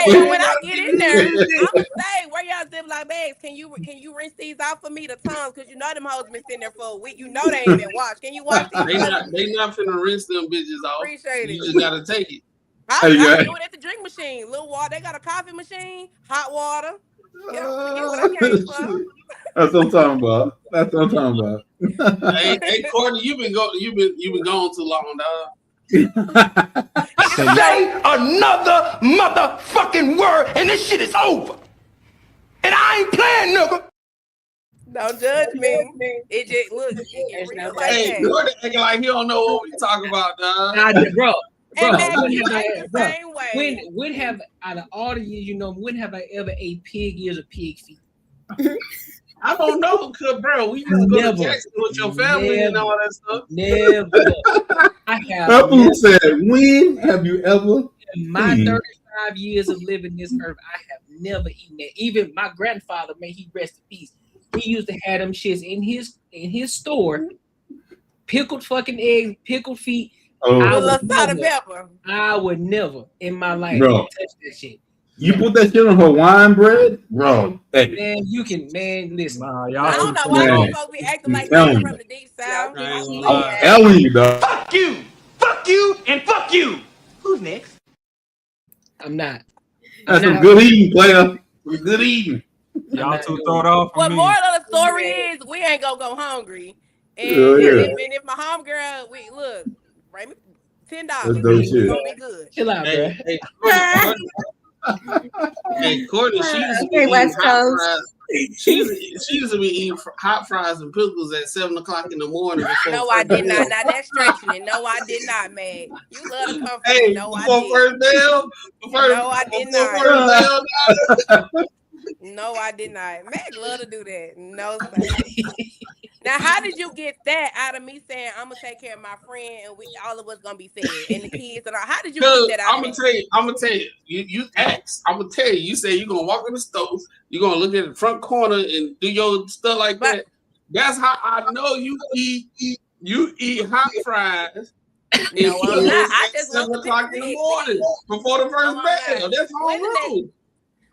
Hey, and when I get in there, I'm gonna say, "Where y'all Ziploc bags? Can you rinse these out for me, the tongues? Because you know them hoes been sitting there for a week. You know they ain't been washed. Can you wash these? They not finna rinse them bitches off. Appreciate You it. just gotta take it. I can do it at the drink machine. Little water. They got a coffee machine, hot water. Get what I came for. That's what I'm talking about. Hey, Courtney, you've been gone too long, dog. Say another motherfucking word and this shit is over. And I ain't playing, nigga. Don't judge me. It just look. It real like Hey, that. Courtney acting like he don't know what we talking about, dog. Bro, when have out of all the years, when have I ever ate pig ears or pig feet? I don't know, cause bro, we used to go to Jackson with your family and all that stuff. Never. I have. That fool said, "When have you ever?" In my 35 years of living this earth, I have never eaten that. Even my grandfather, may he rest in peace, he used to have them shits in his store. Pickled fucking eggs, pickled feet. I would never in my life touch that shit. You put that shit on Hawaiian bread, bro. Hey. Man, you can, listen. I don't know why you folks be acting like they're from the deep south. I'm telling you, dog. Fuck you, and fuck you. Who's next? I'm not. That's some good eating, player. Good eating. Y'all two throw it off. What moral of the story is, we ain't gonna go hungry. And, if my homegirl, we look, bring me $10. We gonna be good. Chill out, bro. Hey, Courtney, she used to be eating hot fries. She used to be eating hot fries and pickles at 7:00 in the morning. No, I did not. Now that's stretching it. No, I did not, man. You love to come from Hey, no, I before did. first down. No, I did not. No, I did not. Meg love to do that. No, sir. Now, how did you get that out of me saying I'm gonna take care of my friend and we all of us gonna be fed and the kids and all? How did you get that out of me? I'm gonna tell you. You asked. I'm gonna tell you. You said you're gonna walk in the stove. You're gonna look at the front corner and do your stuff like that. That's how I know you eat hot fries. No, I'm not. I just 7:00 in the morning before the first bell. That's all wrong.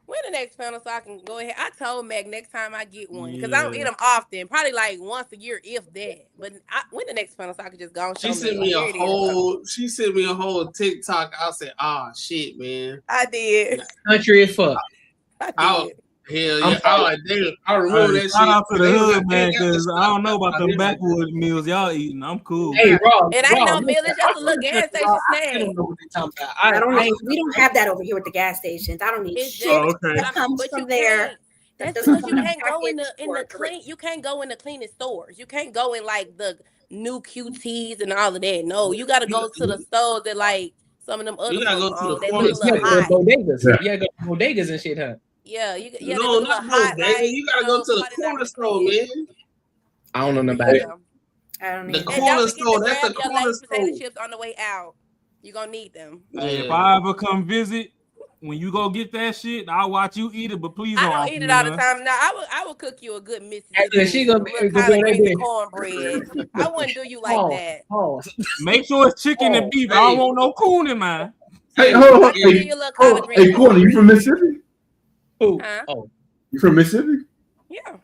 When the next panel so I can go ahead? I told Meg next time I get one because I don't eat them often, probably like once a year, if that. But when the next panel so I can just go and show She sent me a whole TikTok. I said, shit, man. I did. Country as fuck. I did. Hell yeah! I remember that shit. Shout out to the hood, man, because I don't know about the backwood meals y'all eating. I'm cool. Hey, bro, it ain't no meal. It's just a little gas station snack. I don't know what they're talking about. We don't have that over here with the gas stations. I don't need shit. Okay. That comes from there. That's because you can't go in the clean. You can't go in the cleanest stores. You can't go in like the new QTs and all of that. No, you got to go to the stores that like some of them other. You gotta go to the corner bodegas. You gotta go to bodegas and shit, huh? Yeah, no, not hot, baby. You gotta go to the corner store, man. I don't know nothing about it. I don't the corner store. That's the corner store. Potato chips on the way out. You gonna need them. Hey, if I ever come visit, when you go get that shit, I'll watch you eat it, but please I don't don't offer eat me it all the none. time. Now I will cook you a good Mississippi. After she gonna be collard right greens there. and cornbread. I wouldn't do you like that. Make sure it's chicken and beef. I don't want no coon in mine. Hey, hold on. I can give you a little collard green. Hey, Courtney, you from Mississippi? Who? Huh? Oh, You from Mississippi? Yeah.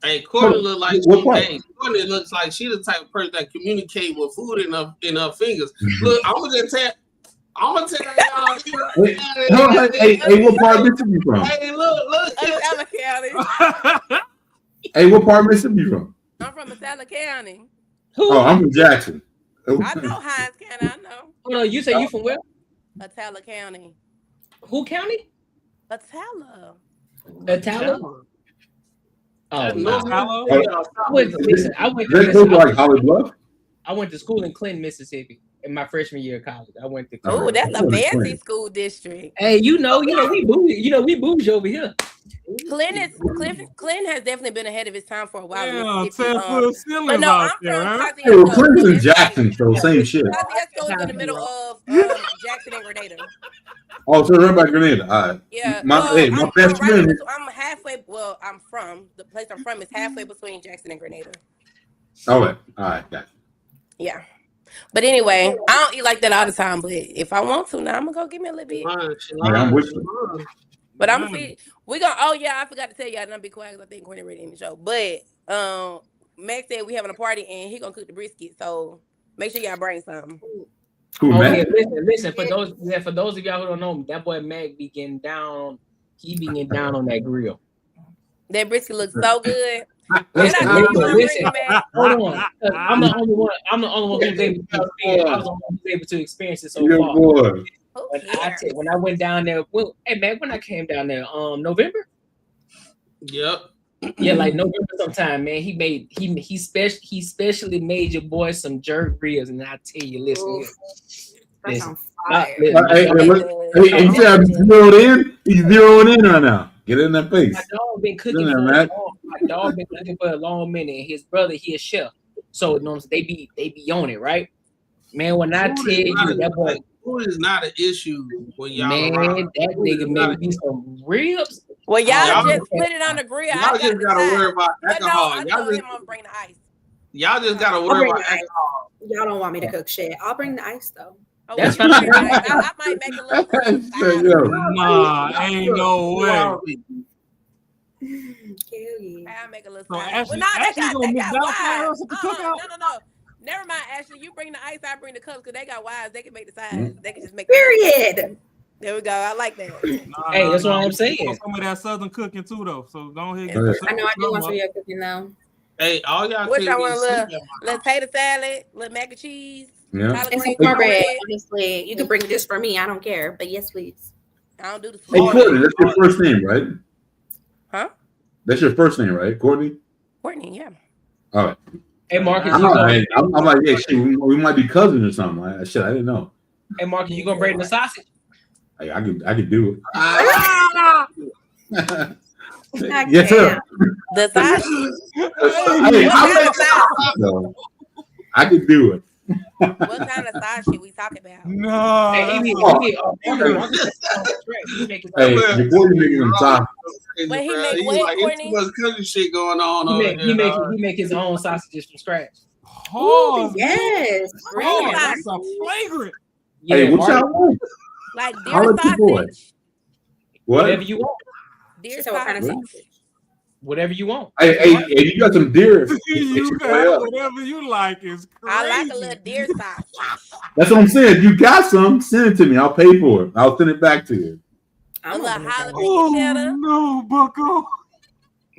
Hey, Courtney look like What part? Courtney looks like she the type of person that communicate with food in her fingers. Look, I'm gonna tell y'all. Hey, what part of Mississippi you from? Hey, look. Masala County. Hey, what part of Mississippi you from? I'm from Masala County. Oh, I'm from Jackson. I know Hines County. I know. hold on. You say you from where? Atala County. Who county? Atala. Atala. Oh, No, no. no. I went They look like Holly Bluff. I went to school in Clinton, Mississippi, in my freshman year of college. I went to. Oh, that's a fancy school district. Hey, we bougie over here. Clinton has definitely been ahead of his time for a while. Yeah, Mississippi. 10-foot ceilings But no, out I'm there, from huh? Hey, well, Clinton's in Jackson, so same shit. Kosciuszko is in the middle of Jackson and Grenada. Oh, so right by Grenada. All right. Yeah. My best friend. I'm halfway. Well, I'm from the place I'm from is halfway between Jackson and Grenada. All right. Gotcha. Yeah. But anyway, I don't eat like that all the time. But if I want to, now I'm gonna go give me a little bit. Hey, I'm with you. But I'm gonna feed. We gonna. Oh yeah, I forgot to tell y'all. Don't be quiet because I think Courtney ready in the show. But Max said we having a party and he gonna cook the brisket. So make sure y'all bring some. Cool, man. Yeah, listen. For those of y'all who don't know me, that boy Mac be getting down. He be getting down on that grill. That brisket looks so good. Listen, hold on. I'm the only one. I'm the only one who's able to experience. I was the only one who's able to experience it so far. Boy. When I went down there, well, hey man, when I came down there, November. Yep. Yeah, like November sometime, man. He specially made your boy some jerk ribs, and I tell you, listen. Hey, you said I'm zeroed in? He's zeroing in right now. Get in that face. My dog been cooking for a long minute. And his brother, he a chef, so you know they be on it, right? Man, when I tell you that boy, food is not an issue when y'all. Man, around. that nigga made me some ribs. Well, y'all just put it on the grill. Y'all just gotta worry about alcohol. I told him I'm bringing the ice. Y'all just gotta worry about alcohol. Y'all don't want me to cook shit. I'll bring the ice though. Oh, that's fine. I might make a little. Nah, ain't no way. I'll make a little. So Ashley, Well, no, they got wives. wives. No. Never mind, Ashley. You bring the ice, I bring the cups, because they got wives. They can make the sides. They can just make. Period. There we go. I like that. Hey, that's what I'm saying. Some of that southern cooking too, though. So go ahead. I know I do want some of your cooking though. Hey, all y'all. What y'all want? Little potato salad, little mac and cheese. Yeah. And some cornbread. Honestly, you can bring this for me. I don't care, but yes, please. I don't do the. Hey, Courtney, that's your first name, right? Huh? That's your first name, right, Courtney? Courtney, yeah. All right. Hey, Marcus, I'm like, yeah, shit, we might be cousins or something. Like, shit, I didn't know. Hey, Marcus, you gonna break the sausage? Hey, I could do it. Yes, sir. The sausage. I could do it. What kind of sausage we talking about? No. Hey, your boy making some sausage. What he He's make? What, like, Courtney? too much country shit going on. He make his own sausages from scratch. Oh, yes. Oh, that's a flagrant. Yeah, Hey, what y'all want? Like deer I'll let you boy. sausage. What? Whatever you want. Deer So what kind of sausage. sausage? Whatever you want. Hey, you got some deer. You got whatever you like is crazy. I like a little deer sausage. That's what I'm saying. You got some, send it to me. I'll pay for it. I'll send it back to you. A little jalapeno cheddar. No, Bucko.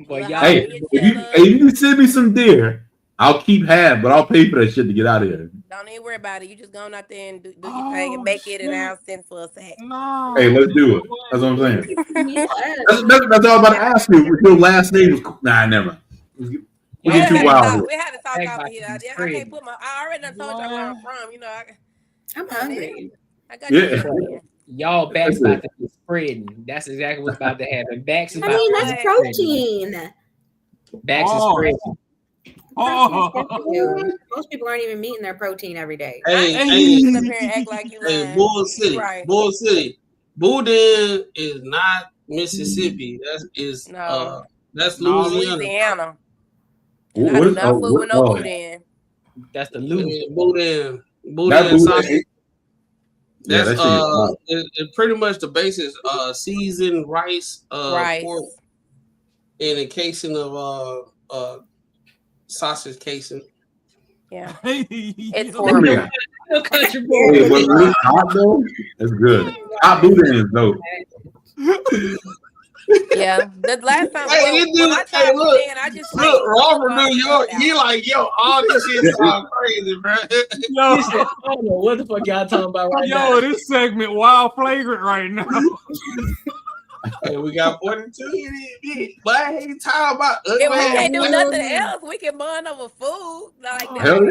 But y'all, Hey, if you can send me some deer, I'll keep half, but I'll pay for that shit to get out of here. Don't even worry about it. You just go out there and do your thing and make it, and I'll send for a sack. No. Hey, let's do it. That's what I'm saying. That's all I'm about to ask you. What your last name was? Nah, never. We get too wild. We had to talk over here. I can't put my. I already done told y'all where I'm from. You know, I'm hungry. I got Yeah. Y'all backs about to be spreading. That's exactly what's about to happen. Backs is I about mean, to that's be protein. Backs is spreading. Most people aren't even meeting their protein every day. Hey, sit up here and act like you hey, lying. Bull City, Right. Bull City. Boudin is not Mississippi. That's Louisiana. Louisiana. What I do is, not oh, fool what, with no oh. boudin. That's the loose. Boudin. That Boudin sausage. Boudin. Yeah, That's that shit is hot. it pretty much the basis seasoned rice, pork, and a casing of sausage casing. Yeah. It's horrible. Yeah. Hey, but when it's hot though, it's good. Hot Boudin though. Yeah, the last time Hey, when I tried look, boudin, I just look, Robert New York, he like, yo, all this shit sound crazy, bro. Yo, I don't know what the fuck y'all talking about right now. Yo, this segment wild flagrant right now. Hey, we got 42. But I ain't talking about. If we can't do nothing else, we can bond over food. Like Hell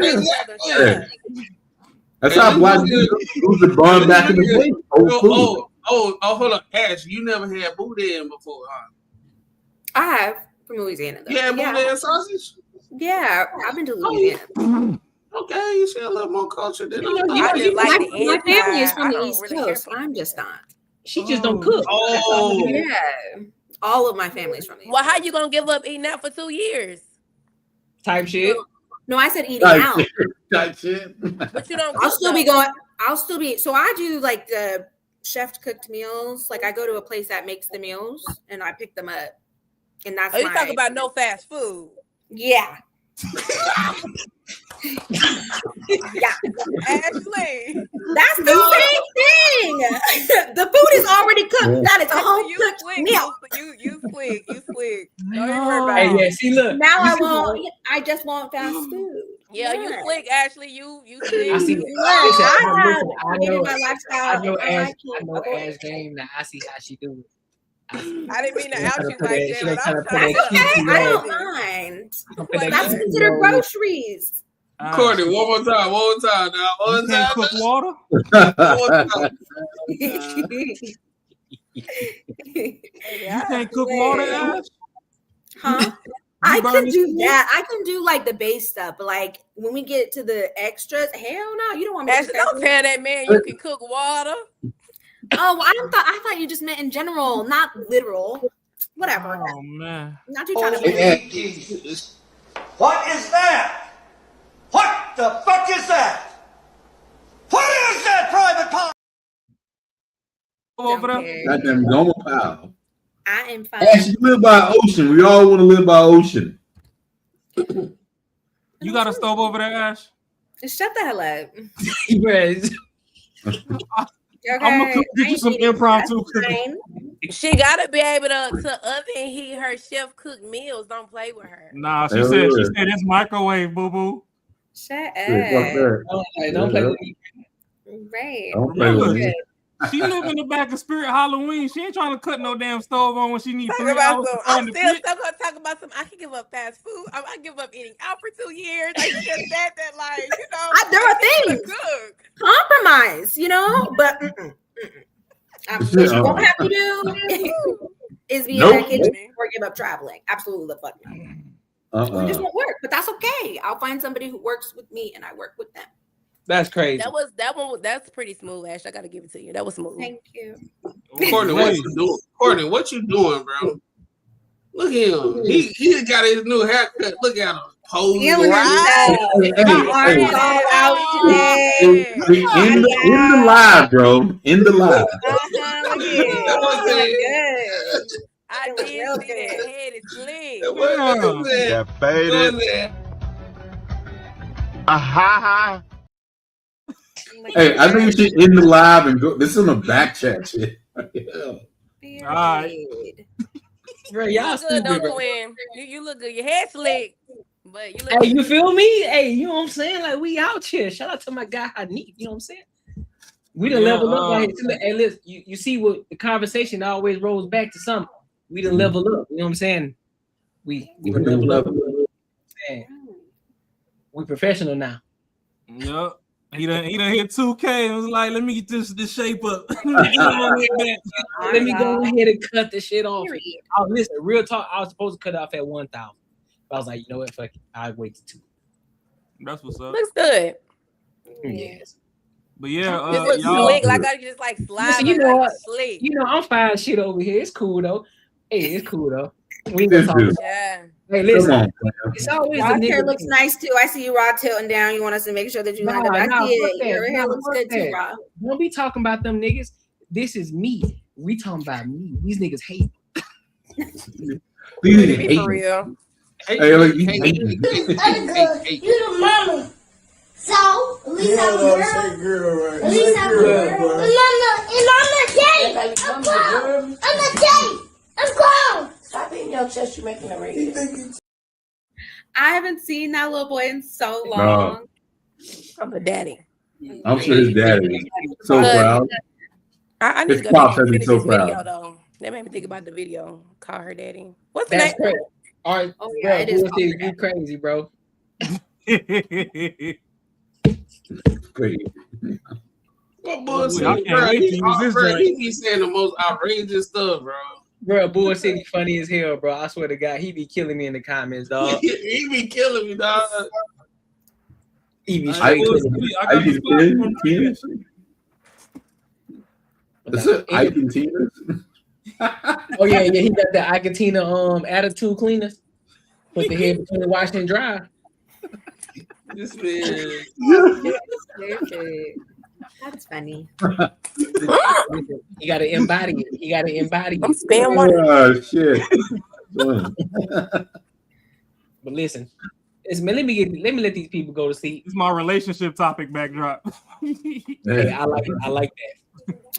yeah. That's how black people used to burn back in the day. Oh, hold on, Ash, you never had boudin before, huh? I have from Louisiana. Though. You had boudin sausage? Yeah, I've been to Louisiana. Okay, you see a little more culture than My family is from the East Coast. I'm just not. She just don't cook. Oh, yeah. All of my family's from the East Well, how you gonna give up eating out for 2 years? Type shit. No, I said eating out. Type shit. But you don't. I'll still be going. I'll still be. So I do like the chef cooked meals. Like I go to a place that makes the meals and I pick them up. And that's you talk about no fast food. Yeah. Yeah. Ashley. That's the same thing. The food is already cooked. That is a home cooked meal. You slick. Hey, yeah, see, look. Now I just want fast food. Yeah, you slick, Ashley. You slick. I see. I know Ash game now. I see how she do it. I didn't mean to out you like that. I don't mind. That's considered groceries. Courtney, one more time now. One You can't time. cook water? One time. You can't cook water, Ash? Huh? I can do that. I can do like the base stuff, but like when we get to the extras, hell no, you don't want me to. Don't tell that man you can cook water. Oh, I thought you just meant in general, not literal. Whatever. Oh man. Not you trying to. What is that? What the fuck is that? What is that, Private Pie? Over there. Goddamn Goma Pal. I am fine. Ash, you live by ocean. We all want to live by ocean. You got a stove over there, Ash? Shut the hell up. I'm gonna get you some impromptu cooking. She gotta be able to oven heat her chef cooked meals. Don't play with her. Nah, she said it's microwave, boo boo. Shut Don't play with me. Right. Don't play with me. She live in the back of Spirit Halloween. She ain't trying to cut no damn stove on when she needs 3 hours. I'm still gonna talk about some. I can give up fast food. I give up eating out for 2 years. I just said that like you know. There are things. Compromise, you know, but what you won't have to do is be in the kitchen or give up traveling. Absolutely the fuck no. It just won't work, but that's okay. I'll find somebody who works with me and I work with them. That's crazy. That's pretty smooth, Ash. I gotta give it to you. That was smooth. Thank you. Courtney, what you doing? Courtney, what you doing, bro? Look at him. He got his new haircut. Look at him. Posing. In the live, bro. In the live. I did see that head is clean. Yeah, faded. Hey, I think you should end the live and go. This is on the back chat shit. All right. Bro, y'all good though, twin. You look good. Your hair slick, but you look. Hey, you feel me? Hey, you know what I'm saying? Like we out here. Shout out to my guy Hanif. You know what I'm saying? We done leveled up right here. Hey, listen, you see what the conversation always rolls back to something. We done leveled up. You know what I'm saying? We done leveled up. We professional now. Yep. He done hit 2K and was like, let me get this shape up. Let me go ahead and cut the shit off. Oh, listen, real talk. I was supposed to cut it off at 1,000. I was like, you know what? Fuck it. I'll wait to 2. That's what's up. Looks good. Yes. But yeah, This was y'all. slick. Like I just like slide. You Like, know like what? slick. You know, I'm fine shit over here. It's cool though. Hey, it's cool though. We ain't gonna talk about Yeah. Hey, listen. Come on, It's always a Rod's hair nigga. looks nice too. I see you, Rod, tilting down. You want us to make sure that you lined up. I see fuck it. that. Your hair looks Fuck good too, that. Rod. Don't be talking about them niggas. This is me. We talking about me. These niggas hate. These niggas hate For me. real. Hey, like, you the mama. So, at least I'm a girl. At least I'm a girl. And I'm gay. I'm grown. I'm gay. I'm grown. Stop beating your chest. You're making a red. I haven't seen that little boy in so long. I'm the daddy. I'm sure his dad is so proud. I need His to go pops back and has been finish so this video proud. though. That made me think about the video. Call her daddy. What's the That's name? great. All right, Oh, bro. yeah, it is Bullshit, you crazy, bro. Crazy. What bullshit, I can't bro? wait to use this joint. He be saying the most outrageous stuff, bro. Bro, Bull City funny as hell, bro. I swear to God, he be killing me in the comments, dog. He be killing me, dog. He be I straight got killing me. the spot from That's it. I can see this. Oh yeah, he got the Icatina attitude cleaners. Put the head between the wash and dry. This man. That's funny. You gotta embody it. You gotta embody it. I'm spam one. Oh shit. But listen, let me let these people go to sleep. It's my relationship topic backdrop. Hey, I like it.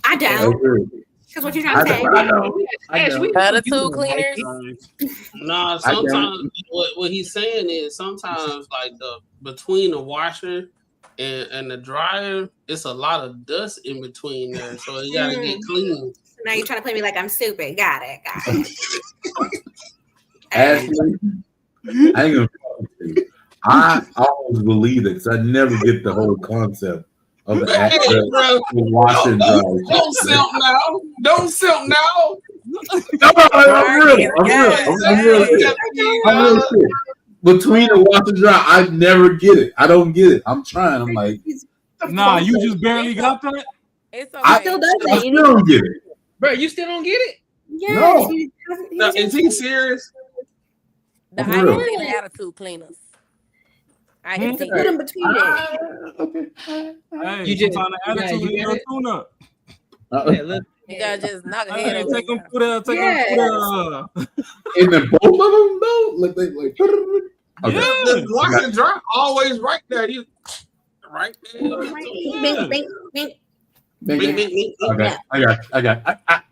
I don't. Because what you trying to say? I know. Attitude cleaners. Nah, sometimes what he's saying is sometimes like the between the washer and the dryer, it's a lot of dust in between there, so you gotta get clean. Now you're trying to play me like I'm stupid. Got it. Ashley, I ain't gonna talk to you. I always believe it because I never get the whole concept of the wash and dry. Don't simp now. Don't simp now. No, I'm real shit. Between the wash and dry, I never get it. I don't get it. I'm trying. I'm like, nah, you just barely got that. It's okay. I still don't get it. Bro, you still don't get it? Yes. No, is he serious? The Icatina attitude cleaners. I can see put them between it. Okay. Hey, You just find the attitude in your tune up. Yeah, look. you gotta just knock a Hey, head over. take them through the, take them through the. And then both of them though, like they like. Okay. The wash and dry always right there. You right there. Bing, bing, bing. Okay,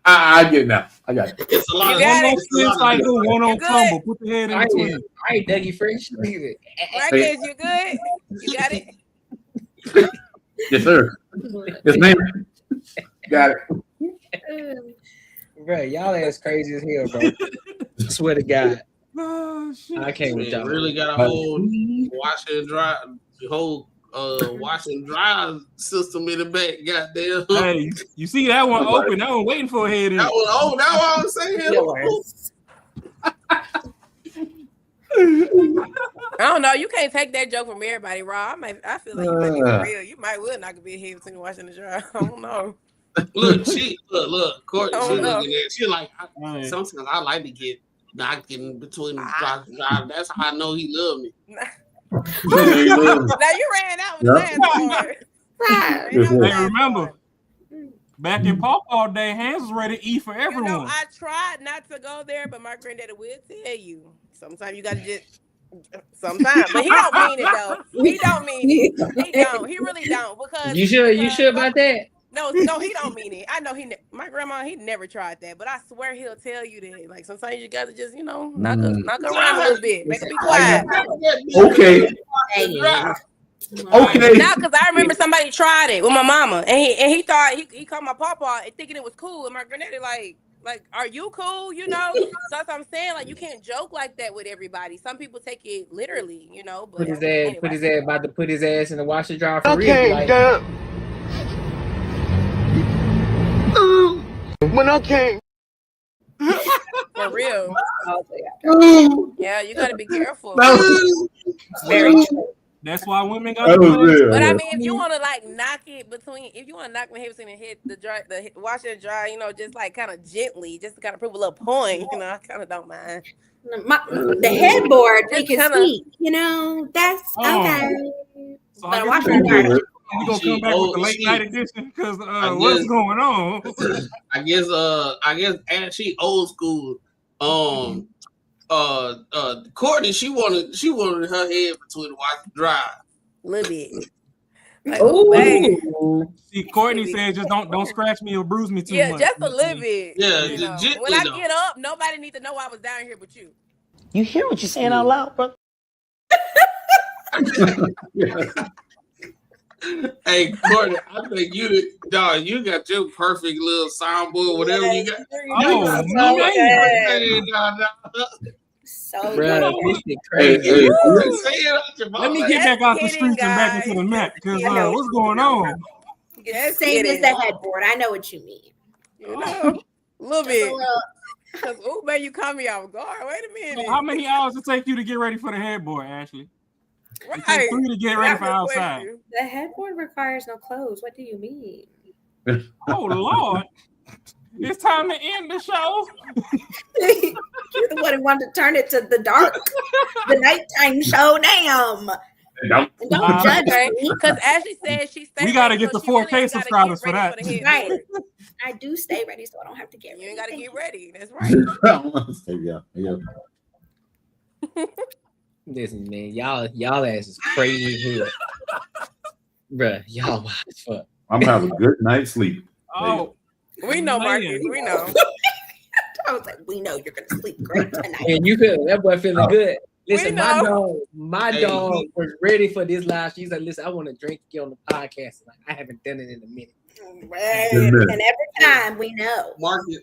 I get it now. I got it. It's a lot You of got it. It's like one on good? tumble. Put the head in All between. right, Dougie Fresh. Right, kids, you good? You got it? Yes, sir. Yes, ma'am. Got it. Bro, y'all ass crazy as hell, bro. I swear to God. Oh, shit. I can't with y'all. Really got a whole wash and dry, whole wash and dry system in the back. Goddamn. Hey, you see that one open? That one waiting for a head in. That was that's what I'm saying. I don't know. You can't take that joke from everybody, Rob. I feel like you might be for real. You might will knock a big head between washing and dry. I don't know. Look, Courtney, Oh, she no. looking at. She like, sometimes I like to get knocked in between the dry. That's how I know he love me. Now you ran out with the last part. Hey, remember, back in Pawpaw Day, hands was ready to eat for everyone. You know, I tried not to go there, but my granddaddy will tell you. Sometimes you gotta just. Sometimes, but he don't mean it though. He don't mean it. He don't. He really don't. Because You sure about that? No, he don't mean it. I know my grandma. He never tried that, but I swear he'll tell you that. Like sometimes you gotta just knock around a little bit, make it be quiet. Okay. Okay. Now, because I remember somebody tried it with my mama, and he thought he called my papa thinking it was cool, and my granddaddy like, are you cool? So that's what I'm saying. Like, you can't joke like that with everybody. Some people take it literally, But Put his anyway. about to put his ass in the washer dryer for Okay, real. Like, when I came. For real. Yeah, you gotta be careful. Very true. That's why women got That to was play. it. But I mean, if you want to like knock it between, if you want to knock my hips in and hit the dry, wash it dry, you know, just like kind of gently, just to kind of prove a little point, you know, I kind of don't mind. The headboard, we Just can kinda- speak, you know, that's okay. So But I wash guess your dry. we gonna come back with the late night edition because what's going on? I guess as she old school. Courtney, she wanted her head between the wash and dry. A little bit. Like, Oh, babe. see, Courtney said, "Just don't scratch me or bruise me too Yeah, much." just a little bit. Yeah, you know. gently, When I though. get up, nobody needs to know I was down here but you. You hear what you're saying out loud, bro? Hey, Courtney, I think you got your perfect little soundboard, whatever you got. So Bruh, this shit Hey, crazy. hey, Let me get back out the streets and back into the mat because what's going on? Yes, same as the headboard. I know what you mean. You know, a little bit. Because, oh, man, you caught me off guard. Wait a minute. So how many hours it take you to get ready for the headboard, Ashley? Right. It takes 3 to get ready for outside. The headboard requires no clothes. What do you mean? Oh Lord. It's time to end the show. You're the one who wanted to turn it to the dark, the nighttime show. Damn. Don't judge me. Because Ashley said she stayed. We got to get the 4K subscribers for that. Right. I do stay ready, so I don't have to get ready. You ain't got to get ready. That's right. yeah. Listen, man, y'all ass is crazy here. Bruh, y'all wild as fuck. I'm having a good night's sleep. Oh, we know, Marcus. We know. I was like, we know you're gonna sleep great tonight. And you feel that boy feeling good. Listen, know. my dog was ready for this live. She's like, listen, I want to drink you on the podcast. Like, I haven't done it in a minute. Right. And every time we know. Marcus,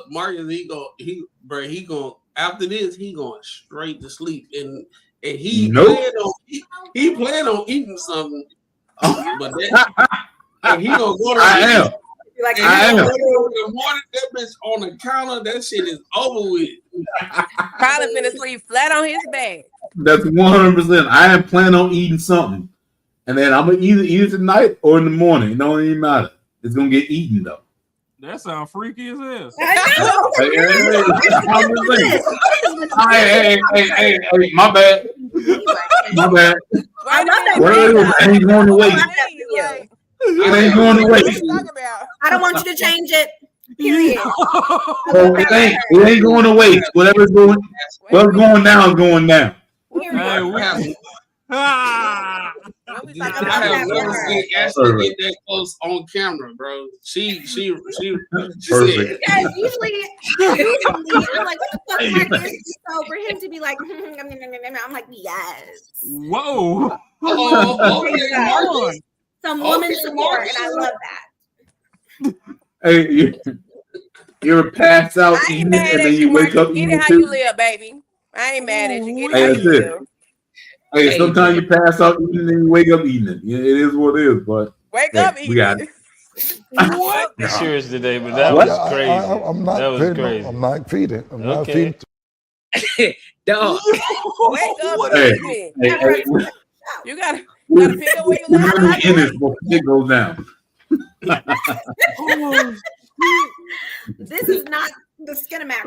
Marcus, he going after this, he going straight to sleep. And he plan on eating something. But and he gonna go to I am. Like, I am. In the morning, that bitch on the counter, that shit is over with. Probably finna sleep flat on his back. That's 100%. I am planning on eating something. And then I'm going to either eat it tonight or in the morning. It don't even matter. It's going to get eaten, though. That sounds freaky as hell. Hey, my bad. My bad. I ain't going to waste. It ain't going to waste. I don't want you to change it. Period. It ain't going to waste. Whatever's going down is going down. I have never seen Ashley get that close on camera, bro. She Perfect. Yes, usually I'm like, what the fuck, Marcus? So for him to be like, I'm like, yes. Whoa. Some woman support, and I love that. Hey, you're passed out eating it, and then you wake up eating Get it it how too. you live, baby. I ain't mad at you. Get it Hey, how that's you it. live. Hey, sometimes you pass out eating and then you wake up eating it. Yeah, it is what it is, but Wake up eating. We got it. What? Serious today, but that was crazy. I'm not that was feeding. crazy. I'm not feeding. I'm not Okay. feeding. Dog. Wake up Hey, eating. hey, You gotta pick up where you we're live. really in this before it goes down. This is not the Skinamax.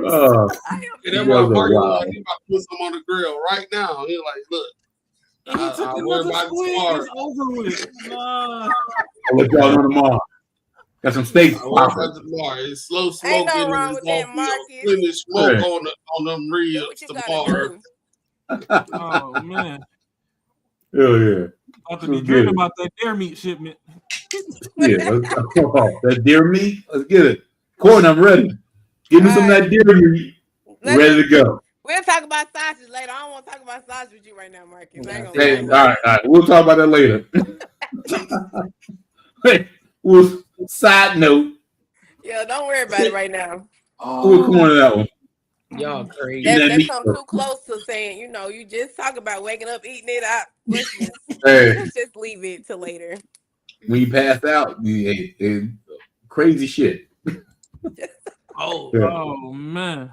And then my Marcus like, he about to put some on the grill right now. He like, look. I'll worry about it tomorrow. It's over with. I'll let y'all know tomorrow. Got some steaks. I'll worry about it tomorrow. It's slow smoking. no And wrong it's with gonna that, be Marcus. plenty smoke Hey. on them ribs tomorrow. Oh man. Hell yeah. About to be Let's get dreaming it. about that dare meat shipment. Yeah, that deer meat. Let's get it. Corn, I'm ready. Give me some of that deer meat. Ready to go. We'll talk about sausage later. I don't want to talk about sausage with you right now, Marcus. I ain't gonna Hey, lie. all right. We'll talk about that later. Hey, side note. Yeah, don't worry about it right now. We'll come on to that one. Y'all crazy. That's something too close to saying, you just talk about waking up, eating it out. Let's just leave it till later. When you pass out, crazy shit. Oh, Oh man.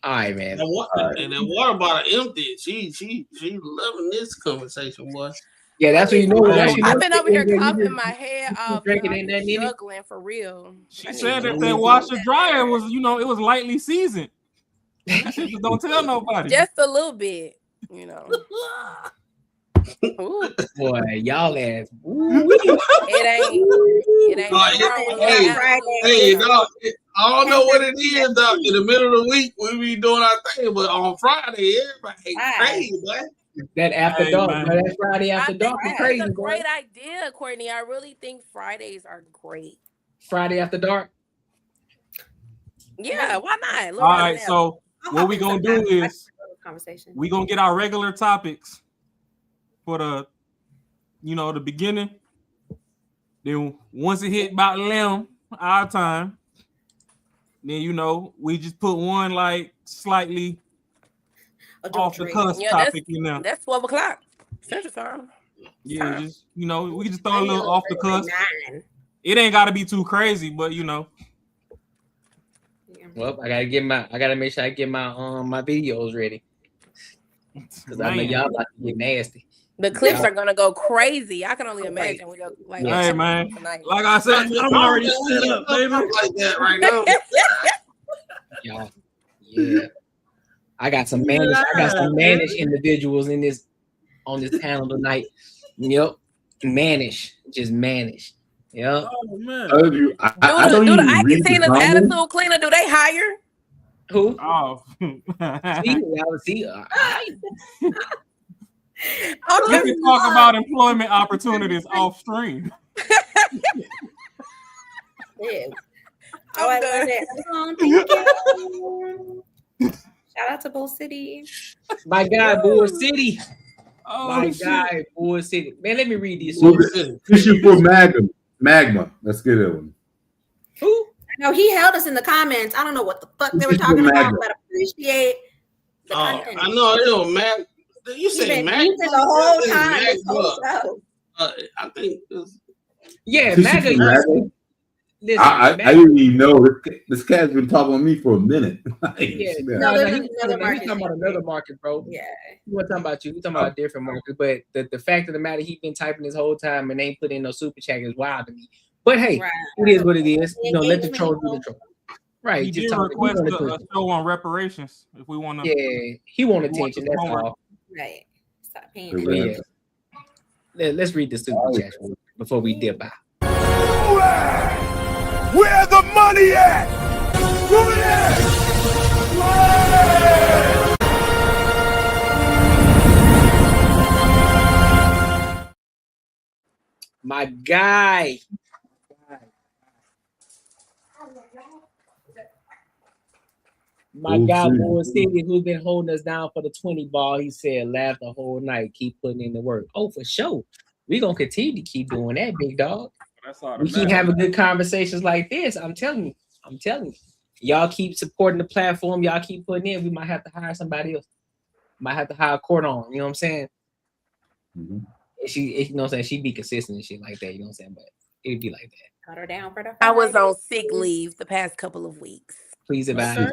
All right, man. And that water bottle empty. She loving this conversation, boy. Yeah, that's what you know. That's you know. I've been over here coughing my head off. Drinking I'm ain't that needed. struggling for real. She said that that washer dryer was, it was lightly seasoned. That shit just don't tell nobody. Just a little bit, you know. Ooh. Boy, y'all ass. It ain't. Hey, dog, I don't know what it is, dog. In the middle of the week, we be doing our thing, but on Friday, everybody crazy, boy. That after dark, bro. That Friday after dark is crazy, It's a boy. great idea, Courtney. I really think Fridays are great. Friday after dark. Yeah, why not? All right, so what we gonna do is we gonna get our regular topics for the, the beginning. Then once it hit about 11 our time, then we just put one like slightly off the cusp topic in there. That's 12 o'clock Central Time. Yeah, just we can just throw a little off the cusp. It ain't gotta be too crazy, but Well, I gotta make sure I get my my videos ready. Because I know y'all about to get nasty. The clips are gonna go crazy. I can only imagine. We go like, hey man, like I said, I'm already set up, baby. Like that right now. Y'all, yeah. I got some mannish individuals on this panel tonight. Yep, mannish, just mannish. Yep. Oh man. Do the Ike Tina's attitude cleaner? Do they hire? Who? Oh. See. We can talk about employment opportunities off stream. Yeah. Thank you. Shout out to Bull City. My guy, Bull City. Oh, my guy, Bull City. Man, let me read these. Issue for Magma. Let's get it one. Who? No, he held us in the comments. I don't know what the fuck they were talking about, but appreciate the content. I know, it was Mag. You say Mag the whole time. This whole show. I think it's MAGA. Listen, I didn't even know this cat's been talking on me for a minute. He's talking about another market, bro. Yeah, we're talking about you. We're talking about a different market. But the fact of the matter, he's been typing this whole time and ain't put in no super chat is wild to me. But hey, it is what it is. Let the troll do the troll. Right. He did request a show on reparations if we want to. Yeah, he want attention. That's all. Right. Stop paying. Let's read the super chat before we dip out. Where the money at? My guy. My guy, Bull City, who's been holding us down for the 20 ball, he said, laugh the whole night, keep putting in the work. Oh, for sure. We're going to continue to keep doing that, big dog. We keep having good conversations like this. I'm telling you. Y'all keep supporting the platform. Y'all keep putting in. We might have to hire somebody else. Might have to hire a court on. You know what I'm saying? Mm-hmm. You know what I'm saying? She'd be consistent and shit like that. You know what I'm saying? But it'd be like that. Cut her down for the I was on sick leave the past couple of weeks. Please advise.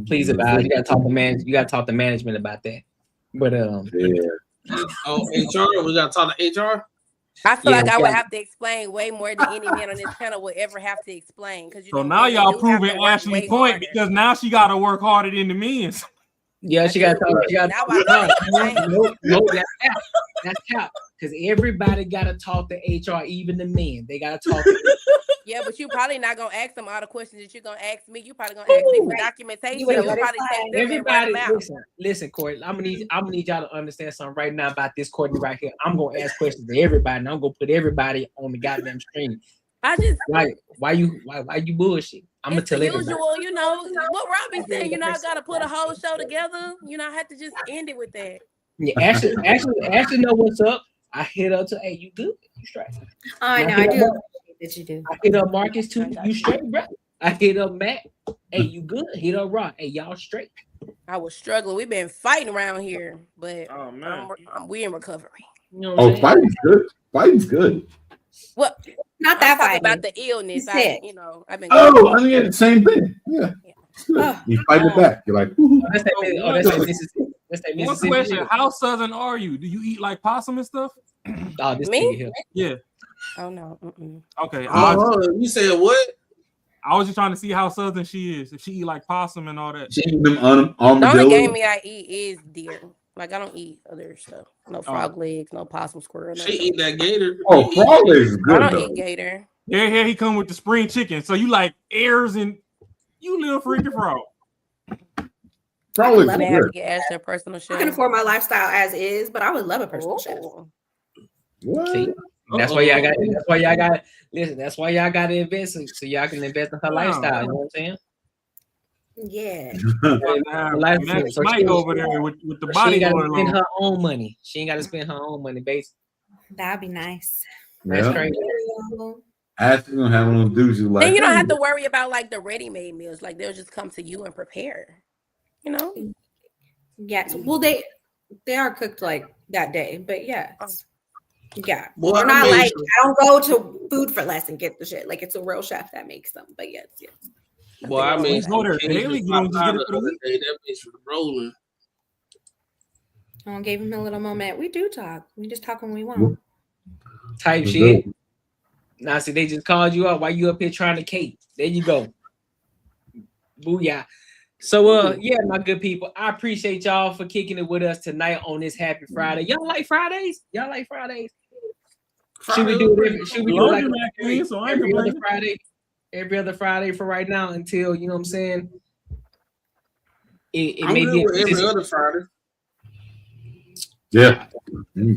Please advise. You gotta talk to management about that. But Oh, HR. We gotta talk to HR. I feel like I would have to explain way more than any man on this panel would ever have to explain. Because so now y'all proving Ashley's point because now she got to work harder than the men's. Yeah, she got to talk. No, that's cap. Because everybody got to talk to HR, even the men. They got to talk. Yeah, but you probably not gonna ask them all the questions that you're gonna ask me. You probably gonna ask me for documentation. You probably take them everybody. And listen, Courtney. I'm gonna need y'all to understand something right now about this Courtney right here. I'm gonna ask questions to everybody, and I'm gonna put everybody on the goddamn screen. I just why you bullshit? I'm gonna tell everybody. Usual, you know what Robbie said. You know, I gotta put a whole show together. You know, I have to just end it with that. Yeah, Ashley know what's up. I hit up to, hey, you good? You straight? I know, I do. That you do. I hit up Marcus too. You straight, bro? I hit up Matt. Hey, you good? Hit up Rock. Hey, y'all straight? I was struggling. We've been fighting around here, but we in recovery. You know what fighting's good. Fighting's good. Well, not that fight about the illness. I've been. I mean, the same thing. Yeah. You fight it back. You're like, That's that Mississippi. That's that One Mississippi. question: shit. how southern are you? Do you eat like possum and stuff? Oh, this Me? nigga here. Yeah. Oh no. Mm-mm. Okay. You said what? I was just trying to see how southern she is. If she eat like possum and all that. she eat them The only armadillos. game meat I eat is deer. Like I don't eat other stuff. No frog legs, no possum, squirrel. She eat that gator. Oh, frog legs is I good don't though. eat gator. Here he come with the spring chicken. So you like airs and you little freaking frog. Frog legs love May is have good. to get Ashley a personal I chef. can afford my lifestyle as is, but I would love a personal chef. What? See? That's why y'all got. That's why y'all got. Listen, that's why y'all got to invest so y'all can invest in her lifestyle. You know what I'm saying? Yeah. Max Mike over there with the She ain't got to bodyboard spend on. her own money. She ain't got to spend her own money, basically. That'd be nice. That's Yeah. crazy. Ashley's gonna have one of those dudes who's like, Then you don't hey, have to worry about like the ready-made meals. Like they'll just come to you and prepare. You know? Yes. Well, they are cooked like that day, but yeah. Yeah. Boy, We're I not made like some- I don't go to Food for Less and get the shit. Like it's a real chef that makes them. But yes. Boy, I mean, go there daily. You don't just get it for the week. That bitch was rolling. I gave him a little moment. We do talk. We just talk when we want. Type shit. Now, see, they just called you up while you up here trying to cape. There you go. Booyah. So, yeah, my good people, I appreciate y'all for kicking it with us tonight on this Happy Friday. Y'all like Fridays? Y'all like Fridays? Should we do it like every other Friday? Every other Friday for right now until, you know what I'm saying? It I'm may good be with every other Friday. yeah,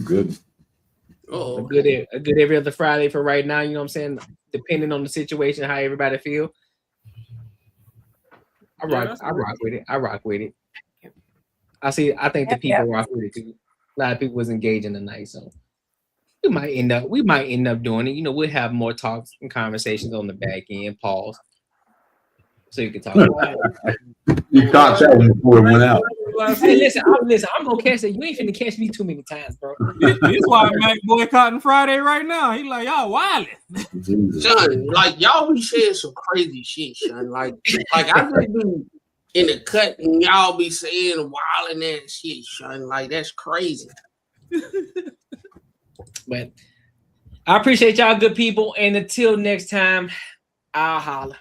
good. a good every other Friday for right now, you know what I'm saying? Depending on the situation, how everybody feel. I rock with it. I rock with it. I think the people rock with it too. A lot of people was engaging tonight, so we might end up doing it. You know, we'll have more talks and conversations on the back end. Pause. So you can talk about it. You caught that one before it went out. Hey, listen, I'm gonna catch it. You ain't finna catch me too many times, bro. This why Mac boycotting Friday right now. He like, y'all wildin'. Son, like y'all be saying some crazy shit, son. Like I just be in the cut and y'all be saying wildin' that shit, son. Like that's crazy. But I appreciate y'all, good people, and until next time, I'll holler.